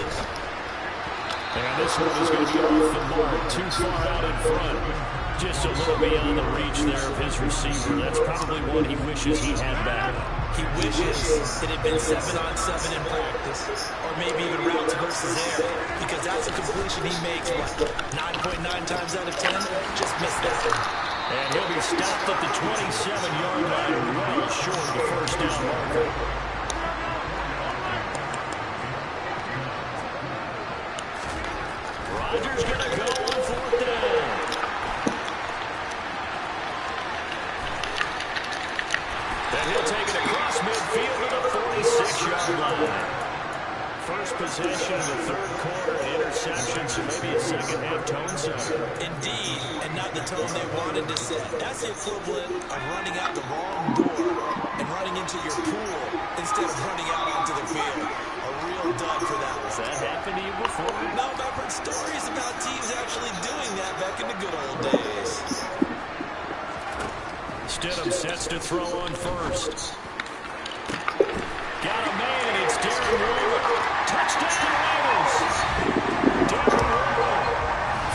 And this one is going to be off the mark, too far out in front. Just a little beyond the reach there of his receiver. That's probably one he wishes he had back. He wishes it had been 7-on-7 in practice, or maybe even routes versus air, because that's a completion he makes, what, 9.9 times out of 10? Just missed that one. And he'll be stopped at the 27-yard line, well short of the 1st down marker. Rodgers going to go on 4th down. And he'll take it across midfield to the 46-yard line. First possession of the third quarter, interception, so maybe a second-half tone setter. Indeed, and not the tone they wanted to set. That's the equivalent of running out the wrong door and running into your pool instead of running out onto the field. A real dud for that one. Has that happened to you before? No, but I've heard stories about teams actually doing that back in the good old days. Stidham sets to throw on first. Got a man, it's Darren Waller. Touchdown Raiders. Darren Waller,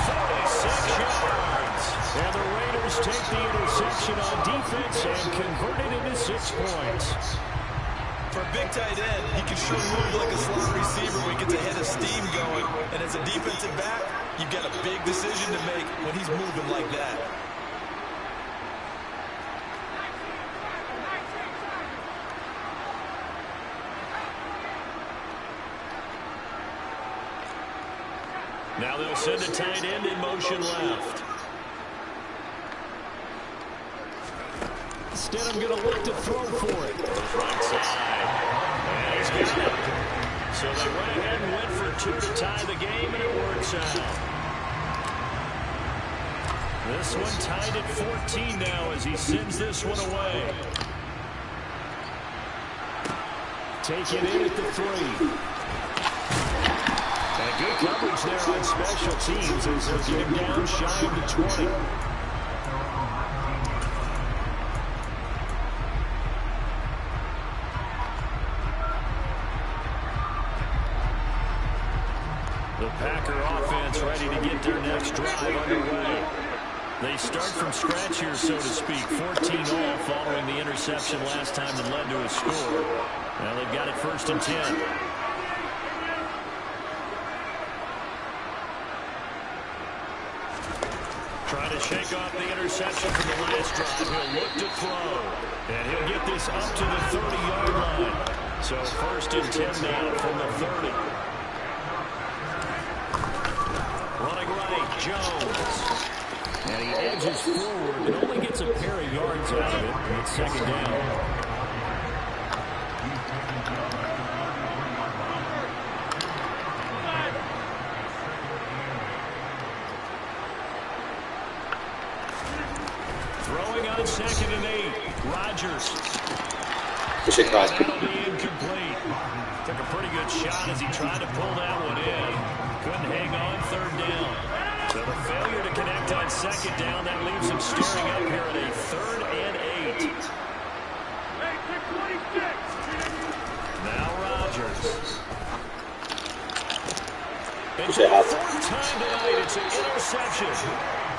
46 yards. And the Raiders take the interception on defense and convert it into 6 points. For a big tight end, he can sure move like a slot receiver when he gets a head of steam going. And as a defensive back, you've got a big decision to make when he's moving like that. Now they'll send a tight end in motion left. Stidham going to look to throw for it. Goes right side. And he's got it. So they went ahead and went for 2 to tie the game, and it works out. This one tied at 14 now as he sends this one away. Taking it at the 3. And good coverage there on special teams as they'll get him down shy of the 20. The Packer offense ready to get their next drive underway. They start from scratch here, so to speak. 14 all following the interception last time that led to a score. Now they've got it 1st and 10. Trying to shake off the interception from the last drive. He'll look to throw. And he'll get this up to the 30-yard line. So 1st and 10 now from the 30. Running right, Jones. And he edges forward and only gets a pair of yards out of it. And it's 2nd down. Throwing on 2nd and 8. Rodgers. That'll be incomplete. Took a pretty good shot as he tried to pull that one in. Couldn't hang on 3rd down. So the failure to connect on 2nd down, that leaves him staring up here at a 3rd and 8. Now Rodgers. And for the 4th time tonight, it's an interception.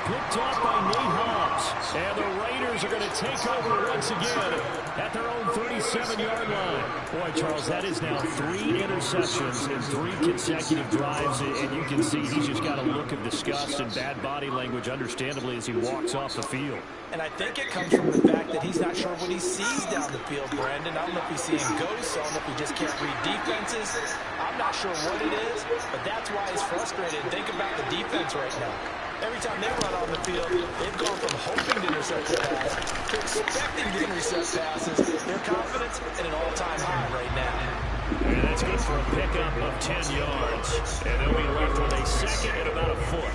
Picked off by Nate Hobbs. And the Raiders are going to take over once again at their own 37-yard line. Boy, Charles, that is now 3 interceptions in 3 consecutive drives. And you can see he's just got a look of disgust and bad body language, understandably, as he walks off the field. And I think it comes from the fact that he's not sure what he sees down the field, Brandon. I don't know if he's seeing ghosts. I don't know if he just can't read defenses. I'm not sure what it is, but that's why he's frustrated. Think about the defense right now. Every time they run on the field, they've gone from hoping to intercept the pass to expecting to intercept passes. Their confidence at an all-time high right now. And that's good for a pickup of 10 yards. And they'll be left with a 2nd and about a foot.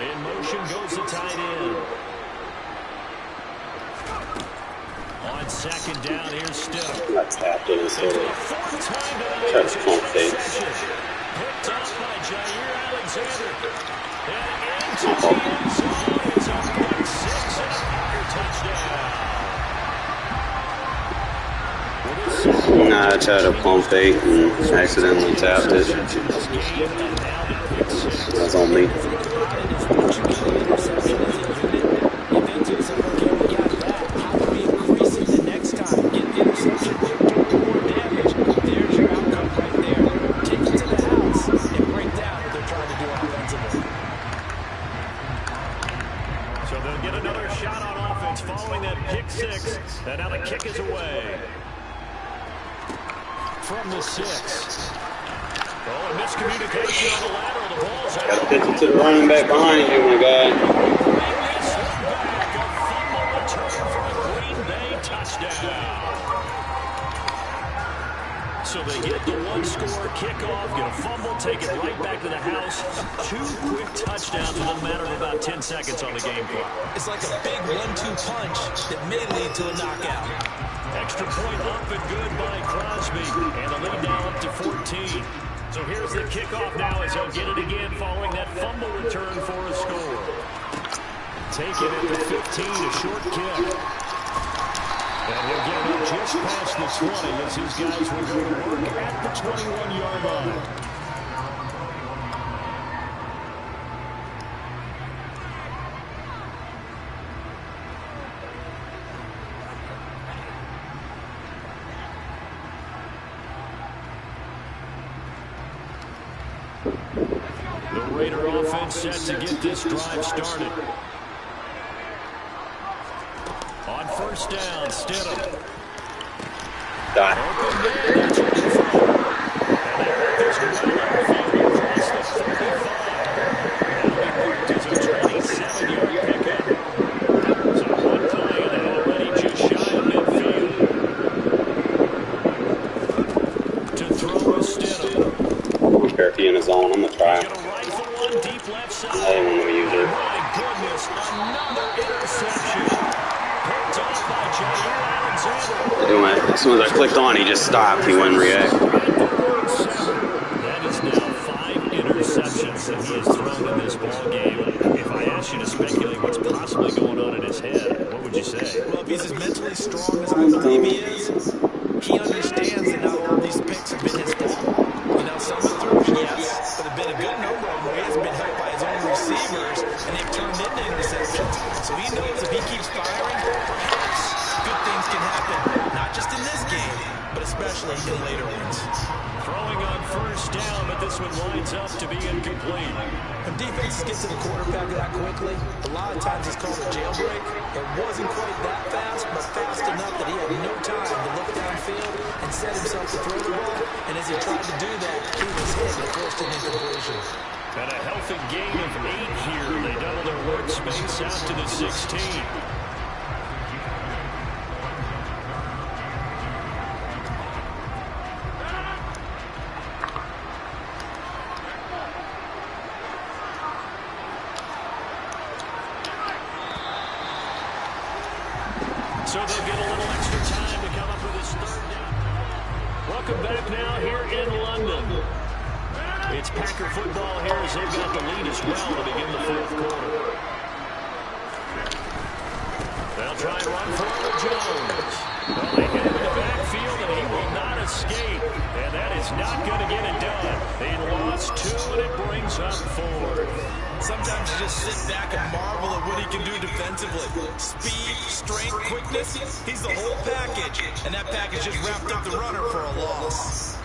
In motion goes the tight end. On 2nd down, here's Stidham. That's tapped in his head. Tries to pump fake. Picked up by Jair Alexander. And into the end zone. It's a pick 6 and a Packer touchdown. Nah, I tried to pump fake and accidentally tapped it. That's on me. So they'll get another shot on offense following that pick 6. And now the kick is away. From the 6. Oh, and miscommunication on the lateral. The ball's out. Gotta pitch it to the running back behind you, my guy. Bring this one back. A fumble return for a Green Bay touchdown. So they get the one-score kickoff, get a fumble, take it right back to the house. 2 quick touchdowns in a matter of about 10 seconds on the game clock. It's like a big 1-2 punch that may lead to a knockout. Extra point up and good by Crosby. And the lead now up to 14. So here's the kickoff now as he'll get it again following that fumble return for a score. Taken at the 15, a short kick. And he'll get it up just past the 20 as his guys will go to work at the 21-yard line. The Raider offense set to get this drive started. On first down, Stidham. Dot. Open man, that's where they're from. And they work this well upfield across the 35. That'll be marked as a 27-yard pickup. So one play, and they're already just shy of midfield. To throw is Stidham. I don't care if he's in his zone. I'm going to try. Get a rifle one deep left side. I didn't want to use it. My goodness, another interception. Picked off by Jair Alexander. As soon as I clicked on, he just stopped. He wouldn't react. That is now 5 interceptions that he has thrown in this ball game. If I asked you to speculate what's possibly going on in his head, what would you say? Well, if he's as mentally strong as I believe he is, he understands that not all of these picks have been his fault. You know, some have thrown, yes, but have been a good number of them where he hasn't been helped by his own receivers, and they've turned into interceptions. So he knows if he keeps firing, perhaps good things can happen, not just in this game, but especially in later ones. Throwing on first down, but this one lines up to be incomplete. When defenses get to the quarterback that quickly, a lot of times it's called a jailbreak. It wasn't quite that fast, but fast enough that he had no time to look downfield and set himself to throw the ball. And as he tried to do that, he was hit and forced an incompletion. And a healthy gain of 8 here. They double their workspace out to the 16. So they'll get a little extra time to come up with this third down. Welcome back now here in London. It's Packer football here as they've got the lead as well to begin the fourth quarter. They'll try and run for it with Jones. Well, they hit him in the backfield, and he will not escape. And that is not going to get it done. They lost 2, and it brings up 4. Sometimes you just sit back and marvel at what he can do defensively. Speed, strength, quickness, he's the whole package. And that package just wrapped up the runner for a loss.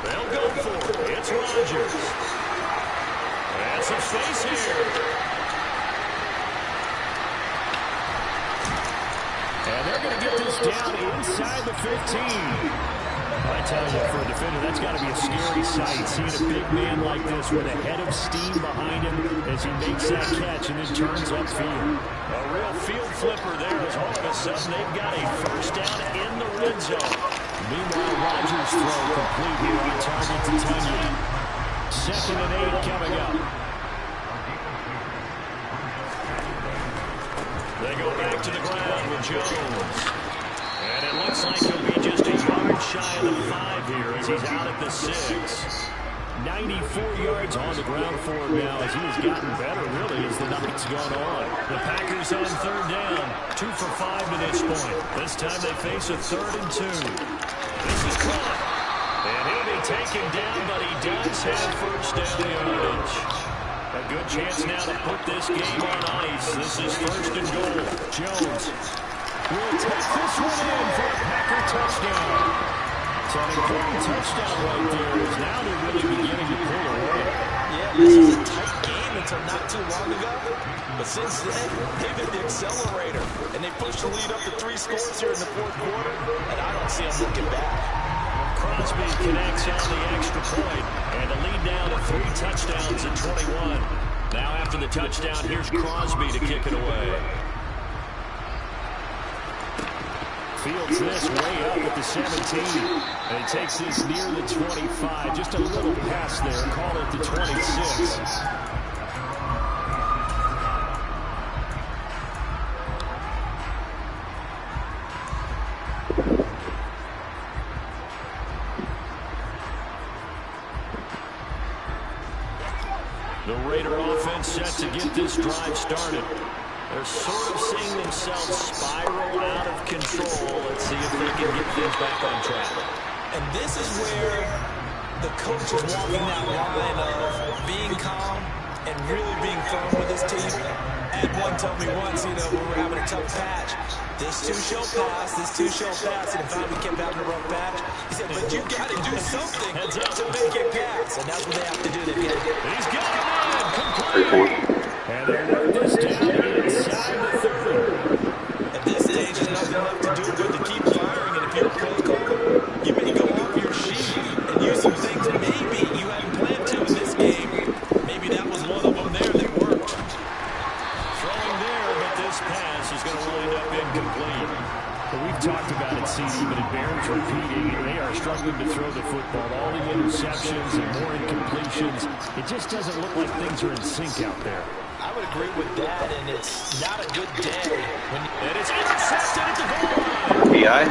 They'll go for it. It's Rodgers. And some space here. And they're going to get this down inside the 15. I tell you, for a defender, that's got to be a scary sight, seeing a big man like this with a head of steam behind him as he makes that catch and then turns upfield. A real field flipper there as all of a sudden they've got a first down in the red zone. Meanwhile, Rodgers' throw complete here on target to Tunyon. 2nd and 8 coming up. They go back to the ground with Jones. And it looks like he'll be just a yard shy of the 5 here as he's out at the 6. 94 yards on the ground for him now as he has gotten better, really, as the night's gone on. The Packers on third down. 2 for 5 to this point. This time they face a 3rd and 2. This is caught. And he'll be taken down, but he does have first down yardage. A good chance now to put this game on ice. This is 1st and goal. Jones will take this one in for a Packer touchdown. So an important touchdown right there is now they're really beginning to pull away. Yeah, this is a tight game until not too long ago. But since then, they've hit the accelerator. And they pushed the lead up to 3 scores here in the fourth quarter. And I don't see them looking back. Crosby connects on the extra point. And the lead now to 3 touchdowns at 21. Now after the touchdown, here's Crosby to kick it away. Fields this way up at the 17. And he takes this near the 25. Just a little pass there. Call it the 26. The Raider offense set to get this drive started. They're sort of seeing themselves spiral out of control. Let's see if they can get things back on track. And this is where the coach is walking that line of being calm and really being firm with his team. Ed one told me once, you know, when we were having a tough patch, this too shall pass, this too shall pass. And in fact, we kept having a rough patch. He said, but you got to do something to make it pass. And that's what they have to do. He's got him in. Complete. And they work this down inside the 30. At this stage, there's nothing left to do but to keep firing. And if you're a play caller, you may go off your sheet and use some things maybe you hadn't planned to in this game. Maybe that was one of them there that worked. Throwing there, but this pass is going to wind up incomplete. Well, we've talked about it, CD, but it bears repeating. They are struggling to throw the football. All the interceptions and more incompletions. It just doesn't look like things are in sync out there. I would agree with that, and it's not a good day. And it's intercepted at the goal line. PI?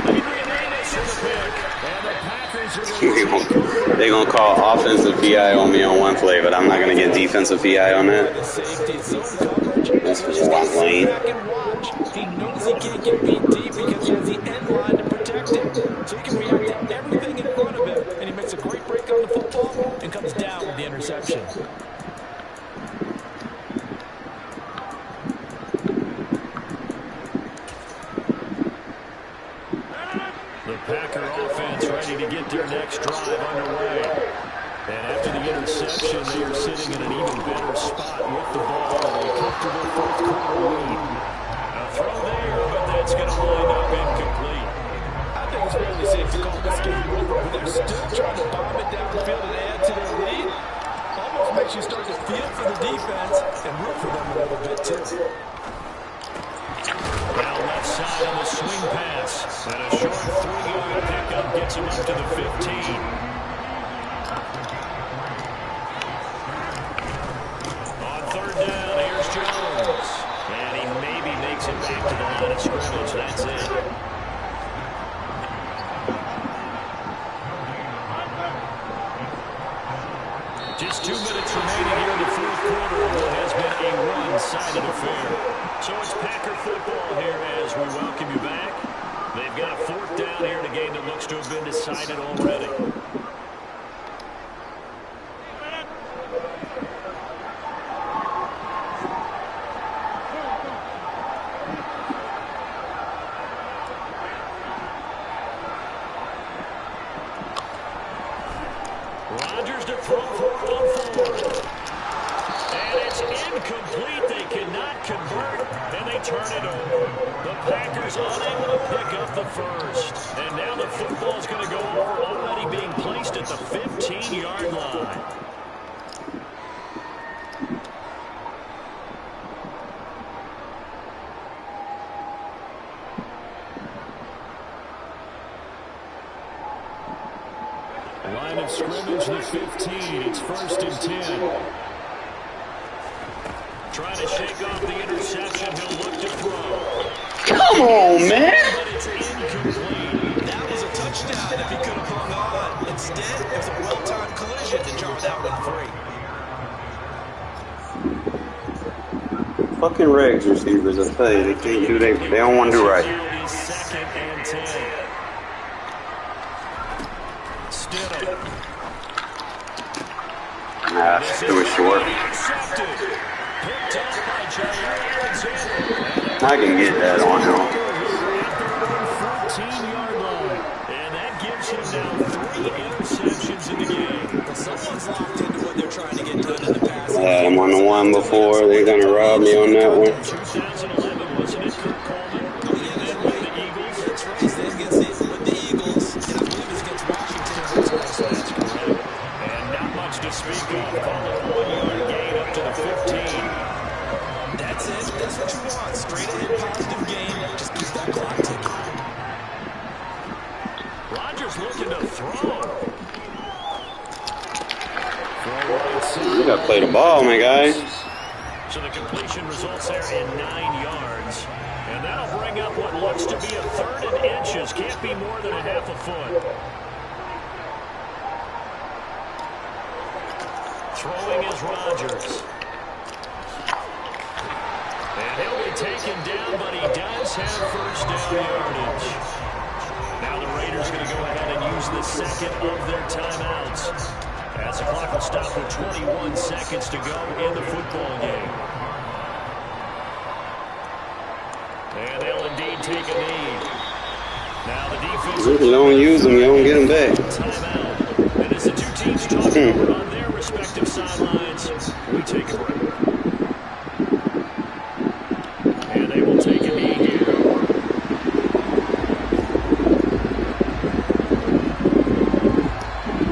They're going to call offensive PI on me on one play, but I'm not going to get defensive PI on that. That's just one lane. He knows he can't get beat deep because he has the end line to protect him. So he can react to everything in front of him, and he makes a great break on the football and comes down with the interception. The Packer offense ready to get their next drive underway. And after the interception, they are sitting in an even better spot with the ball and a comfortable fourth quarter lead. A throw there, but that's going to wind up incomplete. I think it's fairly safe to call this game over, but they're still trying to bomb it downfield and add to their lead. Almost makes you start to feel for the defense and root for them a little bit, too. Now left side on the swing pass. And a short 3-yard pickup gets him up to the 15. On third down, here's Jones. And he maybe makes it back to the line of scrimmage. That's it. Just 2 minutes remaining here in the fourth quarter of what has been a one-sided affair. So it's Packer football here as we welcome you back. They've got a fourth down here in a game that looks to have been decided already. Rodgers to throw for it on fourth. And it's incomplete. They cannot convert, and they turn it over. The Packers unable to pick up the first. And now the football is going to go over, already being placed at the 15-yard line. Line of scrimmage, the 15. It's 1st and 10. Trying to shake off the interception. He'll look to throw. Come on, man. But it's incomplete. That was a touchdown if he could have hung on. Instead, it was a well-timed collision to draw that one free. Fucking Regs receivers, I tell you, they can't do they don't want to do right. 2nd and 10. Stidham. Too short. I can get that on him. 14-yard line. And that gives him now 3 interceptions in the game. Someone's locked into what they're trying to get done in the passing I had game. them on the one before. They're going to rob me on that one. 2011, wasn't it, Kurt Coleman? Oh, yeah, Then with the Eagles. that's right. He's then gets it with the Eagles, and I believe it's against Washington in week 6. That's correct. And not much to speak of. Call it a 1-yard gain up to the 15. That's it. That's what you want. Straight ahead positive game. Just keep that clock ticking. Rodgers looking to throw. You got to play the ball, my guy. So the completion results there in 9 yards. And that'll bring up what looks to be a 3rd and inches. Can't be more than a half a foot. Throwing is Rodgers. And he'll be taken down, but he does have first down yardage. Now the Raiders going to go ahead and use the second of their timeouts, as the clock will stop with 21 seconds to go in the football game. And they'll indeed take a knee. Now the defense... If you don't use them, you don't get them back. Timeout. And as the two teams talk over on their respective sidelines, we take a break. And they will take a knee here.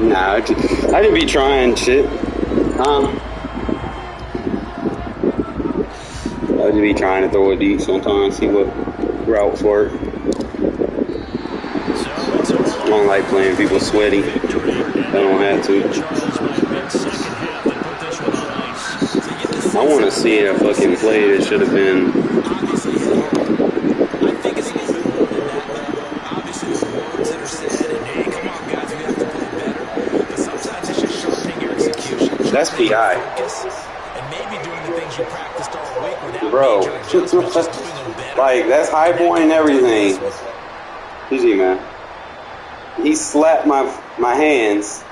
Nah, I just be trying shit. I just be trying to throw it deep sometimes, see what routes work. I don't like playing people sweaty. I don't have to. I want to see a fucking play that should have been. That's PI. Bro, like, that's high point and everything. GG, man. He slapped my hands.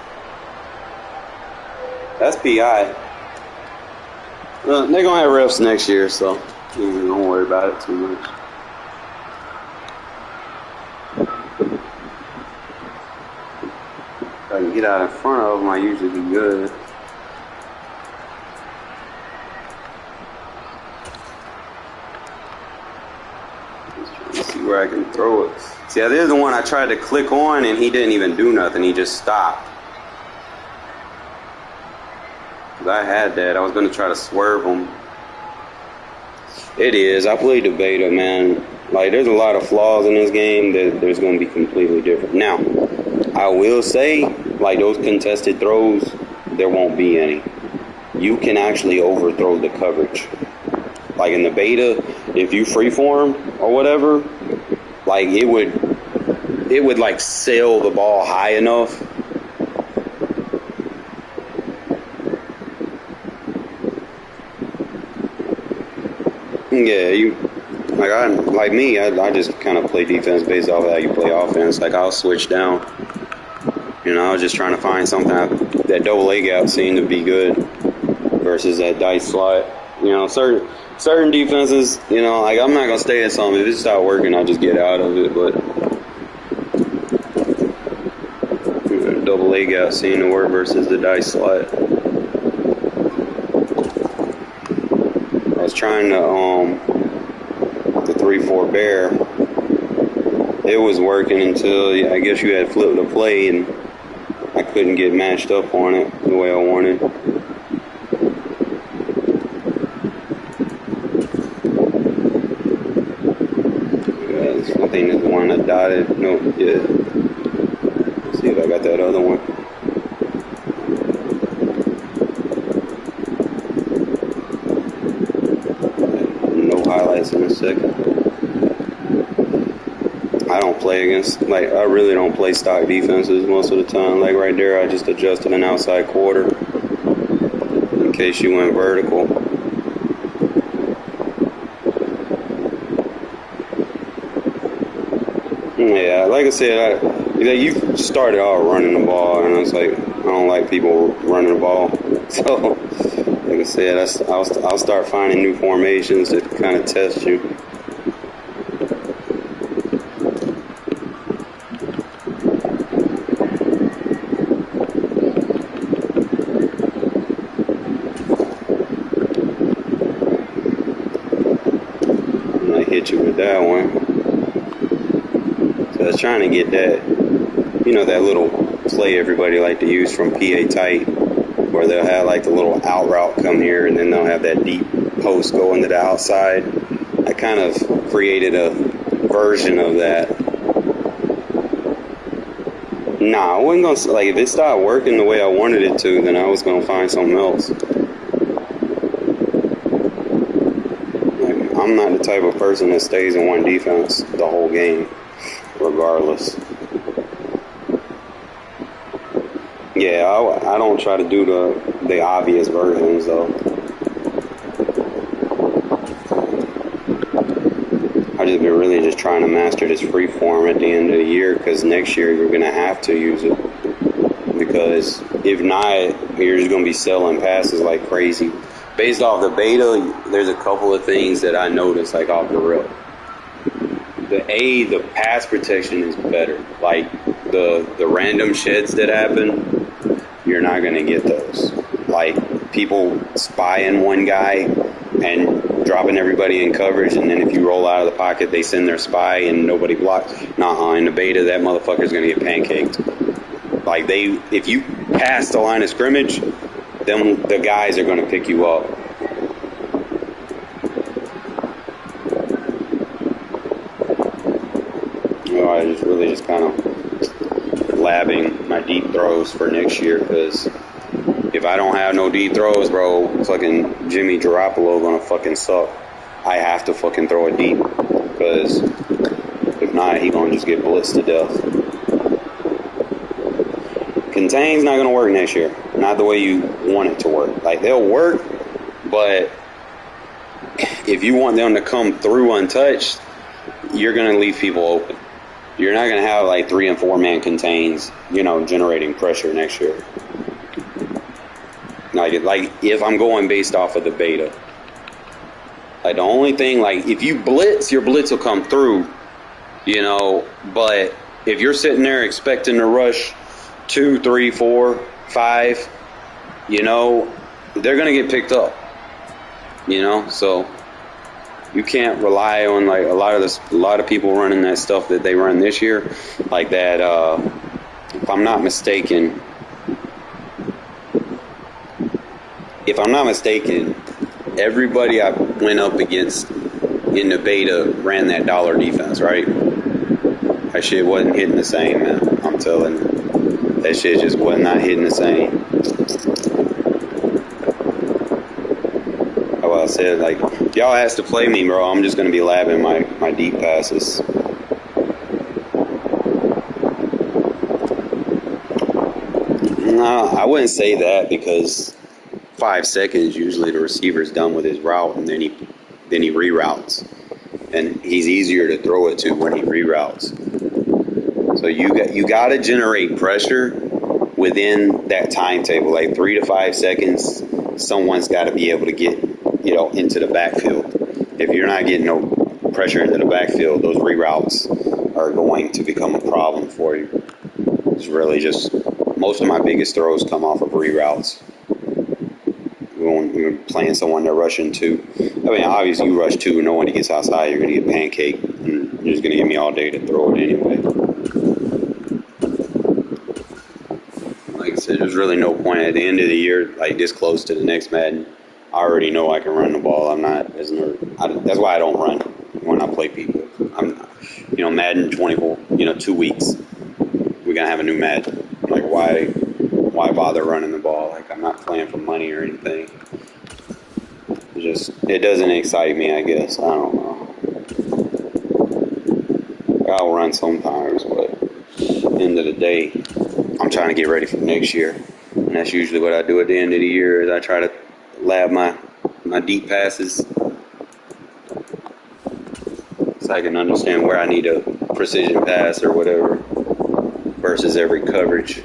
That's PI. They're going to have refs next year, so don't worry about it too much. If I can get out in front of them, I usually be good. Where I can throw it. See, there's the one I tried to click on and he didn't even do nothing. He just stopped. I had that. I was going to try to swerve him. It is. I played the beta, man. Like, there's a lot of flaws in this game that there's going to be completely different. Now, I will say, like, those contested throws, there won't be any. You can actually overthrow the coverage. Like in the beta, if you freeform or whatever, like it would like sail the ball high enough. Yeah, I just kind of play defense based off of how you play offense. Like I'll switch down. You know, I was just trying to find something that double A gap seemed to be good versus that dice slot. You know, certain defenses, you know, like I'm not gonna stay at something. If it stops working, I'll just get out of it. But double A gap seemed to work versus the dice slot. I was trying to the 3-4 bear. It was working until I guess you had flipped the play and I couldn't get matched up on it the way I wanted. I think there's one that dotted. No, yeah. Let's see if I got that other one. No highlights in a second. I don't play against, like, I really don't play stock defenses most of the time. Like right there, I just adjusted an outside quarter in case you went vertical. Yeah, like I said, you started out running the ball, and I was like, I don't like people running the ball. So, like I said, I'll start finding new formations that kind of test you. one. So I was trying to get that, you know, that little play everybody like to use from PA tight, where they'll have like the little out route come here and then they'll have that deep post go into the outside. I kind of created a version of that. Nah, I wasn't gonna, like, if it started working the way I wanted it to, then I was gonna find something else. Like, I'm not the type of person that stays in one defense the whole game, regardless. Yeah, I don't try to do the obvious versions, though. I just been really just trying to master this free form at the end of the year, because next year you're going to have to use it. Because if not, you're just going to be selling passes like crazy. Based off the beta, there's a couple of things that I noticed, like off the rip. The pass protection is better. Like the random sheds that happen, you're not going to get those. Like people spying one guy and dropping everybody in coverage, and then if you roll out of the pocket, they send their spy and nobody blocks. Nah, in the beta, that motherfucker's going to get pancaked. Like if you pass the line of scrimmage, then the guys are going to pick you up. I just really just kind of labbing my deep throws for next year, because if I don't have no deep throws, bro, fucking Jimmy Garoppolo gonna fucking suck. I have to fucking throw it deep, because if not, he gonna just get blitzed to death. Contain's not gonna work next year. Not the way you want it to work. Like, they'll work, but if you want them to come through untouched, you're gonna leave people open. You're not going to have like 3 and 4 man contains, you know, generating pressure next year. Like if I'm going based off of the beta. Like the only thing, like if you blitz, your blitz will come through, you know, but if you're sitting there expecting to rush 2, 3, 4, 5, you know, they're going to get picked up, you know, so you can't rely on like a lot of people running that stuff that they run this year, like that. If I'm not mistaken, everybody I went up against in the beta ran that dollar defense, right? That shit wasn't hitting the same, man. I'm telling you, that shit just was not hitting the same. I said, like, if y'all has to play me, bro, I'm just going to be labbing my deep passes. No, I wouldn't say that, because 5 seconds usually the receiver's done with his route, and then he reroutes, and he's easier to throw it to when he reroutes. So you got to generate pressure within that timetable, like 3 to 5 seconds. Someone's got to be able to get, you know, into the backfield. If you're not getting no pressure into the backfield, those reroutes are going to become a problem for you. It's really just, most of my biggest throws come off of reroutes. When you're playing someone they're rushing 2. I mean, obviously you rush 2 and no one gets outside, you're going to get pancaked, and you're just going to give me all day to throw it anyway. Like I said, there's really no point at the end of the year, like this close to the next Madden. I already know I can run the ball. I'm not as that's why I don't run when I play people. You know, Madden 24, you know, 2 weeks. We're going to have a new Madden. Like, why bother running the ball? Like, I'm not playing for money or anything. It doesn't excite me, I guess. I don't know. I'll run sometimes, but at the end of the day, I'm trying to get ready for next year. And that's usually what I do at the end of the year, is I try to lab my deep passes so I can understand where I need a precision pass or whatever versus every coverage.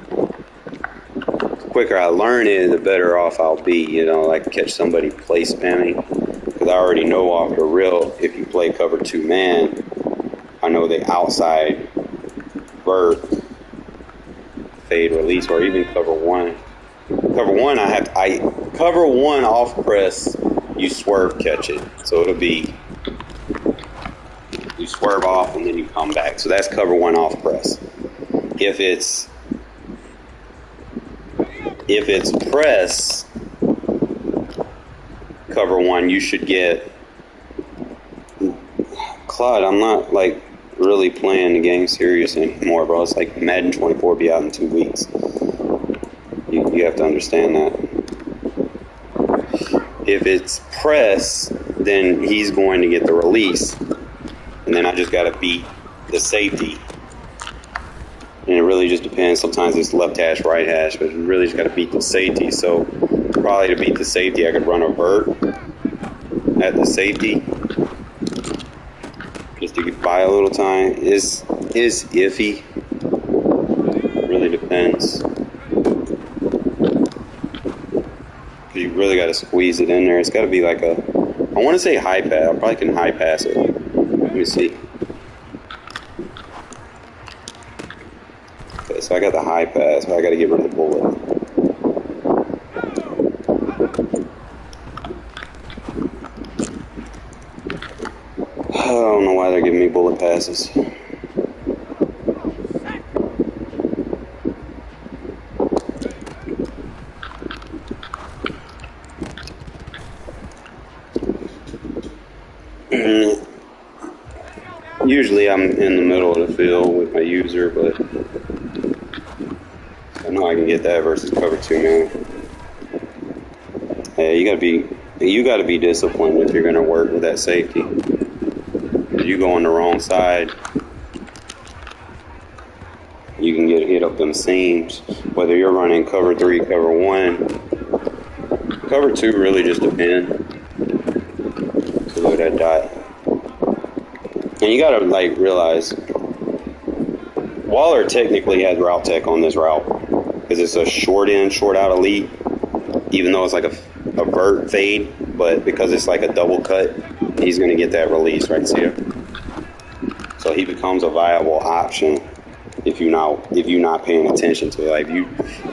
The quicker I learn it, the better off I'll be, you know, like catch somebody play spamming, because I already know off the reel, if you play cover 2 man, I know the outside vert, fade release, or even cover 1. Cover 1, cover 1 off press, you swerve catch it. So it'll be you swerve off and then you come back. So that's cover 1 off press. If it's press cover 1, you should get. Claude, I'm not like really playing the game serious anymore, bro. It's like Madden 24 be out in 2 weeks. You have to understand that. If it's press, then he's going to get the release, and then I just got to beat the safety. And it really just depends. Sometimes it's left hash, right hash, but you really just got to beat the safety. So probably to beat the safety, I could run a vert at the safety just to buy a little time. Is iffy. It really depends. You really got to squeeze it in there. It's got to be like I want to say high pass. I probably can high pass it. Let me see. Okay, so I got the high pass, but I got to get rid of the bullet. I don't know why they're giving me bullet passes. Usually I'm in the middle of the field with my user, but I know I can get that versus cover 2 man. Yeah, you gotta be disciplined if you're gonna work with that safety. If you go on the wrong side, you can get hit up them seams. Whether you're running cover 3, cover 1, cover 2 really just depends. So look at that dot. And you gotta like realize Waller technically has route tech on this route because it's a short in, short out elite, even though it's like a vert fade, but because it's like a double cut, he's gonna get that release right here. So he becomes a viable option if you're not paying attention to it. Like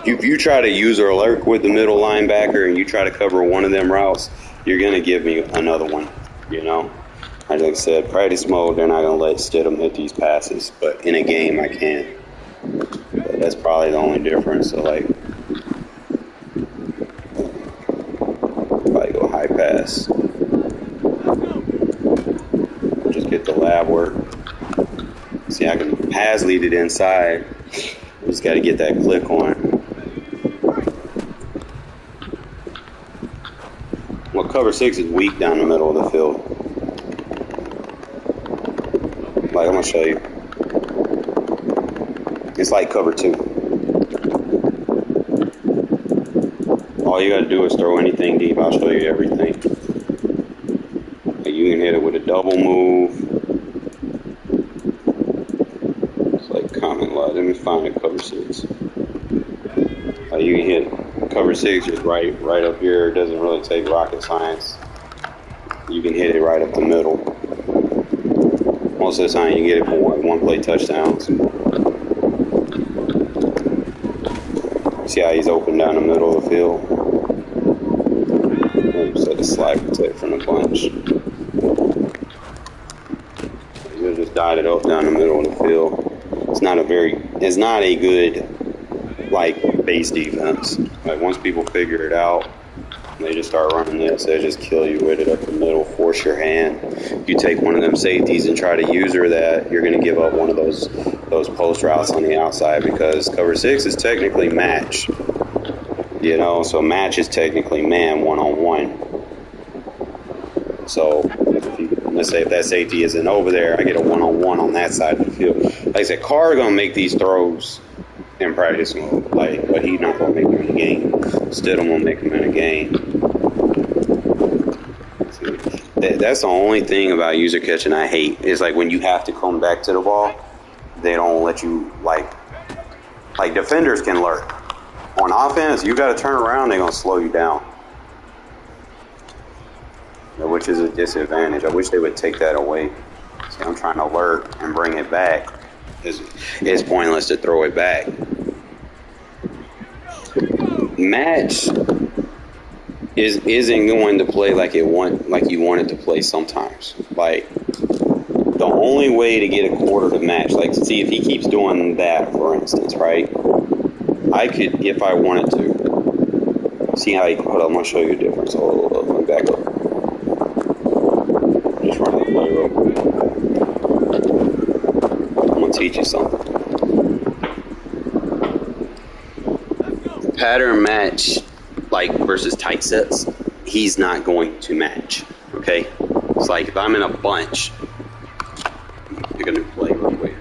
if you try to use or lurk with the middle linebacker and you try to cover one of them routes, you're gonna give me another one, you know. Like I said, practice mode, they're not going to let Stidham hit these passes. But in a game, I can. But that's probably the only difference. So, like, probably go high pass. Just get the lab work. See, I can pass lead it inside. Just got to get that click on. Well, cover 6 is weak down the middle of the field. Like, I'm going to show you. It's like cover 2. All you got to do is throw anything deep. I'll show you everything. Like you can hit it with a double move. It's like comment line. Let me find it, cover 6. You can hit cover 6 just right up here. It doesn't really take rocket science. You can hit it right up the middle. Most of the time, you get it for one play touchdowns. See how he's open down the middle of the field? Set the slide protect from the bunch. You just dot it up down the middle of the field. It's not a good like base defense. Like once people figure it out, they just start running this, they just kill you with it up the middle, force your hand. If you take one of them safeties and try to user that, you're going to give up one of those post routes on the outside because cover 6 is technically match. You know, so match is technically man one-on-one. So let's say if that safety isn't over there, I get a one-on-one on that side of the field. Like I said, Carr are going to make these throws in practice mode, but he's not going to make them in the game. Stidham will make them in a game. That's the only thing about user catching I hate is like when you have to come back to the ball, they don't let you like defenders can lurk. On offense, you got to turn around, they're going to slow you down, which is a disadvantage. I wish they would take that away. See, I'm trying to lurk and bring it back. It's pointless to throw it back. Match isn't going to play like you want it to play sometimes. Like the only way to get a quarter to match, like, see if he keeps doing that, for instance, right? I could, if I wanted to, see how he, hold on, I'm going to show you a difference. Hold up, let me back up. Just run the play real quick. I'm going to teach you something. Pattern match, like, versus tight sets, he's not going to match, okay? It's like if I'm in a bunch, pick a new play real quick.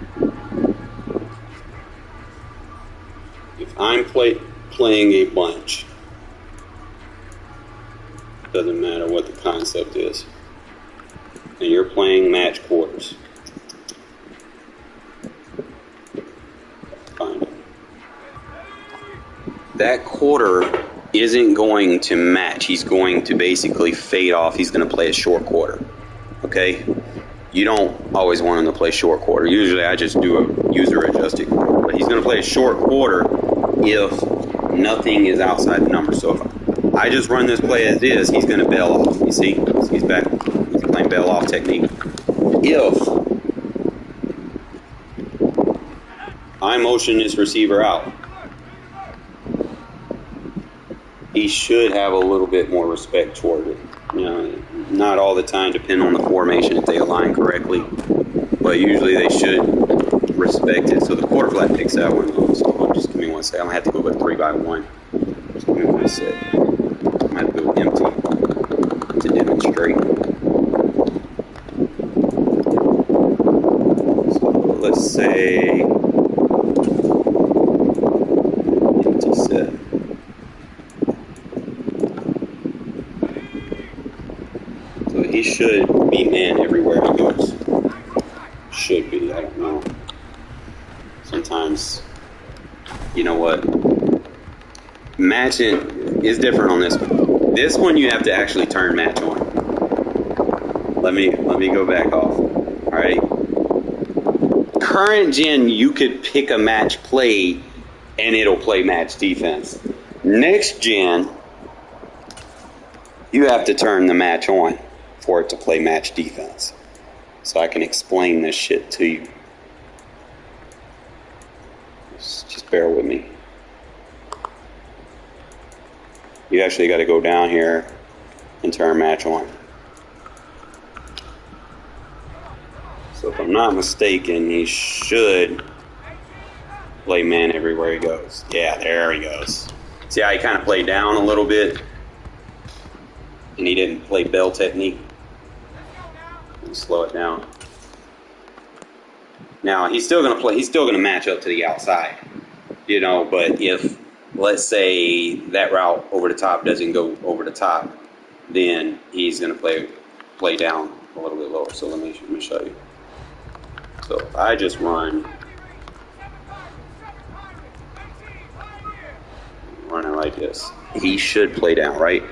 If I'm playing a bunch, doesn't matter what the concept is, and you're playing match quarters, find it. That quarter isn't going to match. He's going to basically fade off. He's going to play a short quarter. Okay? You don't always want him to play short quarter. Usually I just do a user adjusted quarter. But he's going to play a short quarter if nothing is outside the number. So if I just run this play as is, he's going to bail off. You see? He's back. He's playing bail off technique. If I motion this receiver out, he should have a little bit more respect toward it. You know, not all the time, depending on the formation, if they align correctly, but usually they should respect it. So the quarter flat picks that one. So just give me 1 second. I'm gonna have to go with 3x1. Just give me 1 second. I'm gonna have to go empty to demonstrate. So let's say empty set. He should be man everywhere he goes. Should be, I don't know. Sometimes, you know what? Matching is different on this one. This one you have to actually turn match on. Let me go back off. Alright. Current gen, you could pick a match play and it'll play match defense. Next gen, you have to turn the match on for it to play match defense. So I can explain this shit to you. Just bear with me. You actually got to go down here and turn match on. So if I'm not mistaken, he should play man everywhere he goes. Yeah, there he goes. See how he kind of played down a little bit? And he didn't play bell technique. Slow it down. Now he's still going to play. He's still going to match up to the outside, you know. But if, let's say, that route over the top doesn't go over the top, then he's going to play down a little bit lower. So let me show you. So if I just run it like this, he should play down, right?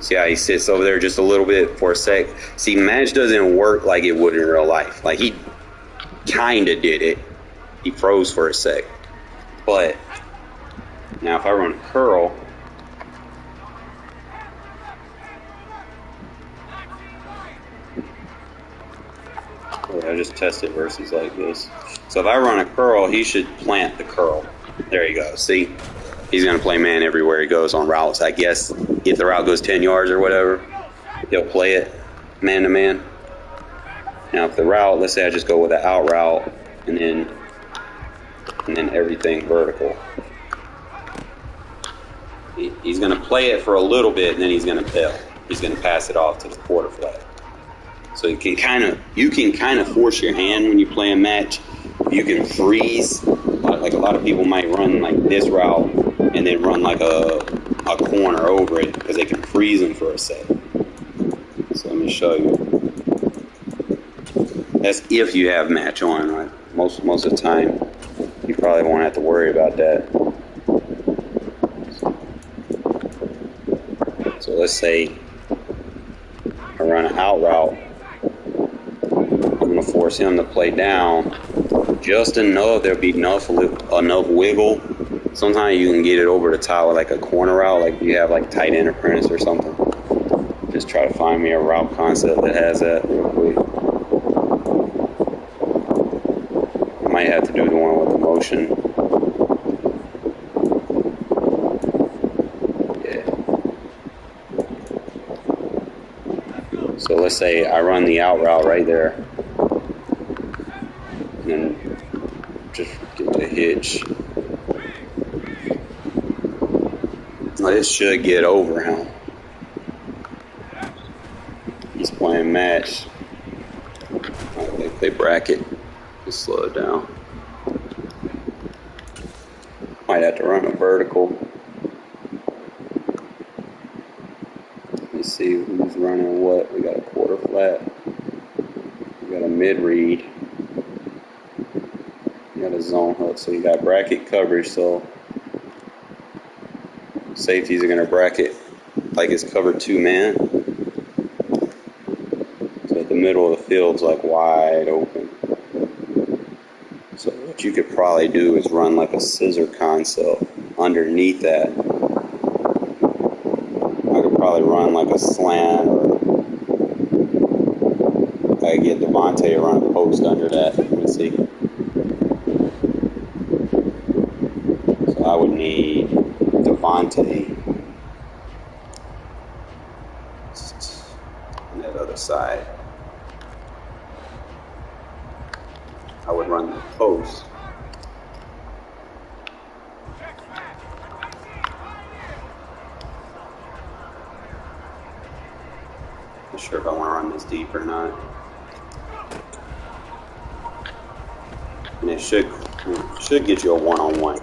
See how he sits over there just a little bit for a sec? See, match doesn't work like it would in real life. Like, he kind of did it. He froze for a sec. But now if I run a curl, I just tested versus like this. So if I run a curl, he should plant the curl. There you go. See? He's going to play man everywhere he goes on routes. I guess if the route goes 10 yards or whatever, he'll play it man to man. Now if the route, let's say I just go with an out route and then everything vertical. He's going to play it for a little bit and then he's going to bail. He's going to pass it off to the quarter flat. So you can kind of force your hand when you play a match. You can freeze. Like a lot of people might run like this route and then run like a corner over it because they can freeze them for a sec. So let me show you. That's if you have match on, right? Most of the time, you probably won't have to worry about that. So let's say I run an out route. I'm going to force him to play down just enough. There'll be enough wiggle. Sometimes you can get it over the top with like a corner route, like you have like tight end apprentice or something. Just try to find me a route concept that has that real quick. motion. Yeah. So let's say I run the out route right there. And then just get the hitch. This should get over him. He's playing match. They play bracket. Just slow it down. Might have to run a vertical. Let me see who's running what. We got a quarter flat. We got a mid read. We got a zone hook. So you got bracket coverage. So safeties are going to bracket like it's covered 2-man. So the middle of the field's like wide open. So what you could probably do is run like a scissor concept underneath that. I could probably run like a slant, or I could get Devontae to run a post under that. Let's see. So I would need Devontae on that other side. I would run the post. Not sure if I want to run this deep or not. And it should get you a one-on-one.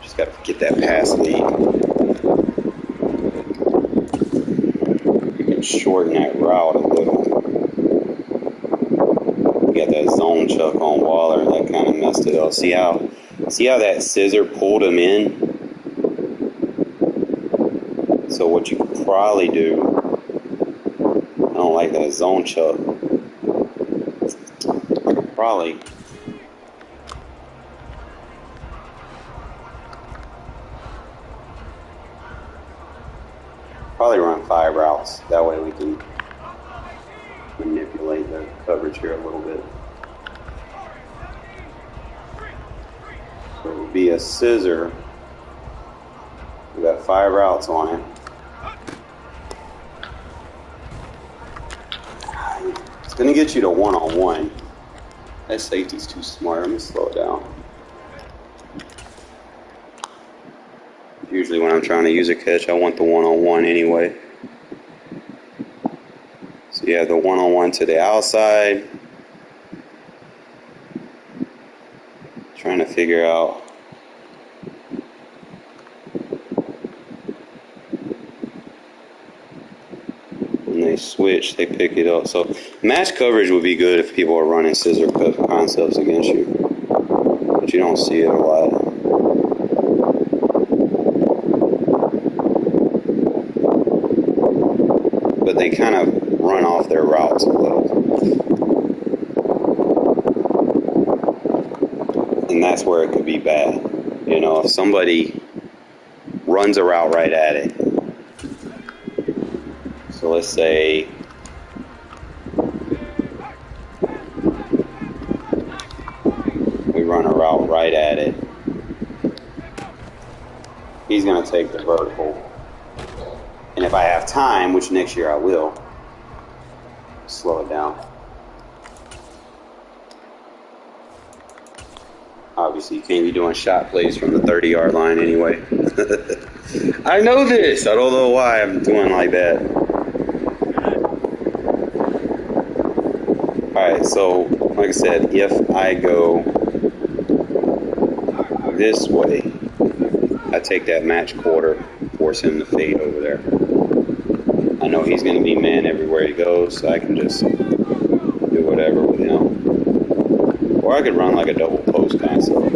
Just got to get that pass lead. You can shorten that route a little. Got that zone chuck on Waller, that kind of messed it up. See how that scissor pulled him in? So what you could probably do, I don't like that zone chuck. I could probably run 5 routes. That way we can manipulate the coverage here a little bit. So it would be a scissor. We got 5 routes on it. It's going to get you to one-on-one. That safety's too smart. Let me slow it down. Usually when I'm trying to use a catch, I want the one-on-one anyway. So you have the one-on-one to the outside. Trying to figure out when they switch, they pick it up. So match coverage would be good if people are running scissor cut concepts against you, but you don't see it a lot. But they kind of run off their routes a little. And that's where it could be bad. You know, if somebody runs a route right at it. So let's say we run a route right at it. He's going to take the vertical. And if I have time, which next year I will, slow it down. Obviously, you can't be doing shot plays from the 30-yard line anyway. I know this. I don't know why I'm doing like that. Alright, so, like I said, if I go this way, I take that match quarter, force him to fade over there. I know he's going to be man everywhere he goes, so I can just do whatever with him. Or I could run like a double post concept. I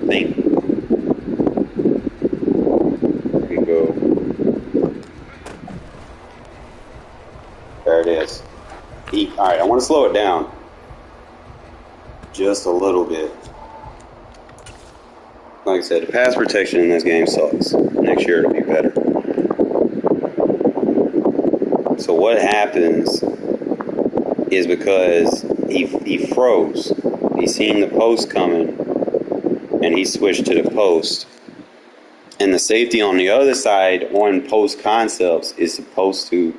think. I could go. There it is. Alright, I want to slow it down just a little bit. Like I said, the pass protection in this game sucks. Next year it'll be better. So what happens is because he froze. He seen the post coming, and he switched to the post. And the safety on the other side on post concepts is supposed to,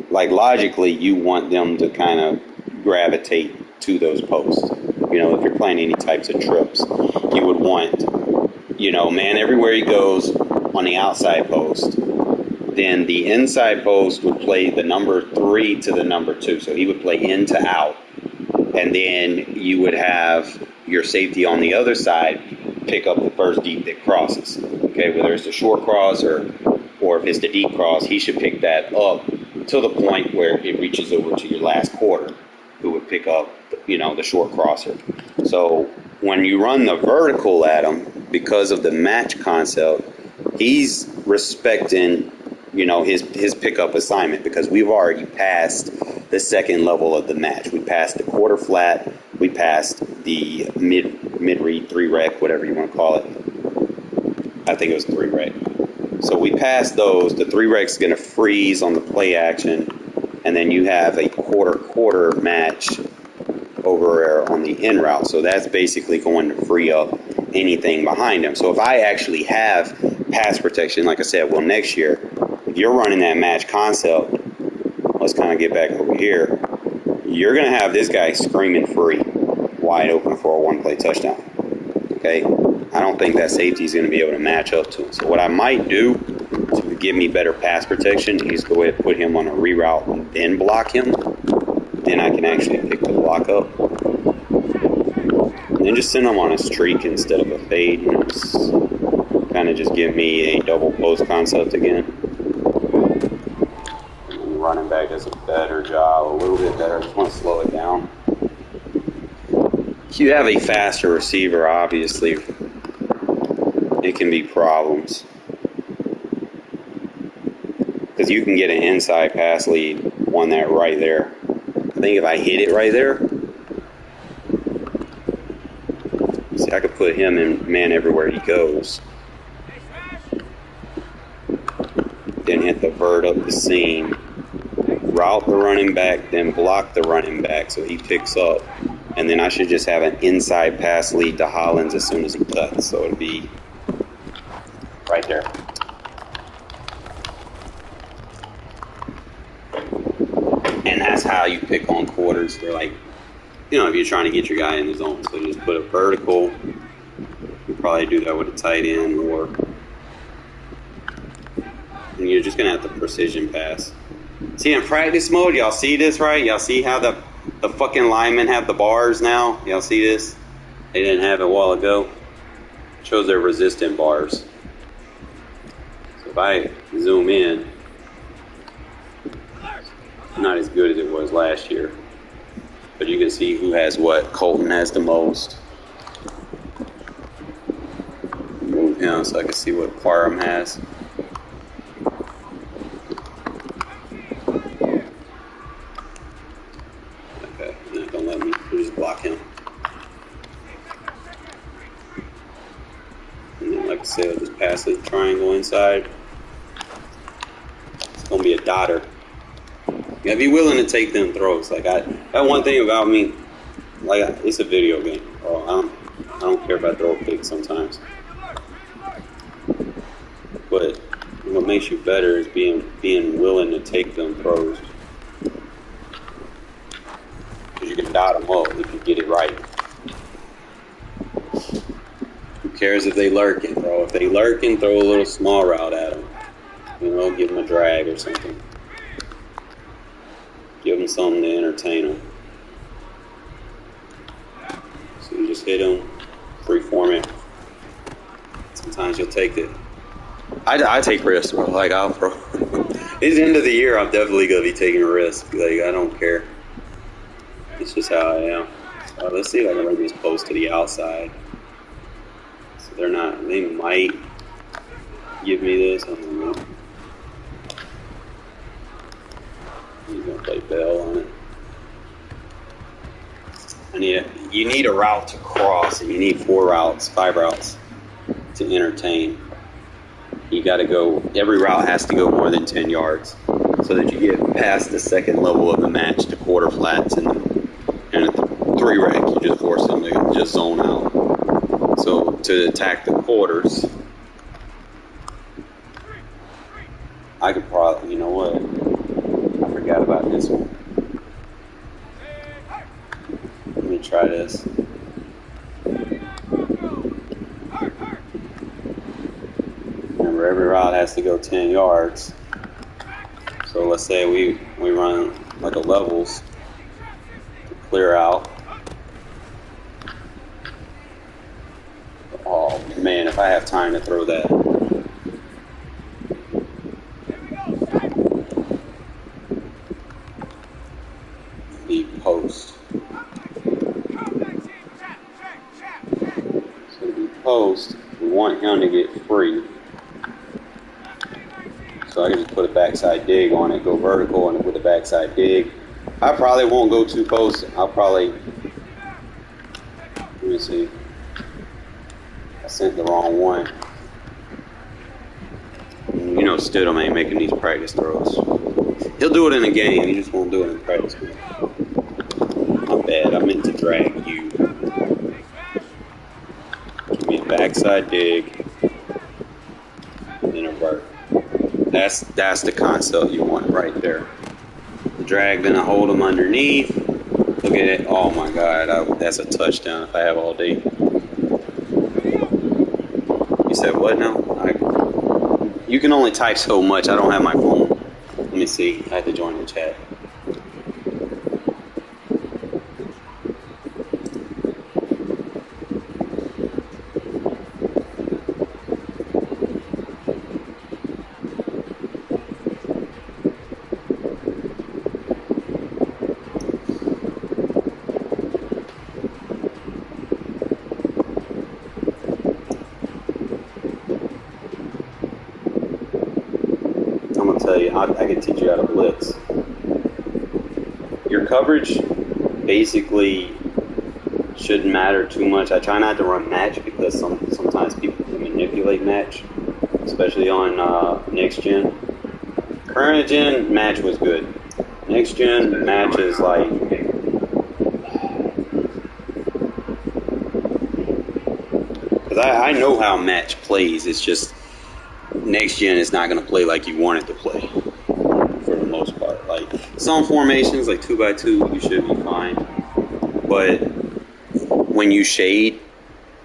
like, logically, you want them to kind of gravitate to those posts. You know, if you're playing any types of trips, you would want, you know, man everywhere he goes on the outside post. Then the inside post would play the number 3 to the number 2. So he would play in to out. And then you would have your safety on the other side pick up the first deep that crosses. Okay, whether it's a short cross or if it's the deep cross, he should pick that up to the point where it reaches over to your last quarter, who would pick up, you know, the short crosser. So when you run the vertical at him, because of the match concept, he's respecting, you know, his pickup assignment, because we've already passed the second level of the match. We passed the quarter flat. We passed the mid-read, 3-rec, whatever you want to call it. I think it was 3-rec. So we passed those. The 3-rec's going to freeze on the play action, and then you have a quarter match over on the in route. So that's basically going to free up anything behind him. So if I actually have pass protection, like I said, well, next year, if you're running that match concept, let's kind of get back over here. You're going to have this guy screaming free, wide open for a one-play touchdown. Okay? I don't think that safety is going to be able to match up to him. So what I might do to give me better pass protection is go ahead and put him on a reroute and then block him. Then I can actually pick the block up. And then just send him on a streak instead of a fade. You know, kind of just give me a double post concept again. Running back does a better job, a little bit better. I just want to slow it down. If you have a faster receiver, obviously, it can be problems. Because you can get an inside pass lead on that right there. I think if I hit it right there, see, I could put him in man everywhere he goes. Then hit the vert up the seam. Route the running back, then block the running back so he picks up. And then I should just have an inside pass lead to Hollins as soon as he cuts. So it'll be right there. And that's how you pick on quarters. They're like, you know, if you're trying to get your guy in the zone. So just put a vertical. You probably do that with a tight end, or and you're just going to have to precision pass. See, in practice mode, y'all see this, right? Y'all see how the fucking linemen have the bars now? Y'all see this? They didn't have it a while ago. It shows their resistant bars. So if I zoom in, it's not as good as it was last year. But you can see who has what. Colton has the most. Move him so I can see what Parham has. Block him. And then, like I said, I'll just pass the triangle inside. It's going to be a dotter. You got to be willing to take them throws. Like, that one thing about me, like, it's a video game. Bro. I don't care if I throw a pick sometimes. But what makes you better is being willing to take them throws. You can dot them up if you get it right. Who cares if they lurking, bro? If they lurking, throw a little small route at them. You know, give them a drag or something. Give them something to entertain them. So you just hit them, freeform it. Sometimes you'll take it. I take risks, bro. Like, it's the end of the year. I'm definitely gonna be taking a risk. Like, I don't care. It's just how I am. Let's see if I can run this post to the outside. So they might give me this. I don't know. He's going to play Bell on it. You need a route to cross, and you need 5 routes to entertain. You got to go, every route has to go more than 10 yards so that you get past the second level of the match, the quarter flats, and at the 3-rec, you just force them to just zone out. So to attack the quarters, I could probably, you know what? I forgot about this one. Let me try this. Remember, every route has to go 10 yards. So let's say we run like a levels to clear out. Oh man, if I have time to throw that. Be post. So be post, we want him to get free. So I can just put a backside dig on it, go vertical and with a backside dig. I probably won't go too post. I'll probably, let me see. I sent the wrong one. You know, Stidham ain't making these practice throws. He'll do it in a game, he just won't do it in practice. My bad, I meant to drag you. Give me a backside dig, and then a vert. That's the concept you want right there. Drag, then I hold them underneath. Look at it. Oh my God, that's a touchdown if I have all day. You said what now? You can only type so much. I don't have my phone. Let me see. I had to join the chat. I can teach you how to blitz. Your coverage basically shouldn't matter too much. I try not to run match because sometimes people can manipulate match, especially on next gen. Current gen match was good. Next gen match is like because I know how match plays. It's just next gen is not going to play like you want it to play. Like some formations, like 2x2, you should be fine. But when you shade,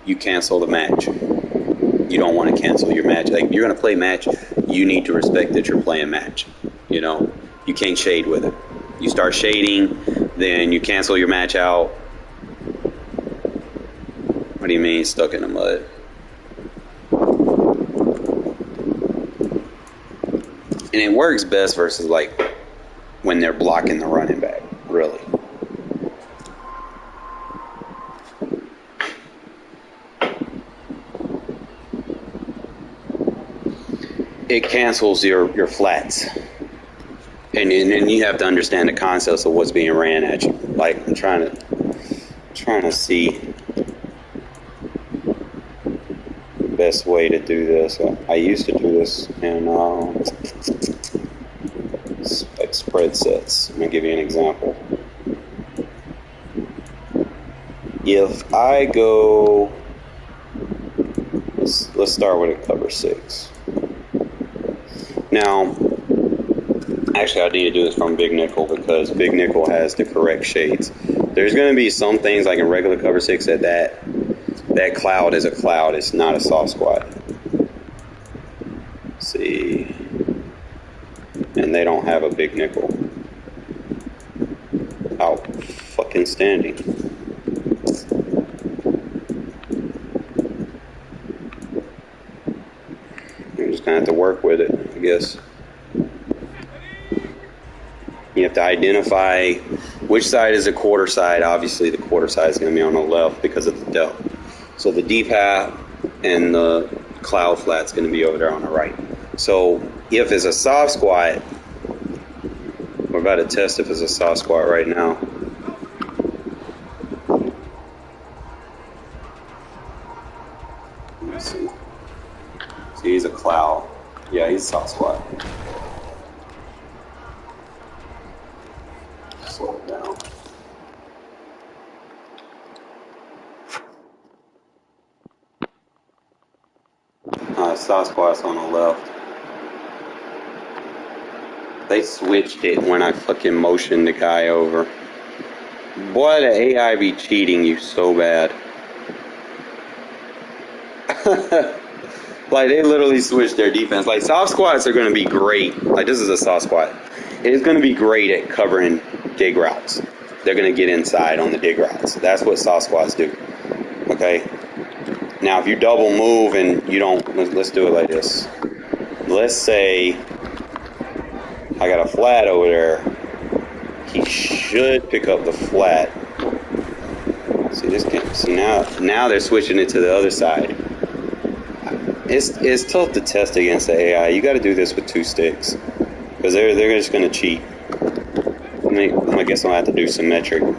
you cancel the match. You don't want to cancel your match. Like if you're gonna play match, you need to respect that you're playing match. You know, you can't shade with it. You start shading, then you cancel your match out. What do you mean stuck in the mud? And it works best versus like when they're blocking the running back, really. It cancels your flats. And you have to understand the concepts of what's being ran at you. Like I'm trying to see the best way to do this. I used to do this in like spread sets. I'm gonna give you an example. If I go, let's start with a cover 6. Now, actually, I need to do this from Big Nickel because Big Nickel has the correct shades. There's going to be some things like in regular cover 6 that cloud is a cloud. It's not a soft squat. Let's see. And they don't have a Big Nickel. Out fucking standing. You're just going to have to work with it, I guess. You have to identify which side is the quarter side. Obviously, the quarter side is going to be on the left because of the depth. So the deep half and the cloud flat is going to be over there on the right. So if it's a soft squat, we're about to test if it's a soft squat right now. Let me see. See, he's a cloud. Yeah, he's a soft squat. Slow it down. Nah, Sasquatch on the left. They switched it when I fucking motioned the guy over. Boy, the AI be cheating you so bad. Like, they literally switched their defense. Like, soft squats are going to be great. Like, this is a soft squat. It is going to be great at covering dig routes. They're going to get inside on the dig routes. That's what soft squats do. Okay? Now, if you double move and you don't... Let's do it like this. Let's say I got a flat over there. He should pick up the flat. See, this can't... See, now they're switching it to the other side. It's tough to test against the AI. You got to do this with 2 sticks because they're just going to cheat. I guess I'll have to do symmetric 2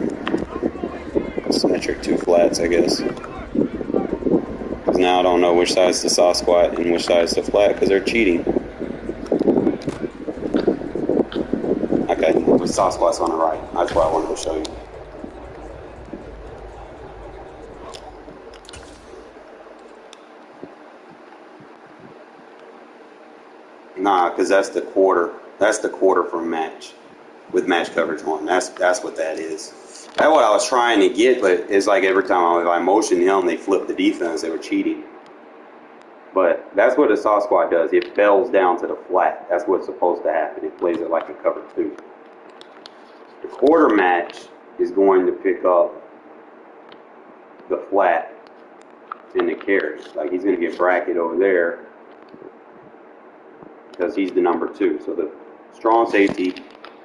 flats, I guess. Because now I don't know which side's the soft squat and which side's the flat because they're cheating. Okay, with soft squats on the right. That's what I wanted to show you. Nah, because that's the quarter. That's the quarter from match, with match coverage on. That's what that is. That's what I was trying to get, but it's like every time I motioned him, they flipped the defense. They were cheating. But that's what a soft squat does. It bells down to the flat. That's what's supposed to happen. It plays it like a cover 2. The quarter match is going to pick up the flat in the carry. Like, he's going to get bracket over there, because he's the number 2. So the strong safety,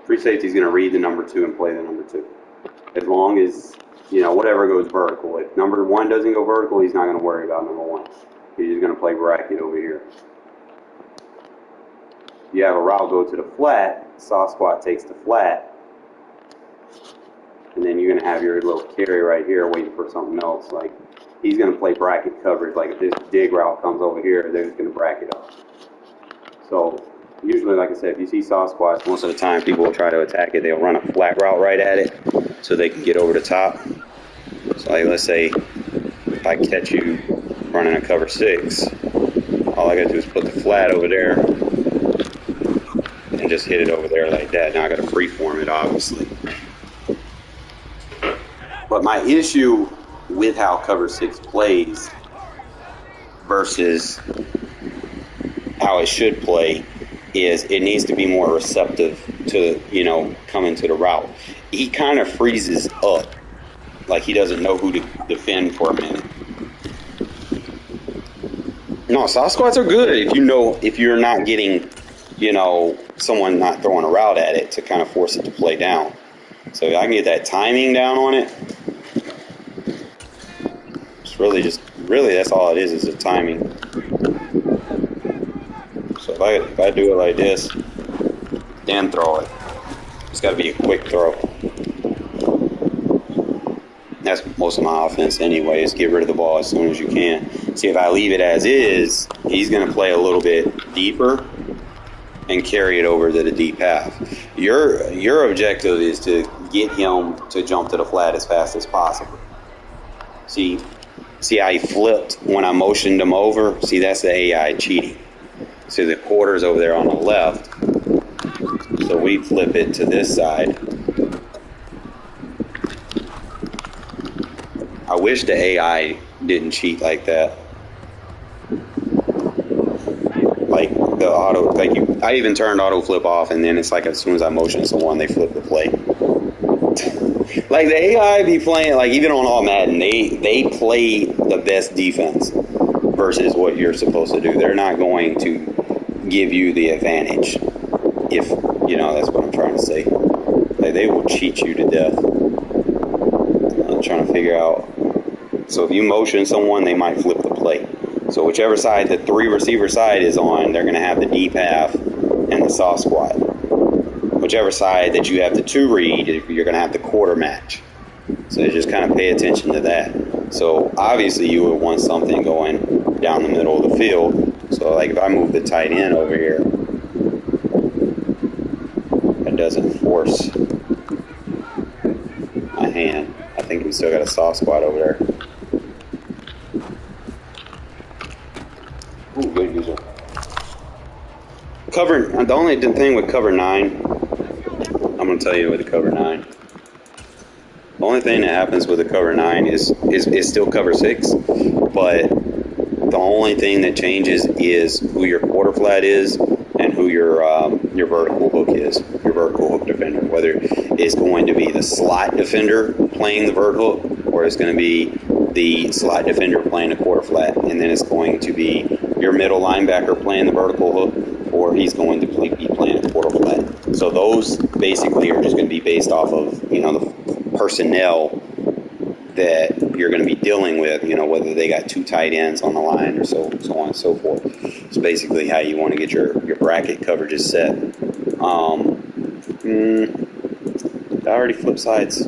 free safety is going to read the number 2 and play the number 2. As long as, whatever goes vertical. If number 1 doesn't go vertical, he's not going to worry about number 1. He's just going to play bracket over here. You have a route go to the flat, soft squat takes the flat, and then you're going to have your little carry right here waiting for something else. Like, he's going to play bracket coverage. Like, if this dig route comes over here, they're just going to bracket up. So, usually, like I said, if you see soft squats, most of the time people will try to attack it. They'll run a flat route right at it so they can get over the top. So, like, let's say if I catch you running a cover 6, all I got to do is put the flat over there and just hit it over there like that. Now I got to freeform it, obviously. But my issue with how cover 6 plays versus how it should play is it needs to be more receptive to, coming to the route. He kind of freezes up, like he doesn't know who to defend for a minute. No, soft squats are good if you're not getting, someone not throwing a route at it to kind of force it to play down. So if I can get that timing down on it, it's really that's all it is the timing. So if I do it like this, then throw it. It's got to be a quick throw. That's most of my offense anyway, is get rid of the ball as soon as you can. See, if I leave it as is, he's going to play a little bit deeper and carry it over to the deep half. Your objective is to get him to jump to the flat as fast as possible. See how he flipped when I motioned him over? See, that's the AI cheating. See, the quarter's over there on the left. So we flip it to this side. I wish the AI didn't cheat like that. Like the auto, I even turned auto flip off, and then it's like as soon as I motion someone, they flip the play. Like the AI be playing, like even on all Madden, they play the best defense versus what you're supposed to do. They're not going to give you the advantage. If that's what I'm trying to say. Like they will cheat you to death. I'm trying to figure out. So if you motion someone, they might flip the play. So whichever side the 3 receiver side is on, they're going to have the deep half and the soft squat. Whichever side that you have the 2 read, you're going to have the quarter match. So just kind of pay attention to that. So obviously you would want something going down the middle of the field. So like if I move the tight end over here, that doesn't force my hand. I think we still got a soft squat over there. Ooh, good use the only thing with cover 9, I'm going to tell you with the cover 9. The only thing that happens with the cover 9 is still cover 6, but the only thing that changes is who your quarter flat is and who your vertical hook is, your vertical hook defender. Whether it's going to be the slot defender playing the vert hook, or it's going to be the slot defender playing a quarter flat, and then it's going to be your middle linebacker playing the vertical hook, or he's going to be playing a quarter flat. So those basically are just going to be based off of, the personnel that you're going to be dealing with, whether they got 2 tight ends on the line or so on and so forth. It's basically how you want to get your bracket coverages set. I already flipped sides.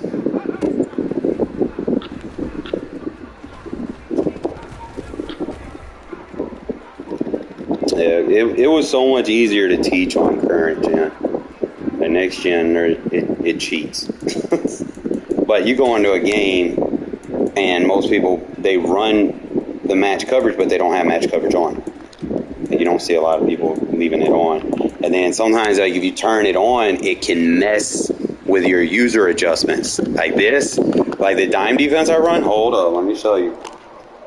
Yeah, it was so much easier to teach on current gen. The next gen, it cheats. But you go into a game, and most people, they run the match coverage, but they don't have match coverage on. And you don't see a lot of people leaving it on. And then sometimes, like, if you turn it on, it can mess with your user adjustments. Like this, like the dime defense I run. Hold up, let me show you.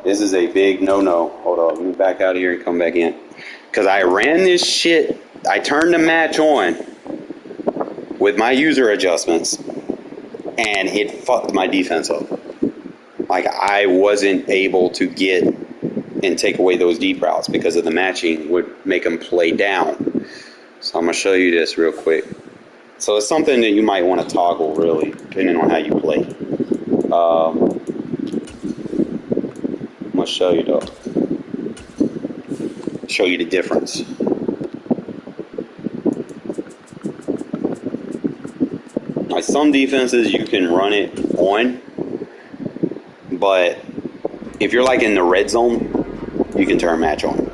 This is a big no-no. Hold up, let me back out of here and come back in. Because I ran this shit, I turned the match on with my user adjustments, and it fucked my defense up. Like, I wasn't able to get and take away those deep routes because of the matching would make them play down. So I'm going to show you this real quick. So it's something that you might want to toggle, really, depending on how you play. I'm going to show you, though. Show you the difference. Like, some defenses you can run it on, but if you're like in the red zone, you can turn match on.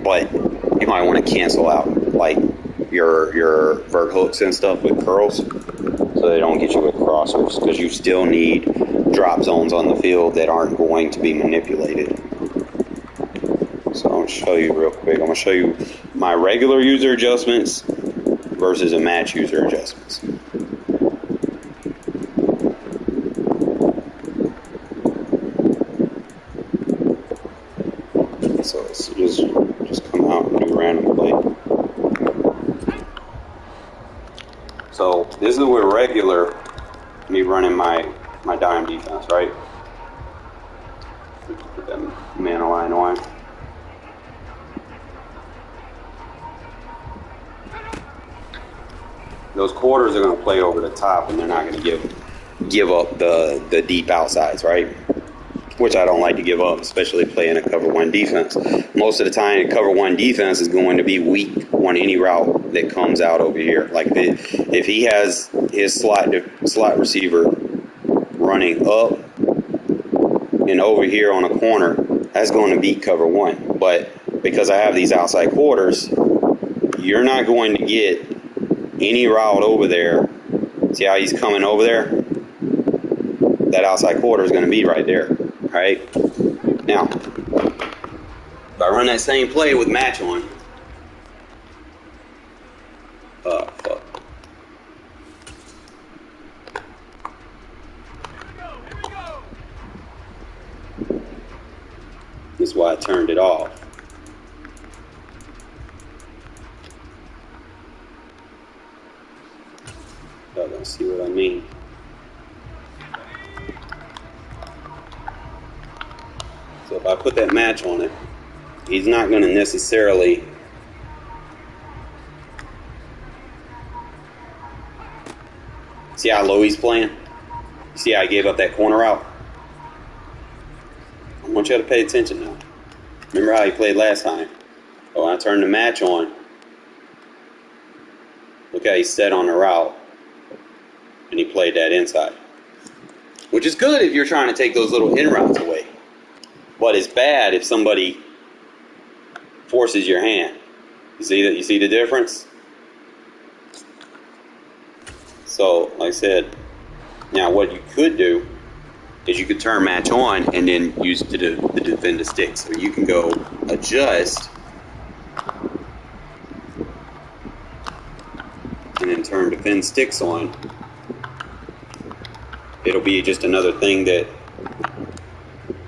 But you might want to cancel out like your vert hooks and stuff with curls, so they don't get you with crossers, because you still need drop zones on the field that aren't going to be manipulated. So I'm going to show you real quick. I'm going to show you my regular user adjustments versus a match user adjustments. So it's just come out and do random play. So this is with regular me running my dime defense, right? Put that man line on. Those quarters are going to play over the top, and they're not going to give up the deep outsides, right? Which I don't like to give up, especially playing a cover 1 defense. Most of the time, a cover 1 defense is going to be weak on any route that comes out over here. Like, if he has his slot receiver running up and over here on a corner, that's going to beat cover 1. But because I have these outside quarters, you're not going to get any route over there. See how he's coming over there? That outside quarter is going to be right there. Right? Now, if I run that same play with match on, fuck. This is why I turned it off. Y'all gonna see what I mean. So if I put that match on it, he's not going to necessarily see how low he's playing. See how I gave up that corner out? I want you to pay attention now. Remember how he played last time? But when I turned the match on, look how he set on the route, and he played that inside. Which is good if you're trying to take those little in routes away. But it's bad if somebody forces your hand. You see that? You see the difference? So, like I said, now what you could do is you could turn match on and then use the defend the stick. So you can go adjust and then turn defend sticks on, it'll be just another thing that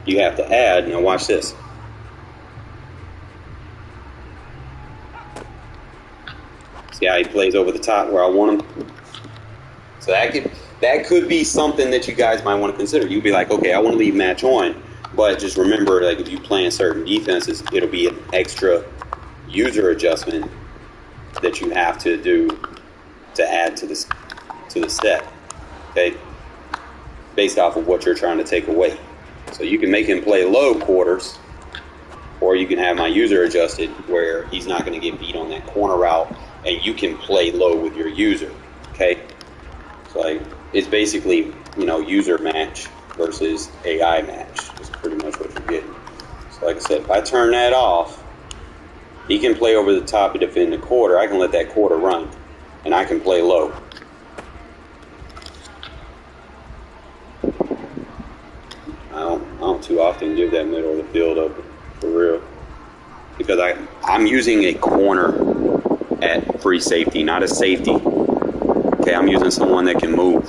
you have to add. Now watch this. See how he plays over the top where I want him? So that could be something that you guys might want to consider. You'd be like, okay, I want to leave match on, but just remember, like, if you play in certain defenses, it'll be an extra user adjustment that you have to do to add to the set, okay, based off of what you're trying to take away. So you can make him play low quarters, or you can have my user adjusted where he's not going to get beat on that corner route, and you can play low with your user, okay? So like, it's basically, you know, user match versus AI match. That's pretty much what you're getting. So like I said, if I turn that off, he can play over the top and defend the quarter. I can let that quarter run, and I can play low. I don't too often give that middle of the field open, for real. Because I'm using a corner at free safety, not a safety. Okay, I'm using someone that can move.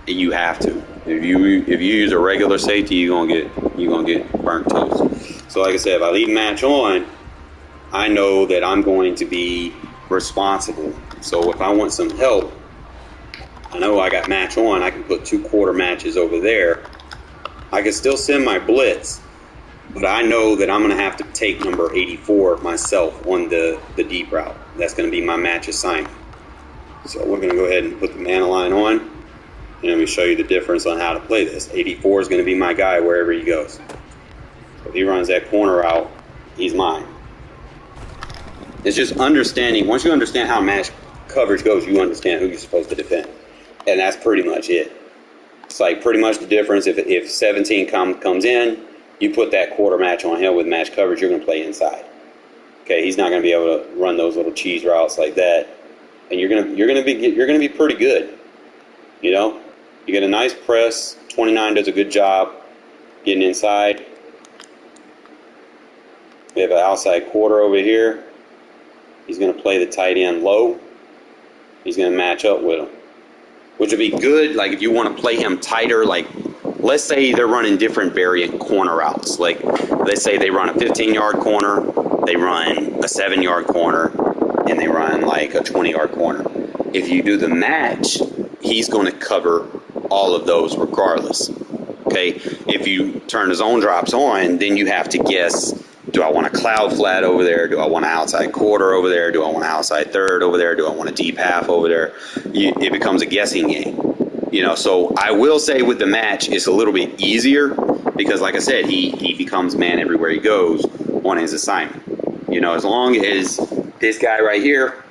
You have to. If you use a regular safety, you're gonna get burnt toast. So like I said, if I leave match on, I know that I'm going to be responsible. So if I want some help, I know I got match on. I can put 2 quarter matches over there. I can still send my blitz, but I know that I'm going to have to take number 84 myself on the deep route. That's going to be my match assignment. So we're going to go ahead and put the man line on, and let me show you the difference on how to play this. 84 is going to be my guy wherever he goes. So if he runs that corner route, he's mine. It's just understanding. Once you understand how match coverage goes, you understand who you're supposed to defend. And that's pretty much it. It's like pretty much the difference. If 17 comes in, you put that quarter match on him with match coverage, you're going to play inside. Okay, he's not going to be able to run those little cheese routes like that, and you're going to be pretty good. You know, you get a nice press. 29 does a good job getting inside. We have an outside quarter over here. He's going to play the tight end low. He's going to match up with him, which would be good. Like if you want to play him tighter, like let's say they're running different variant corner routes. Like let's say they run a 15-yard corner, they run a 7-yard corner, and they run like a 20-yard corner. If you do the match, he's going to cover all of those regardless. Okay, if you turn the zone drops on, then you have to guess. Do I want a cloud flat over there? Do I want an outside quarter over there? Do I want an outside third over there? Do I want a deep half over there? It becomes a guessing game. You know, so I will say with the match, it's a little bit easier because, like I said, he becomes man everywhere he goes on his assignment. You know, as long as this guy right here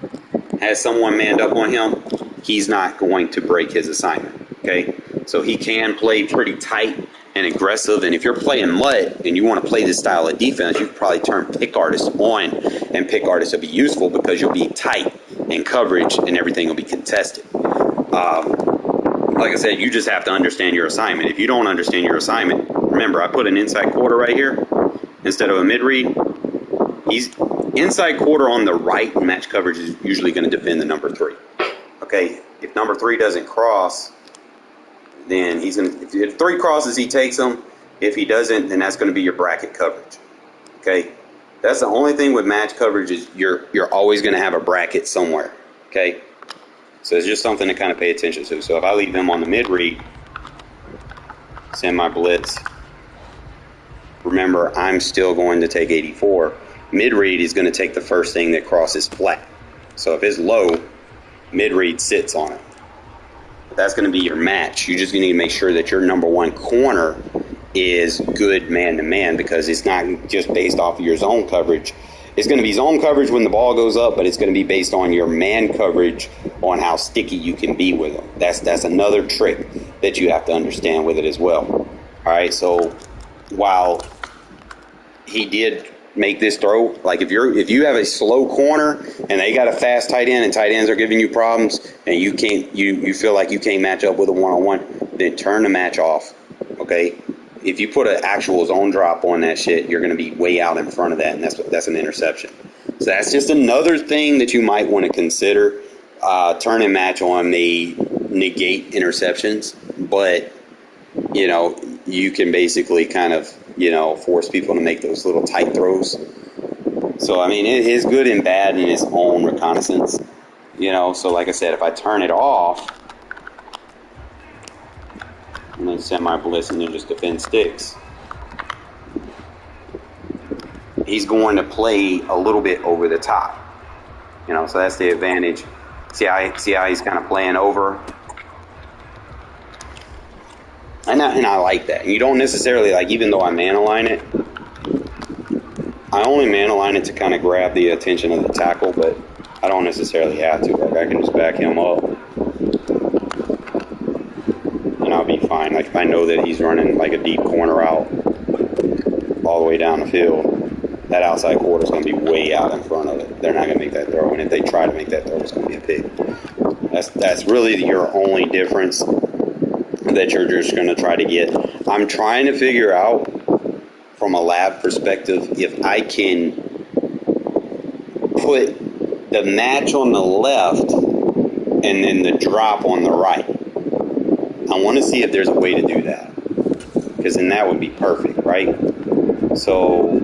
has someone manned up on him, he's not going to break his assignment. Okay, so he can play pretty tight and aggressive, and if you're playing MUT and you want to play this style of defense, you can probably turn pick artist on, and pick artist will be useful because you'll be tight in coverage and everything will be contested. Like I said, you just have to understand your assignment. If you don't understand your assignment, remember I put an inside quarter right here instead of a mid read. He's inside quarter on the right, and match coverage is usually going to defend the number 3. Okay, if number 3 doesn't cross, then he's going to, if 3 crosses, he takes them. If he doesn't, then that's going to be your bracket coverage. Okay, that's the only thing with match coverage is you're always going to have a bracket somewhere. Okay, so it's just something to kind of pay attention to. So if I leave him on the mid read, send my blitz, remember I'm still going to take 84. Mid read is going to take the first thing that crosses flat. So if it's low, mid read sits on it. That's going to be your match. You just need to make sure that your number 1 corner is good man-to-man because it's not just based off of your zone coverage. It's going to be zone coverage when the ball goes up, but it's going to be based on your man coverage on how sticky you can be with them. That's another trick that you have to understand with it as well. All right, so while he did make this throw, like if you have a slow corner and they got a fast tight end and tight ends are giving you problems and you feel like you can't match up with a one-on-one, then turn the match off. Okay, if you put an actual zone drop on that shit, you're going to be way out in front of that, and that's an interception. So that's just another thing that you might want to consider. turn and match on may negate interceptions, but, you know, you can basically kind of, you know, force people to make those little tight throws. So, I mean, it is good and bad in its own reconnaissance, you know. So, like I said, if I turn it off and then send my blitz and then just defend sticks, he's going to play a little bit over the top, you know. So that's the advantage. See how he's kind of playing over, and I like that. You don't necessarily, like, even though I man align it, I only man align it to kind of grab the attention of the tackle, but I don't necessarily have to. Like, I can just back him up, and I'll be fine. Like, if I know that he's running like a deep corner out all the way down the field, that outside quarter is going to be way out in front of it. They're not going to make that throw, and if they try to make that throw, it's going to be a pick. That's really your only difference that you're just going to try to get. I'm trying to figure out, from a lab perspective, if I can put the match on the left and then the drop on the right. I want to see if there's a way to do that, because then that would be perfect, right? So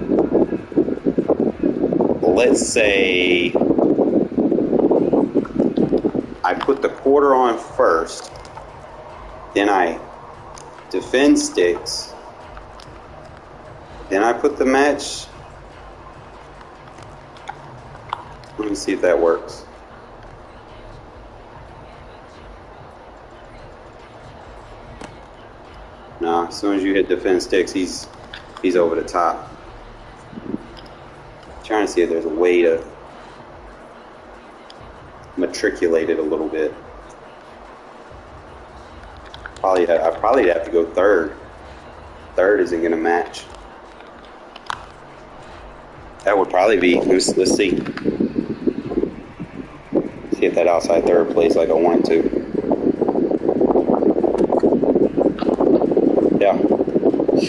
let's say I put the quarter on first, then I defend sticks, then I put the match. Let me see if that works. No, as soon as you hit defend sticks, he's over the top. Trying to see if there's a way to matriculate it a little bit. I probably have to go third. Third isn't going to match. That would probably be. Let's see. See if that outside third plays like I want it to. Yeah.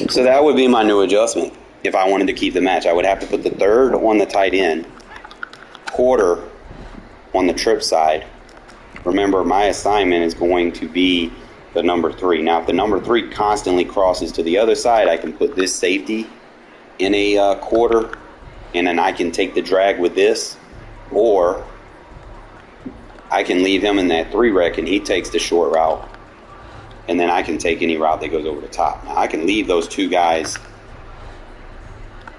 So that would be my new adjustment. If I wanted to keep the match, I would have to put the third on the tight end, quarter on the trip side. Remember, my assignment is going to be the number 3. Now, if the number 3 constantly crosses to the other side, I can put this safety in a quarter, and then I can take the drag with this, or I can leave him in that 3 rec and he takes the short route, and then I can take any route that goes over the top. Now, I can leave those 2 guys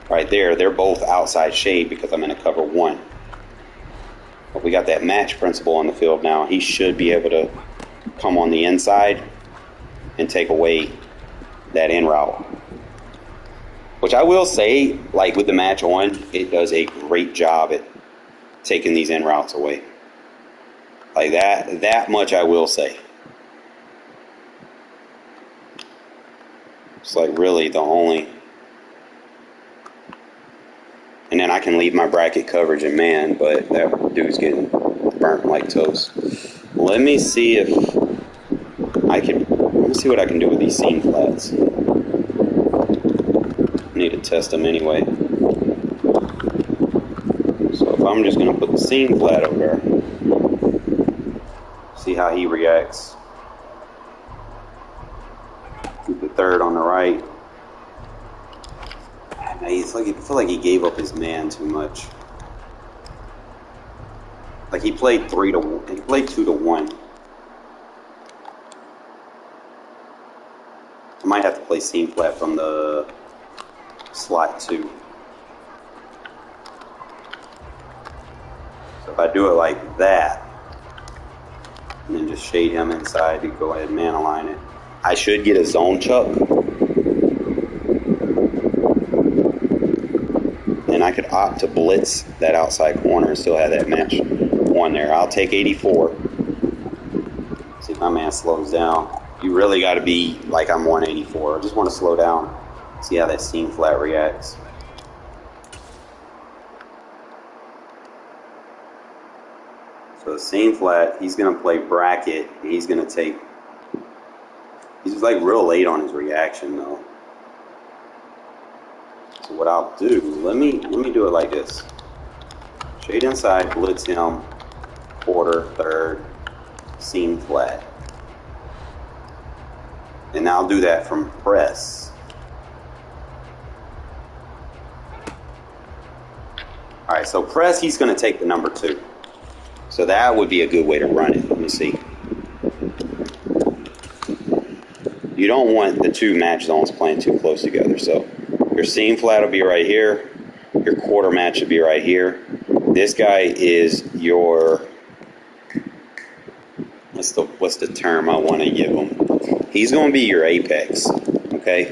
right there. They're both outside shade because I'm in a cover 1. But we got that match principle on the field now. He should be able to come on the inside and take away that in route. Which I will say, like with the match on, it does a great job at taking these in routes away. Like that much I will say. It's like really the only. And then I can leave my bracket coverage in man, but that dude's getting burnt like toast. Let me see if I can. Let me see what I can do with these seam flats. I need to test them anyway. So if I'm just going to put the seam flat over there, see how he reacts. Keep the third on the right. It's like I feel like he gave up his man too much. Like he played 2 to 1. I might have to play seam flat from the slot 2. So if I do it like that, and then just shade him inside to go ahead and man align it, I should get a zone chuck. And I could opt to blitz that outside corner and still have that match on there. I'll take 84. See if my man slows down. You really got to be like I'm 184. I just want to slow down. See how that seam flat reacts. So the seam flat, he's going to play bracket. He's going to take. He's like real late on his reaction though. So what I'll do, let me do it like this. Shade inside, blitz him, quarter, third, seam flat. And I'll do that from press. All right, so press, he's going to take the number 2. So that would be a good way to run it. Let me see. You don't want the 2 match zones playing too close together. So your seam flat will be right here. Your quarter match will be right here. This guy is your, what's the term I want to give him? He's going to be your apex, okay?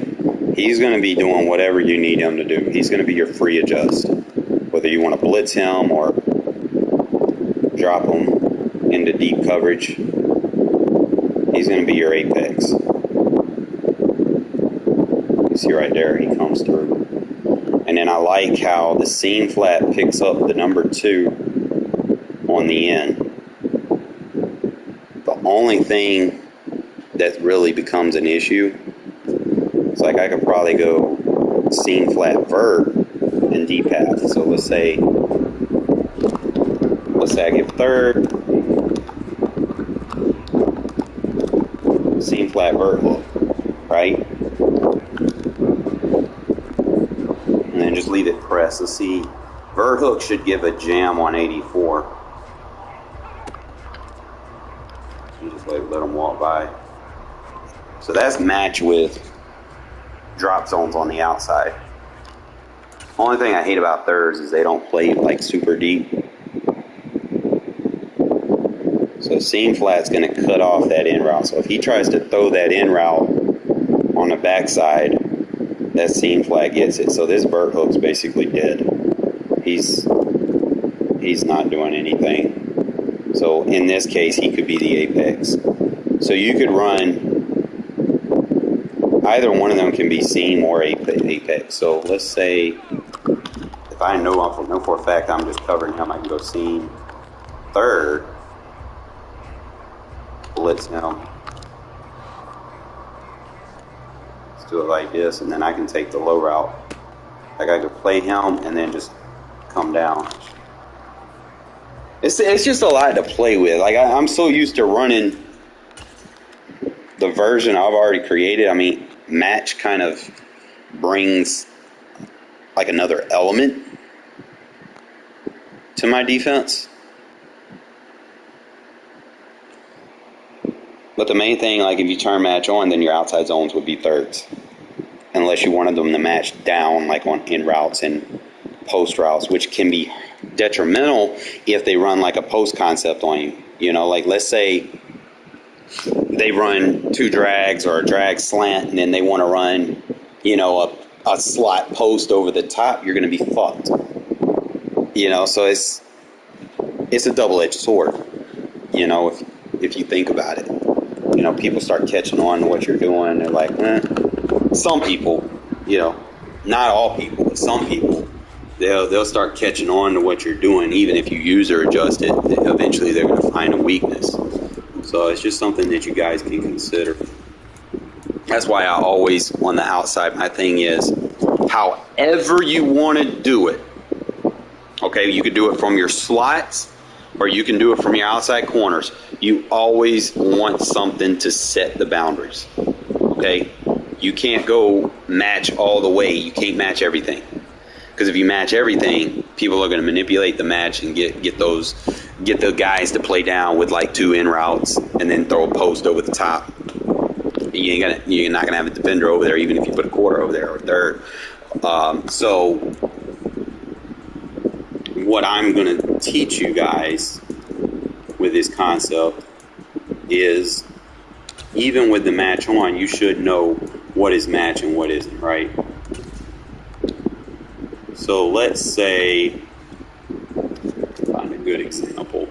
He's going to be doing whatever you need him to do. He's going to be your free adjust. Whether you want to blitz him or drop him into deep coverage, he's going to be your apex. You see right there, he comes through. And then I like how the seam flat picks up the number 2 on the end. The only thing that really becomes an issue, it's like I could probably go seam flat vert and deep half. So let's say I give third, seam flat vert hook, right? And then just leave it pressed. Let's see, vert hook should give a jam on 84. You just let them walk by. So that's match with drop zones on the outside. Only thing I hate about thirds is they don't play like super deep. So seam flat's going to cut off that in route. So if he tries to throw that in route on the backside, that seam flat gets it. So this vert hook's basically dead. He's not doing anything. So in this case, he could be the apex. So you could run, either one of them can be seam or apex. So let's say, if I know for a fact I'm just covering him, I can go seam third, blitz him. Let's do it like this, and then I can take the low route. Like I could play him and then just come down. It's just a lot to play with. Like I'm so used to running the version I've already created. I mean, match kind of brings like another element to my defense. But the main thing, like if you turn match on, then your outside zones would be thirds. Unless you wanted them to match down, like on in routes and post routes, which can be detrimental if they run like a post concept on you. You know, like let's say they run 2 drags or a drag slant, and then they want to run, you know, a slot post over the top. You're going to be fucked. You know, so it's a double-edged sword. You know, if you think about it, you know, people start catching on to what you're doing. They're like, Some people, you know, not all people, but some people, they'll start catching on to what you're doing, even if you user adjust it. Eventually, they're going to find a weakness. So it's just something that you guys can consider. That's why I always, on the outside, my thing is, however you want to do it. Okay, you can do it from your slots, or you can do it from your outside corners. You always want something to set the boundaries. Okay, you can't go match all the way. You can't match everything. Because if you match everything, people are going to manipulate the match and get the guys to play down with like 2 in routes and then throw a post over the top. You're not gonna have a defender over there, even if you put a quarter over there or third. So what I'm gonna teach you guys with this concept is, even with the match on, you should know what is match and what isn't, right? So let's say, find a good example.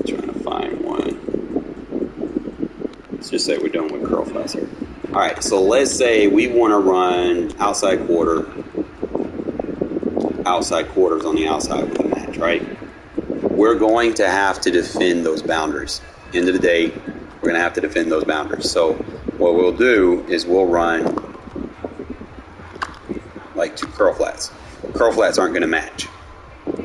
Trying to find one. Let's just say we're done with curl flats here. All right, so let's say we want to run outside quarters on the outside with a match, right? We're going to have to defend those boundaries. End of the day, we're going to have to defend those boundaries. So what we'll do is we'll run like 2 curl flats. Curl flats aren't going to match.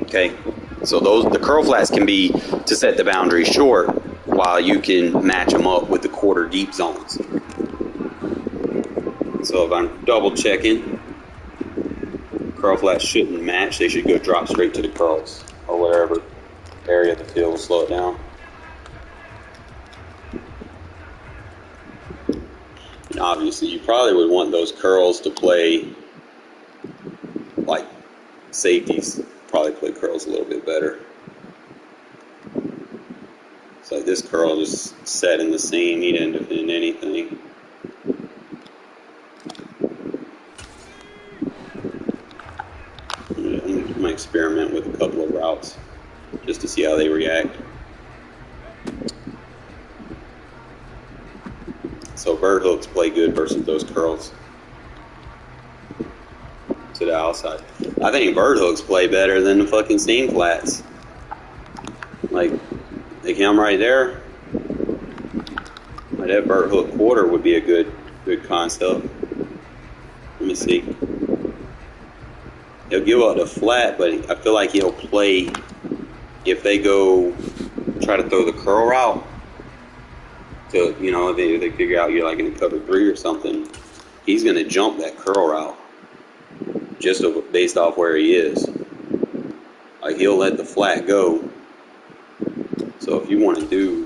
Okay, so the curl flats can be to set the boundary short, while you can match them up with the quarter deep zones. So if I'm double checking, curl flats shouldn't match. They should go drop straight to the curls or wherever area of the field will slow it down. And obviously, you probably would want those curls to play like safeties. Probably play curls a little bit better. So this curl just set in the seam. He didn't defend anything. I'm going to experiment with a couple of routes just to see how they react. So vert hooks play good versus those curls to the outside. I think vert hooks play better than the fucking seam flats. Like him right there. Like that vert hook quarter would be a good concept. Let me see. He'll give up the flat, but I feel like he'll play if they go try to throw the curl route. So, you know, if they figure out you're like in a cover 3 or something, he's going to jump that curl route just based off where he is. Like, he'll let the flat go. So if you want to do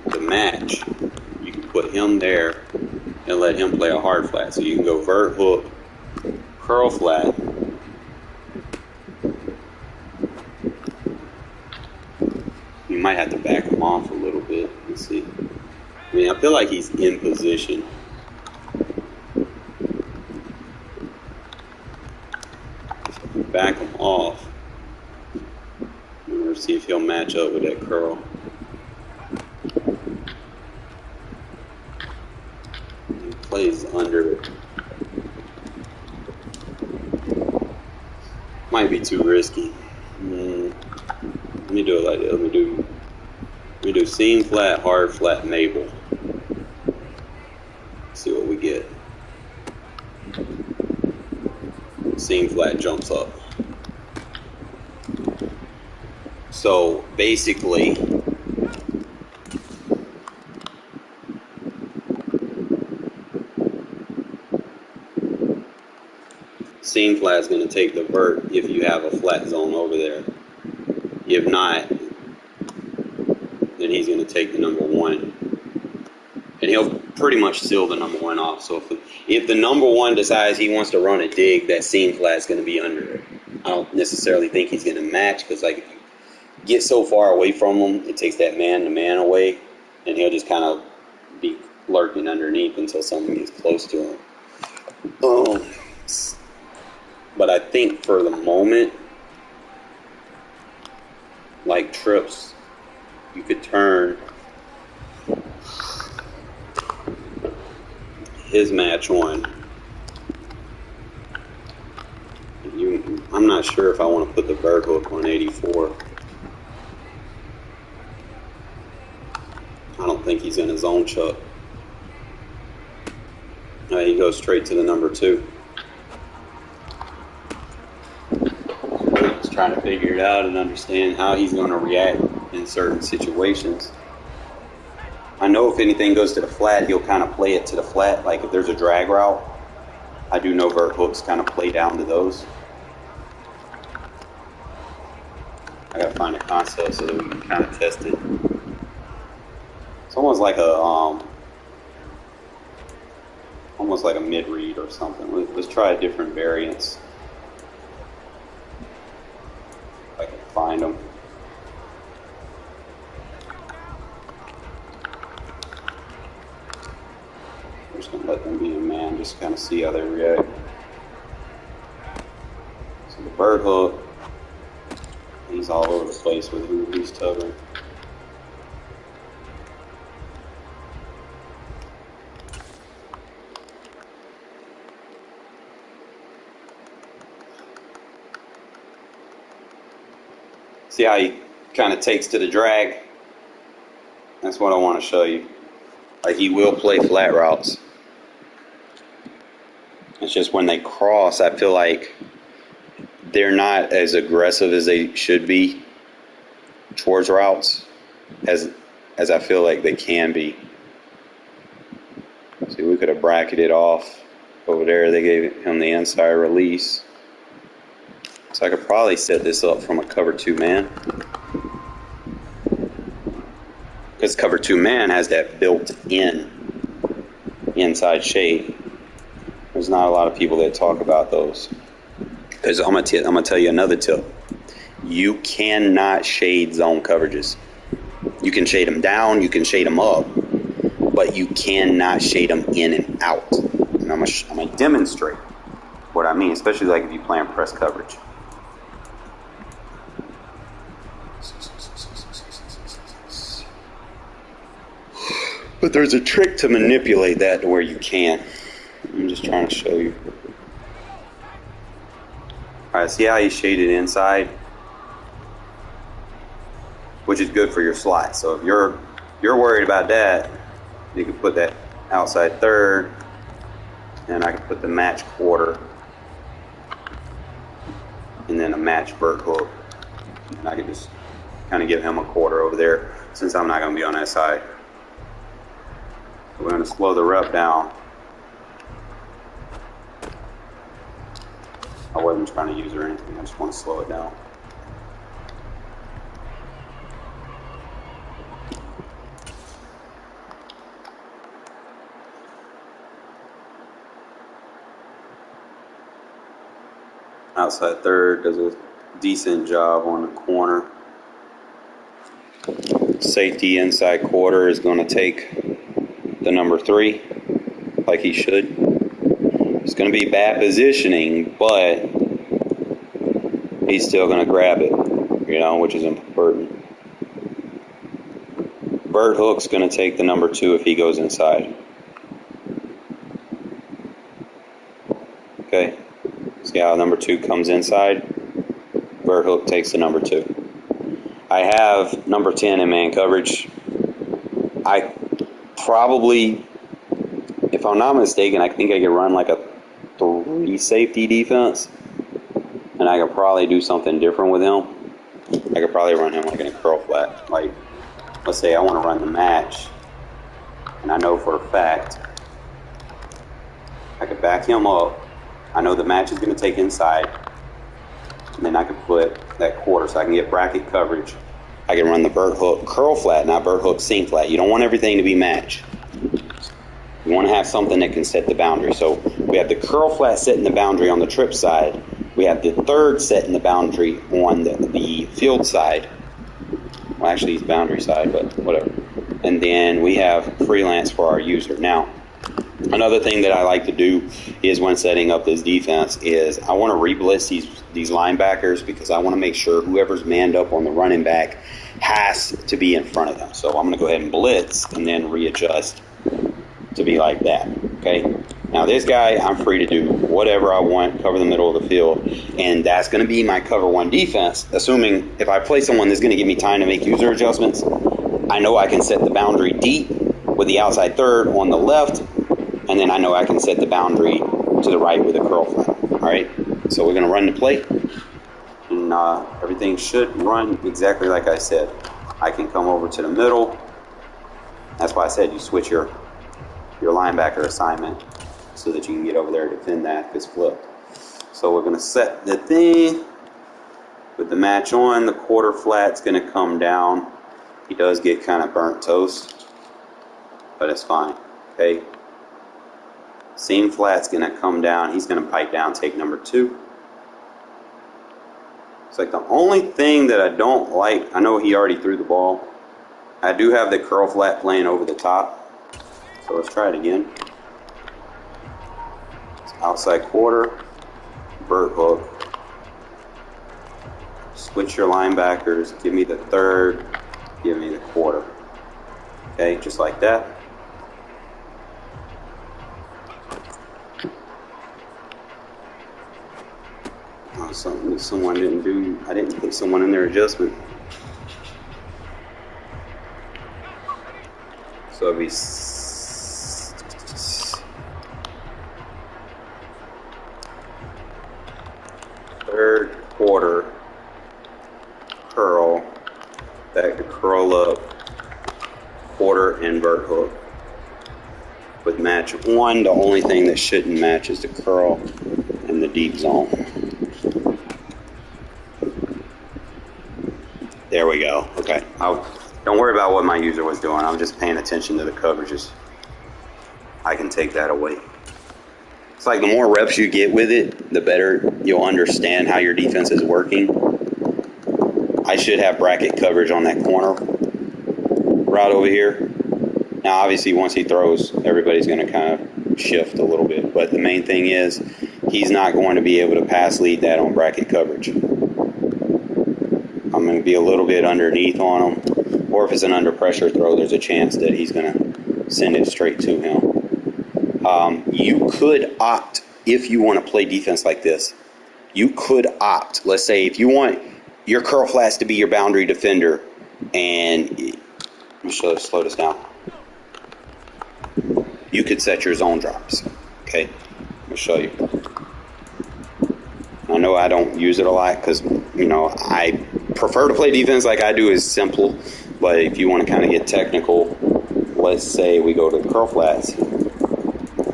the match, you can put him there and let him play a hard flat. So you can go vert hook, curl flat. You might have to back him off a little bit. Let's see. I mean, I feel like he's in position. So back him off. We'll see if he'll match up with that curl. He plays under it. Might be too risky. Let me do it like this. Let me do seam flat, hard flat, Mabel. See what we get. Seam flat jumps up. So basically, seam flat is going to take the vert if you have a flat zone over there. If not, then he's going to take the number 1. And he'll pretty much seal the number 1 off. So if the number 1 decides he wants to run a dig, that seam flat is going to be under it. I don't necessarily think he's going to match, because like if you get so far away from him, it takes that man-to-man away, and he'll just kind of be lurking underneath until something gets close to him. But I think for the moment, like trips, you could turn his match on. I'm not sure if I want to put the vert hook on 84. I don't think he's in his own chuck. He goes straight to the number 2. He's trying to figure it out and understand how he's going to react in certain situations. I know if anything goes to the flat, he'll kind of play it to the flat. Like if there's a drag route, I do know vert hooks kind of play down to those. I gotta find a concept so that we can kind of test it. It's almost like a mid-read or something. Let's try a different variance. If I can find them. I'm just gonna let them be a man, just kind of see how they react. So the bird hook, he's all over the place with who he's tugging. See how he kind of takes to the drag? That's what I want to show you. Like he will play flat routes. It's just when they cross, I feel like they're not as aggressive as they should be towards routes as I feel like they can be. See, we could have bracketed off over there. They gave him the inside release. So I could probably set this up from a cover 2 man. Because cover 2 man has that built-in inside shade. There's not a lot of people that talk about those. Because I'm gonna tell you another tip. You cannot shade zone coverages. You can shade them down, you can shade them up, but you cannot shade them in and out. And I'm gonna demonstrate what I mean, especially like if you play in press coverage. But there's a trick to manipulate that to where you can. I'm just trying to show you. Alright, see how you shaded inside? Which is good for your slot. So if you're worried about that, you can put that outside third, and I can put the match quarter, and then a match vert hook. And I can just kind of give him a quarter over there since I'm not going to be on that side. We're going to slow the rep down. I wasn't trying to use or anything, I just want to slow it down. Outside third does a decent job on the corner. Safety inside quarter is going to take the number 3 like he should. It's going to be bad positioning, but he's still going to grab it, you know, which is important. Vert hook's going to take the number 2 if he goes inside. Okay. See how number 2 comes inside? Vert hook takes the number 2. I have number 10 in man coverage. I probably, if I'm not mistaken, I think I could run like a 3 safety defense. And I could probably do something different with him. I could probably run him like in a curl flat. Like, let's say I want to run the match. And I know for a fact I could back him up. I know the match is going to take inside, and then I can put that quarter so I can get bracket coverage. I can run the vert hook curl flat, not vert hook seam flat. You don't want everything to be matched. You want to have something that can set the boundary. So we have the curl flat setting the boundary on the trip side. We have the third setting the boundary on the field side. Well, actually, it's boundary side, but whatever. And then we have freelance for our user. Now, another thing that I like to do is when setting up this defense is I want to re-blitz these linebackers because I want to make sure whoever's manned up on the running back has to be in front of them. So I'm going to go ahead and blitz and then readjust to be like that. Okay. Now this guy, I'm free to do whatever I want, cover the middle of the field, and that's going to be my cover 1 defense, assuming if I play someone that's going to give me time to make user adjustments, I know I can set the boundary deep with the outside third on the left, and then I know I can set the boundary to the right with a curl flat. All right, so we're going to run the play, and everything should run exactly like I said. I can come over to the middle. That's why I said you switch your linebacker assignment so that you can get over there to defend that if it's flipped. So we're going to set the thing with the match on. The quarter flat's going to come down. He does get kind of burnt toast, but it's fine. Okay. Seam flat's going to come down. He's going to bite down, take number 2. It's like the only thing that I don't like, I know he already threw the ball. I do have the curl flat playing over the top. So let's try it again. It's outside quarter, vert hook. Switch your linebackers. Give me the third. Give me the quarter. Okay, just like that. Oh, something someone didn't do. I didn't put someone in their adjustment. So it'd be third, with match 1. The only thing that shouldn't match is the curl and the deep zone. There we go. Okay. Don't worry about what my user was doing. I'm just paying attention to the coverages. I can take that away. It's like the more reps you get with it, the better you'll understand how your defense is working. I should have bracket coverage on that corner route over here. Now, obviously, once he throws, everybody's going to kind of shift a little bit. But the main thing is, he's not going to be able to pass lead that on bracket coverage. I'm going to be a little bit underneath on him. Or if it's an under pressure throw, there's a chance that he's going to send it straight to him. You could opt, if you want to play defense like this, you could opt. Let's say if you want your curl flats to be your boundary defender, and let me slow this down. You could set your zone drops. Okay, let me show you. I know I don't use it a lot because, I prefer to play defense like I do is simple. But if you want to kind of get technical, let's say we go to the curl flats.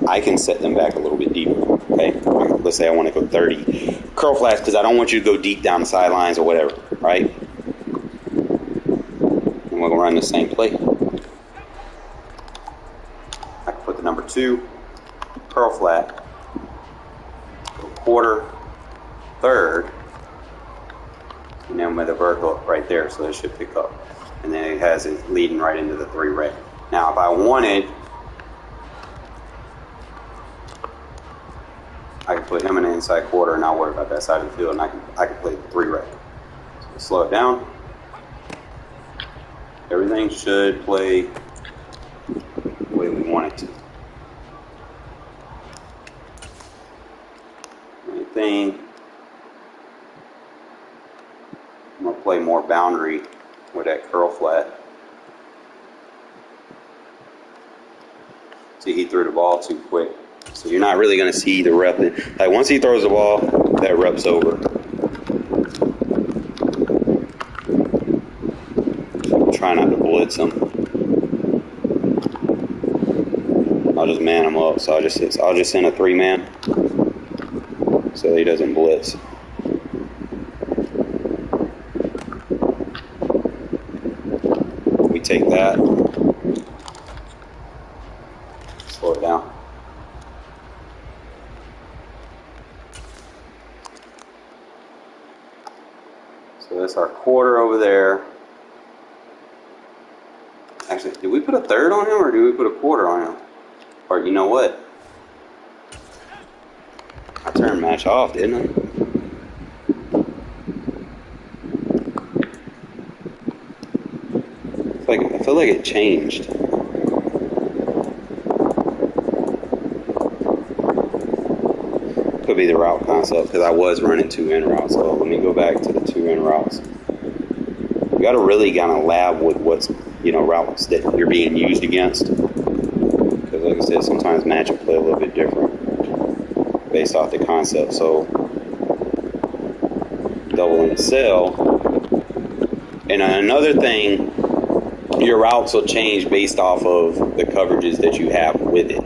I can set them back a little bit deeper. Okay, let's say I want to go 30 curl flats because I don't want you to go deep down the sidelines or whatever, right? And we're gonna run the same play. I can put the number 2 curl flat, go quarter, third, and then with a vertical right there, so it should pick up. And then it has it leading right into the 3 red. Now, if I wanted, I can put him in the inside quarter and not worry about that side of the field, and I can play the 3 red. So we'll slow it down. Everything should play the way we want it to. Main thing, I'm gonna play more boundary with that curl flat. See, he threw the ball too quick. So you're not really going to see the rep. Like once he throws the ball, that rep's over. Try not to blitz him. I'll just man him up. So I'll just send a 3-man so he doesn't blitz. We take that. Slow it down. So that's our quarter over there. Actually, did we put a third on him or did we put a quarter on him? Or you know what? I turned match off, didn't I? I feel like it changed. Could be the route concept because I was running 2 in routes. So let me go back to the 2 in routes. You got to really kind of lab with what's routes that you're being used against. Because like I said, sometimes matchup play a little bit different based off the concept. So double and sell. And another thing, your routes will change based off of the coverages that you have with it.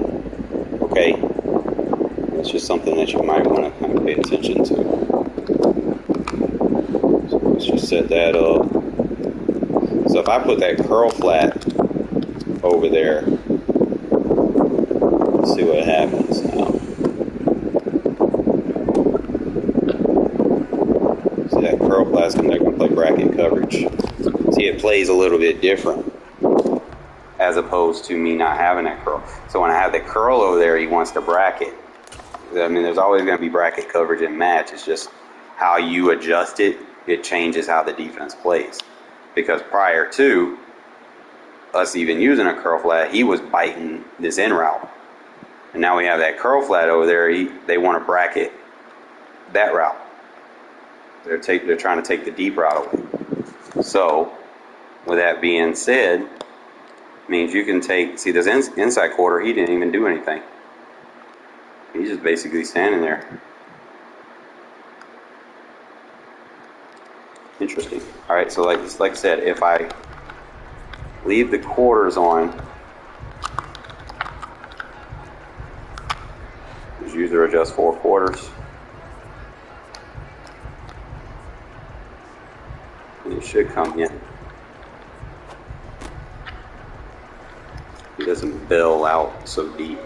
Okay. It's just something that you might want to kind of pay attention to. So let's just set that up. So if I put that curl flat over there, let's see what happens now. See that curl flat's they're going to play bracket coverage. See, it plays a little bit different as opposed to me not having that curl. So when I have the curl over there, he wants to bracket. I mean, there's always going to be bracket coverage in match. It's just how you adjust it. It changes how the defense plays. Because prior to us even using a curl flat, he was biting this in route. And now we have that curl flat over there. They want to bracket that route. They're trying to take the deep route away. So, with that being said, means you can take, see this inside quarter, he didn't even do anything. He's just basically standing there. Interesting. All right, so like I said, if I leave the quarters on, user adjust 4 quarters. And it should come in. It doesn't bail out so deep.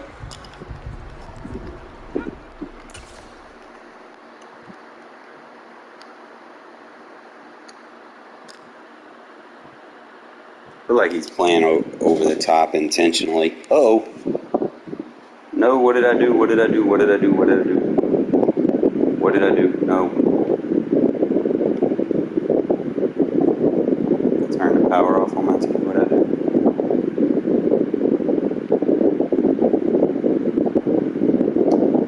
I feel like he's playing over the top intentionally. Uh-oh. No, what did I do? What did I do? What did I do? What did I do? What did I do? No. Turn the power off on my TV. What did I do?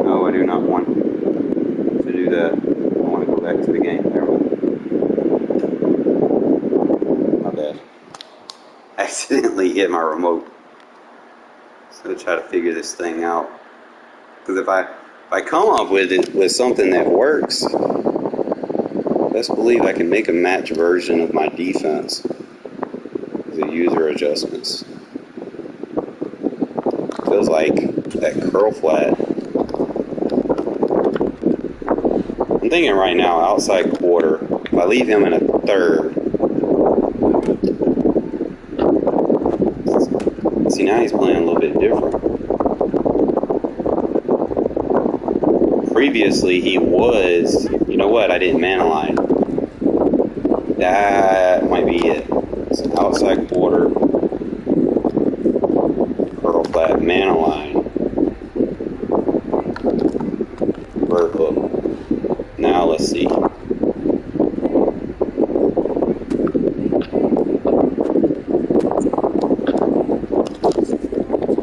No, I do not want to do that. I want to go back to the game. There we go. My bad. Accidentally hit my remote. So try to figure this thing out. Because if I come up with something that works, best believe I can make a match version of my defense with the user adjustments. Feels like that curl flat. I'm thinking right now, outside quarter, if I leave him in a third. See, now he's playing a little bit different. Previously, he was, you know what, I didn't man align. That might be it. So outside quarter, curl flat, man align, vert hook. Now let's see.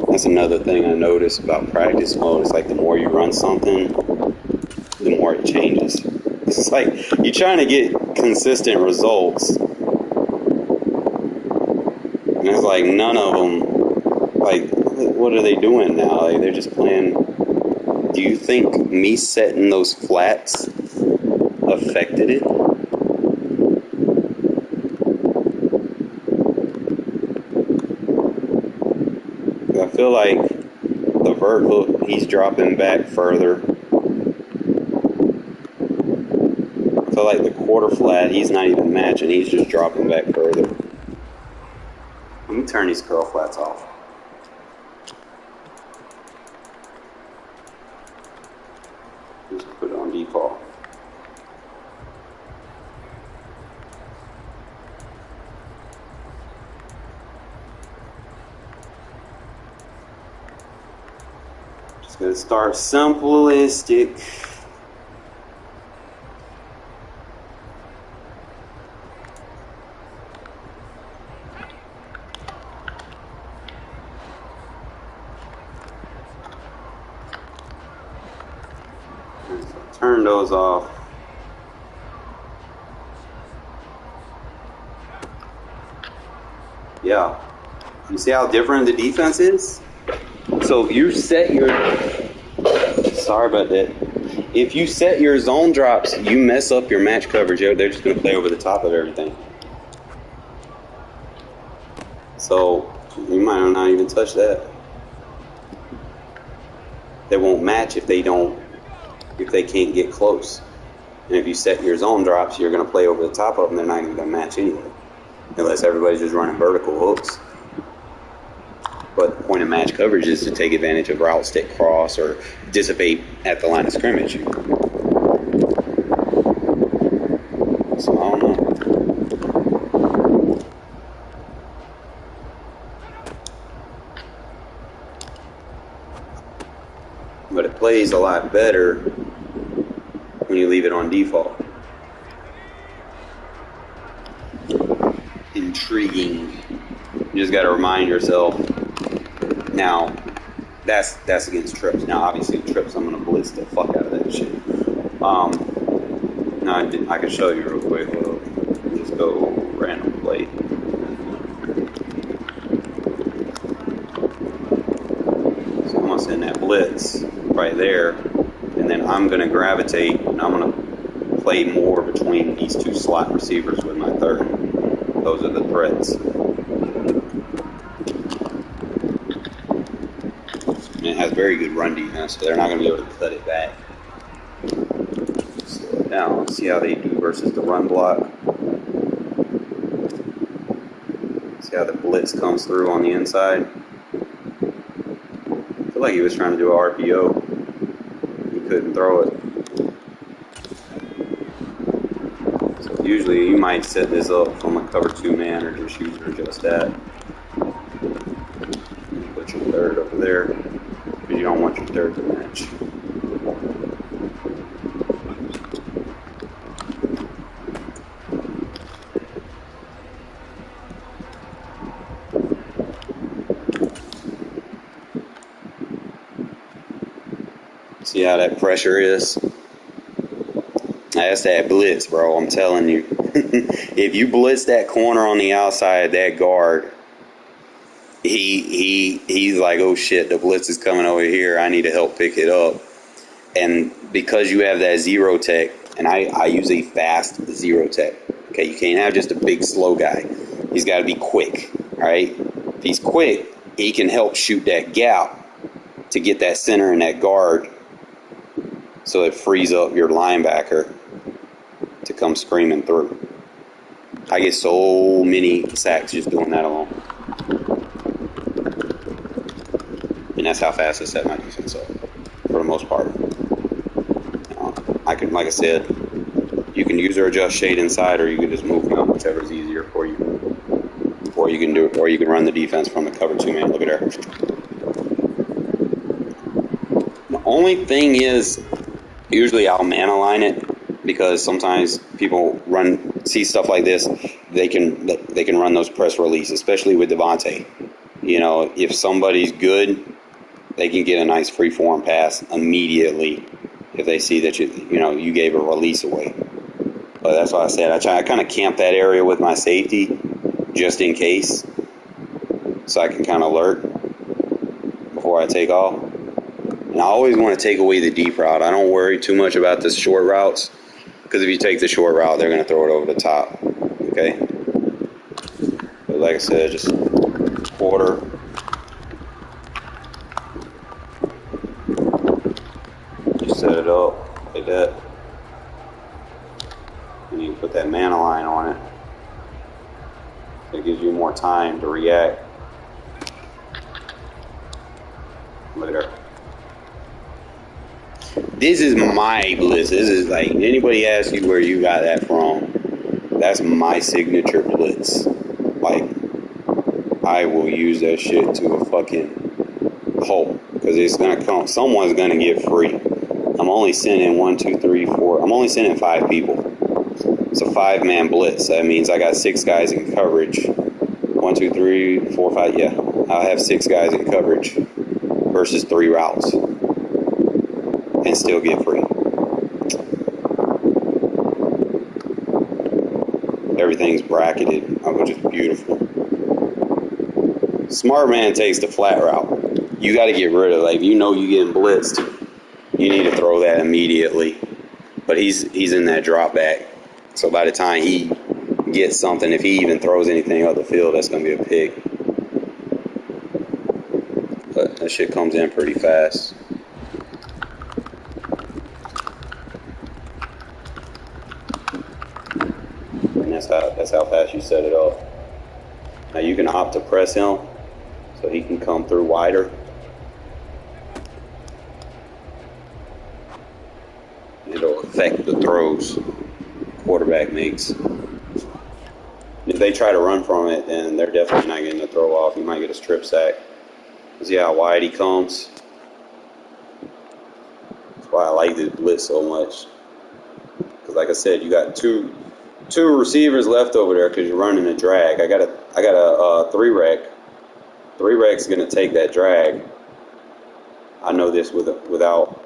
That's another thing I noticed about practice mode. It's like the more you run something, the more it changes. It's like you're trying to get consistent results, and it's like none of them, like, what are they doing now? Like, they're just playing. Do you think me setting those flats affected it? I feel like the vert hook, he's dropping back further. I feel like the quarter flat, he's not even matching, he's just dropping back further. Let me turn these curl flats off. Just put it on default. Just gonna start simplistic. Turn those off. Yeah. You see how different the defense is? So you set your... Sorry about that. If you set your zone drops, you mess up your match coverage. They're just going to play over the top of everything. So you might not even touch that. They won't match if they can't get close. And if you set your zone drops, you're going to play over the top of them. They're not even going to match anyway, unless everybody's just running vertical hooks. But the point of match coverage is to take advantage of routes that cross or dissipate at the line of scrimmage. So I don't know. But it plays a lot better when you leave it on default. Intriguing. You just got to remind yourself. Now, that's against trips. Now, obviously, trips, I'm going to blitz the fuck out of that shit. No, I can show you real quick. Just go random play. So I'm going to send that blitz right there, and then I'm going to gravitate, and I'm going to play more between these two slot receivers with my third. Those are the threats. And it has very good run defense, so they're not going to be able to cut it back. Slow it down. Let's see how they do versus the run block. See how the blitz comes through on the inside. I feel like he was trying to do an RPO. He couldn't throw it. So usually you might set this up from a cover 2 man or just use or just that. Put your third over there because you don't want your third to match. See how that pressure is? That's that blitz, bro. I'm telling you. If you blitz that corner on the outside, that guard, he's like, oh shit, the blitz is coming over here. I need to help pick it up. And because you have that zero tech, and I use a fast zero tech. Okay, you can't have just a big slow guy. He's got to be quick, right? If he's quick, he can help shoot that gap to get that center and that guard, so it frees up your linebacker to come screaming through. I get so many sacks just doing that alone. And that's how fast I set my defense up, for the most part. I can, like I said, you can use or adjust shade inside, or you can just move him up, whichever is easier for you. Or you can do it, or you can run the defense from the cover 2 man. Look at there. The only thing is, usually I'll man align it, because sometimes people see stuff like this. They can run those press release, especially with Devontae. You know, if somebody's good, they can get a nice free form pass immediately if they see that you gave a release away. But that's why I said I kind of camp that area with my safety just in case, so I can kind of alert before I take off. And I always want to take away the deep route. I don't worry too much about the short routes, because if you take the short route, they're going to throw it over the top. Okay? But like I said, just quarter. Just set it up like that. And you can put that man align on it. It gives you more time to react. Look at her. This is my blitz. This is like, anybody asks you where you got that from, that's my signature blitz. Like, I will use that shit to a fucking halt, because it's gonna come. Someone's gonna get free. I'm only sending 1, 2, 3, 4. I'm only sending 5 people. It's a 5-man blitz. That means I got 6 guys in coverage. 1, 2, 3, 4, 5. Yeah, I'll have 6 guys in coverage versus 3 routes, and still get free. Everything's bracketed, which is beautiful. Smart man takes the flat route. You got to get rid of, like, if you know you're getting blitzed, you need to throw that immediately. But he's in that drop back, so by the time he gets something, if he even throws anything up the field, that's going to be a pick. But that shit comes in pretty fast. That's how fast you set it up. Now you can opt to press him so he can come through wider. It'll affect the throws quarterback makes. If they try to run from it, then they're definitely not getting the throw off. You might get a strip sack. See how wide he comes? That's why I like this blitz so much. Because like I said, you got two receivers left over there because you're running a drag. I got a 3-rec. 3-rec's gonna take that drag. I know this without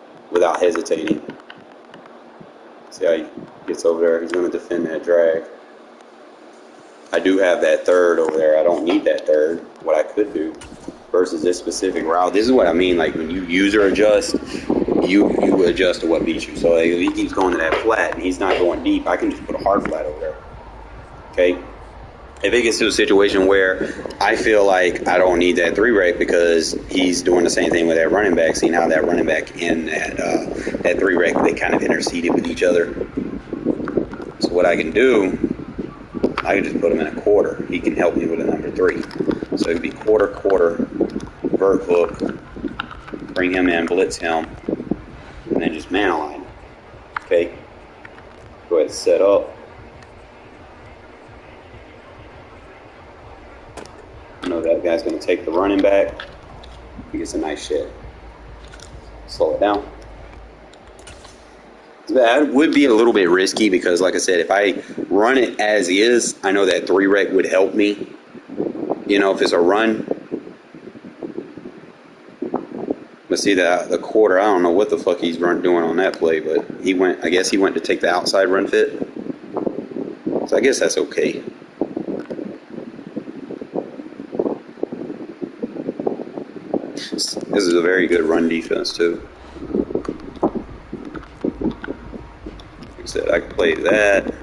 hesitating. See how he gets over there? He's gonna defend that drag. I do have that third over there. I don't need that third. What I could do versus this specific route. This is what I mean. Like when you user adjust, you adjust to what beats you. So like, if he keeps going to that flat and he's not going deep, I can just put a hard flat over there. Okay. if it gets to a situation where I feel like I don't need that 3-rec because he's doing the same thing with that running back, seeing how that running back and that 3-rec, they kind of interceded with each other. So what I can do, I can just put him in a quarter. He can help me with a number 3. So it would be quarter, vert hook, bring him in, blitz him, and then just man align him. Okay? Go ahead and set up. I know that guy's going to take the running back. He gets a nice shit. Slow it down. That would be a little bit risky because, like I said, if I run it as is, I know that 3-rec would help me. You know, if it's a run. But see, the quarter, I don't know what the fuck he's doing on that play, but I guess he went to take the outside run fit. So I guess that's okay. This is a very good run defense, too. Like I said, I can play that.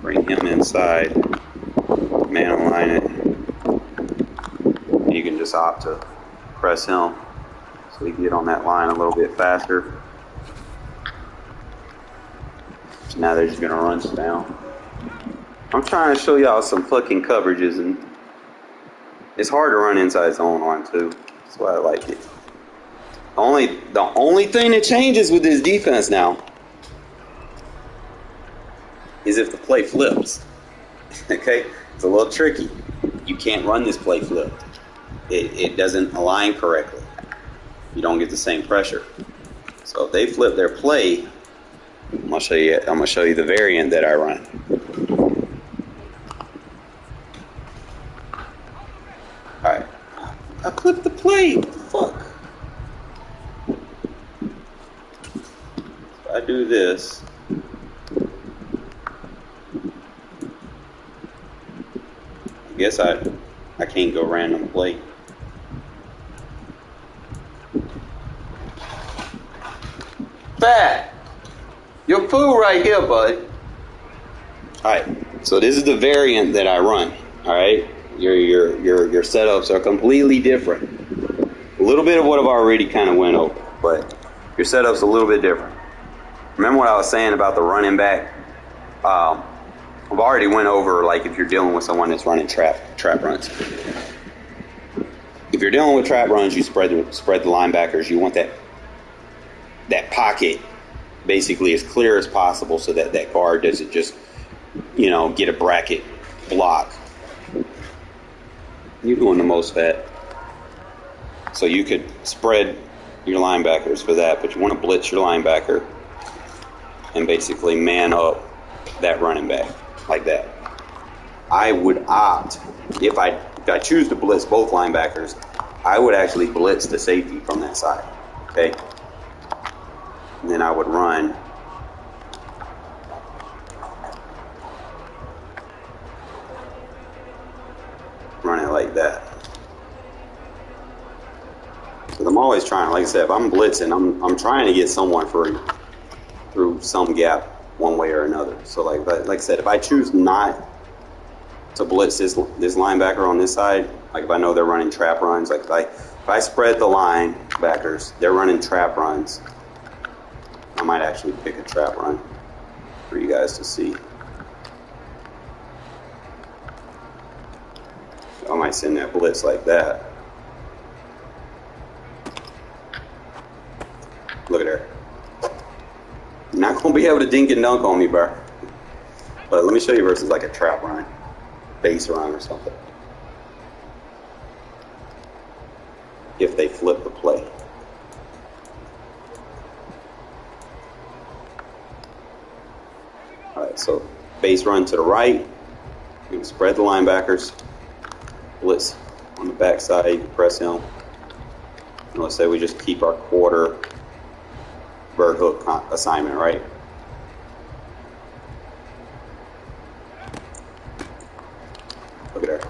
Bring him inside. Man align it. You can just opt to press him so he can get on that line a little bit faster. So now they're just going to run us down. I'm trying to show y'all some fucking coverages, and it's hard to run inside zone on too. That's why I like it. The only thing that changes with this defense now is if the play flips. Okay? It's a little tricky. You can't run this play flipped. It doesn't align correctly. You don't get the same pressure. So if they flip their play, I'm gonna show you the variant that I run. Alright. I clipped the play. What the fuck? So I do this. I guess I can't go random play. Fat! Your food right here, bud. Alright, so this is the variant that I run. Alright? Your setups are completely different. A little bit of what I've already kind of went over, but your setup's a little bit different. Remember what I was saying about the running back? I've already went over, like, if you're dealing with someone that's running trap runs. If you're dealing with trap runs, you spread the linebackers. You want that pocket basically as clear as possible so that that guard doesn't just, get a bracket block. You're doing the most, Fat. So you could spread your linebackers for that, but you want to blitz your linebacker and basically man up that running back like that. I would opt, if I choose to blitz both linebackers, I would actually blitz the safety from that side. Okay? And then I would run it like that. Because I'm always trying, like I said, if I'm blitzing, I'm trying to get someone through some gap one way or another. So like I said, if I choose not to blitz this linebacker on this side, like if I know they're running trap runs, like if I spread the linebackers, they're running trap runs, I might actually pick a trap run for you guys to see. I might send that blitz like that. Look at her. You're not going to be able to dink and dunk on me, bro. But let me show you versus like a trap run, base run or something. If they flip the play. Alright, so base run to the right. You can spread the linebackers. Blitz on the backside, you can press him. And let's say we just keep our quarter bird hook assignment, right? Look at her.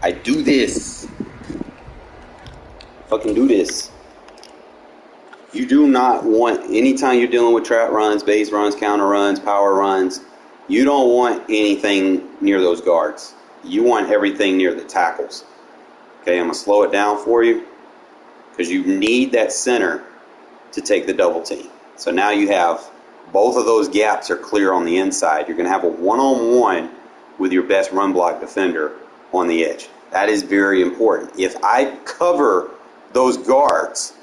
I do this. Fucking do this. You do not want, anytime you're dealing with trap runs, base runs, counter runs, power runs, you don't want anything near those guards. You want everything near the tackles. Okay, I'm going to slow it down for you because you need that center to take the double team. So now you have both of those gaps are clear on the inside. You're going to have a one-on-one with your best run block defender on the edge. That is very important. If I cover those guards,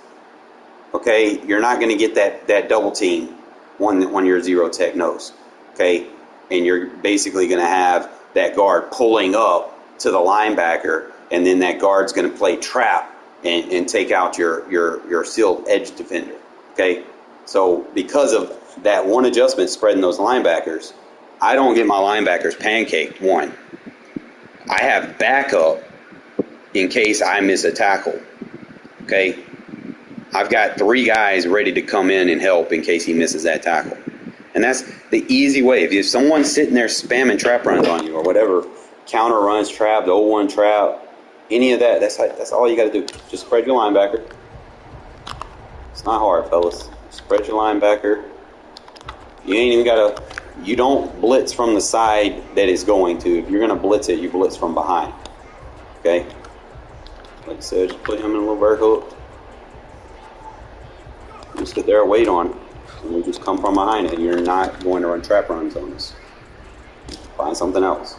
okay, you're not going to get that double team on your zero tech nose, okay? And you're basically going to have that guard pulling up to the linebacker, and then that guard's going to play trap and take out your sealed edge defender, okay? So because of that one adjustment spreading those linebackers, I don't get my linebackers pancaked, one. I have backup in case I miss a tackle, okay? I've got 3 guys ready to come in and help in case he misses that tackle. And that's the easy way. If someone's sitting there spamming trap runs on you or whatever, counter runs, trap, the 0-1 trap, any of that, that's all you got to do. Just spread your linebacker. It's not hard, fellas. Spread your linebacker. You ain't even got to, you don't blitz from the side that it's going to. If you're going to blitz it, you blitz from behind. Okay? Like I said, just put him in a little vertical. Just sit there and wait on it. And you just come from behind it. You're not going to run trap runs on this. Find something else.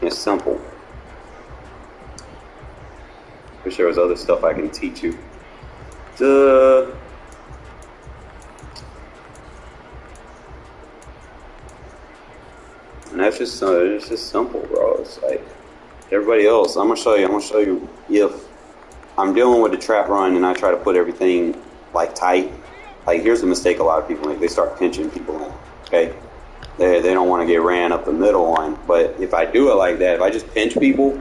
It's simple. Wish there was other stuff I can teach you. And that's just it's just simple, bro. It's like everybody else. I'm gonna show you if I'm dealing with a trap run and I try to put everything like tight. Like here's the mistake a lot of people make. They start pinching people in. Okay, they don't want to get ran up the middle on. But if I do it like that, if I just pinch people,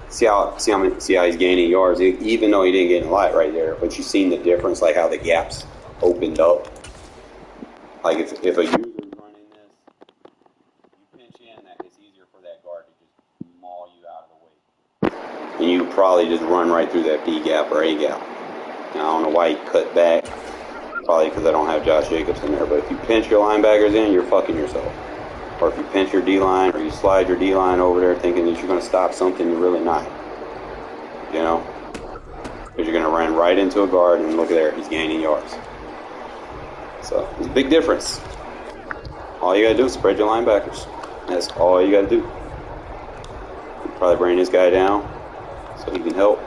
see how he's gaining yards, even though he didn't get a lot right there. But you've seen the difference, like how the gaps opened up. Like if a user's running this, you pinch in, that it's easier for that guard to just maul you out of the way. And you probably just run right through that B gap or A gap. Now, I don't know why he cut back. Probably because I don't have Josh Jacobs in there. But if you pinch your linebackers in, you're fucking yourself. Or if you pinch your D-line or you slide your D-line over there thinking that you're going to stop something, you're really not. You know? Because you're going to run right into a guard and look at there, he's gaining yards. So, there's a big difference. All you got to do is spread your linebackers. That's all you got to do. You probably bring this guy down so he can help.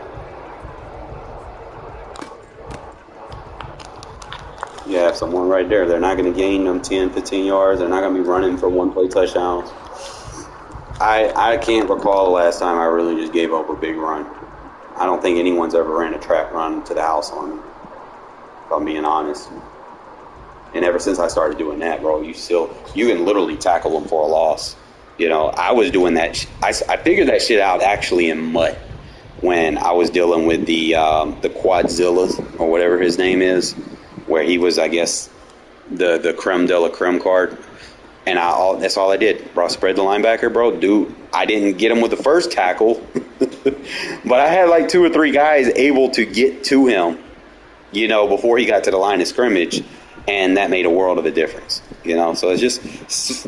You have someone right there. They're not going to gain them 10, 15 yards. They're not going to be running for one-play touchdowns. I can't recall the last time I really just gave up a big run. I don't think anyone's ever ran a trap run to the house on me, if I'm being honest. And ever since I started doing that, bro, you can literally tackle them for a loss. You know, I was doing that. I figured that shit out actually in mud when I was dealing with the Quadzilla or whatever his name is, where he was, I guess, the creme de la creme card. And that's all I did, bro. Spread the linebacker, bro. Dude, I didn't get him with the first tackle, but I had like 2 or 3 guys able to get to him, you know, before he got to the line of scrimmage. And that made a world of a difference, you know. So it's just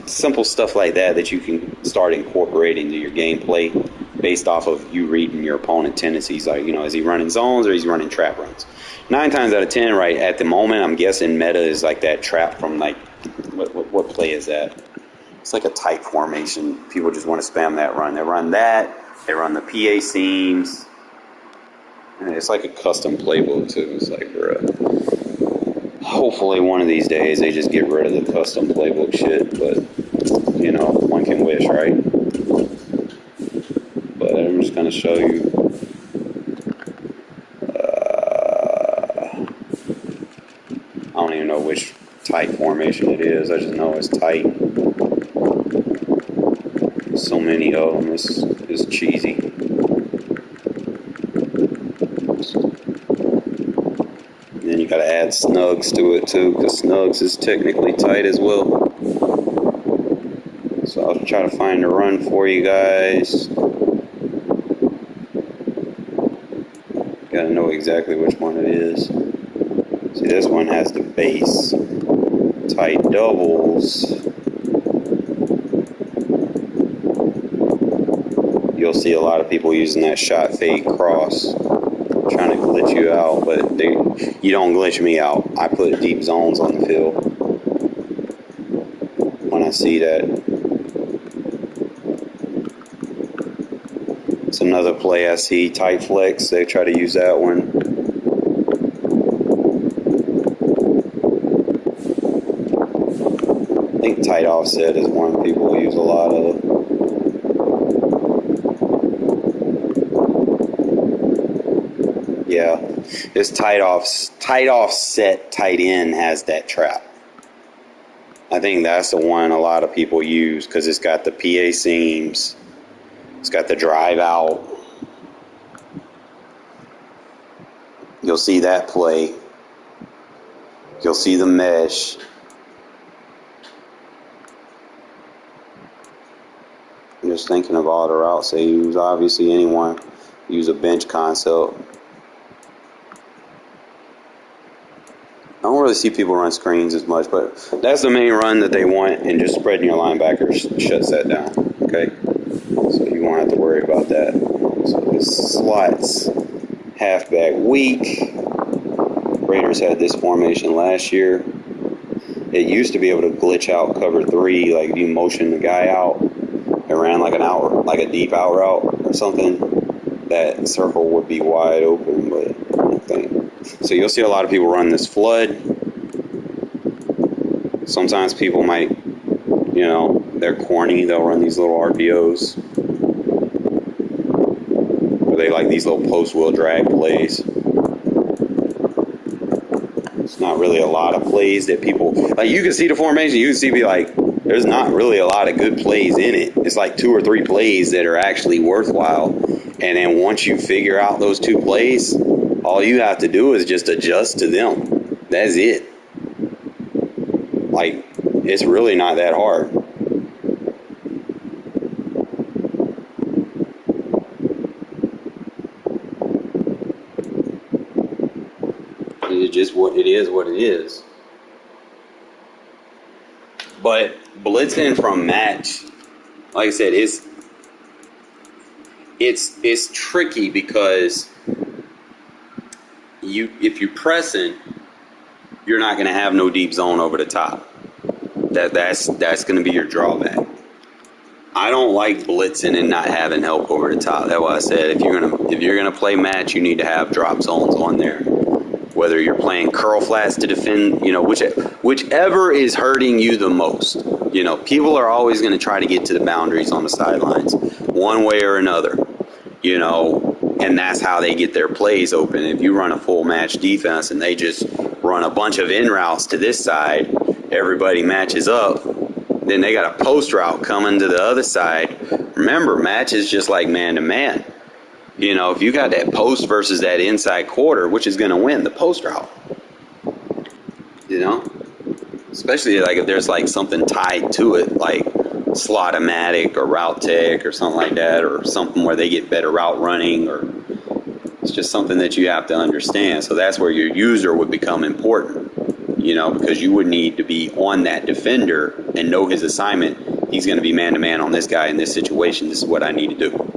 simple stuff like that you can start incorporating into your gameplay based off of you reading your opponent tendencies. Like, you know, is he running zones or is he running trap runs? 9 times out of 10, right at the moment, I'm guessing meta is like that trap from like what play is that? It's like a tight formation. People just want to spam that run. They run that. They run the PA seams. And it's like a custom playbook too. It's like hopefully one of these days they just get rid of the custom playbook shit. But you know, one can wish, right? But I'm just gonna show you. I don't even know which tight formation it is. I just know it's tight. So many of them. It's cheesy. And then you gotta add snugs to it too, because snugs is technically tight as well. So I'll try to find a run for you guys. Gotta know exactly which one it is. See, this one has the base. Tight doubles. You'll see a lot of people using that shot fade cross, trying to glitch you out, but you don't glitch me out. I put deep zones on the field when I see that. It's another play I see, tight flex. They try to use that one. I think tight offset is one people use a lot of. Yeah, this tight offset tight end has that trap. I think that's the one a lot of people use because it's got the PA seams. It's got the drive out. You'll see that play. You'll see the mesh. I'm just thinking of all the routes they use. Obviously, anyone use a bench concept. I don't really see people run screens as much, but that's the main run that they want, and just spreading your linebackers shuts that down, okay? So you won't have to worry about that. So this slots halfback weak. Raiders had this formation last year. It used to be able to glitch out cover 3, like if you motion the guy out and ran like an out, like a deep out route or something, that circle would be wide open, but I don't think. So you'll see a lot of people run this flood. Sometimes people might, they're corny. They'll run these little RPOs. Or they like these little post-wheel drag plays. It's not really a lot of plays that people... Like, you can see the formation. You can see, there's not really a lot of good plays in it. It's like 2 or 3 plays that are actually worthwhile. And then once you figure out those 2 plays... all you have to do is just adjust to them. That's it. Like, it's really not that hard. It's just what it is. But blitzing from match, like I said, it's tricky because if you're pressing, you're not going to have no deep zone over the top. That's going to be your drawback. I don't like blitzing and not having help over the top. That's why I said if you're gonna play match, you need to have drop zones on there. Whether you're playing curl flats to defend, whichever is hurting you the most. People are always going to try to get to the boundaries on the sidelines, one way or another. And that's how they get their plays open. If you run a full match defense and they just run a bunch of in routes to this side, everybody matches up, then they got a post route coming to the other side. Remember, match is just like man to man. If you got that post versus that inside quarter, which is going to win? The post route. Especially if there's something tied to it, like Slot-O-Matic or Route Tech or something like that, or something where they get better route running, or it's just something that you have to understand. So that's where your user would become important, because you would need to be on that defender and know his assignment. He's going to be man-to-man on this guy in this situation. This is what I need to do.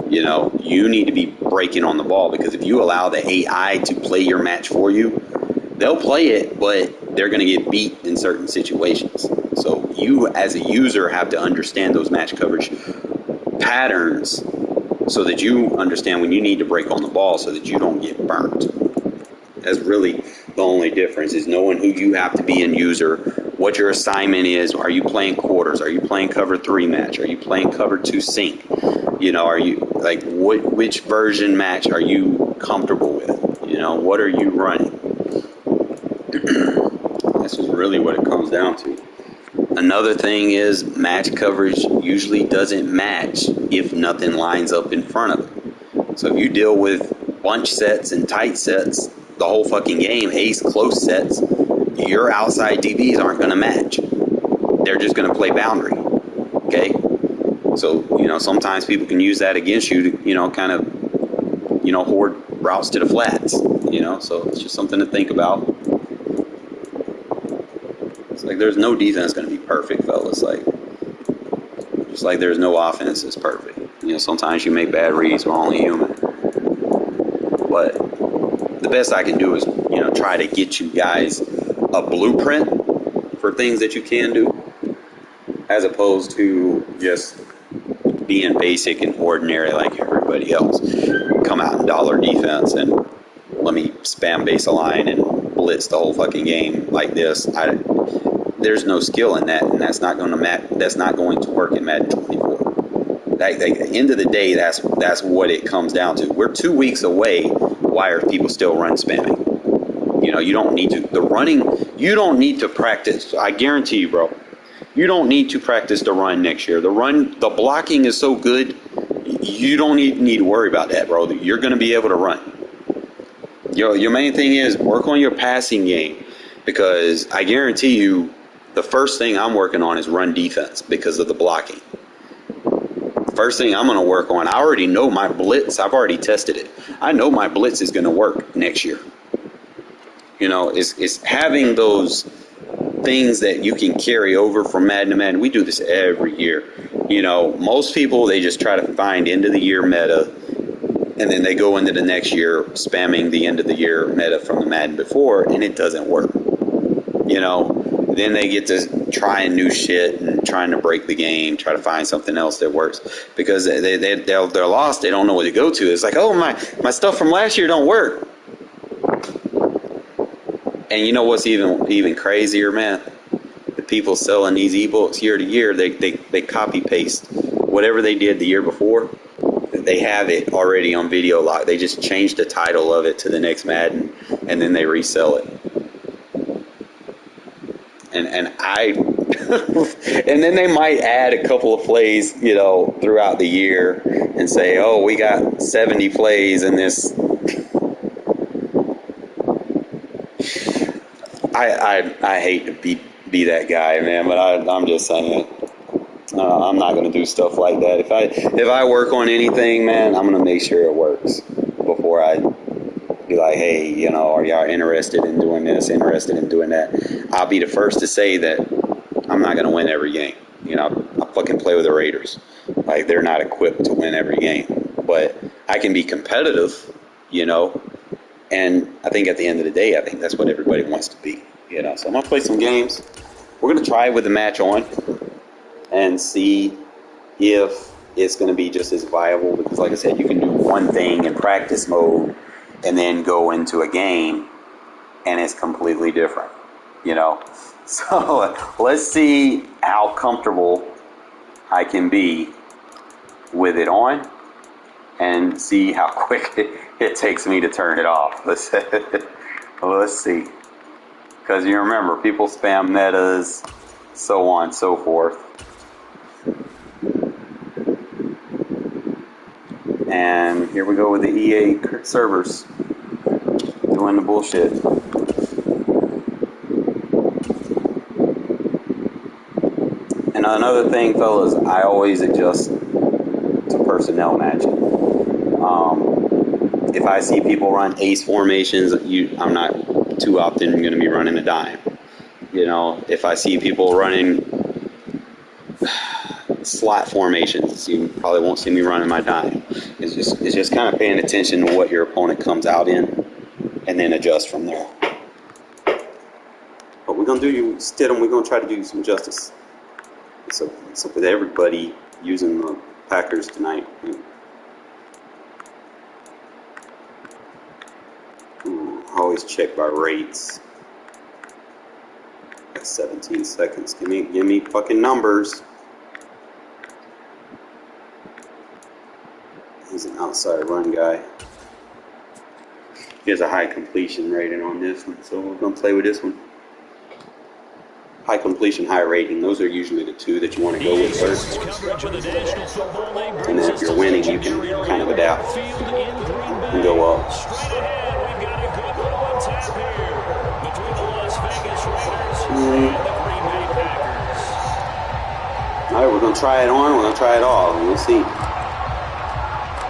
You need to be breaking on the ball, because if you allow the AI to play your match for you, they'll play it, but they're going to get beat in certain situations. So you, as a user, have to understand those match coverage patterns so that you understand when you need to break on the ball so that you don't get burnt. That's really the only difference, is knowing who you have to be in user, what your assignment is. Are you playing quarters? Are you playing cover 3 match? Are you playing cover 2 sync? Are you which version match are you comfortable with? What are you running? This is really what it comes down to. Another thing is match coverage usually doesn't match if nothing lines up in front of it. So if you deal with bunch sets and tight sets the whole fucking game, ace close sets, your outside DBs aren't going to match. They're just going to play boundary. Okay? So, sometimes people can use that against you to, kind of, hoard routes to the flats. So it's just something to think about. like there's no defense going to be perfect, fellas. Like, just like there's no offense that's perfect. You know, sometimes you make bad reads. We're only human. But the best I can do is, you know, try to get you guys a blueprint for things that you can do, as opposed to just being basic and ordinary like everybody else. Come out in dollar defense and let me spam base a line and blitz the whole fucking game like this. There's no skill in that, and that's not going to work in Madden 24. At the end of the day, that's what it comes down to. We're 2 weeks away. Why are people still run spamming? You know, you don't need to. The running, you don't need to practice. I guarantee you, bro. You don't need to practice the run next year. The blocking is so good, you don't need to worry about that, bro. You're going to be able to run. Your main thing is work on your passing game, because I guarantee you, the first thing I'm working on is run defense because of the blocking. First thing I'm going to work on, I already know my blitz. I've already tested it. I know my blitz is going to work next year. You know, it's having those things that you can carry over from Madden to Madden. We do this every year. You know, most people, they just try to find end of the year meta, and then they go into the next year spamming the end of the year meta from the Madden before, and it doesn't work. You know, then they get to trying new shit and trying to break the game, try to find something else that works, because they're lost. They don't know what to go to. It's like, oh, my stuff from last year don't work. And you know what's even crazier, man? The people selling these ebooks year to year, they copy paste whatever they did the year before. They have it already on video log. They just change the title of it to the next Madden, and then they resell it. And and then they might add a couple of plays, you know, throughout the year and say, oh, we got 70 plays in this. I hate to be that guy, man, but I'm just saying, I'm not going to do stuff like that. If I work on anything, man, I'm going to make sure it works before I be like, hey, you know, are y'all interested in doing this, interested in doing that? I'll be the first to say that I'm not going to win every game. You know, I fucking play with the Raiders. Like, they're not equipped to win every game. But I can be competitive, you know, and I think at the end of the day, I think that's what everybody wants to be, you know. So I'm going to play some games. We're going to try it with the match on and see if it's going to be just as viable, because like I said, you can do one thing in practice mode and then go into a game and it's completely different, you know. So let's see how comfortable I can be with it on and see how quick it takes me to turn it off. Let's see. Because you remember, people spam metas, so on and so forth. And here we go with the EA servers doing the bullshit. And another thing, fellas, I always adjust to personnel matching. If I see people run ace formations, I'm not too often going to be running a dime. You know, if I see people running slot formations, you probably won't see me running my dime. It's just kind of paying attention to what your opponent comes out in, and then adjust from there. But we're gonna do Stidham. We're gonna try to do some justice. So with everybody using the Packers tonight. Always check by rates. Got 17 seconds. Give me fucking numbers. He's an outside run guy. He has a high completion rating on this one, so we're going to play with this one. High completion, high rating. Those are usually the two that you want to go with first. And then if you're winning, you can kind of adapt and go up. All right, we're going to try it on. We're going to try it all. We'll see.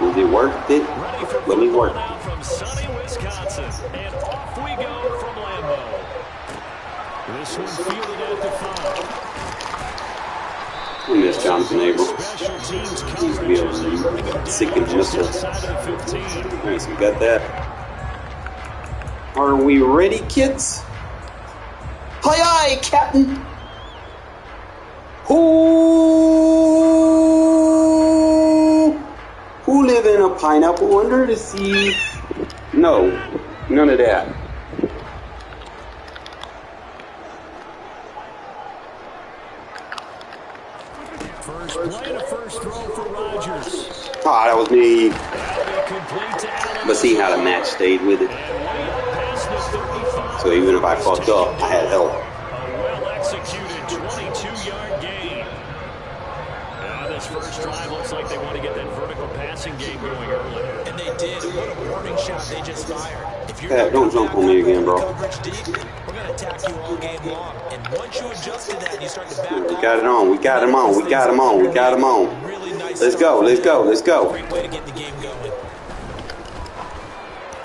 Is it worth it? Let me work. From sunny Wisconsin, and off we go from Lambeau. This this one fielded at the 5. I miss Jonathan Abram. He used to be able to sick and missile. Alright, so we got that. Are we ready, kids? Aye, aye, Captain. Who live in a pineapple under the sea? No, none of that. First play and a first throw for Rodgers. Ah, that was me. But see how the match stayed with it. So even if I fucked up, I had help. A well-executed 22-yard gain. This first drive looks like they want to get that vertical passing game going early. And they did. What a warning shot they just fired. If you're Hey, don't jump on me again, bro. Coverage deep, we're going to attack you all game long. And once you adjust to that, you start to back We got it on. We got him on. We got him on. We got him on. Really nice. Let's go. Let's go. Let's go. Great way to get the game going.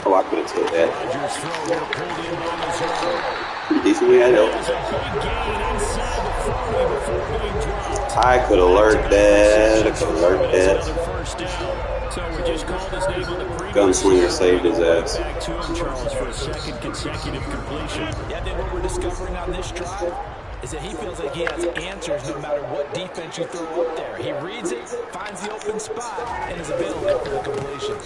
Oh, I could have took that. Rodgers throw here pulled in by Missouri. Pretty decent. We had help. There's a big gain inside the 40 before being dropped. I could have lurked that. I could have lurked that. First down. So we just called his name on the previous. Gunslinger saved his ass. Back to him, Charles, for a second consecutive completion. Yeah, then what we're discovering on this drive is that he feels like he has answers no matter what defense you throw up there. He reads it, finds the open spot, and is available for the completion.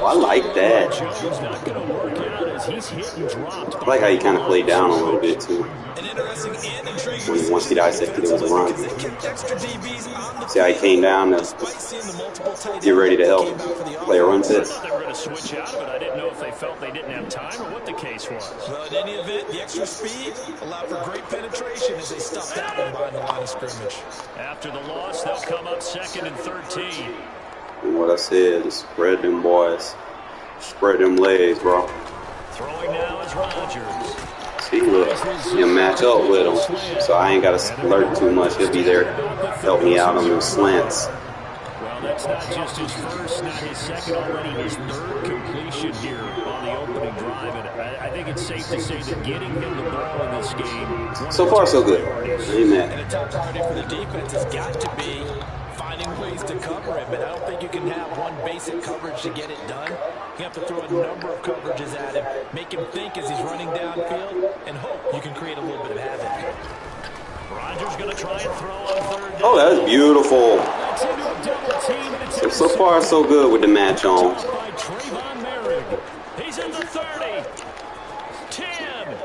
Oh, I like that. Jones not going to work out as he's hit and dropped. I like how he kind of played down a little bit, too. An interesting and intriguing When once he dissected it was a run. they kept extra DBs on the See how he came down to despite seeing the multiple tight get ready to help play a run I fit. thought they were going to switch out of it. I didn't know if they felt they didn't have time or what the case was. Well, in any event, the extra speed allowed for great penetration as they stuffed that one behind the line of scrimmage. After the loss, they'll come up 2nd and 13. And what I said is spread them boys. Spread them legs, bro. Throwing now is Rodgers. See, look, he'll match up with him. So I ain't got to splurt too much. He'll be there to help me out on those slants. Well, that's not just his first, not his second, already his 3rd completion here on the opening drive. And I think it's safe to say that getting him the ball in this game. So far, so good. Amen. And a top priority for the defense has got to be finding ways to cover him. But I don't think you can have one basic coverage to get it done. You have to throw a number of coverages at him, make him think as he's running downfield, and hope you can create a little bit of havoc. Rodgers going to try and throw on 3rd down. Oh, that was beautiful. That's into a double team, and it's So far, so good with the match on. by Trayvon Merrick. He's in the 30. 10.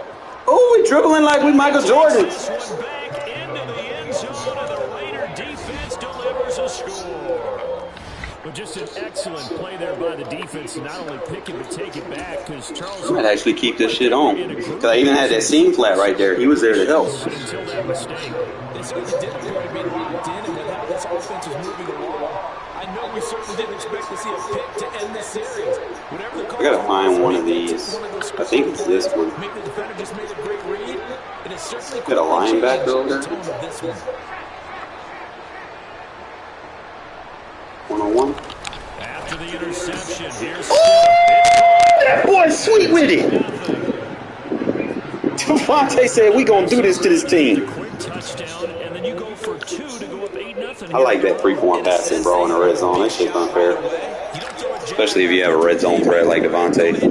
Oh, we dribbling like we Michael Jordan. This one back into the end zone, and the Raider defense delivers a score. But just an excellent play there by the defense to not only pick it but take it back, because Charles I might actually keep this shit on. Because I even had that seam flat right there. He was there to help. until that mistake. They certainly did appear to be locked in, and with how this offense is moving along, I know we certainly didn't expect to see a pick to end this series. Whatever the call, I gotta find one of these. I think it's this one. Maybe the defender just made a great read, and it's certainly Got a linebacker over the there? tone of this one. 101. After the interception, here's That boy's sweet with it. Devontae said we gonna do this to this team. quick touchdown, and then you go for 2 to go up 8-0. I like that free-form passing, bro, in the red zone. That shit's unfair. Especially if you have a red zone threat like Devontae.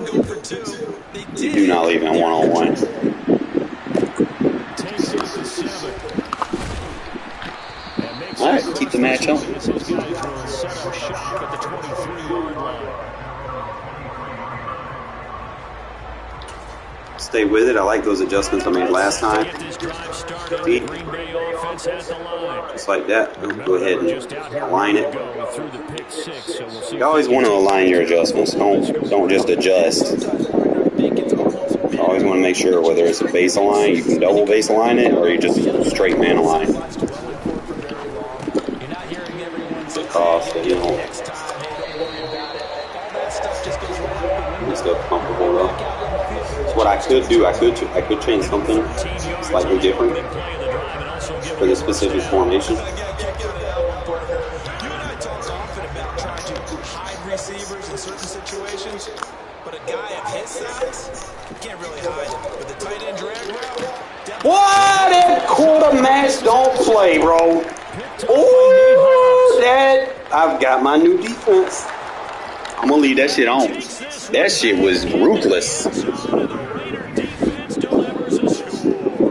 You do not leave in one-on-one. Takes it to 7. All right, keep the match on. These guys will set up shop at the 23-yard line. Stay with it. I like those adjustments I made last time. Get this drive started. See? Green Bay offense at the line. Just like that. Go ahead and align it. Go through the pick 6, so we'll see. You always want to align your adjustments. Don't just adjust. You always want to make sure whether it's a base align, you can double base align it, or you just straight man align. Because, you know, it's still comfortable though. It's what I could do. I could change something slightly different for this specific formation. You and I talk often about trying to hide receivers in certain situations. but a guy of his size can't really hide it. With the tight end drag route. What? That quarter match don't play, bro. Ooh, that. I've got my new defense. I'm going to leave that shit on. That shit was ruthless.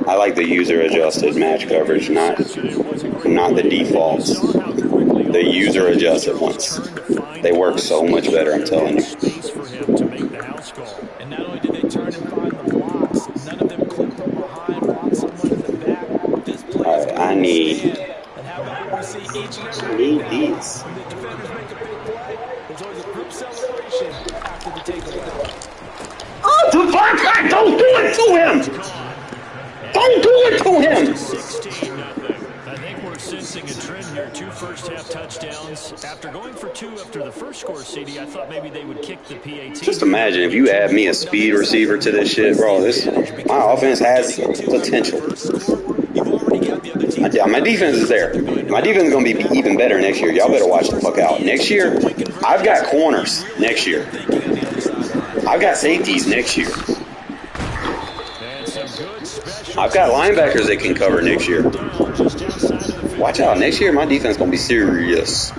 I like the user-adjusted match coverage, not the defaults. The user-adjusted ones. They work so much better, I'm telling you. And not only did they turn and find the blocks, none of them clipped from behind, blocked someone in the back. This play All right, I need these. When the defenders make a big play, there's always a group celebration after the takeaway. Oh, the black guy, don't do it to him! Don't do it to him! 16-0. I think we're sensing a trend here. 2 first-half touchdowns. After going for 2 after the first score, CD, I thought maybe they would kick the PAT. Just imagine if you add me a speed receiver to this shit, bro. My offense has potential. My defense is there. My defense is going to be even better next year. Y'all better watch the fuck out. Next year, I've got corners next year. I've got safeties next year. I've got linebackers that can cover next year. Watch out. Next year, my defense is going to be serious.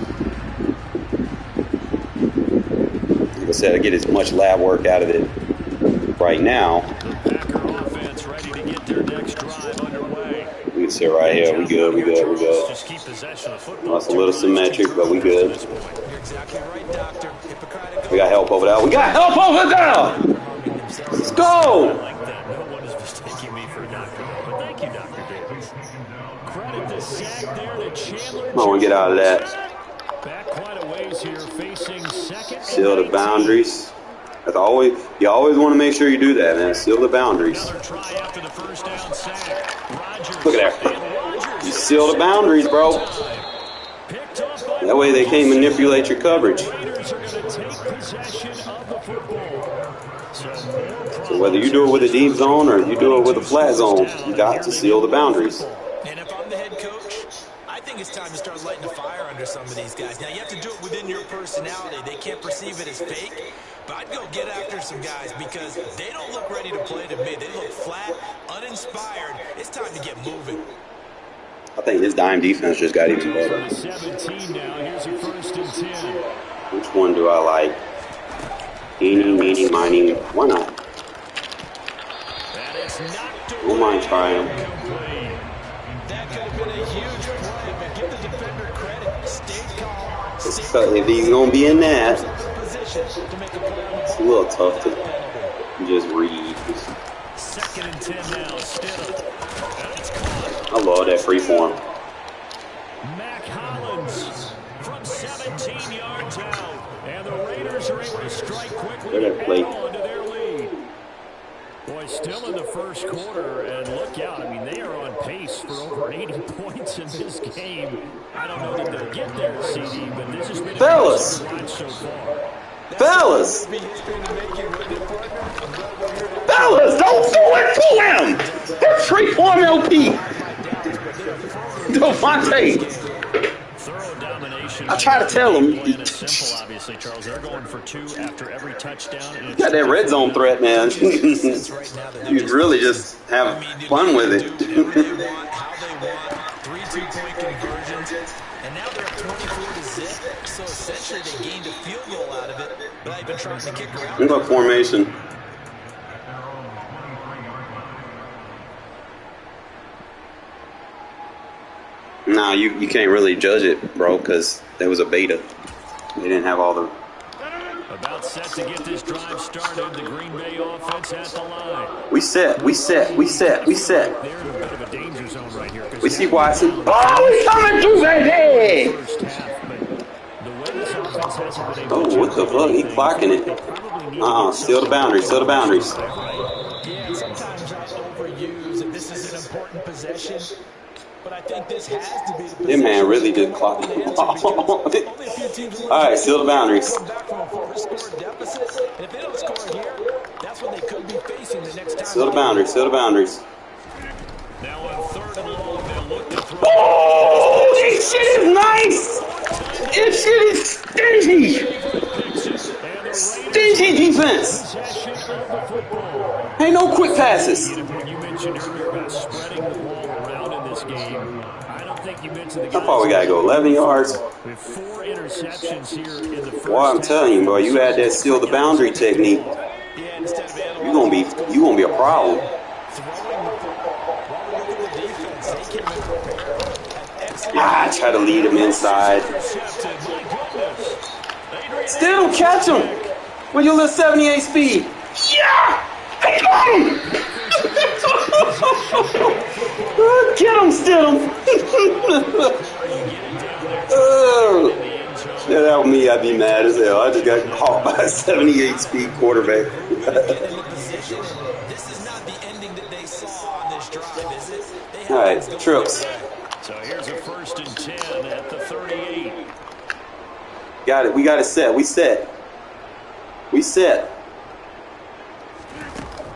Like I said, I get as much lab work out of it right now. We can sit right here. We good. That's a little symmetric, but we good. We got help over there. We got help over there! Let's go! I want to get out of that. Back quite a ways here, facing second. Seal the boundaries. You always want to make sure you do that, man. Seal the boundaries. Look at that. You seal the boundaries, bro. That way they can't manipulate your coverage. So whether you do it with a deep zone or you do it with a flat zone, you got to seal the boundaries. And if I'm the head coach, I think it's time to start lighting a fire under some of these guys. Now, you have to do it within your personality. They can't perceive it as fake. But I'd go get after some guys because they don't look ready to play to me. They look flat, uninspired. It's time to get moving. I think this dime defense just got even better. 17 now. Here's your 1st and 10. Which one do I like? Eeny, meeny, miny. Why not? Don't mind trying. That could have been a huge play, but give the defender credit. Stay calm. If he's going to be in that, it's a little tough to just read. 2nd and 10 now. Still. I love that free form. Mac Hollins from 17 yards out. And the Raiders are able to strike quickly and add on to their lead. Boy, still in the first quarter, and look out. I mean, they are on pace for over 80 points in this game. I don't know that they'll get there, CD, but this has been a ride so far. Fellas, don't do it to him! That's free form LP. Devontae. I try to tell him. Obviously, Charles, they're going for 2 after every touchdown. You got that red zone threat, man. You really just have fun with it. 3 2-point conversions, and now they're 24-0. So essentially, they gained a field goal out of it, but I've been trying to kick around. Look at formation. Nah, you can't really judge it, bro, because there was a beta. They didn't have all the... About set to get this drive started. The Green Bay offense at the line. We set. They're in a bit of a danger zone right here. We see Watson. Oh, he's coming through, baby! Oh, what the fuck? He clocking it. Still the boundaries. Yeah, sometimes I overuse, and this is an important possession. But I think this has to be the position. That man really just clocked it. All right, still the boundaries. Still the boundaries. Now on 3rd and long, they'll look to throw. Oh, this shit is nice. This shit is stingy. Stingy defense. Ain't no quick passes. When you mentioned earlier about spreading the ball around in this game, I don't think you mentioned the How far we gotta go? 11 yards. with 4 interceptions here in the first. Boy, I'm telling you, boy, you had that seal the boundary technique. You gonna be a problem. Try to lead him inside. Still catch him with your little 78 speed. Yeah! Get him, Stidham. That was me. I'd be mad as hell. I just got caught by a 78 speed quarterback. This is not the ending that they saw on this drive, is it? All right, trips. So here's a 1st and 10 at the 38. Got it. We got it set. We set.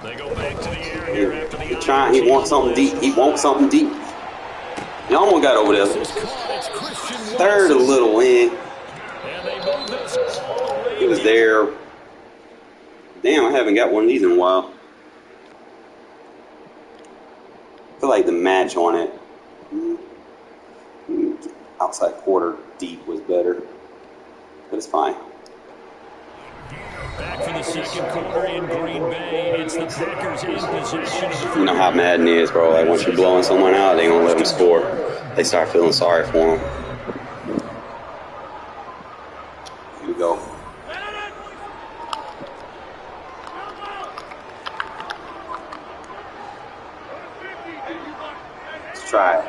They go back to the air here after the He trying. He wants something deep. He almost got over there. Third, a little win. He was there. Damn, I haven't got one of these in a while. I feel like the match on it, outside quarter deep was better, but it's fine. Back for the second quarter in Green Bay. It's the Packers in possession of the You know how Madden is, bro. Like, once you're blowing someone out, they gonna let them score. They start feeling sorry for them. Here we go. Let's try it.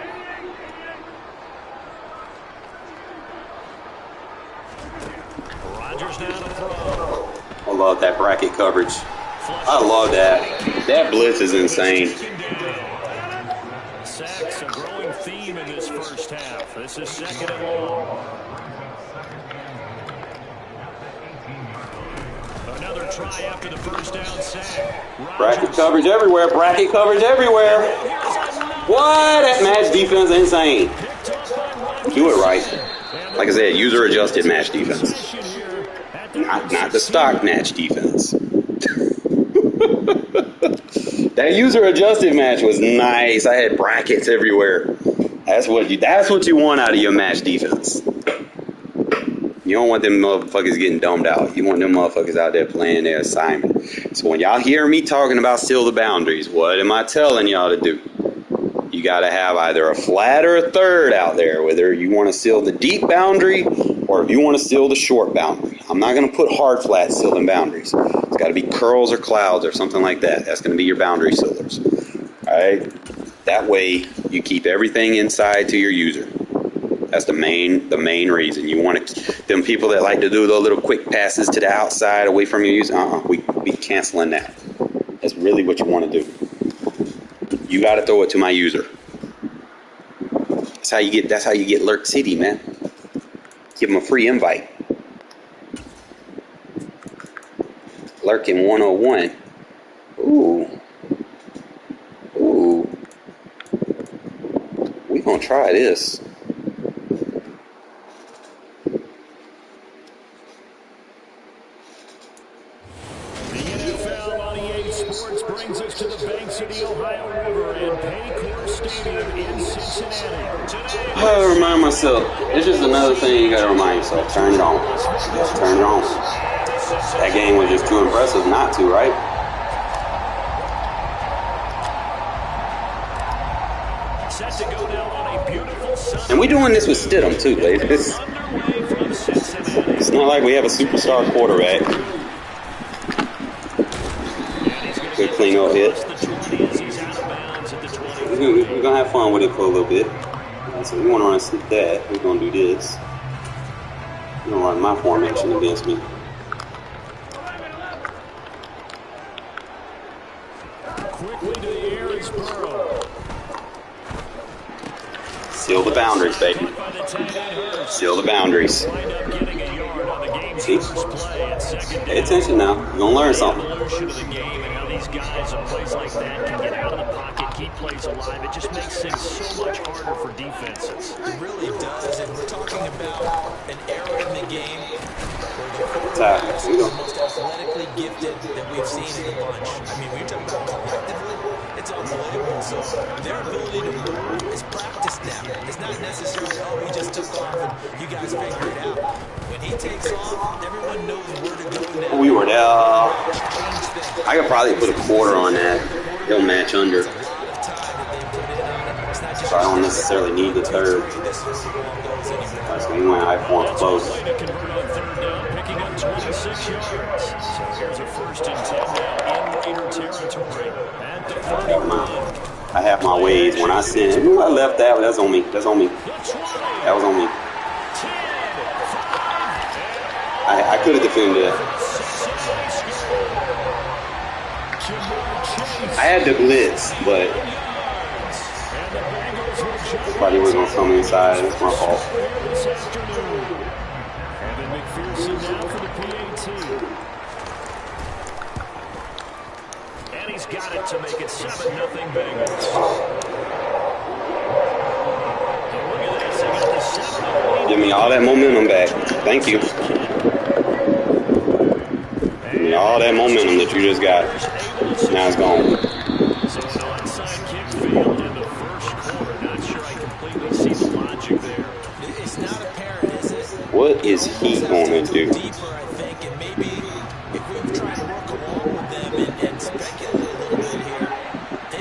Rodgers now to throw. I love that bracket coverage. I love that. That blitz is insane. Sacks, a growing theme in this first half. This is 2nd and long. Another try after the first down sack. Bracket coverage everywhere. Bracket coverage everywhere. What? That match defense is insane. Do it right. Like I said, user adjusted match defense. Not the stock match defense. That user adjusted match was nice. I had brackets everywhere. That's what you want out of your match defense. You don't want them motherfuckers getting dumbed out. You want them motherfuckers out there playing their assignment. So when y'all hear me talking about seal the boundaries, what am I telling y'all to do? You got to have either a flat or a third out there, whether you want to seal the deep boundary or if you want to seal the short boundary. I'm not going to put hard flat sealing boundaries. It's got to be curls or clouds or something like that. That's going to be your boundary sealers. All right? That way you keep everything inside to your user. That's the main reason. You want to, them people that like to do those little quick passes to the outside away from your user, we canceling that. That's really what you want to do. You got to throw it to my user. That's how you get Lurk City, man. Give them a free invite. Lurking 101. Ooh. We gonna try this. Sports brings us to the banks of the Ohio River and Paycor Stadium in Cincinnati. I remind myself. It's just another thing you gotta remind yourself. Turn it on. Just turn it on. That game was just too impressive not to, right? Set to go down on a beautiful Sunday. And we're doing this with Stidham too, ladies. It's not like we have a superstar quarterback. Good clean up hit. We're going to have fun with it for a little bit. So we want to run sleep that. We're going to do this. We're going to run my formation against me. Quickly to the air is Burrow. Seal the boundaries, baby. Seal the boundaries. See? Pay attention now. You're going to learn something. These guys and plays like that can get out of the pocket, keep plays alive. It just makes things so much harder for defenses. It really does, and we're talking about an era in the game where the Here we go. athletically gifted that we've seen in the bunch. I mean, when you're talking about collectively, it's unbelievable. So their ability to move is practiced now. It's not necessarily, oh, he just took off and you guys figure it out. When he takes off, everyone knows where to go now. We were there. I could probably put a quarter on that. He'll match under. So I don't necessarily need the third. Right, so he went I-4 close. Picking up 26 yards. So here's a 1st and 10 now in Raider territory at the 31. I have my ways. When I sent, ooh, I left that. That's on me. That's on me. That was on me. I could have defended it. I had the blitz, but probably was gonna come inside. It's my fault. And McPherson now for the PAT. And he's got it to make it 7-0 Bengals. Give me all that momentum back. Thank you. Give me all that momentum that you just got. Now it's gone. So an onside kick failed in the first quarter. Not sure I completely see the logic there. It's not apparent, is it? What is he going to do? Deeper, I think, and maybe if we try to work along with them and speculate a little bit here.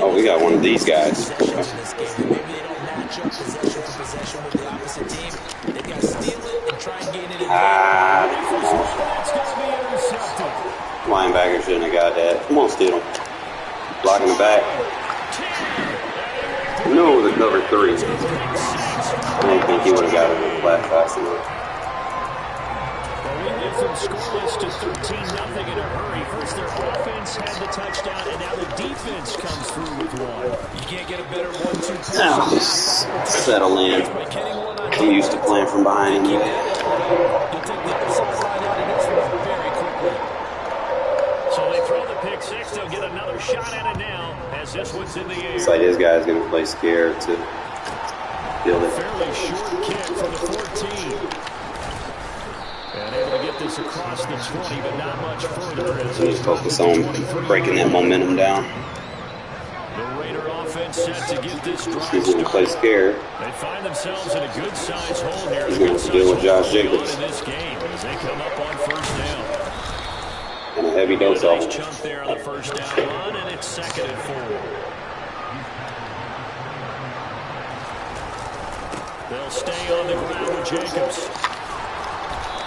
Oh, we got one of these guys. Maybe they don't match up possession for possession with the opposite team. They've got to steal it and try and gain it in Linebacker shouldn't have got that. Come on, steal him. Blocking the back. No, the cover 3. I didn't think he would have got it in the flat fast enough. Well, we went from scoreless to 13-0 in a hurry. First, their offense had the touchdown, and now the defense comes through with one. You can't get a better 1-2 Now, settle in. I'm used to playing from behind him. You'll take the other side out of this one very quickly. So they throw the pick six. They'll get another shot at it now as this one's in the air. It's like this guy's going to play scared to build it. Fairly short kick for the 14. And able to get this across the 20, but not much further. Just focus on breaking that momentum down. The Raider offense set to get this drive He's going to play scared. They find themselves in a good size hole here. He's going to deal with Josh Jacobs. In this game as they come up on 1st down. And a heavy dose of Nice chunk there on the 1st down run, and it's 2nd and 4. They'll stay on the ground with Jacobs.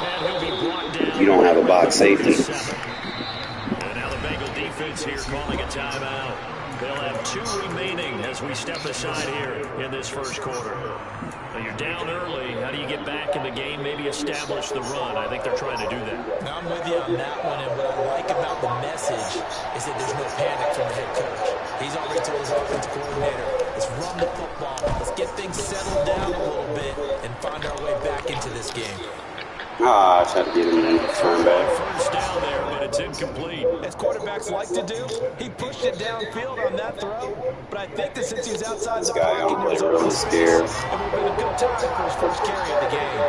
And he'll be brought down. You don't have a box safety. And now the Bengal defense here calling a timeout. They'll have 2 remaining as we step aside here in this first quarter. Now you're down early. How do you get back in the game, maybe establish the run? I think they're trying to do that. Now I'm with you on that one, and what I like about the message is that there's no panic from the head coach. He's already told his offensive coordinator, let's run the football. Let's get things settled down a little bit and find our way back into this game. I tried to get him in the turn back. 1st down there, but it's incomplete. As quarterbacks like to do, he pushed it downfield on that throw, but I think that since he was outside the Guy pocket, gonna play really scared. it would have been a good time for his first carry of the game.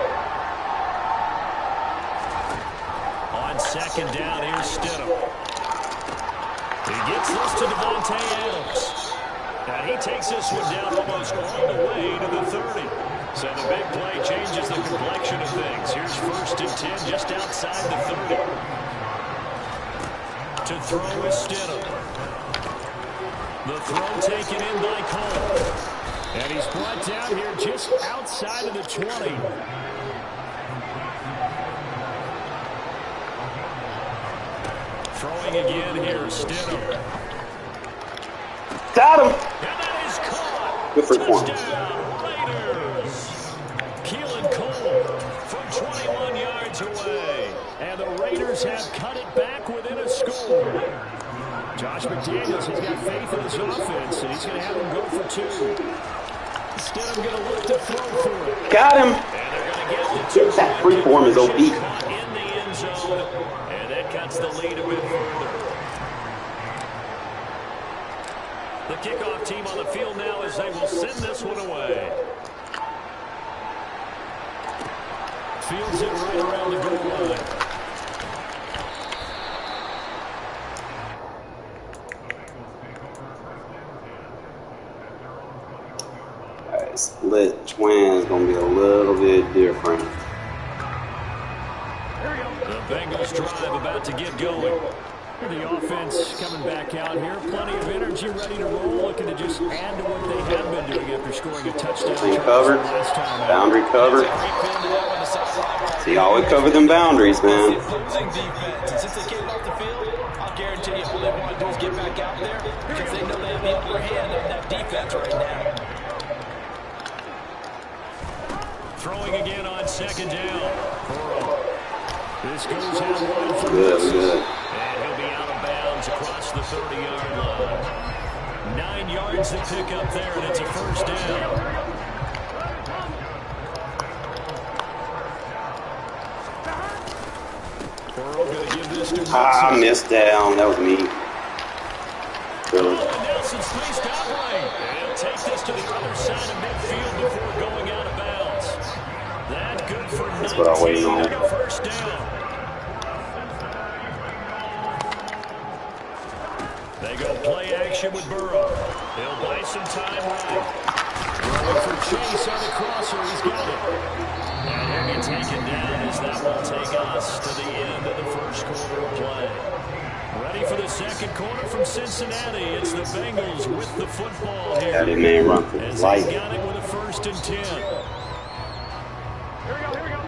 On 2nd down, here's Stidham. He gets this to Devontae Adams. And he takes this one down almost all the way to the 30. So the big play changes the complexion of things. Here's 1st and 10 just outside the 30. To throw is Stidham. The throw taken in by Cole. And he's brought down here just outside of the 20. Throwing again here, Stidham. Got him. And that is caught. Good for one. Raiders. Keelan Cole from 21 yards away. And the Raiders have cut it back within a score. Josh McDaniels has got faith in his offense, and he's going to have him go for 2. Stidham going to look to throw for it. Got him. And they're going to get the 2. That free form is OP. In the end zone, and that cuts the lead a bit further. The kickoff team on the field now as they will send this one away. Fields it right around the goal line. split twin is going to be a little bit different. The Bengals drive about to get going. The offense coming back out here. Plenty of energy, ready to roll. Looking to just add to what they have been doing after scoring a touchdown. Team covered. Boundary covered. See, always cover them boundaries, man. Opposing defense. And since they came off the field, I'll guarantee you all they want to do is get back out there because they know they have the upper hand on that defense right now. Throwing again on second down. This goes out wide for Good. And he'll be out of bounds across the 30-yard line. 9 yards to pick up there, and it's a first down. Burrow going to give this to Wilson. Missed down. That was me. Really? Nelson's spaced out right. And he'll take this to the other side of midfield before going out of bounds. That good for 19. That's what I'm waiting on. And a first down. They go play action with Burrow. He'll buy some time right. Throwing for Chase on the crosser. He's got it. And he'll be taken down as that will take us to the end of the first quarter of play. Ready for the second quarter from Cincinnati. It's the Bengals with the football here. That man run for As life. they got it with a 1st and 10. Here we go.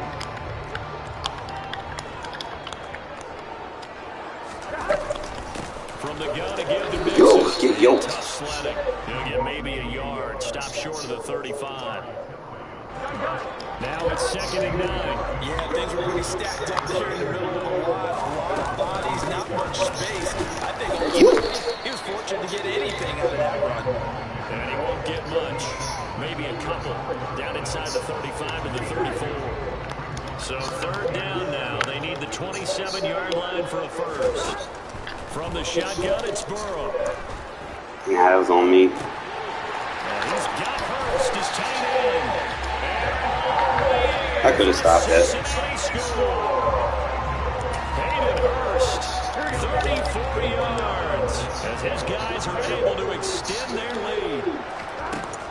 From the gun to give to Mixon. Yo, get yoked. Tough sledding. He'll get maybe a yard. Stop short of the 35. Now it's 2nd and 9. Yeah, things were really stacked up there in the middle of the line. A lot of bodies, not much space. I think he was fortunate to get anything out of that run. And he won't get much. Maybe a couple. Down inside the 35 and the 34. So 3rd down now. They need the 27-yard line for a first. From the shotgun, it's Burrow. Yeah, that was on me. And he's got Hurst as tight end. I could have stopped that. Cincinnati score. Hayden Hurst, 34 yards. As his guys are able to extend their lead.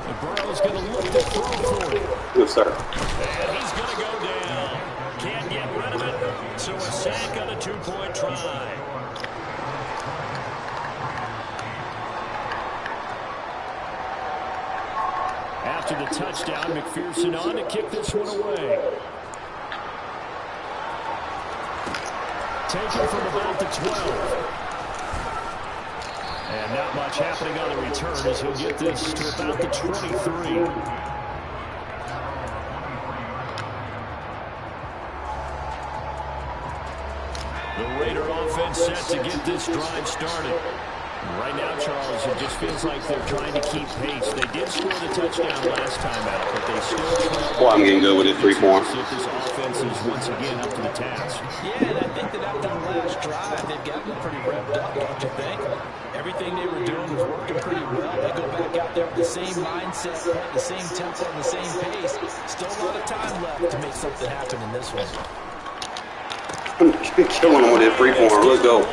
And Burrow's going to look to throw for it. Yes, sir. And he's going to go down. Can't get rid of it. So a sack on a 2-point try. After the touchdown, McPherson on to kick this one away. Taken from about the 12. And not much happening on the return as he'll get this to about the 23. The Raider offense set to get this drive started. Right now, Charles, it just feels like they're trying to keep pace. They did score the touchdown last time out, but they still try. Boy, I'm getting good with it. 3-4. See if this offense is once again up to the task. Yeah, and I think that after the last drive, they've gotten pretty revved up, don't you think? Everything they were doing was working pretty well. They go back out there with the same mindset, the same tempo, and the same pace. Still a lot of time left to make something happen in this one. I'm killing him with it. 3-4. Let's go.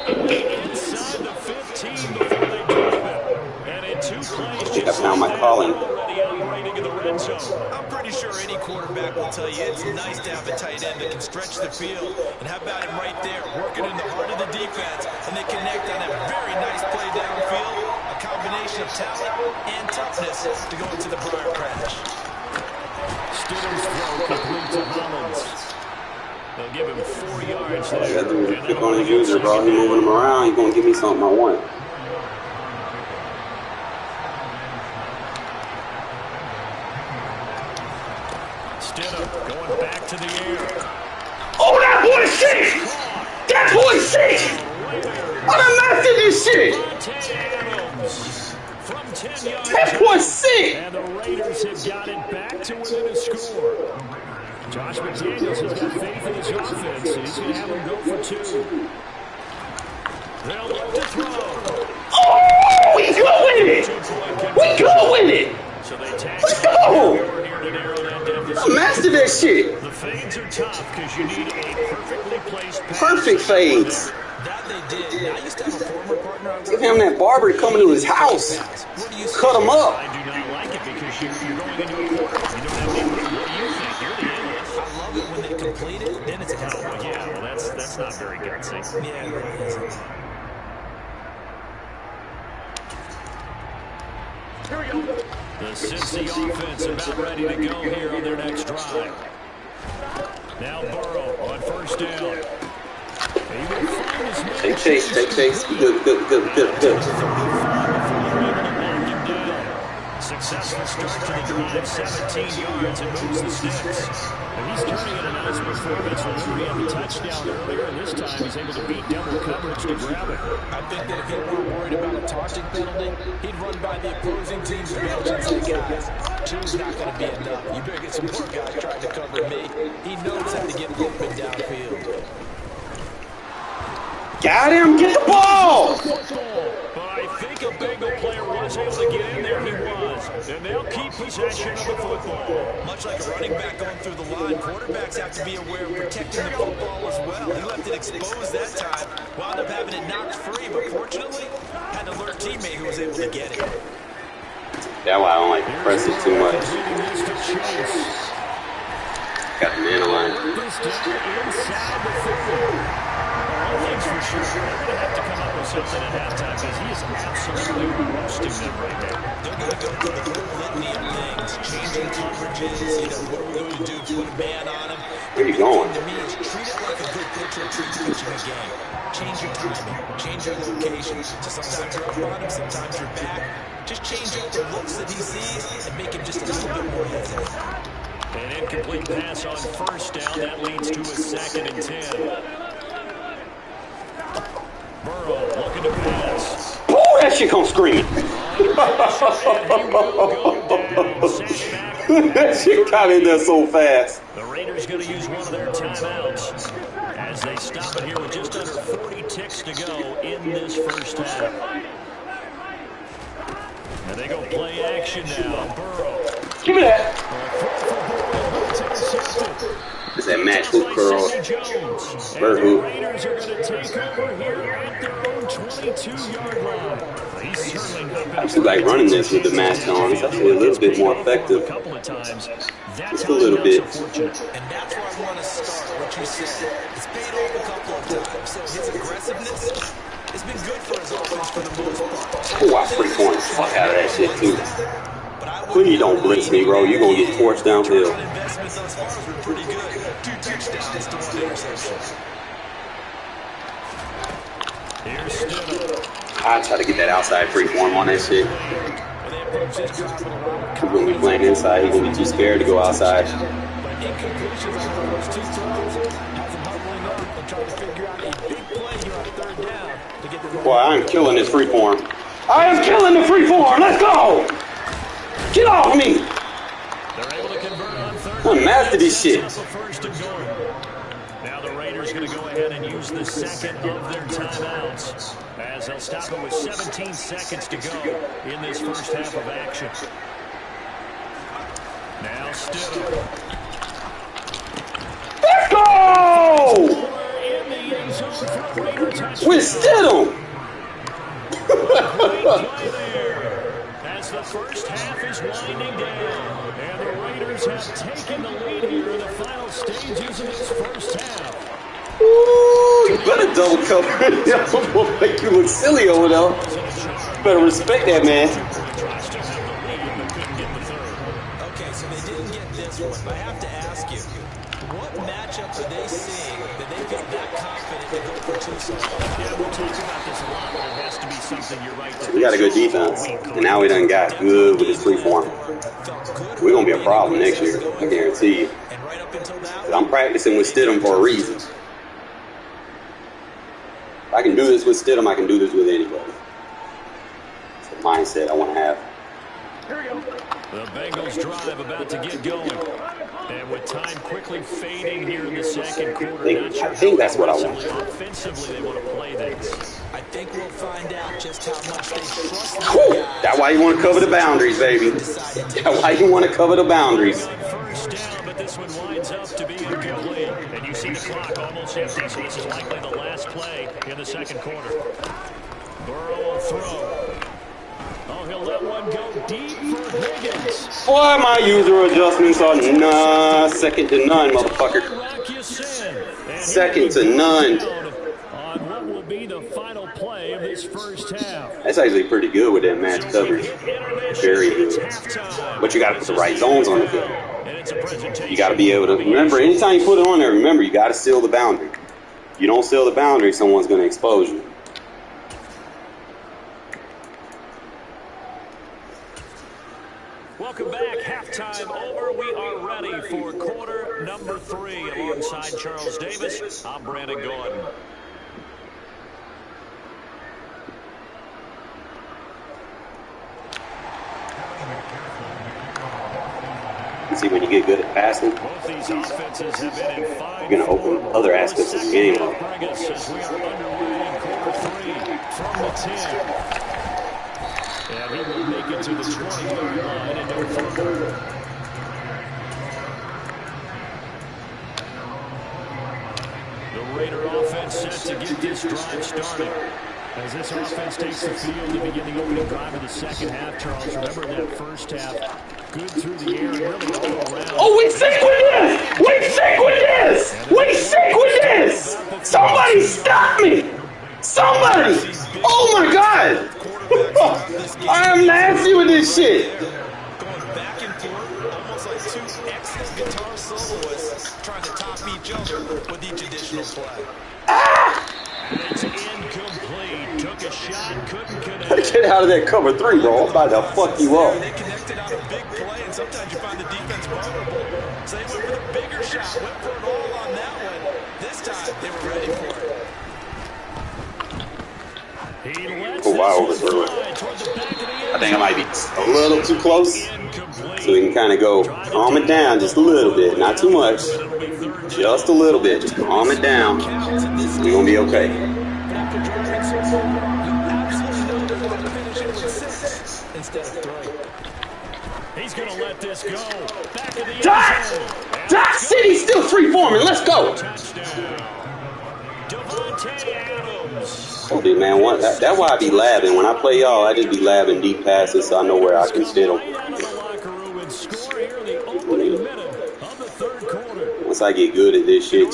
Inside the 15 before they drop it. And in 2 plays, I think I found my calling. already operating in the red zone. I'm pretty sure any quarterback will tell you it's nice to have a tight end that can stretch the field. And how about him right there, working in the heart of the defense, and they connect on a very nice play downfield. A combination of talent and toughness to go into the Briar Patch. Stidham's throw complete to Hollins. They'll give him 4 yards I there. got to pick on his user, bro. He's moving him around. He's going to give me something I want. Stidham going back to the air. Oh, that boy's sick! That boy's sick! I done mastered this shit! From 10 yards. That boy's sick! And the Raiders have got it back to within a score. Josh McDaniels has got faith in his offense, and he's going to have him go for 2. They'll look to throw. Oh, we go with it! We go with it! So they tag Let's go! here to narrow that deficit. I mastered that shit! The fades are tough because you need a perfectly placed pass. Perfect fades. That they did. Now, I used to have a former partner. Give him that barber coming to his house. Cut him up. I do not like it because you waiting in your corner. You don't have any room. What do you think? You're the analyst. I love it when they complete it, then it's a hell of a Yeah, well, that's not very gutsy. Yeah, that isn't. Here we go. The Cincy offense about ready to go here on their next drive. Now Burrow on first down. Take chase. Good. Successful start to the drive, 17 yards and moves the sticks. And he's turning in a nice performance. Remember, he had the touchdown earlier, and this time he's able to beat double coverage to grab it. I think that if he weren't worried about a taunting penalty, he'd run by the opposing team's bench and say, guys, two's not going to be enough. You better get some more guys trying to cover me. He knows how to get open downfield. Got him! Get the ball! But I think a Bengal player was able to get in there. He was. And they'll keep possession of the football. Much like a running back going through the line, quarterbacks have to be aware of protecting the football as well. He left it exposed that time, wound up having it knocked free, but fortunately, had an alert teammate who was able to get it. That's why I don't like to press it too much. Got the man line. Inside the football. One thing's for sure, they're going to have to come up with something at halftime because he is absolutely roasting them right now. They're going to go through the whole litany of things, changing coverages, what are we going to do, put a man on him. Where are you going? To me, is treat it like a good pitcher treats pitching a game. Change your timing, change your location. So sometimes you're up on him, sometimes you're back. Just change up the looks that he sees and make him just a little bit more hesitant. An incomplete pass on first down. That leads to a 2nd and 10. Burrow looking to pass. Oh, that shit come screaming. That shit got in there so fast. The Raiders going to use one of their timeouts as they stop it here with just under 40 ticks to go in this first half. And they go play action now. Burrow. Give me that. Is that match hook curl? Bird hoop. Raiders are going to take over here at their own 22-yard line. He's certainly not I actually like running this with the match on. It's actually a little bit more effective. A couple of times. Just a little bit. And that's where I want to start, what you said. It's paid off a couple of times. So his aggressiveness has been good for his offense for the most part. Oh, I free corner the fuck out of that shit, too. Please don't blitz me, bro. You're going to get torched downfield. Investments thus far has been pretty good. 2 touchdowns to 1 interception. Here's Stidham. I try to get that outside free form on that shit. He's going to be playing inside. He's going to be too scared to go outside. Boy, I'm killing this free form. I am killing the free form. Let's go. Get off me. They're able to convert on third. I'm master this shit. Now the Raiders going to go ahead and use the second of their timeouts as they'll stop it with 17 seconds to go in this first half of action. Now Stidham. Let's go! With Stidham. As the first half is winding down, and the Raiders have taken the lead here in the final stages of this first half. Ooh, you better double cover it. I'm gonna make you look silly over there. You better respect that, man. Okay, so they didn't get this one. I have to ask you, what matchup are they seeing that they feel that confident to go for 2 songs? Yeah, we'll talk about this a lot, but it has to be something you're right. We got a good defense, and now we done got good with this free form. We're gonna be a problem next year, I guarantee you. But I'm practicing with Stidham for a reason. If I can do this with Stidham, I can do this with anybody. It's the mindset I want to have. Here we go. The Bengals drive about to get going. And with time quickly fading here in the second quarter, I think that's what I want. Offensively, they want to play this. I think we'll find out just how much they trust. That's why you want to cover the boundaries, baby. That's why you want to cover the boundaries. First down, but this one winds up to be incomplete. And you see the clock almost empty, so this is likely the last play in the second quarter. Burrow will throw. Oh, he'll let one go deep for Higgins. Boy, my user adjustments are second to none, motherfucker. Second to none. On what will be the final play of this first half. That's actually pretty good with that match coverage. Very good. But you got to put the right zones on the field. You got to be able to remember. Anytime you put it on there, remember you got to seal the boundary. You don't seal the boundary, someone's going to expose you. Welcome back. Halftime over. We are ready for quarter number 3. Alongside Charles Davis, I'm Brandon Gordon. See, when you get good at passing, Both these offenses have been in fine you're going to open other aspects of the game up. As we are underway in quarter 3 from the 10. And he will make it to the 20-yard line and no further. The Raider offense set to get this drive started. As this offense takes the field to begin the opening drive of the second half, Charles, remember that first half, good through the air and really all around. Oh, we sick with this! We sick with this! We sick with this! Somebody stop me! Somebody! Oh my God! I am nasty with this shit! Going back and forth, almost like two excellent guitar soloists trying to top each other with each additional play. It's incomplete. Took a shot, couldn't connect. Get out of that cover 3, bro. I'm about to fuck you up. They connected on a big play, and sometimes you find the defense vulnerable. So they went for the bigger shot, went for it all on that one. This time, they were ready for it. Oh, wow, overthrew it. I think I might be a little too close. So we can kind of go calm it down just a little bit. Not too much. Just a little bit. Just calm it down. We're going to be okay. He's going to let this go. Back of the Doc City's still free-forming. Let's go. Oh, dude, man, that's why I be labbing. When I play y'all, I just be labbing deep passes so I know where I can fit them. Once I get good at this shit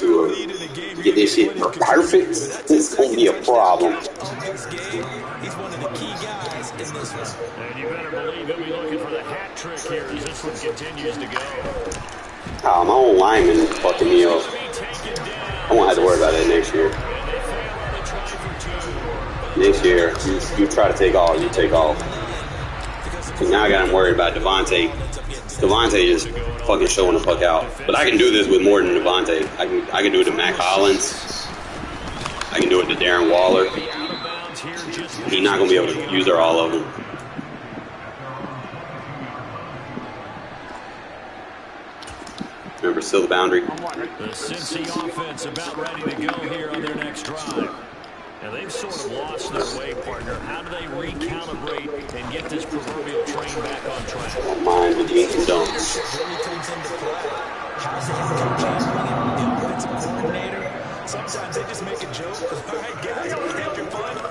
get this shit perfect, it's going to be a problem. He's one of the key guys in this one. And you better believe he'll be looking for the hat trick here as this one continues to go. My own lineman is fucking me up. I won't have to worry about that next year. Next year, you try to take off, you take off. Because now I got him worried about Devontae. Devontae just fucking showing the fuck out. But I can do this with more than Devontae. I can do it to Mac Hollins. I can do it to Darren Waller. He's not going to be able to use all of them. Remember, still the boundary. The Cincy offense about ready to go here on their next drive. Now, they've sort of lost their way, partner. How do they recalibrate and get this proverbial train back on track? Don't mind the dinks and dunks. Sometimes they just make a joke. All right, guys, had your fun. All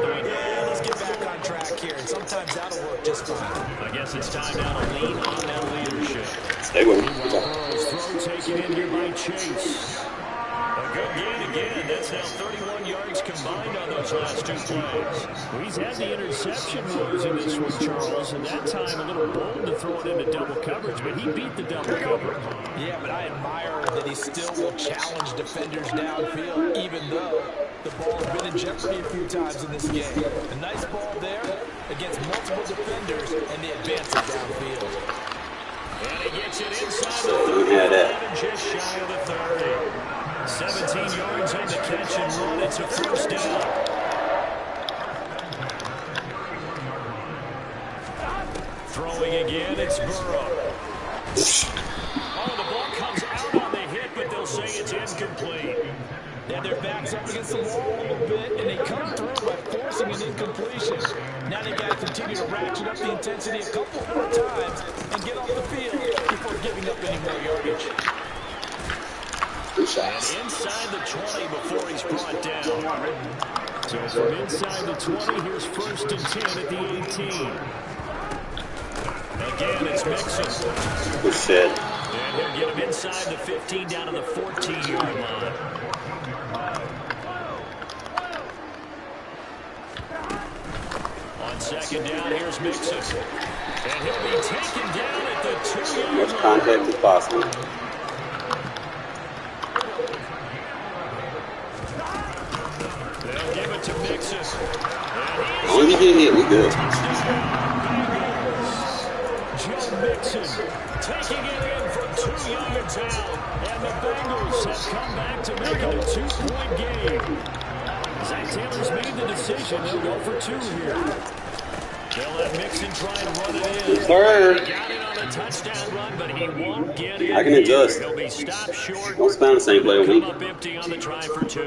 right, yeah, let's get back on track here. And sometimes that'll work just fine. I guess it's time now to lean on that leadership. Stay with him. Burrow's throw taken in here by Chase. A good gain again. That's now 31 yards combined on those last two plays. Well, he's had the interception woes in this one, Charles, and that time a little bold to throw it into double coverage, but he beat the double coverage. Yeah, but I admire that he still will challenge defenders downfield, even though the ball has been in jeopardy a few times in this game. A nice ball there against multiple defenders, and the advance is downfield. And he gets it inside the 30, just shy of the 30. 17 yards on the catch and run. It's a first down. Throwing again, it's Burrow. Oh, the ball comes out on the hit, but they'll say it's incomplete. Yeah, their backs up against the wall a little bit, and they come through by forcing an incompletion. Now they got to continue to ratchet up the intensity a couple more times and get off the field before giving up any more yardage. Good shots. Inside the 20 before he's brought down. So from inside the 20, here's 1st and 10 at the 18. Again, it's Mixon. Good shit. And he'll get him inside the 15 down to the 14-yard line. On 2nd down, here's Mixon. And he'll be taken down at the 2-yard line. Much contact as possible. They'll give it to Mixon. As long as he get hit, we good. Joe Mixon taking it in from 2 yards out. And the Bengals have come back to make it a 2-point game. Zach Taylor's made the decision. They'll go for 2 here. They'll let Mixon try and run it in. Third. He got it on a touchdown run, but he won't get it. I can adjust. He'll be stopped short. Don't spam the same play with me. Come up empty on the try for 2.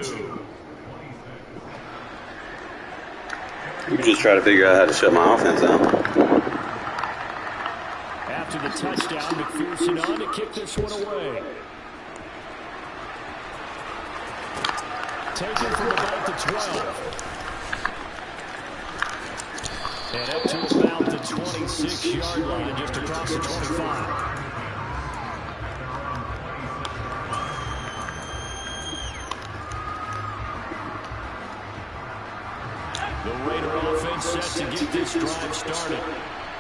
You just try to figure out how to shut my offense down. After the touchdown, McPherson on to kick this one away. Taken from about the 12. And up to about the 26-yard line and just across the 25. The Raider offense set to get this drive started.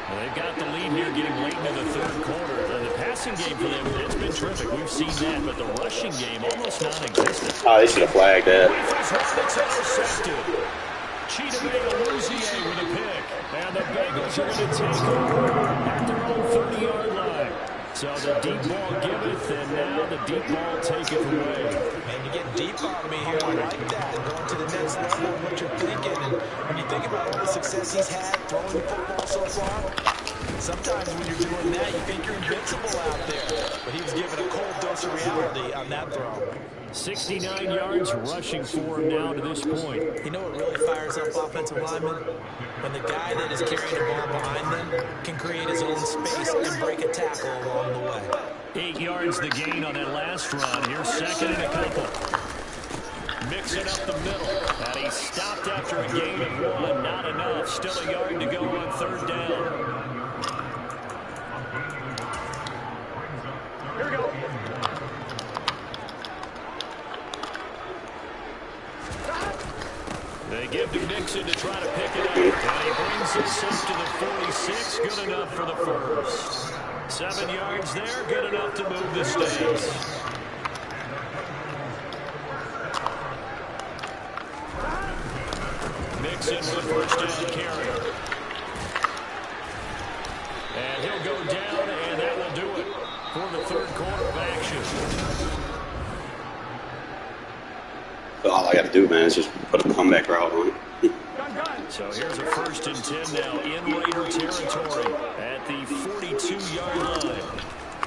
Well, they've got the lead here getting late into the 3rd quarter. The passing game for them, it's been terrific. We've seen that, but the rushing game almost non-existent. Oh, they should have flagged that. Cheetah-Bay-Aluzier with a pick. And the Bengals are going to take over at their own 30-yard line. So the deep ball giveth, and now the deep ball taketh away. Man, you get deep on me here. I like that. Going to the next level of what you're thinking. And when you think about all the success he's had throwing the football so far, sometimes when you're doing that, you think you're invincible out there. But he was given a cold dose of reality on that throw. 69 yards rushing for him now to this point. You know what really fires up offensive linemen? When the guy that is carrying the ball behind them can create his own space and break a tackle along the way. 8 yards the gain on that last run. Here's 2nd and a couple. Mixing up the middle. And he stopped after a gain of 1. Not enough. Still a yard to go on 3rd down. Here we go. They give to Mixon to try to pick it up. And he brings this up to the 46. Good enough for the 1st. 7 yards there. Good enough to move the stakes. Mixon with 1st down carry. And he'll go down, and that will do it for the 3rd quarter of action. All I got to do, man, is just put a comeback route on it. So here's a 1st and 10 now in Raider territory at the 42-yard line.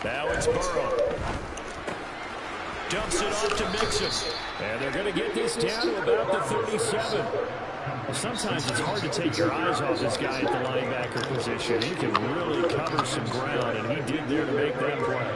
Now it's Burrow. Dumps it off to Mixon. And they're going to get this down to about the 37. Sometimes it's hard to take your eyes off this guy at the linebacker position. He can really cover some ground, and he did there to make that play.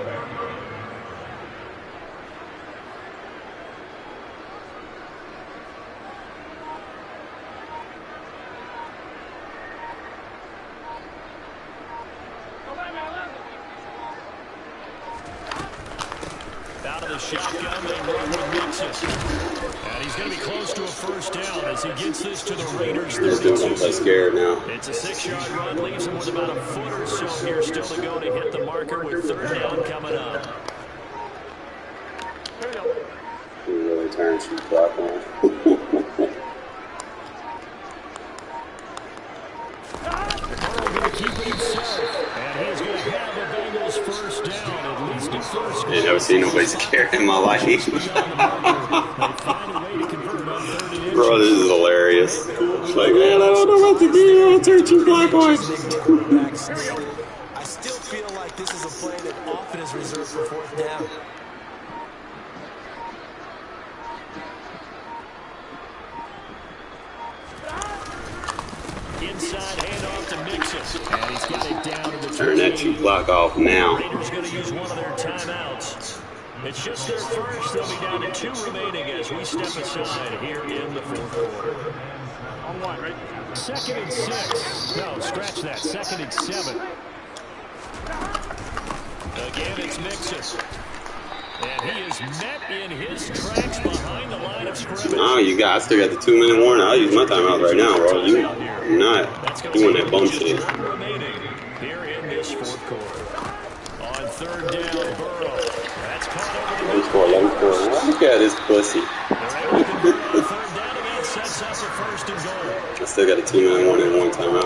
Out of the shotgun, they run with Mixon. And he's going to be close to a 1st down as he gets this to the Raiders. This dude don't play scared now. It's a 6-yard run, leaves him with about a foot or so here still to go to hit the marker with 3rd down coming up. He really turns some clock on. Burrow going to keep it himself, and he's going to have the Bengals 1st down, at least at first. I've never seen nobody scared in my life. Bro, this is hilarious. It's like, man, I don't know what to do. I'll turn 2 black points. I still feel like this is a play that often is reserved for 4th down. Inside handoff to Mixon. And he's got it down to the Turn that 2 block off now. Raiders going to use one of their timeouts. It's just their first. They'll be down to 2 remaining as we step aside here in the fourth quarter. On 1, right? 2nd and 6. No, scratch that. 2nd and 7. Again, it's Mixon. And he is met in his tracks behind the line of scrimmage. Oh, I still got the 2-minute warning. I'll use my timeout right now, bro. You're not doing that bum shit. Here in this fourth quarter. On 3rd down, Burrow. That's caught over the Let me score. Look at this pussy. Sets up a 1st and goal. I still got a 2-minute warning and 1 timeout.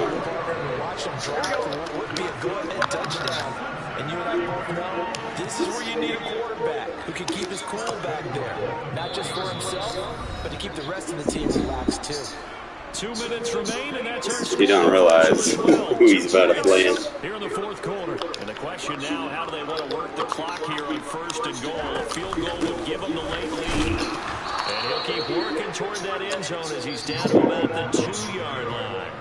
Watch them drive. Would be a go-ahead touchdown. And you and I both know this is where you need a quarterback who can keep his cool back there. Not just for himself, but to keep the rest of the team relaxed too. 2 minutes remain, and that's our He don't realize who he's about to play in. Here in the fourth quarter. And the question now, how do they want to work the clock here on 1st and goal? A field goal would give them the late lead. And he'll keep working toward that end zone as he's down to about the 2-yard line.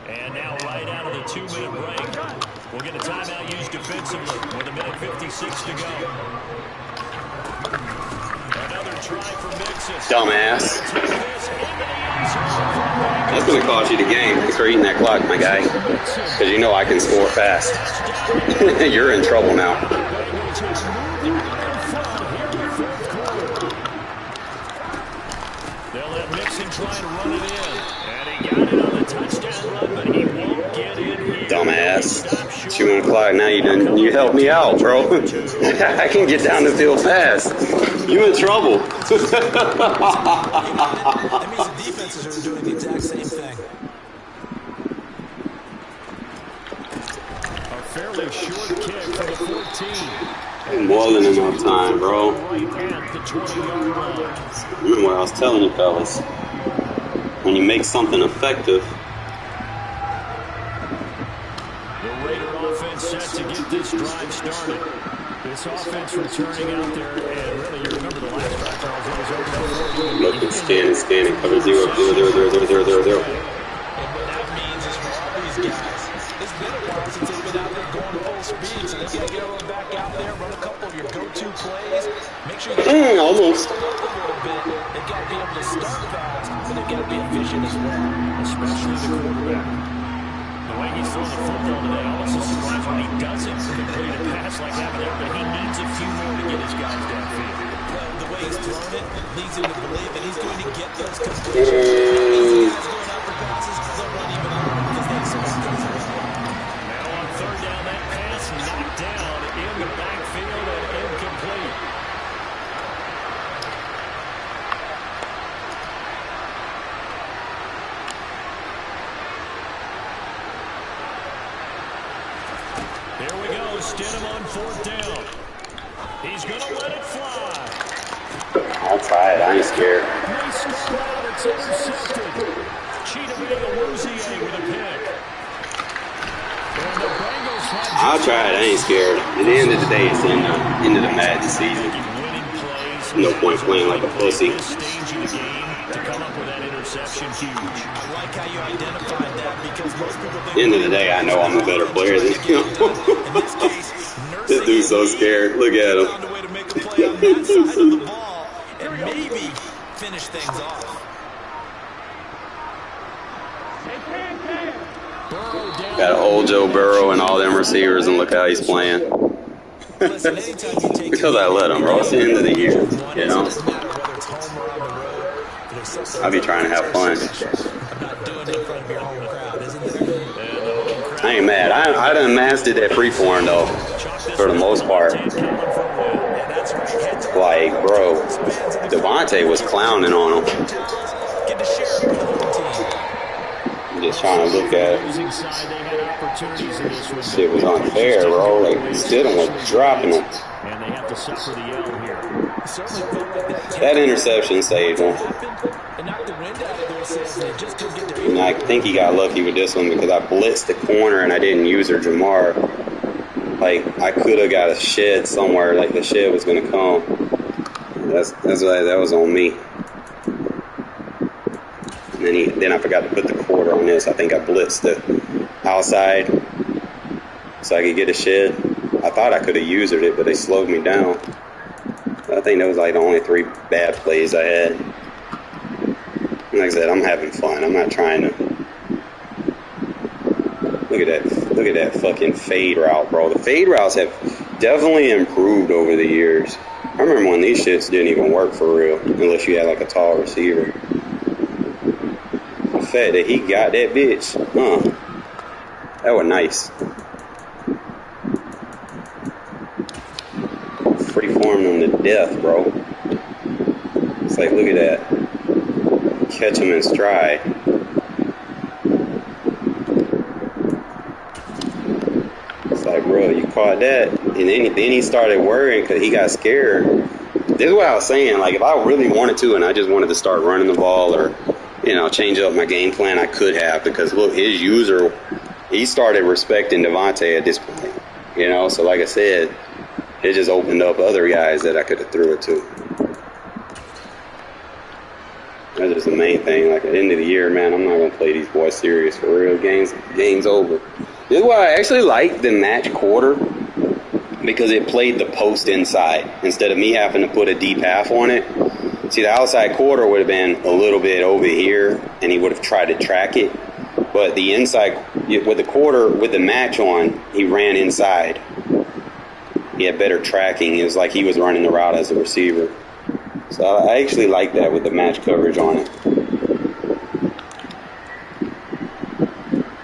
And now right out of the 2-minute break, we'll get a timeout used defensively with 1:56 to go. Another try for Mixon. Dumbass. That's going to cost you the game for eating that clock, my guy. Because you know I can score fast. You're in trouble now. They'll let Mixon try to run it in. And he got it on the touchdown run, but he won't get in here. Dumbass. 2 o'clock. Now you help me out, bro. I can get down the field fast. You in trouble. That means the defenses are doing the exact same thing. A fairly short kick for the 14. More than enough time, bro. Right at the 20-yard line. Remember what I was telling you, fellas. When you make something effective. The Raider offense set to get this drive started. This offense returning out there, and really, you remember the last drive, Charles, it was over the 4. Looking, scanning, cover 0. And what that means is for all these guys, it's been a while since they've been out there going full speed, so they got to get everyone back out there, run a couple of your go-to plays, make sure you get almost. a little bit. They've got to be able to start fast, but they've got to be efficient as well, Especially the quarterback. The way he's throwing the football today, almost a surprise when he doesn't complete a pass like that there, but he needs a few more to get his guys downfield. Well, the way he's throwing it leads him to believe that he's going to get those completions. These guys going out for passes, they'll run even more because they expect those as well. Now on 3rd down, that pass knocked down in the backfield and incomplete. Here we go, Stidham on 4th down. He's going to let it fly. I'll try it. I ain't scared. They start out, it's intercepted. Cheetah with a pick. And the Bengals have I'll try it. I ain't scared. At the end of the day, it's in the end of the Madden season. No point playing like a pussy. This stage in the game to come up with that interception huge. I like how you identified that because most people think... At the end of the day, I know I'm a better player than him. In this case, This dude's so scared. Look at him. found a way to make a play on that side of the ball and maybe finish things off. Got to hold Joe Burrow and all them receivers, and look how he's playing. Listen, anytime you take Because I let him, bro. It's the end of the year, you know. doesn't matter whether it's home or on the road. There's something I be trying to have fun. about not doing it in front of your home crowd, isn't there? I ain't mad. I done mastered that free form, though, for the most part. Like, bro, Devontae was clowning on him. Get to share it with the whole team. I'm just trying to look at it. Losing side, they had opportunities in this one. Shit was unfair, bro. Like, Stidham was dropping him. And they have to suffer the L here. Certainly felt like that That interception saved him. happened and knocked the wind out of their sails and they just couldn't get their And I think he got lucky with this one because I blitzed the corner and I didn't use her Jamar. Like, I could have got a shed somewhere. Like, the shed was going to come. That's why that was on me. And then I forgot to put the quarter on this. I think I blitzed the outside so I could get a shed. I thought I could have used it, but they slowed me down. I think that was like the only 3 bad plays I had. Like I said, I'm having fun. I'm not trying to. Look at that. Look at that fucking fade route, bro. The fade routes have definitely improved over the years. I remember when these shits didn't even work for real, unless you had like a tall receiver. The fact that he got that bitch, that was nice. Freeformed him to death, bro. It's like, look at that. Catch him in stride. It's like, bro, you caught that. And then he started worrying because he got scared. This is what I was saying. Like, if I really wanted to and I just wanted to start running the ball or, you know, change up my game plan, I could have. Because, look, his user, he started respecting Devontae at this point. You know, so like I said, it just opened up other guys that I could have threw it to. That's just the main thing. Like, at the end of the year, man, I'm not going to play these boys serious for real. Game's over. This is why I actually like the match quarter, because it played the post inside instead of me having to put a deep half on it. See, the outside quarter would have been a little bit over here, and he would have tried to track it. But the inside, with the quarter, with the match on, he ran inside. He had better tracking. It was like he was running the route as a receiver. So I actually like that with the match coverage on it.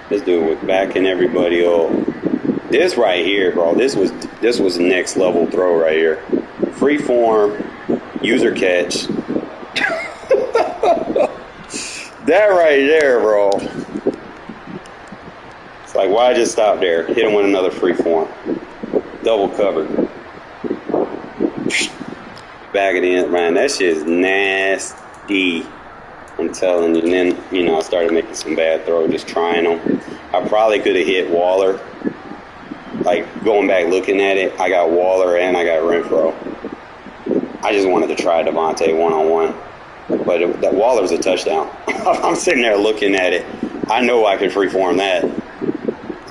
This dude was backing everybody up. This right here, bro, this was next level throw right here. Free form, user catch. That right there, bro. It's like, why just stop there? Hit him with another free form. Double covered. Back it in, man. That shit is nasty. I'm telling you. And then, you know, I started making some bad throws, just trying them. I probably could have hit Waller. Like, going back looking at it, I got Waller and I got Renfro. I just wanted to try Devontae one-on-one. But that Waller's a touchdown. I'm sitting there looking at it. I know I could freeform that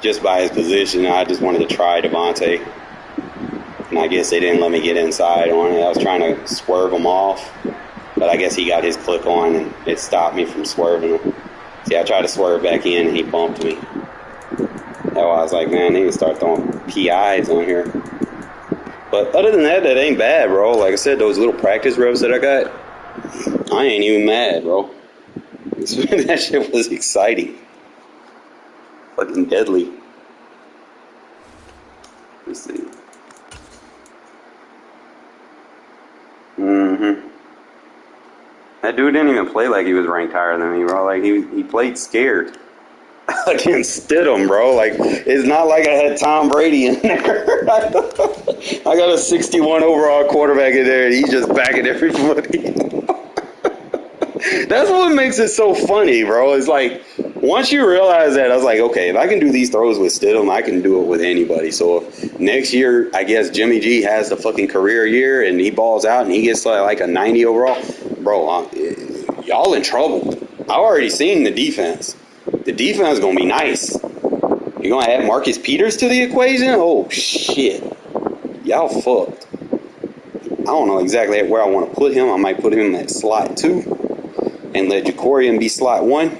just by his position. I just wanted to try Devontae. And I guess they didn't let me get inside on it. I was trying to swerve him off. But I guess he got his click on and it stopped me from swerving him. See, I tried to swerve back in and he bumped me. That's why I was like, man, they need to start throwing PIs on here. But other than that, that ain't bad, bro. Like I said, those little practice reps that I got, I ain't even mad, bro. That shit was exciting. Fucking deadly. Let's see. That dude didn't even play like he was ranked higher than me, bro. Like, he played scared. Against Stidham, bro. Like, it's not like I had Tom Brady in there. I got a 61 overall quarterback in there, and he's just backing everybody. That's what makes it so funny, bro. It's like, once you realize that, I was like, okay, if I can do these throws with Stidham, I can do it with anybody. So if next year, I guess Jimmy G has the fucking career year, and he balls out, and he gets like a 90 overall, bro, y'all in trouble. I already seen the defense. The defense is going to be nice. You're going to add Marcus Peters to the equation? Oh, shit. Y'all fucked. I don't know exactly where I want to put him. I might put him at slot 2 and let Jacorian be slot 1.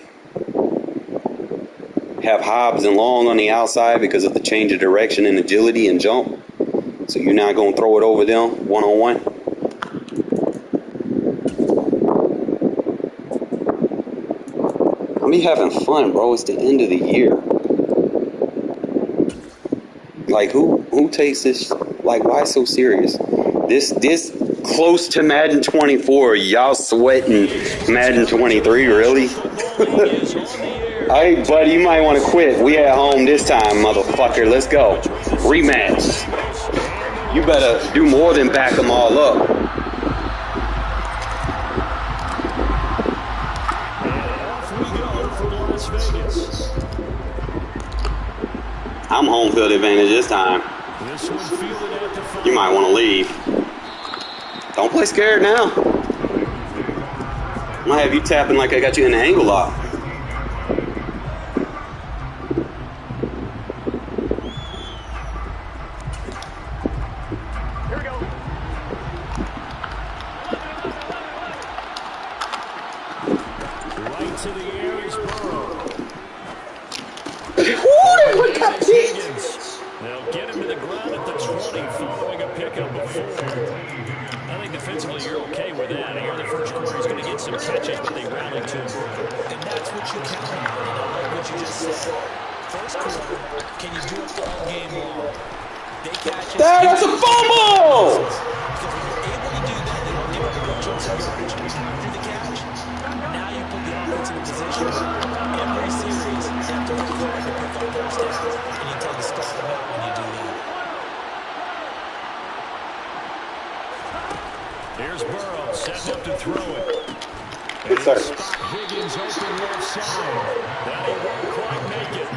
Have Hobbs and Long on the outside because of the change of direction and agility and jump. So you're not going to throw it over them one-on-one. Be having fun, bro. It's the end of the year. Like, who takes this? Like, why so serious? This close to Madden 24. Y'all sweating Madden 23, really? Hey, buddy, you might want to quit. We at home this time, motherfucker. Let's go. Rematch. You better do more than back them all up. I'm home field advantage this time. You might want to leave. Don't play scared now. I might have you tapping like I got you in an angle lock. Here we go. into the air is Burrow. What got picked? They'll get him to the ground at the 20 following a pickup of 4. I think defensively you're okay with that. Here in the first quarter he's going to get some catches, but they rallied to him. And that's what you count on. And I like what you just said. First quarter, can you do it all game long? They catch it. That's a fumble! Because when you're able to do that, they don't give up a good chunk of yardage after the catch. Now you put the offense in a position where every series you have to work hard to pick up first downs, and you tend to start them out when you do that. Here's Burrow setting up to throw it. Yes, sir. Higgins open left side. That he won't quite make it.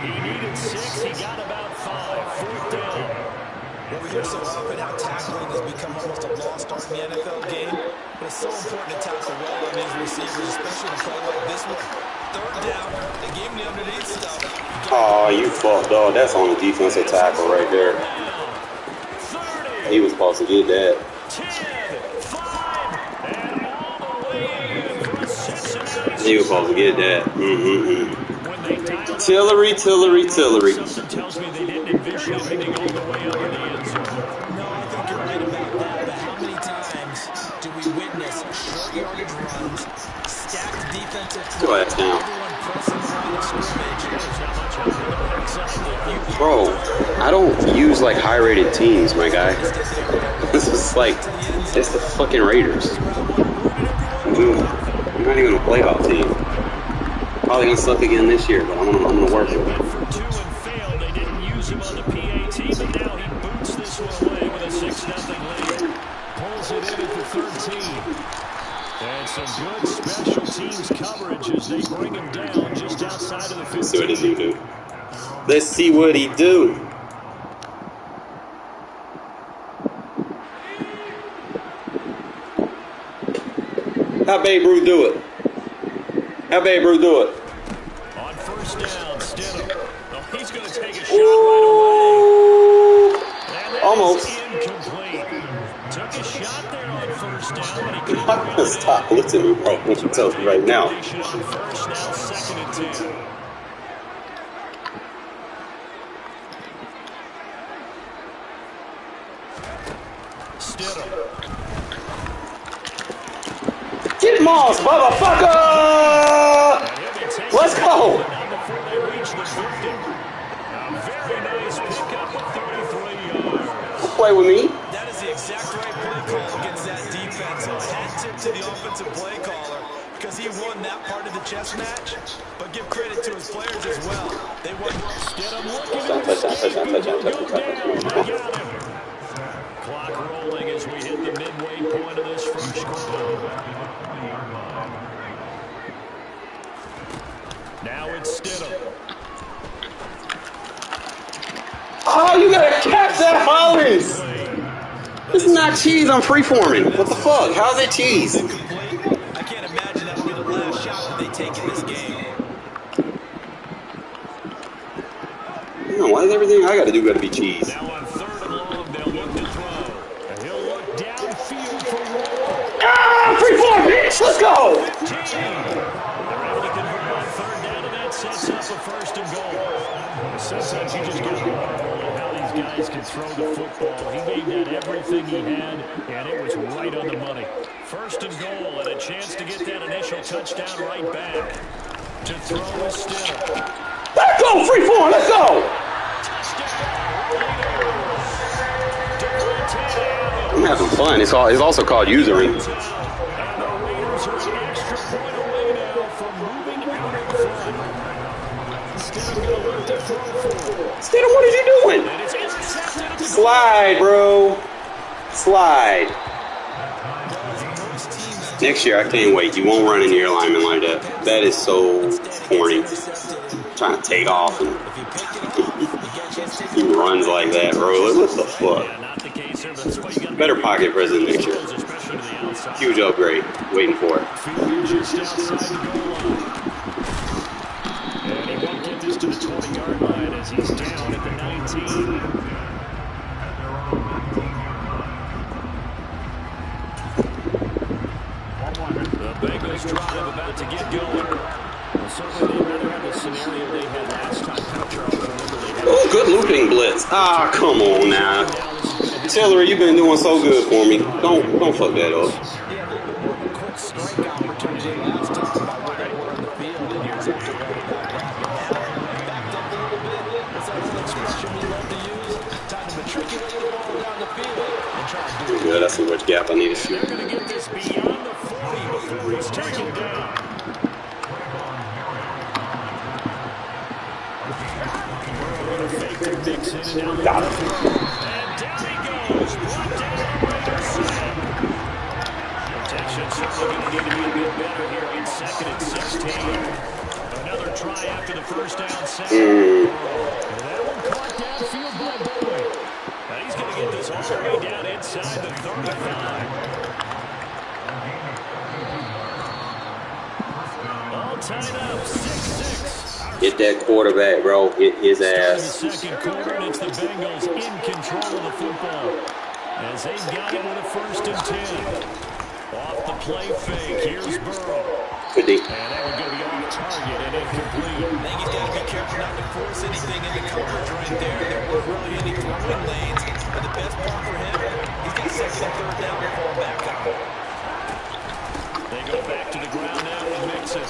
He needed 6. He got about 5. 4th down. Well, we hear so often how tackling has become almost a lost art in the NFL game, but it's so important to tackle well on these receivers, especially in a play like this one. 3rd down, they gave him the underneath stuff. Oh, you fucked, dog. That's on the defensive tackle right there. He was supposed to get that. 10, 5, and all the way in for a 6. He was supposed to get that. Tillery. Something tells me they didn't envision him hitting all the way up in the end zone. No, I think you're right about that, but how many times do we witness short yardage runs, stacked defensive plays, everyone pressing the line of scrimmage? Bro, I don't use like high-rated teams, my guy. This is like, it's the fucking Raiders. I'm not even a playoff team. Probably gonna suck again this year, but I'm gonna work it. Went for 2 and failed. They didn't use him on the PAT, but now he boots this one away with a 6-0 lead. Pulls it in at the 13. And some good special teams coverage as they bring him down just outside of the 15. Let's see what he do. Let's see what he do. How Babe Ruth do it? How Babe Ruth do it? On 1st down, Stidham. Oh, he's going to take a shot right away. And that Almost. is incomplete. Took a shot there on 1st down, but he couldn't I'm gonna stop blitzing me, bro. I'm gonna tell you right now. on 1st, now 2nd and 10. Stidham. Get Moss, motherfucker! Let's go! Before they reach the 50. A very nice pickup of 33 yards. Play with me. That is the exact right play call against that defense. So hat tip to the offensive play caller because he won that part of the chess match. But give credit to his players as well. They won. Stidham looking to escape. He will go down. They got him. Clock rolling as we hit the midway point of this first quarter. Now it's Stidham. Oh, you gotta catch that, Hollins! This is not cheese, I'm freeforming. What the fuck? How's it cheese? I can't imagine that will be the last shot that they take in this game. Why is everything I gotta do gotta be cheese? Now on 3rd and long, they'll look to throw. And he'll look downfield for Wall. Ah, freeform, bitch! Let's go! 15. They're able to convert on 3rd down, and that sets up a 1st and goal. Sometimes you just get to marvel at how these guys can throw the football. He gave that everything he had, and it was right on the money. 1st and goal, and a chance to get that initial touchdown right back. To throw is Stidham. Let's go, freeform, let's go! I'm having fun. It's also called usering. Stidham, what are you doing? Slide, bro. Slide. Next year, I can't wait. You won't run into your lineman like that. That is so corny. Trying to take off and he runs like that, bro. What the fuck? Better pocket present next year. Huge upgrade. Waiting for it. And he won't get this to the 20-yard line as he's down at the 19. The Bengals drive about to get going. Well, certainly they'd rather have the scenario they had last time. Charles, remember they had Oh, good looping blitz. Ah, come on now. Taylor, you've been doing so good for me. Don't fuck that up. Yeah, a little bit more of a quick strike opportunity last time by where they were on the field, and here's up to run it back right. But now, backed up a little bit. What's that old expression we love to use? Time to matriculate the ball down the field and try to do it. Good, I see which gap I need to shoot. They're going to get this beyond the 40 before he's taken down. Got it. And down he goes. Brought down by Anderson. Protection certainly going to need to be a bit better here in 2nd and 16. Another try after the first down set. That one caught downfield by Boyd. Now he's going to get this all the way down inside the 35. All tied up, 6-6. Hit that quarterback, bro. Hit his ass. Second quarter, and it's the Bengals in control of the football as they've got it with a 1st and 10. Off the play fake, here's Burrow. Good deep. And that one's going to be off target and incomplete. I think he's got to be careful not to force anything into coverage right there. There weren't really any throwing lanes, but the best part for him, he's got 2nd and 3rd down to fall back out. They go back to the ground now with Mixon.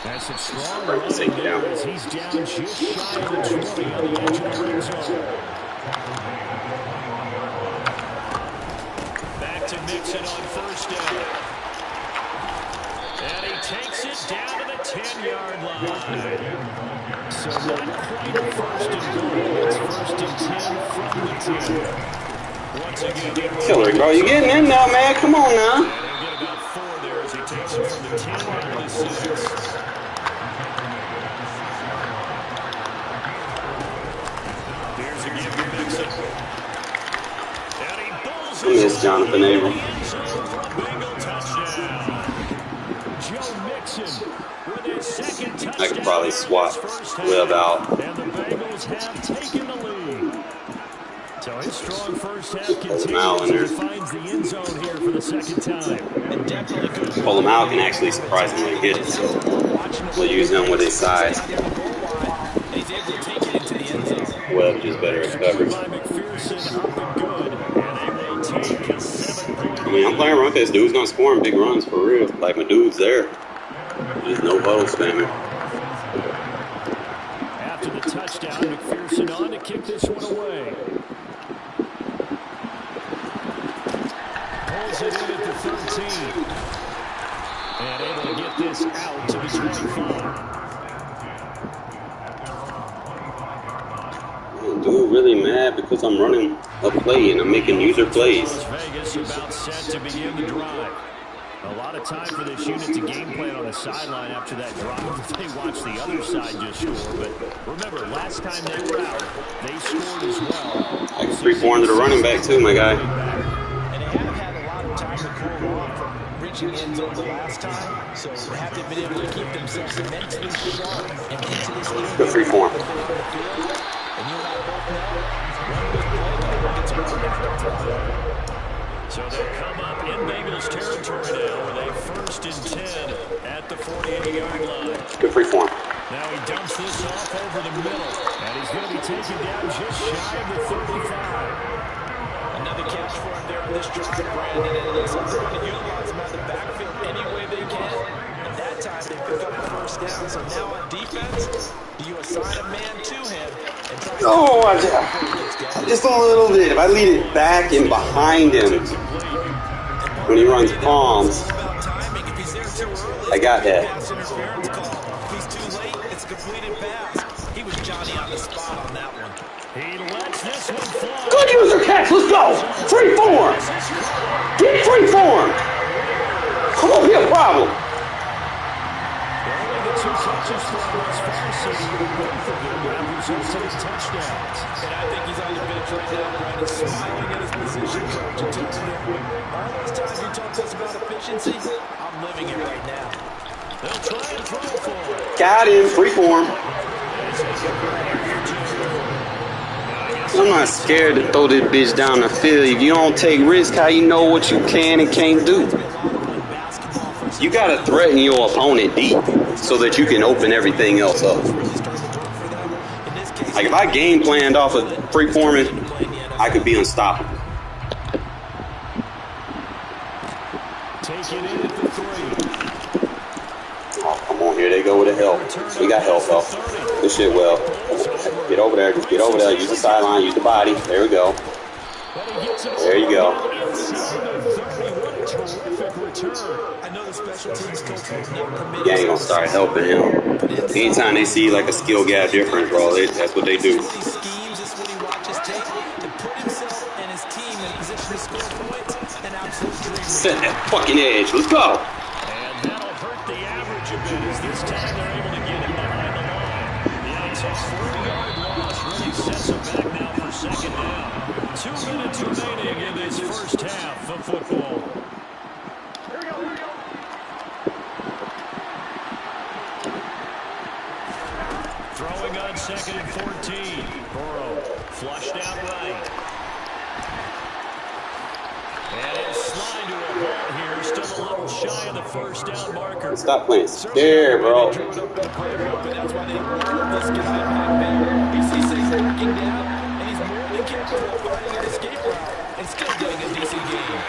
That's some strong Break the safety down. as he's down just shy of the 20 on the edge of the red zone. Back to Mixon on 1st down. And he takes it down to the 10-yard line. So not quite a 1st and goal. It's 1st and 10 from the 10. Once again, Hillary, bro, you getting in now, man. Come on now. and he'll get about 4 there as he takes it from the 10 down to 6. I miss Jonathan Abram. I could probably swap Webb out. And the Bengals have taken the lead. So his strong first half continues as he finds the end zone here for the 2nd time. And definitely good. Pull him out can actually surprisingly hit it, so we'll use him with his size. He's able to take it into the end zone. Webb just better at coverage. I mean, I'm playing run this dude's gonna score in big runs for real. Like my dude's there. There's no huddle spamming. After the touchdown, McPherson on to kick this one away. Pulls it in at the 13. And able to get this out to the 25. Dude, really mad because I'm running a play and I'm making user plays. Vegas about set to begin the drive. A lot of time for this unit to game plan on the sideline after that drive. They watched the other side just score, but remember, last time they were out, they scored as well. I can 3-4 to the running back too, my guy. And they have had a lot of time to cool off from reaching the end zone the last time, so they have to be able to keep themselves mentally sharp and into this game. Good 3-4. And you and I both know, one big play gets brought back. So they'll come up in Bengals territory now with a 1st and 10 at the 48-yard line. Good free form. Now he dumps this off over the middle, and he's going to be taken down just shy of the 35. Another catch for him there on this drive, Brandon, and it looks like they're going to utilize him out of the backfield any way they can. And that time they pick up the 1st down. So now on defense, you assign a man to him. Oh, just a little bit. If I lead it back and behind him when he runs palms, I got that. He's too late. It's a completed pass. He was Johnny on the spot on that one. He lets this one fly. Good user catch. Let's go. Free form. Get free form. Come on, be a problem. Only the 2 touches for us far, both of them have resulted in touchdowns. And I think he's on the bench right now, Brandon, smiling at his position coach and telling him, all those times you talked to us about efficiency, I'm living it right now. They'll try and throw for it. Got him. Free form. I'm not scared to throw this bitch down the field. If you don't take risk, how you know what you can and can't do? Basketball for You got to threaten your opponent deep so that you can open everything else up. Like if I game planned off of free-forming, I could be unstoppable. Oh, come on, here they go with the help. We got help, though. This shit well. Get over there, just get over there. Use the sideline, use the body. There we go. There you go. You ain't gonna start helping him. Anytime they see like a skill gap difference, bro, that's what they do. Set that fucking edge. Let's go. And that'll hurt the average a bit as this time they're able to get him behind the line. The outside 4-yard loss really sets him back now for second down. 2 minutes remaining in this first half of football. Throwing on 2nd and 14. Burrow flushed out right. And he'll slide to a ball here. Still a little shy of the first down marker. Stop playing scared, bro. That's why they love this guy back there. He sees things working down, and he's more than capable of finding an escape route and still getting a decent game.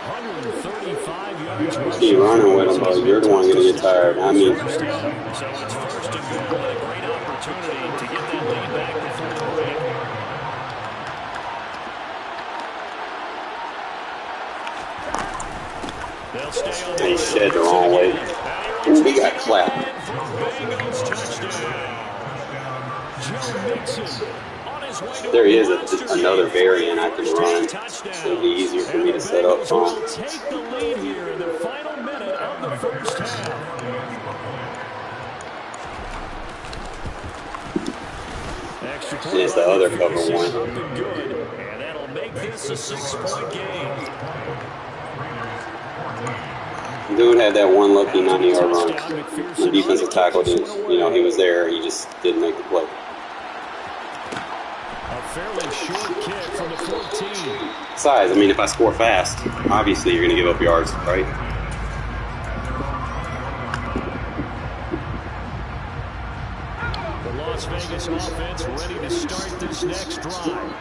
135 yards. Keep running with him, bro. You're the one going to get tired. I mean, So it's first and goal and a great opportunity to get that lead back before the break. They'll stay on they shed the wrong way. Ooh, he got clapped. There is another variant I can run. It'll be easier for me to set up from. Take the lead here in the final minute of the first half. It's the other cover one. And that'll make this a 6-point game. Dude had that one lucky 90-yard run. The defensive tackle didn't, he was there. He just didn't make the play. A fairly short kick from the 14. Besides, I mean, if I score fast, obviously you're going to give up yards, right? The Las Vegas offense ready to start this next drive.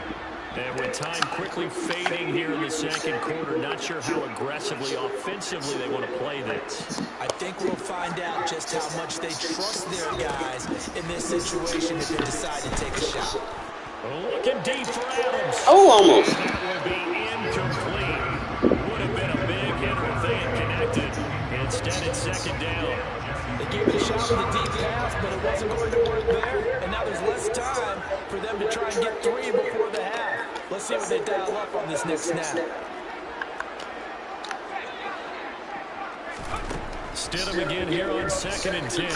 And with time quickly fading here in the second quarter, not sure how aggressively, offensively they want to play this. I think we'll find out just how much they trust their guys in this situation if they decide to take a shot. Looking deep for Adams. Oh, almost. That will be incomplete. Would have been a big hit if they had connected. Instead, it's second down. They gave it a shot with a deep pass, but it wasn't going to work there. And now there's less time for them to try and get 3 before the half. Let's see what they dial up on this next snap. Stidham again here on 2nd and 10.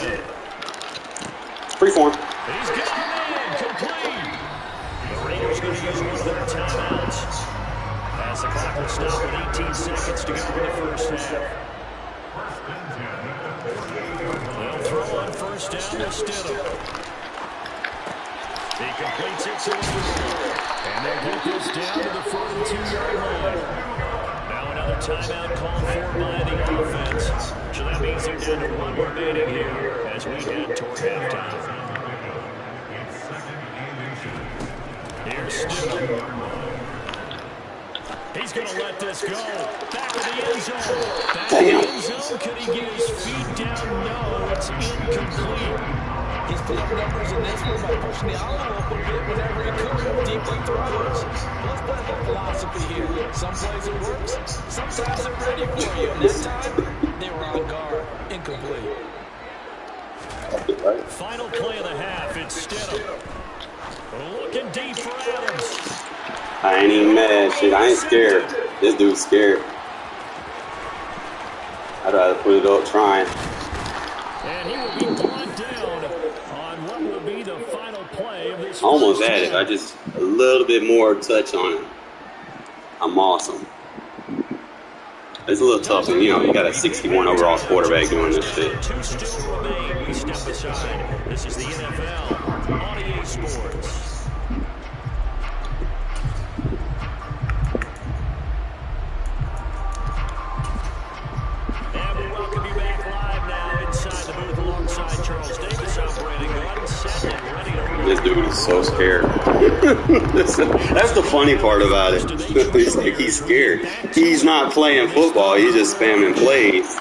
Freeform. He's got it in. Complete. The Raiders going to use one of their timeouts as the clock will stop with 18 seconds to go in the first half. They'll throw on first down to Stidham. He completes it to the and they'll get this down to the 42-yard line. Now another timeout called for by the offense. So that means they're down to 1 remaining here as we head toward halftime. Here's Stidham. He's going to let this go. Back to the end zone. Back to the end zone. Could he get his feet down? No, it's incomplete. He's put up numbers in this one by pushing the envelope a bit whenever he could. Deeply throws. Let's play the philosophy here. Some plays it works. Sometimes they're ready for you. And that time, they were on guard. Incomplete. Final play of the half. It's Stidham. Looking deep for Adams. I ain't even mad. Shit, I ain't scared. This dude's scared. I'd rather put it up trying. And he will be brought down on what will be the final play of this. Almost had it. I just a little bit more touch on it. I'm awesome. It's a little tough, and you got a 61 overall quarterback doing this shit. 2 still remain. We step aside. This is the NFL on EA Sports. dude is so scared. That's the funny part about it. He's like, he's scared. He's not playing football. He's just spamming plays. A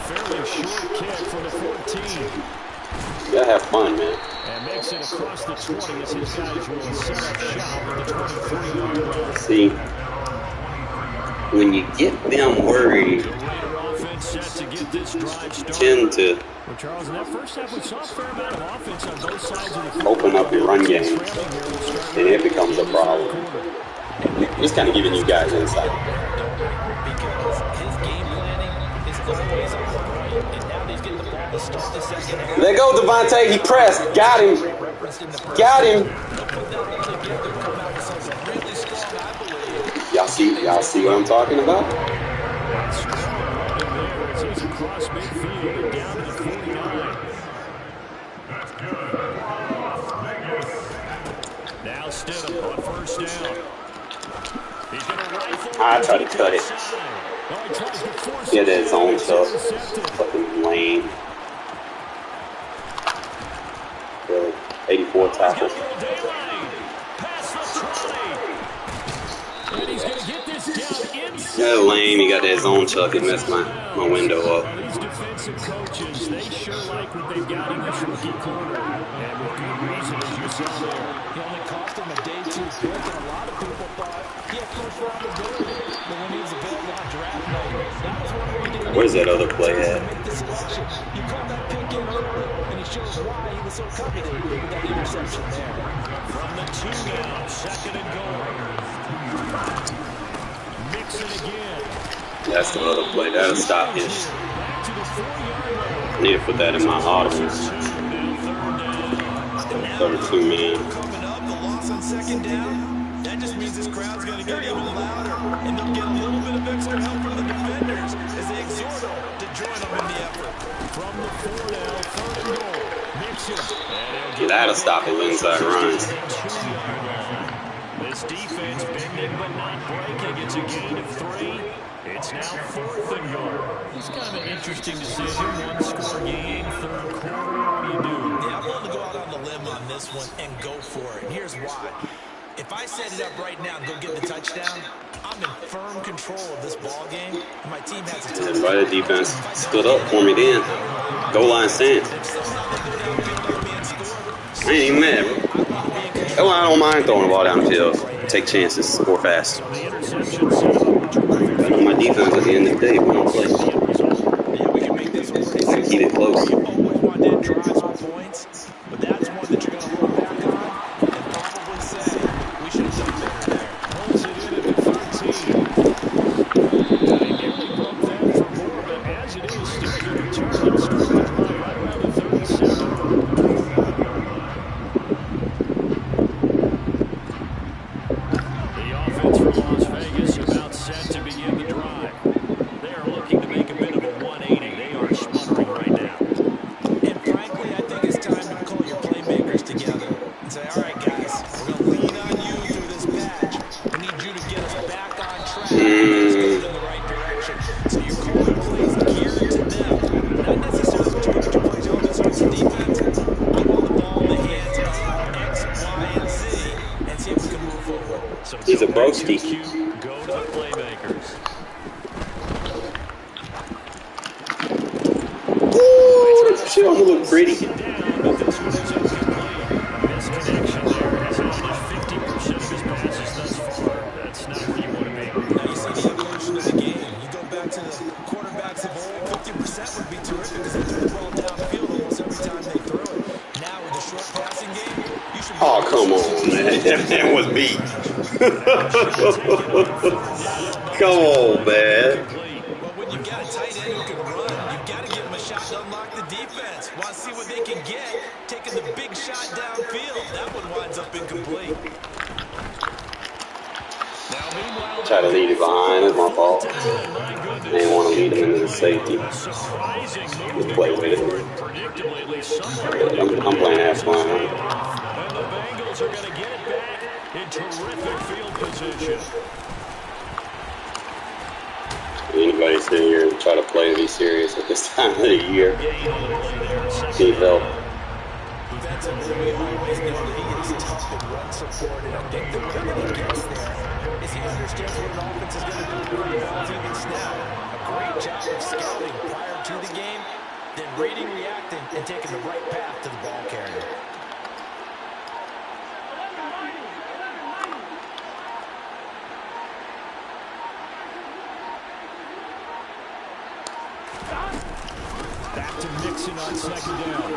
fairly short kick for the 14. You gotta have fun, man. And makes it across the 20 as his guys will set up shop at the 23-yard line. See, when you get them worried, tend to well, Charles, in that first half, we saw a fair amount of offense on both sides of the open up your run game, and it becomes a problem. Just kind of giving you guys insight. Because his game planning is always on point, and now he's getting the ball to start the second half. There goes Devontae. He pressed. Got him. Got him. Y'all see what I'm talking about? Across midfield and down to the 49. Now Stidham on first down. He's going to rifle. I tried to cut it. Get his own stuff. Fucking lame. Really? 84 tackles. And he's going to get this down inside. That lame. He got his own chuck. It messed my window up. These defensive coaches, they sure like what they've got in this rookie corner. And with good reason, as you saw there. He only cost him a day 2 pick, and a lot of people thought he had first round ability. But when he was available on draft night, that was one way to Where's that other play at? make the selection. He called that pick in early, and he shows why he was so coveted with that interception there. From the 2 now, second and goal. Mix it again. That's the other play. That'll stop his. I need to put that in my audibles. 32 man. Coming up, the loss on second down. That just means this crowd's going to get even louder, and they'll get a little bit of extra help from the defenders as they exhort them to join them in the effort. From the 4 now, third and goal. Mix it. Yeah, that'll stop his inside runs. This defense bending but not breaking. It's a gain of 3. It's now 4th and goal. It's kind of an interesting decision. One score game, third quarter. What do you do? Yeah, I'm willing to go out on the limb on this one and go for it. Here's why. If I set it up right now and go get the touchdown, I'm in firm control of this ball game, and my team has a ton of Everybody the defense stood up for me then. Goal line stand. I ain't even mad, bro. That's why I don't mind throwing the ball down the field. Take chances, score fast. I know my defense at the end of the day, we don't play. Keep it close. You always want to drive some points, but that's one that you're going to look back on and probably say, we should have done better there. Holds it in at the 13. They nearly broke that for more, but as it is, still good return. Start the drive right around the 37. The offense from Las Vegas about set to begin the drive. They are looking to make a bit of a 180. They are sputtering right now. And frankly, I think it's time to call your playmakers together and say, all right, guys, we're going to lean on you through this patch. We need you to get us back on track and get us going in the right direction. So you're calling plays geared to them, not necessarily to play on this on defense. I want the ball in the hands of X, Y, and Z and see if we can move forward. So He's a broski. go to the playmakers. Ooh, that shit don't look pretty. This connection there has only 50% of his passes thus far. That's not where you want to be. Now you see the evolution of the game. You go back to the quarterbacks of old, 50% would be terrific because they threw the ball downfield almost every time they throw it. Now with the short passing game, you should be Oh, come on, man. That was beat. Come on, man. But when you've got a tight end who can run, you've got to give him a shot to unlock the defense. Want to see what they can get, taking the big shot downfield. That one winds up incomplete. Now, meanwhile, Try to lead it behind. It's my fault. my goodness. They didn't want to lead him into the safety. Surprising Just move. play with it. Predictably, at least somewhat. I'm playing half line. And the Bengals are going to get it back in terrific field position. Anybody sitting here and try to play to be serious at this time of the year? Gain on the play there. Need help. Defensively, we always know that he is tough in run support, and I think the way that he gets there is he understands what an offense is going to do before the ball's even snapped. A great job of scouting prior to the game, then reading, reacting, and taking the right path to the ball carrier. Back to Mixon on second down.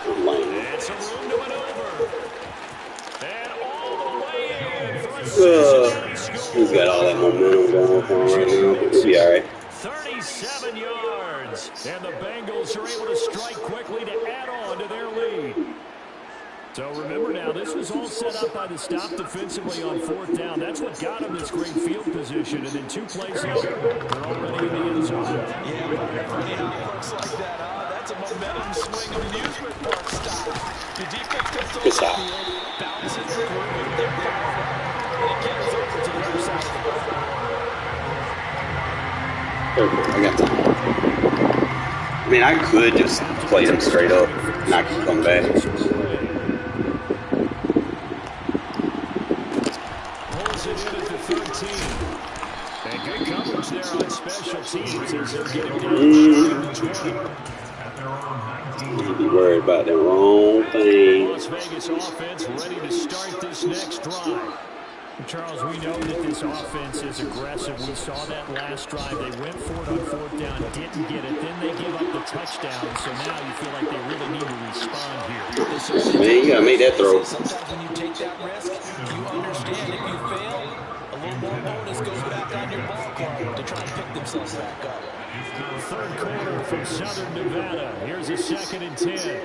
It's a room to maneuver. And all the way in for a 6-yard score. He's got all that momentum going for him right now. He'll be all right. 37 yards. And the Bengals are able to strike quickly to add on to their lead. So remember now, this was all set up by the stop defensively on fourth down. That's what got them this great field position. And then 2 plays later, they're already in the end zone. Yeah, funny how it works like that, huh? That's a momentum swing amusement park style. The defense comes over the field, bounces the quarterback, they're fired up, and it carries over to the other side of the ball. I got time. I mean, I could just play them straight up, not keep them back. Pulls it in at the 13. And good coverage there on special teams as they'll get him down to the 20. You'd be worried about the wrong thing. Las Vegas offense ready to start this next drive. Charles, we know that this offense is aggressive. We saw that last drive. They went for it on fourth down, didn't get it. Then they give up the touchdown. So now you feel like they really need to respond here. Man, you got to make that throw. Sometimes when you take that risk, you understand if you fail, a little more bonus goes back on your ball club to try and pick themselves back up. Third quarter from Southern Nevada. Here's a 2nd and 10.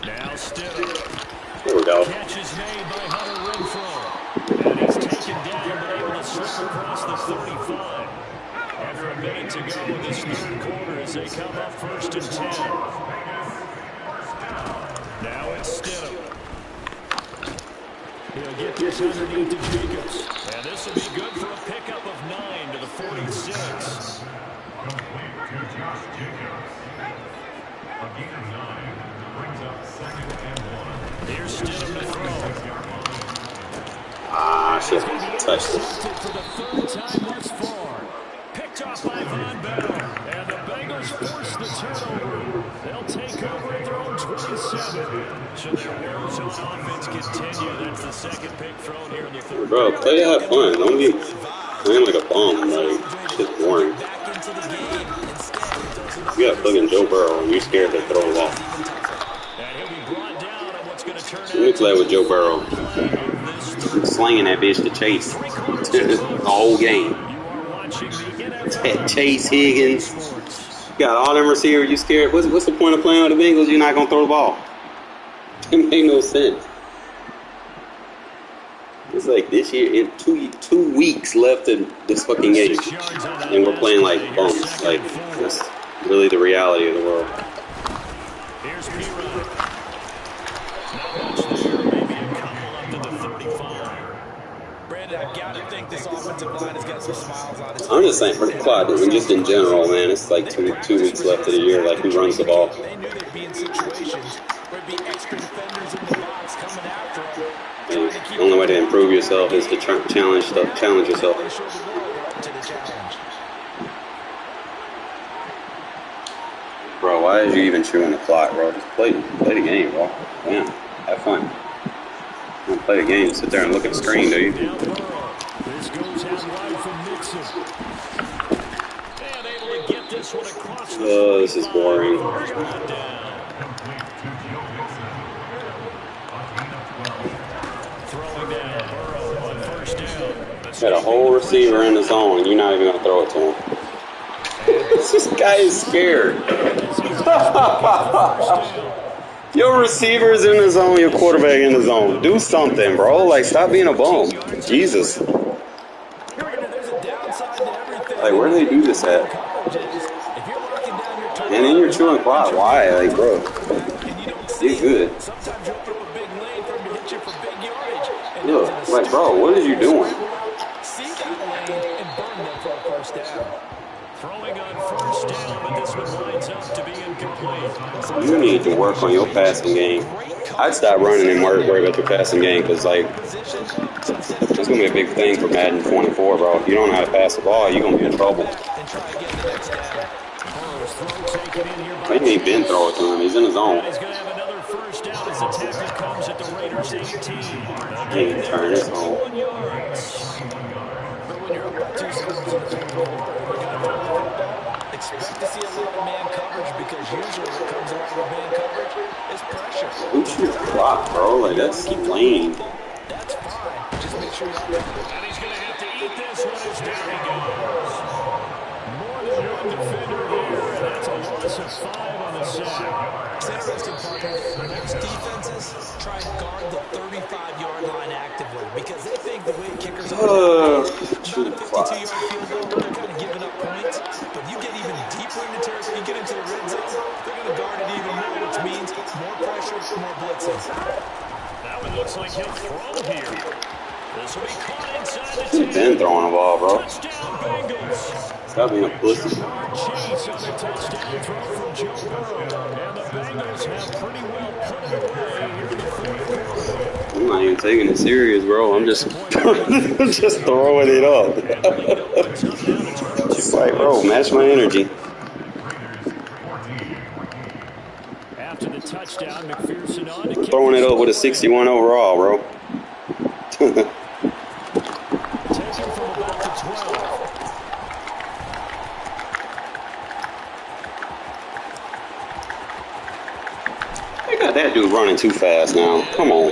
Now Stidham. There we go. Catch is made by Hunter Renfrow. And he's taken down, but able to slip across the 35. After a minute to go in this third quarter as they come up 1st and 10. Now it's Stidham. He'll get this underneath to Jacobs. And this will be good for a pickup of 9 to the 46. Here's Stidham to throw. Ah, shit. Touched it. For the 3rd time thus far. Picked off by Von Bell. And the Bengals force the turnover. They'll take over at their own 27. So their woes of offense continue. That's the 2nd pick thrown here in the 3rd. Bro, play that fun. Don't be playing like a bum. Like, shit's boring. You got fucking Joe Burrow and you're scared to throw the ball. Let me play with Joe Burrow. Slinging that bitch to Chase. The whole game. Chase Higgins. Got all them receivers. You scared? What's the point of playing with the Bengals? You're not going to throw the ball. It make no sense. It's like this year, in two weeks left in this fucking game. And we're playing like bums. Like, that's really the reality of the world. Here's P-Rod. Not much there. Maybe a couple up to the 35. Brandon, I've got to think this offensive line has got some smiles on it. I'm just saying, for the Clyde, I mean, just in general, man, it's like two weeks left of the year. Like, who runs the ball? They knew they'd be in situations where there'd be extra defenders in the box coming after them. And the only way to improve yourself is to challenge yourself. Bro, why did you even chewing the clock, bro? Just play the game, bro. Yeah, have fun. Don't play the game, sit there and look at the screen, do you? This goes out wide from Mixon. And able to get this one across the Oh, this is boring. Throwing down Burrow on 1st down. Got a whole receiver in the zone, and you're not even gonna throw it to him. This guy is scared. Your receiver's in the zone, your quarterback in the zone. Do something, bro. Like, stop being a bum. Jesus. Like, where do they do this at? And then you're chewing clock. Why? Like, bro. You're good. Look, like, bro, what are you doing? Throwing on first down, but this one winds up to be incomplete. You need to work on your passing game. I'd stop running and worry about your passing game because, like, it's going to be a big thing for Madden 24, bro. If you don't know how to pass the ball, you're going to be in trouble. Maybe he been throw it to him. He's in his zone. He's going to have another first down as the tackle comes at the Raiders 18. He can turn his home. Expect to see a lot of man coverage because usually what comes along with man coverage is pressure. Who's your clock, bro? Like, that's lame. That's fine. Just make sure you're And he's going to have to eat this one as down he goes. More than one defender there, and that's a loss of 5 on the sack. It's interesting, partner. Most defenses try and guard the 35-yard line actively because they think the way kickers are not a 52-yard field goal, they're kind of giving up points. But you get even deeper into territory, you get into the red zone, they're going to guard it even more, which means more pressure, more blitzing. That one looks like he'll throw here. This will be caught inside the 10. He's been throwing the ball, bro. Touchdown, Bengals. Stop being a pussy. Chase on the touchdown throw from Joe Burrow. And the Bengals have pretty well put it away here in the fourth quarter. I'm not even taking it serious, bro. I'm just just throwing it up. It's like, bro, match my energy. After the touchdown, McPherson on to Throwing it up with a 61 overall, bro. taken from about the 12. They got that dude running too fast now. Come on.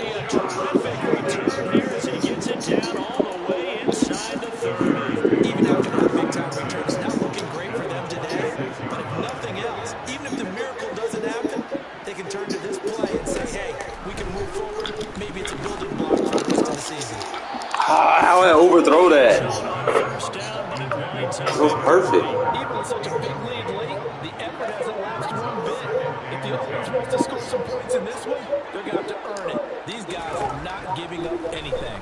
As he gets it down all the way inside the 30. Even after that big-time return, it's not looking great for them today. But if nothing else, even if the miracle doesn't happen, they can turn to this play and say, hey, we can move forward. Maybe it's a building block for the rest of the season. How did I overthrow that? It was perfect. Even with such a big lead late, the effort hasn't lapsed one bit. If the offense wants to score some points in this one, they're going to have to earn it. These guys are not giving up anything.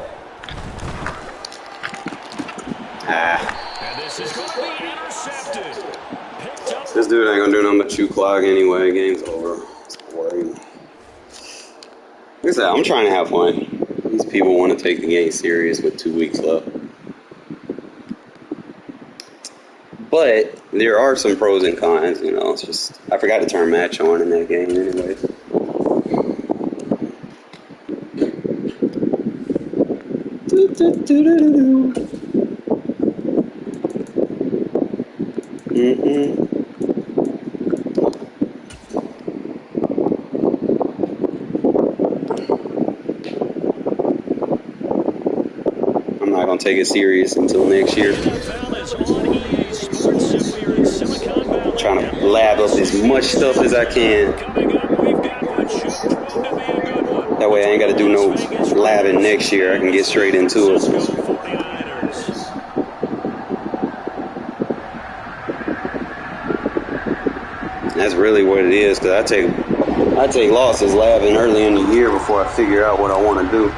And this is going to be intercepted. Picked up. This dude ain't gonna do nothing but shoot clock anyway. Game's over. It's boring. Like I said, I'm trying to have fun. These people want to take the game serious with 2 weeks left. But there are some pros and cons, you know. It's just I forgot to turn match on in that game anyway. I'm not gonna take it serious until next year. Trying to lab up as much stuff as I can. That way I ain't got to do no labbing next year. I can get straight into it. That's really what it is, because I take losses labbing early in the year before I figure out what I want to do.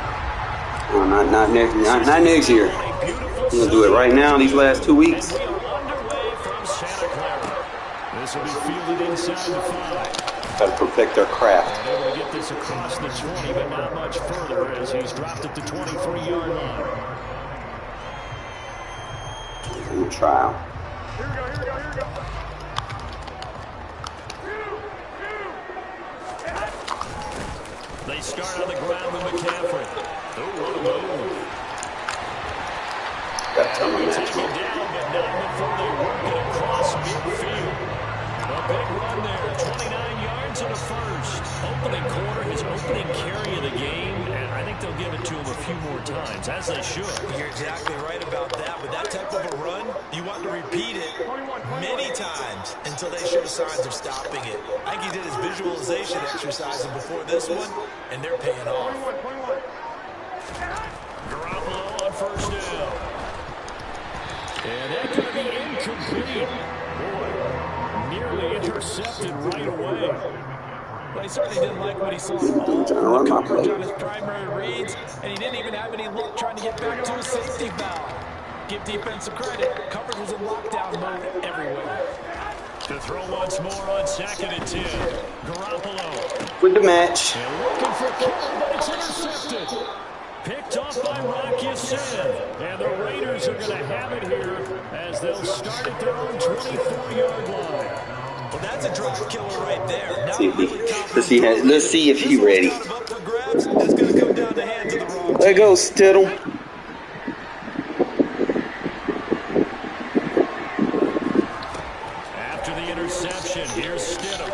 Well, not next year. I'm going to do it right now, these last 2 weeks. This will be fielded inside the 5. Got to protect their craft. And able to get this across the 20, but not much further as he's dropped at the 23-yard line. I'm going to try. Here we go. They start on the ground with McCaffrey. Oh, what a move. Got to tell them that. Taken down, but not before they work it across midfield. A big run there, 29 yards and a first. Opening quarter, his opening carry of the game, and I think they'll give it to him a few more times, as they should. You're exactly right about that. With that type of a run, you want to repeat it many times until they show signs of stopping it. I think he did his visualization exercises before this one, and they're paying off. Garoppolo on first down. And that's going to be incomplete. Boy, nearly intercepted right away. Well, he certainly didn't like what he saw all the coverage on his primary reads, and he didn't even have any luck trying to get back to a safety valve. Give defensive credit. Coverage was in lockdown mode everywhere. To throw once more on 2nd and 10. Garoppolo. With the match. And looking for Kelly, but it's intercepted. Picked off by Rocky Sin. And the Raiders are going to have it here as they'll start at their own 24-yard line. Well, that's a drive killer right there. Let's see if he's ready. There goes Stidham. After the interception, here's Stidham.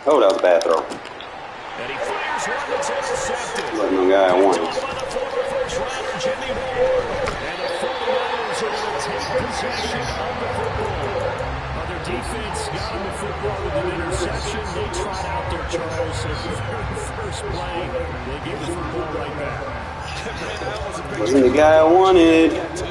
Oh, that was a bad throw. And he fires one that's intercepted. Letting the guy I wanted. By the former first-rounder, Jimmy Ward. And the 49ers are going to take possession of the football. Their defense got him the football with an interception. They trot out their Charles at the very first play. They give the football right back. Wasn't the guy I wanted. We got two.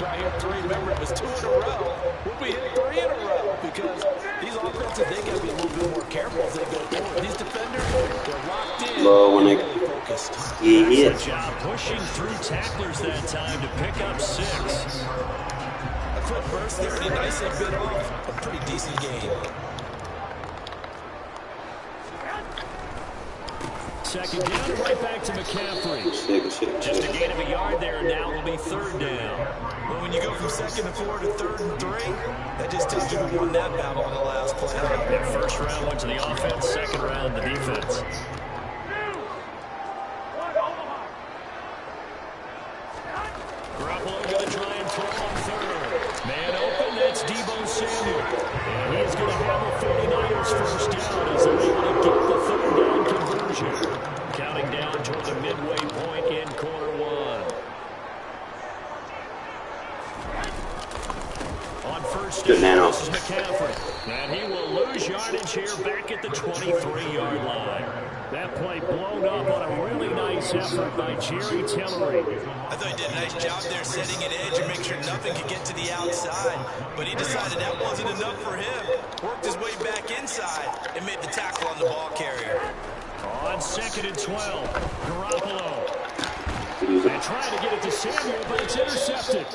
Right here, 3. Remember, it was 2 in a row. Would we hit 3 in a row? Because these offenses, they got to be a little bit more careful as they go forward. These defenders, they're locked in. Low when they focused. yeah. Nice job pushing through tacklers that time to pick up 6. A quick burst there, and he nicely bit off a pretty decent game. 2nd down and right back to McCaffrey. Just a gain of a yard there, and now will be 3rd down. Well, when you go from 2nd and 4 to 3rd and 3, that just tells you who won that battle on the last play. Yeah, first round went to the offense, 2nd round the defense. Garoppolo going to try and throw on 3rd. Man open, that's Deebo Samuel. And he's going to have a 49ers first down as they're able to get the 3rd down conversion. Counting down toward the midway point in quarter 1. On 1st down, this is McCaffrey. And he will lose yardage here back at the 23-yard line. That play blown up on a really nice effort by Jerry Tillery. I thought he did a nice job there setting an edge and make sure nothing could get to the outside. But he decided that wasn't enough for him. Worked his way back inside and made the tackle on the ball carrier. On 2nd and 12, Garoppolo. And trying to get it to Samuel, but it's intercepted.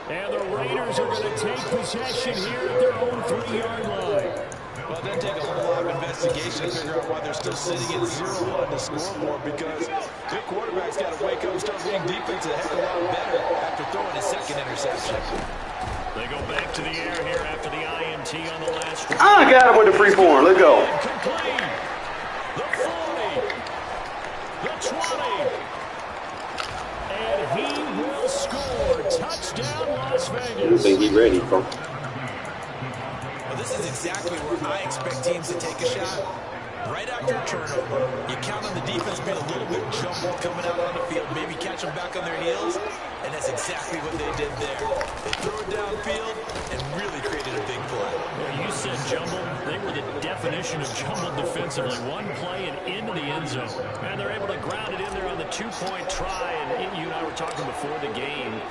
And the Raiders are going to take possession here at their own 3-yard line. Well, it doesn't take a whole lot of investigation to figure out why they're still sitting at 0 on the scoreboard, because their quarterback's got to wake up and start being defense a heck of a lot better after throwing his 2nd interception. They go back to the air here after the INT on the last drive. I got him with the free form. Let's go. Complete. The 40. The 20. And he will score. Touchdown, Las I Vegas. think he's ready, bro. Well, this is exactly where I expect teams to take a shot. Right after a turnover, you count on the defense being a little bit jumbled coming out on the field, maybe catch them back on their heels, and that's exactly what they did there. They threw it downfield and really created a big play. Well, you said jumbled. They were the definition of jumbled defensively. One play and into the end zone. And they're able to ground it in there on the 2-point try. And you and I were talking before the game.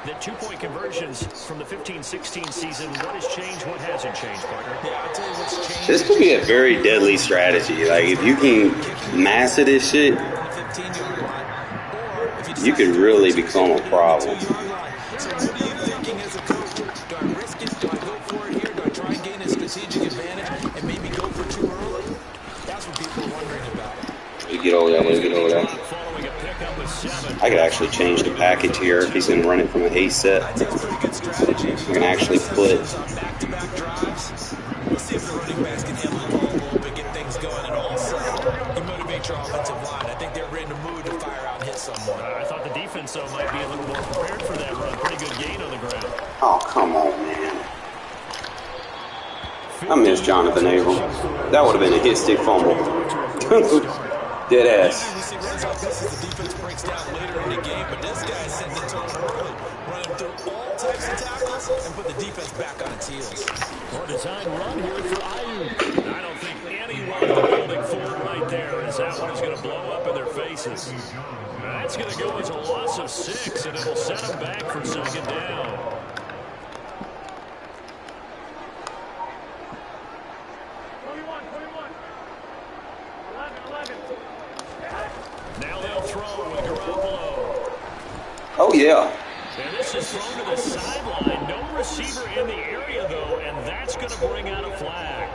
The 2-point conversions from the 15-16 season, what has changed, what hasn't changed, partner? Yeah, I'll tell you what's changed. This could be a very deadly strategy. Like, if you can master this shit, you could really become a problem. So what are you thinking as a coach? Do I risk it? Do I go for it here? Do I try and gain a strategic advantage and maybe go for too early? That's what people are wondering about. Let's get over that. I could actually change the package here if he's going to run it from an A set. I think it's a pretty good strategy. I can actually put back-to-back drives. We'll see if the running backs can handle the ball a little bit, get things going, and also you motivate your offensive line. I think they're in the mood to fire out and hit someone. I thought the defense, though, might be a little more prepared for that run. Pretty good gain on the ground. Oh, come on, man. I miss Jonathan Abram. That would have been a hit stick fumble. Dead ass. We see runs like this as the defense breaks down later in the game, but this guy is setting the tone early, running through all types of tackles and put the defense back on its heels. Or design run here for Ayuk. I don't think anyone holding forward right there, as that one is going to blow up in their faces. That's going to go as a loss of 6, and it'll set them back for 2nd down. Now they'll throw with Garoppolo. Oh, yeah. And this is thrown to the sideline. No receiver in the area, though, and that's going to bring out a flag.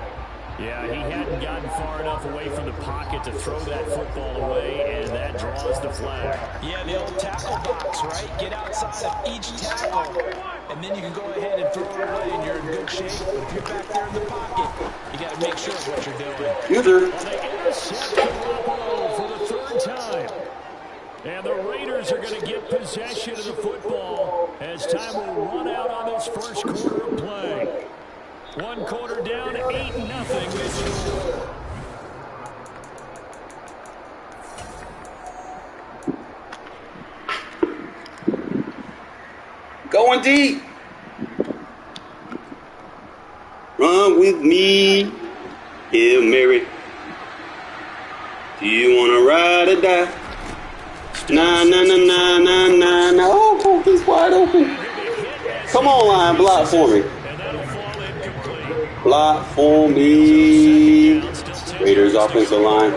Yeah, he hadn't gotten far enough away from the pocket to throw that football away, and that draws the flag. Yeah, the old tackle box, right? Get outside of each tackle, and then you can go ahead and throw it away, and you're in good shape. But if you're back there in the pocket, you got to make sure of what you're doing. Well, they intercept Garoppolo for the third time. And the Raiders are going to get possession of the football as time will run out on this first quarter of play. 1 quarter down, 8-0 this score. Going deep. Run with me, Hail Mary. Do you want to ride or die? Nah, nah, nah, nah, nah, nah, nah. Oh, he's wide open. Come on, line, block for me. Block for me. Raiders offensive line.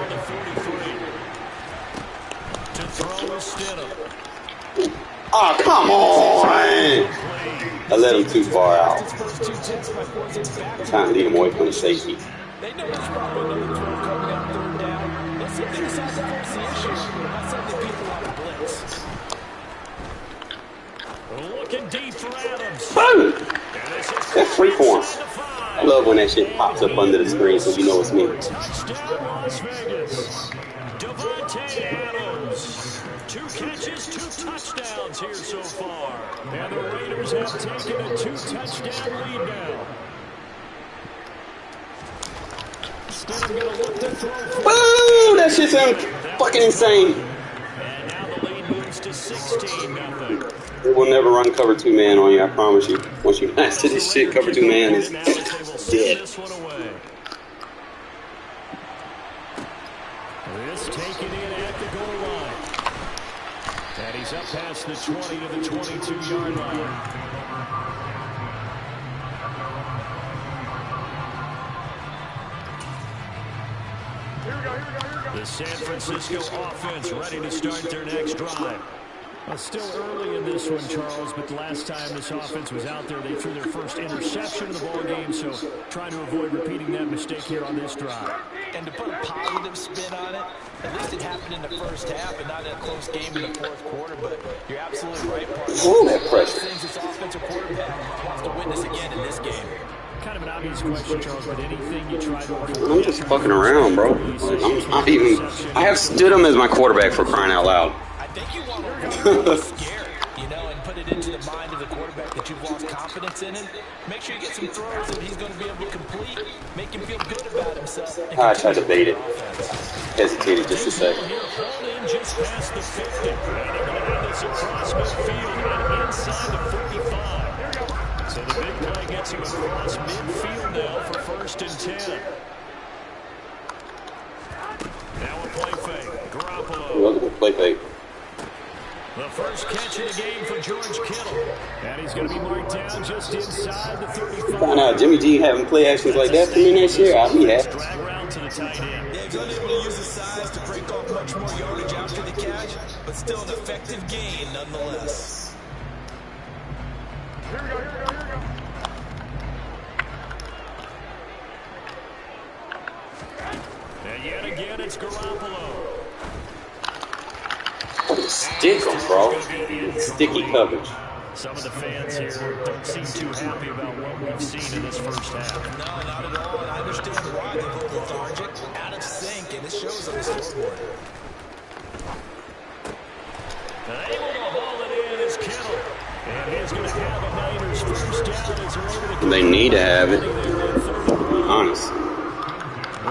Oh, come on. I let him too far out. I'm trying to lead him away from the safety. They know there's probably another throw coming up third down. Let's see if they decide to force the issue. Not sending people on a blitz. Looking deep for Adams. Boom! That's free form. I love when that shit pops up under the screen so you know it's me. Touchdown, Las Vegas. Devontae Adams. 2 catches, 2 touchdowns here so far. And the Raiders have taken a 2-touchdown lead now. Still going to look to throw. Woo! That shit's fucking insane. And now the lead moves to 16-0. They will never run cover 2 man on you, I promise you. Once you master this shit, cover 2 man is dead. This taken in at the goal line. And he's up past the 20 to the 22-yard line. The San Francisco offense ready to start their next drive. Well, still early in this one, Charles, but the last time this offense was out there, they threw their first interception of the ball game, so trying to avoid repeating that mistake here on this drive. And to put a positive spin on it, at least it happened in the first half and not in a close game in the fourth quarter, but you're absolutely right, partner. Ooh, that pressure. Things this offensive quarterback wants to witness again in this game. Kind of an obvious question, Charles, but anything you try to avoid. I'm just fucking around, bro. I have stood him as my quarterback for crying out loud. I think you want to be scared, you know, and put it into the mind of the quarterback that you've lost confidence in him. Make sure you get some throws that he's going to be able to complete, make him feel good about himself. I tried to bait it. Hesitated just a second. Just past the 50. They're going to have this across midfield and inside the 45. So the big play gets him across midfield now for 1st and 10. Now a play fake. Garoppolo. Play fake. The first catch of the game for George Kittle. And he's going to be marked down just inside the 35. Find out Jimmy G having play actions like that for me next year, I'll be happy. Drag round to the tight end. Yeah, he's unable to use his size to break off much more yardage after the catch, but still an effective gain nonetheless. Here we go. And yet again, it's Garoppolo. Stick him, bro. Sticky coverage. Some of the fans here don't seem too happy about what we've seen in this first half. No, not at all. And I understand why they look lethargic, out of sync, and it shows on the scoreboard. Able to haul it in is Kittle. And he's going to have a Niners first down as they're able to. They need to have it. Honest.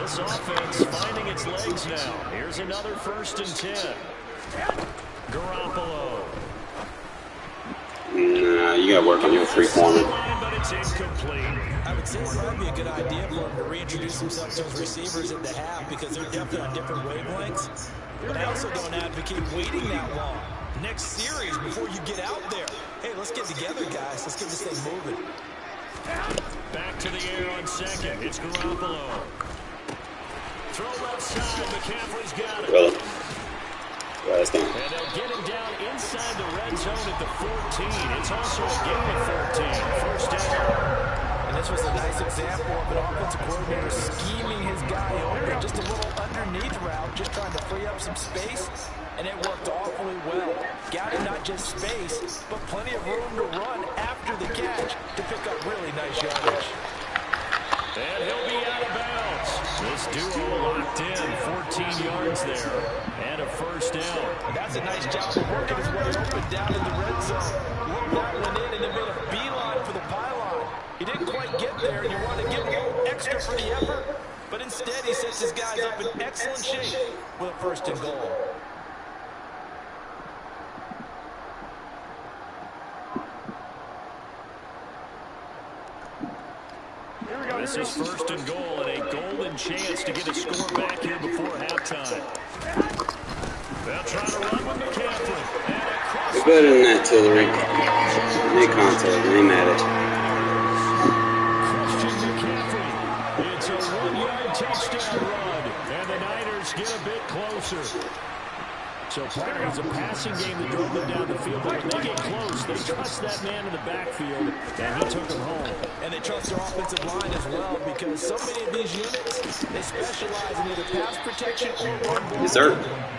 This offense finding its legs now. Here's another 1st and 10. Garoppolo. Nah, you gotta work on your free corner. But it's incomplete. I would say it might be a good idea for him to reintroduce himself to his receivers at the half because they're definitely on different wavelengths. But I also don't advocate waiting that long. Next series before you get out there. Hey, let's get together, guys. Let's get this thing moving. Back to the air on 2nd. It's Garoppolo. Throw left side. McCaffrey's got it. Really? Last down. And they'll get him down inside the red zone at the 14. It's also a gain of 14. First down. And this was a nice example of an offensive coordinator scheming his guy open. Just a little underneath route, just trying to free up some space. And it worked awfully well. Got him not just space, but plenty of room to run after the catch to pick up really nice yardage. And he'll be out of bounds. This duo locked in, 14 yards there, and a first down. That's a nice job of working his way open down in the red zone. Looked that one in and then made a beeline for the pylon. He didn't quite get there, and you want to give him a little extra for the effort, but instead he sets his guys up in excellent shape with a first and goal. This is first and goal and a golden chance to get a score back here before halftime. They'll try to run with McCaffrey. It's better than that, Tillery. They contact. They mad at Christian McCaffrey. It's a 1-yard touchdown run, and the Niners get a bit closer. So part of it was a passing game that drove them down the field. But when they get close, they trust that man in the backfield, and he took him home. And they trust their offensive line as well, because so many of these units, they specialize in either pass protection or run block. Yes, sir.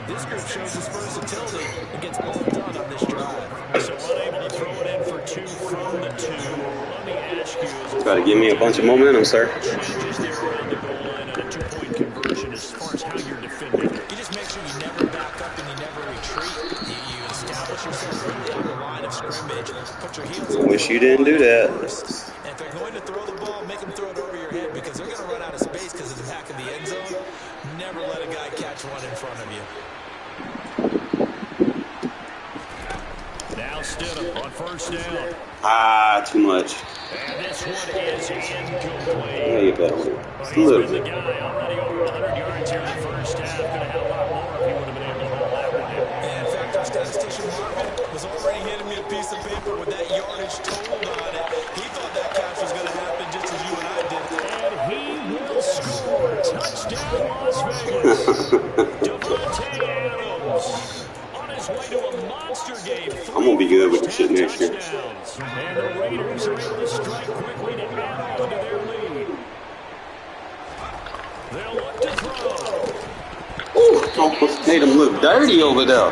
This group shows its versatility and gets all done on this drive. So unable to throw it in for 2 from the 2. Let me ask you, Try to give me a bunch of momentum, sir. changes there around the goal line on a 2-point conversion as far as how you're defending? You just make sure you never back up and you never retreat. You establish yourself really on the line of scrimmage. Put your heels on. Wish you didn't do that. And if they're going to throw the ball, make them throw it over your head, because they're going to run out of space because of the back of the end zone. Never let a guy catch one in front of you. Now Stidham on first down. Too much. And this one is incomplete. Yeah, you better win. Well, A he's little been the bit. guy already over 100 yards here in the first half. Could have had a lot more if he would have been able to hold that one in. And in fact, our statistician Marvin was already handing me a piece of paper with that yardage totaled on it. He thought that catch was going to happen just as you and I did. And he will score. Touchdown, Las Vegas. Devontae Adams on his way to a monster game. I'm going to be good with the shit next year. Touchdowns. And the Raiders are able to strike quickly to add on to their lead. They'll look to throw. Ooh, almost made him look dirty over there.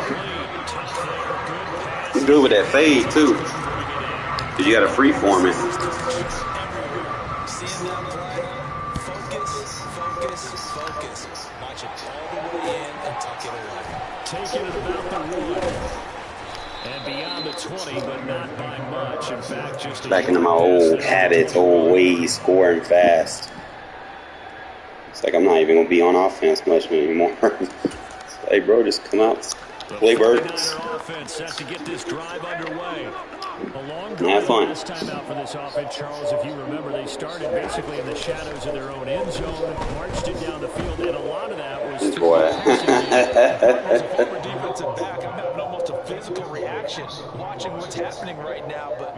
He's good with that fade, too. Because you got to freeform it. Seeing that play, focus. Watch it all the way in and tuck it away. Taking it about the 1. And beyond the 20, but not by much. In fact, just Back into my old habits, old ways, scoring fast. It's like I'm not even going to be on offense much anymore. Hey, bro, just come out, play birds. Offense set to get this drive underway. A long Have fun. last time out for this offense, Charles. If you remember, they started basically in the shadows of their own end zone, marched it down the field, and a lot of that was through Boy. As a former defensive back, I'm having almost a physical reaction watching what's happening right now. But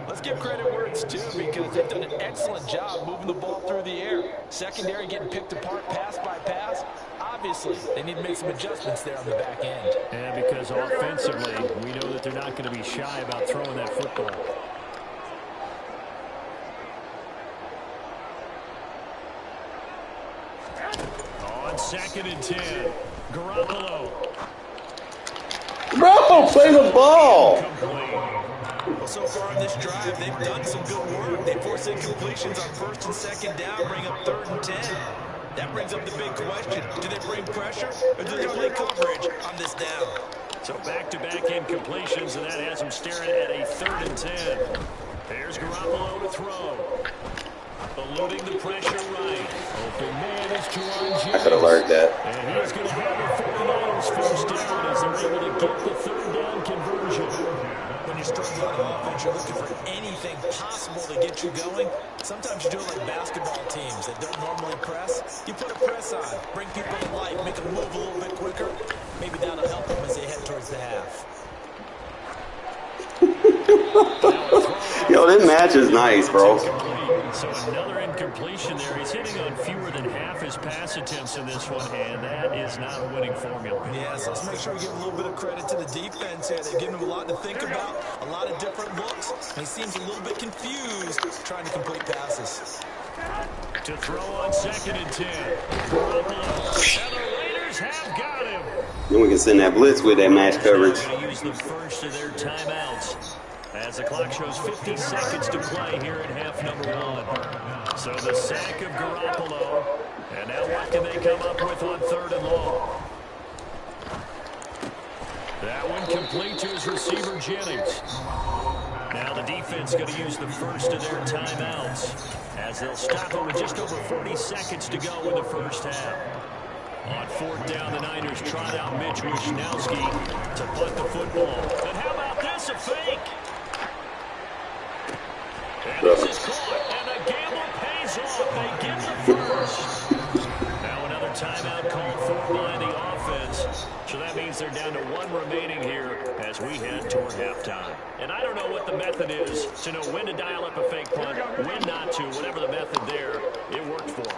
let's give credit where it's due, because they've done an excellent job moving the ball through the air. Secondary getting picked apart pass by pass. Obviously, they need to make some adjustments there on the back end. And because offensively, we know that they're not going to be shy about throwing that football. On 2nd and 10, Garoppolo. Bro, play the ball. Well, so far on this drive, they've done some good work. They force incompletions on 1st and 2nd down, bring up 3rd and 10. That brings up the big question. Do they bring pressure, or do they play coverage on this down? So back-to-back incompletions, and that has him staring at a 3rd and 10. There's Garoppolo to throw. Eluding the pressure right. Open man is Juwan Jennings. I could have learned that. And he's going to have the 49ers first down as they're able to get the 3rd down conversion. When you're struggling on offense, you're looking for anything possible to get you going. Sometimes you do it like basketball teams that don't normally press. You put a press on, bring people to life, make them move a little bit quicker. Maybe that'll help them as they head towards the half. Yo, Yo, this match is nice, bro. So another incompletion there. He's hitting on fewer than half his pass attempts in this one, and that is not a winning formula. Yeah, so let's make sure we give a little bit of credit to the defense here. They've given him a lot to think about, a lot of different looks, and he seems a little bit confused trying to complete passes. To throw on 2nd and 10. And the Raiders have got him. Then we can send that blitz with that match coverage. They're going to use the first of their timeouts as the clock shows 50 seconds to play here in half number 1. So the sack of Garoppolo. And now what can they come up with on 3rd and long? That one complete to his receiver, Jennings. Now the defense going to use the first of their timeouts as they'll stop it with just over 40 seconds to go in the first half. On 4th down, the Niners trot out Mitch Wishnowsky to punt the football. And how about this, a fake? And this is caught, and the gamble pays off. They get the first. Now another timeout called for by the offense. So that means they're down to 1 remaining here as we head toward halftime. And I don't know what the method is to know when to dial up a fake punt, when not to, whatever the method there, it worked for them.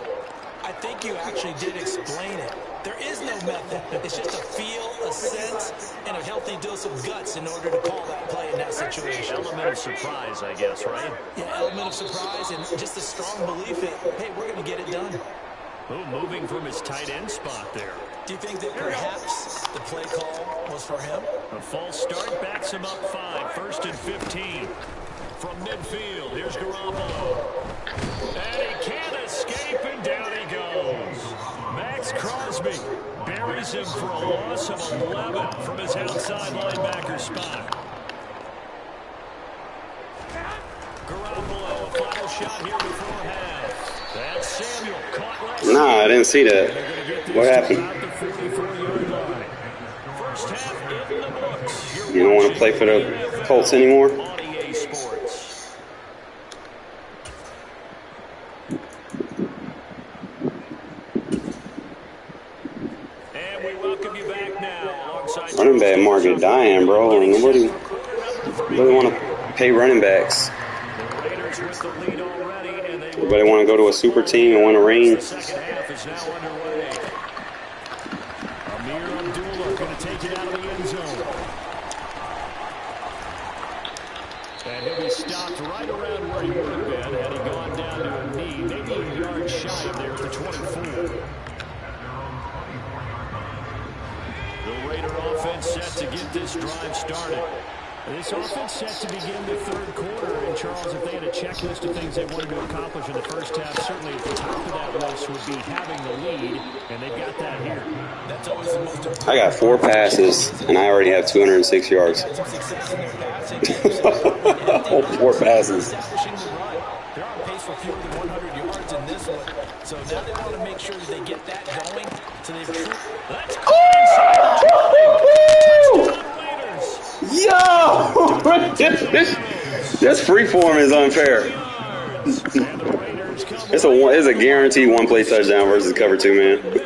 I think you actually did explain it. There is no method. It's just a feel, a sense, and a healthy dose of guts in order to call that play in that situation. Element of surprise, I guess, right? Yeah, element of surprise and just a strong belief that, hey, we're going to get it done. Oh, moving from his tight end spot there. Do you think that perhaps the play call was for him? A false start backs him up 5. 1st and 15. From midfield, here's Garoppolo. And he can't escape, and down he goes. Max Crosby buries him for a loss of 11 from his outside linebacker spot. Garoppolo, a final shot here before half. That's Samuel caught last. Nah, I didn't see that. What happened? First half in the books. You don't want to play for the Colts anymore? Running back market dying, bro. Nobody want to pay running backs. Everybody want to go to a super team and win a ring. And he'll be stopped right around where he would have been had he gone down to a knee, maybe a yard shy of there at the 24. The Raider offense set to get this drive started. This offense set to begin the 3rd quarter. And, Charles, if they had a checklist of things they wanted to accomplish in the first half, certainly at the top of that list would be having the lead, and they've got that here. That's always the most important. I got 4 passes, and I already have 206 yards. 4 passes. They're on pace for fewer than 100 yards in this one. So now they want to make sure that they get that going. So they've Let's go Yo! This freeform is unfair. It's a guaranteed 1-play touchdown versus cover 2, man. Of the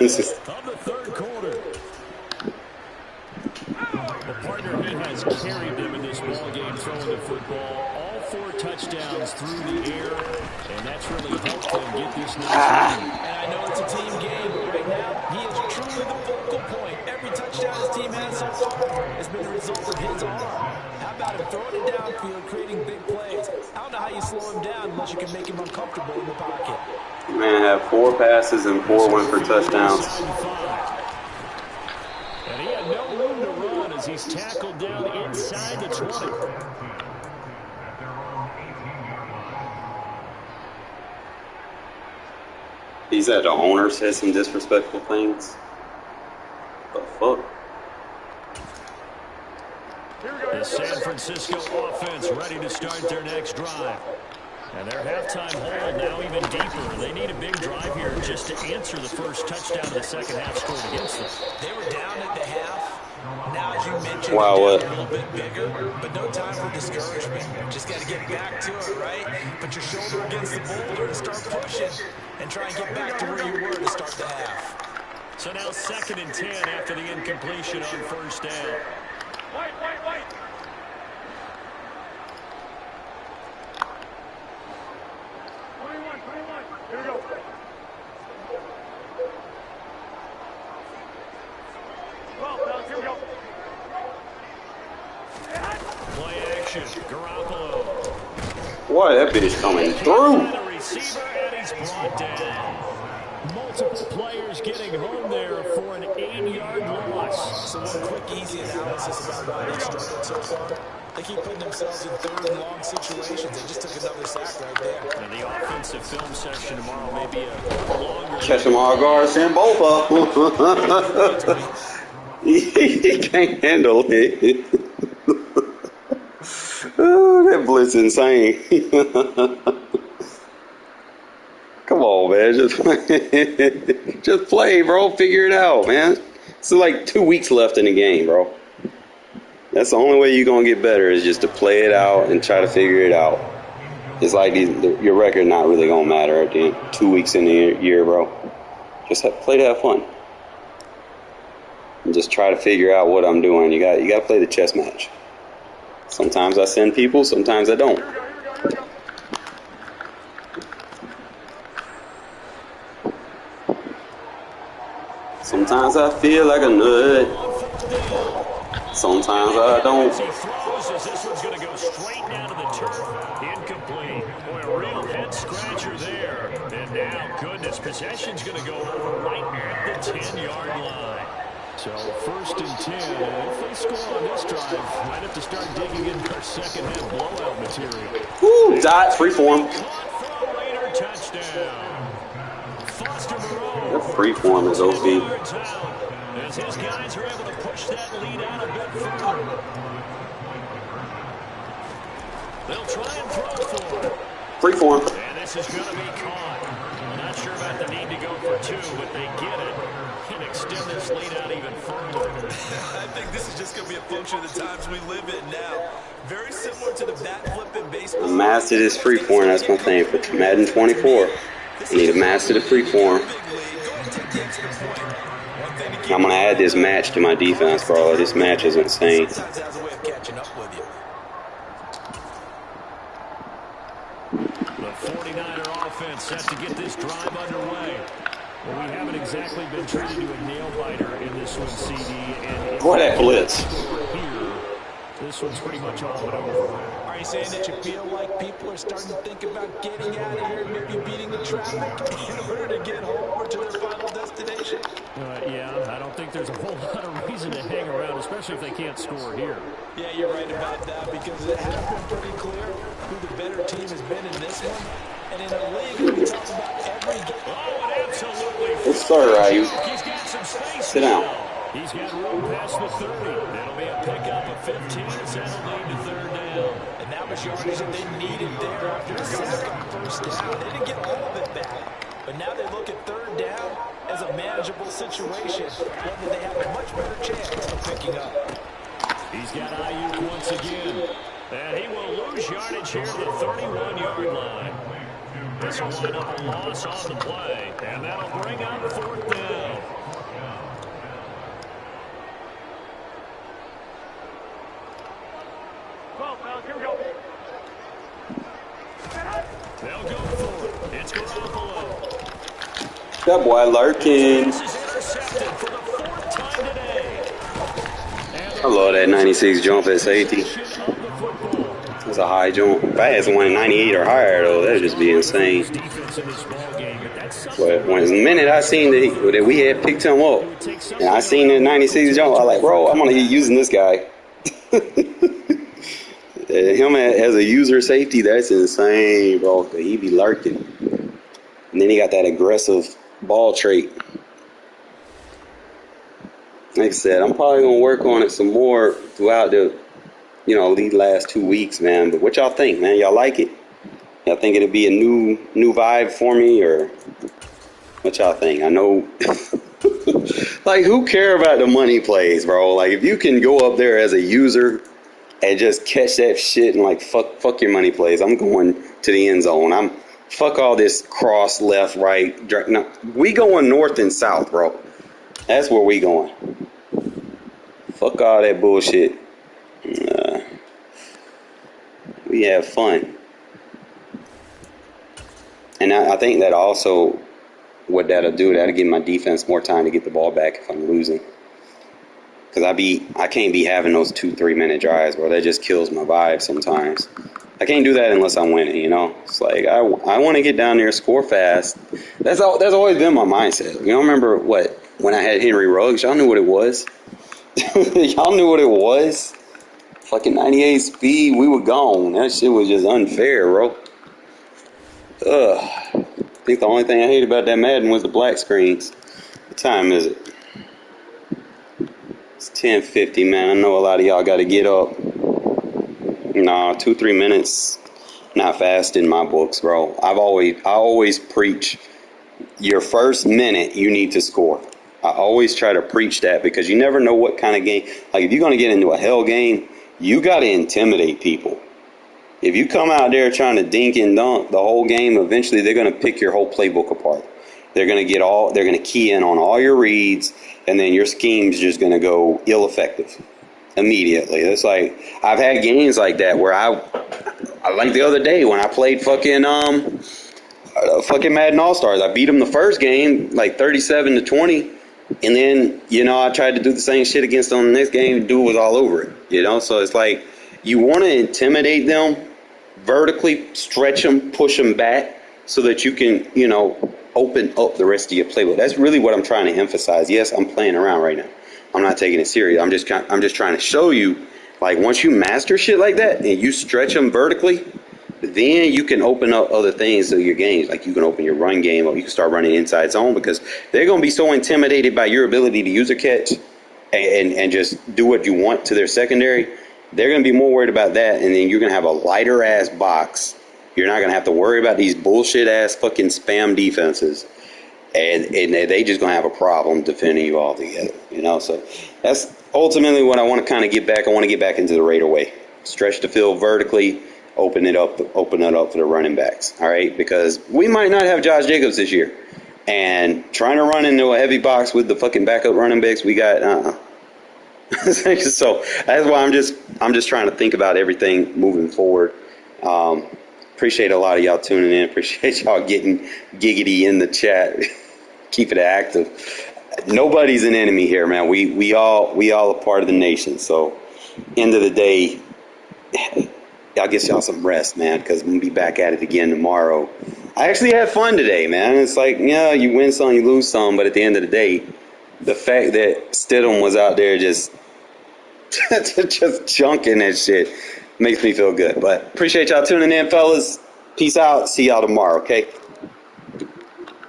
3rd quarter. The partner he has carried them in this ball game throwing the football. All 4 touchdowns through the air, and that's really helped them get this nice lead. And I know it's a team game, but right now he is truly the focal point. Every touchdown his team has so far has been the result of his arm. How about him throwing it downfield, creating big plays? I don't know how you slow him down unless you can make him uncomfortable in the pocket. Man, I have 4 passes and 4 went for touchdowns. And he had no room to run as he's tackled down inside the 20. He said the owner said some disrespectful things. The fuck? The San Francisco offense ready to start their next drive. And their halftime hole now even deeper. They need a big drive here just to answer the first touchdown of the second half scored against them. They were down at the half. Now, as you mentioned, wow, what? A little bit bigger, but no time for discouragement. Just got to get back to it, right? Put your shoulder against the boulder and start pushing and try and get back to where you were to start the half. So now 2nd and 10 after the incompletion on first down. Play action. Garoppolo. Boy, that bitch coming through. The receiver, and he's brought down. Multiple players getting home there for an 8-yard loss. So one quick, easy analysis about why they've struggled so far. They keep putting themselves in third and long situations. They just took another sack right there. And the offensive film session tomorrow may be a longer. Catch them all guards, send both up. He can't handle it. Oh, that blitz insane. Come on, man. Just play, bro. Figure it out, man. It's like 2 weeks left in the game, bro. That's the only way you're going to get better is just to play it out and try to figure it out. It's like your record not really going to matter at the end. 2 weeks in the year, bro. Just play to have fun. And just try to figure out what I'm doing. You got to play the chess match. Sometimes I send people, sometimes I don't. Sometimes I feel like a nut. Sometimes I don't. He throws as this one's going to go straight down to the turf. Incomplete. Boy, a real head scratcher there. And now, goodness, possession's going to go over right at the 10-yard line. So 1st and 10. If they score on this drive, might have to start digging into our second half blowout material. Woo, dot, free form. Caught for a Raider touchdown. Foster Moreau. That free form is OP. As his guys are able to push that lead out a bit further. They'll try and throw for it. Free form. And this is going to be caught. I'm not sure about the need to go for 2, but they get it. Can extend this lead out even further. I think this is just going to be a function of the times we live in now. Very similar to the bat flip in baseball. I mastered this free form. That's my thing for Madden 24. I need to master the free form. I'm going to add this match to my defense, bro. This match is insane. Sometimes has a way of catching up with you. The 49er offense set to get this drive underway. Well, we haven't exactly been treated to a nail-biter in this one, CD. And Boy, that blitz. Here, this one's pretty much all but over. Are you saying that you feel like people are starting to think about getting out of here and maybe beating the traffic in order to get home or to their final destination? Yeah, I don't think there's a whole lot of reason to hang around, especially if they can't score here. Yeah, you're right about that because it has been pretty clear who the better team has been in this one. And in a league, we talk about every game. Oh, and absolutely. Let's start, Ryu. He's got some space. Sit down. He's got room past the 30. That'll be a pickup of 15. It's at a lead to 3rd down. And that was yardage that they needed there after a sack on 1st down. They didn't get all of it back. But now they look at 3rd down as a manageable situation, one that they have a much better chance of picking up. He's got Ayuk once again. And he will lose yardage here to the 31-yard line. This will wind up a loss on the play. And that'll bring up 4th down. They'll go for it. It's Garoppolo. That boy lurking. This is intercepted for the 4th time today. I love that 96 jump at safety. That's a high jump. If I had someone 98 or higher, though, that would just be insane. But when the minute I seen that we had picked him up, and I seen that 96 jump, I was like, bro, I'm going to be using this guy. Him as a user safety, that's insane, bro. He be lurking. And then he got that aggressive ball trait. Like I said, I'm probably going to work on it some more throughout these last 2 weeks, man. But what y'all think, man? Y'all like it? Y'all think it'll be a new vibe for me, or what y'all think? I know, like, who care about the money plays, bro? Like, if you can go up there as a user and just catch that shit and, like, fuck your money plays. I'm going to the end zone. Fuck all this cross, left, right. No, we going north and south, bro. That's where we going. Fuck all that bullshit. We have fun. And I think that also what that'll do, that'll give my defense more time to get the ball back if I'm losing. Because I can't be having those 2-3 minute drives, bro. That just kills my vibe sometimes. I can't do that unless I'm winning, you know? It's like, I want to get down there, score fast. That's always been my mindset. You know, remember when I had Henry Ruggs, y'all knew what it was. Y'all knew what it was. Fucking 98 speed, we were gone. That shit was just unfair, bro. Ugh. I think the only thing I hate about that Madden was the black screens. What time is it? It's 10:50, man. I know a lot of y'all got to get up. Nah, 2-3 minutes, not fast in my books, bro. I always preach your first minute you need to score. I always try to preach that because you never know what kind of game. Like if you're gonna get into a hell game, you got to intimidate people. If you come out there trying to dink and dunk the whole game, eventually they're gonna pick your whole playbook apart. They're gonna key in on all your reads, and then your scheme's just gonna go ill-effective immediately. It's like I've had games like that where I like the other day when I played fucking Madden All-Stars. I beat them the first game like 37-20, and then I tried to do the same shit against them the next game. Dude was all over it. So it's like you want to intimidate them vertically, stretch them, push them back so that you can open up the rest of your playbook. That's really what I'm trying to emphasize. Yes, I'm playing around right now. I'm not taking it serious. I'm just trying to show you, like, once you master shit like that and you stretch them vertically, then you can open up other things to your games. Like you can open your run game, or you can start running inside zone because they're going to be so intimidated by your ability to use a catch and just do what you want to their secondary. They're going to be more worried about that, and then you're going to have a lighter ass box. You're not going to have to worry about these bullshit ass fucking spam defenses. And they just going to have a problem defending you all together, So that's ultimately what I want to kind of get back. I want to get back into the Raider way. Stretch the field vertically, open it up for the running backs, all right? Because we might not have Josh Jacobs this year. And trying to run into a heavy box with the fucking backup running backs we got, So that's why I'm just trying to think about everything moving forward. Appreciate a lot of y'all tuning in. Appreciate y'all getting giggity in the chat. Keep it active. Nobody's an enemy here, man. We all a part of the nation. So, end of the day, I'll get y'all some rest, man, because we'll be back at it again tomorrow. I actually had fun today, man. It's like, you win some, you lose some, but at the end of the day, the fact that Stidham was out there just junking that shit makes me feel good. But appreciate y'all tuning in, fellas. Peace out. See y'all tomorrow, okay?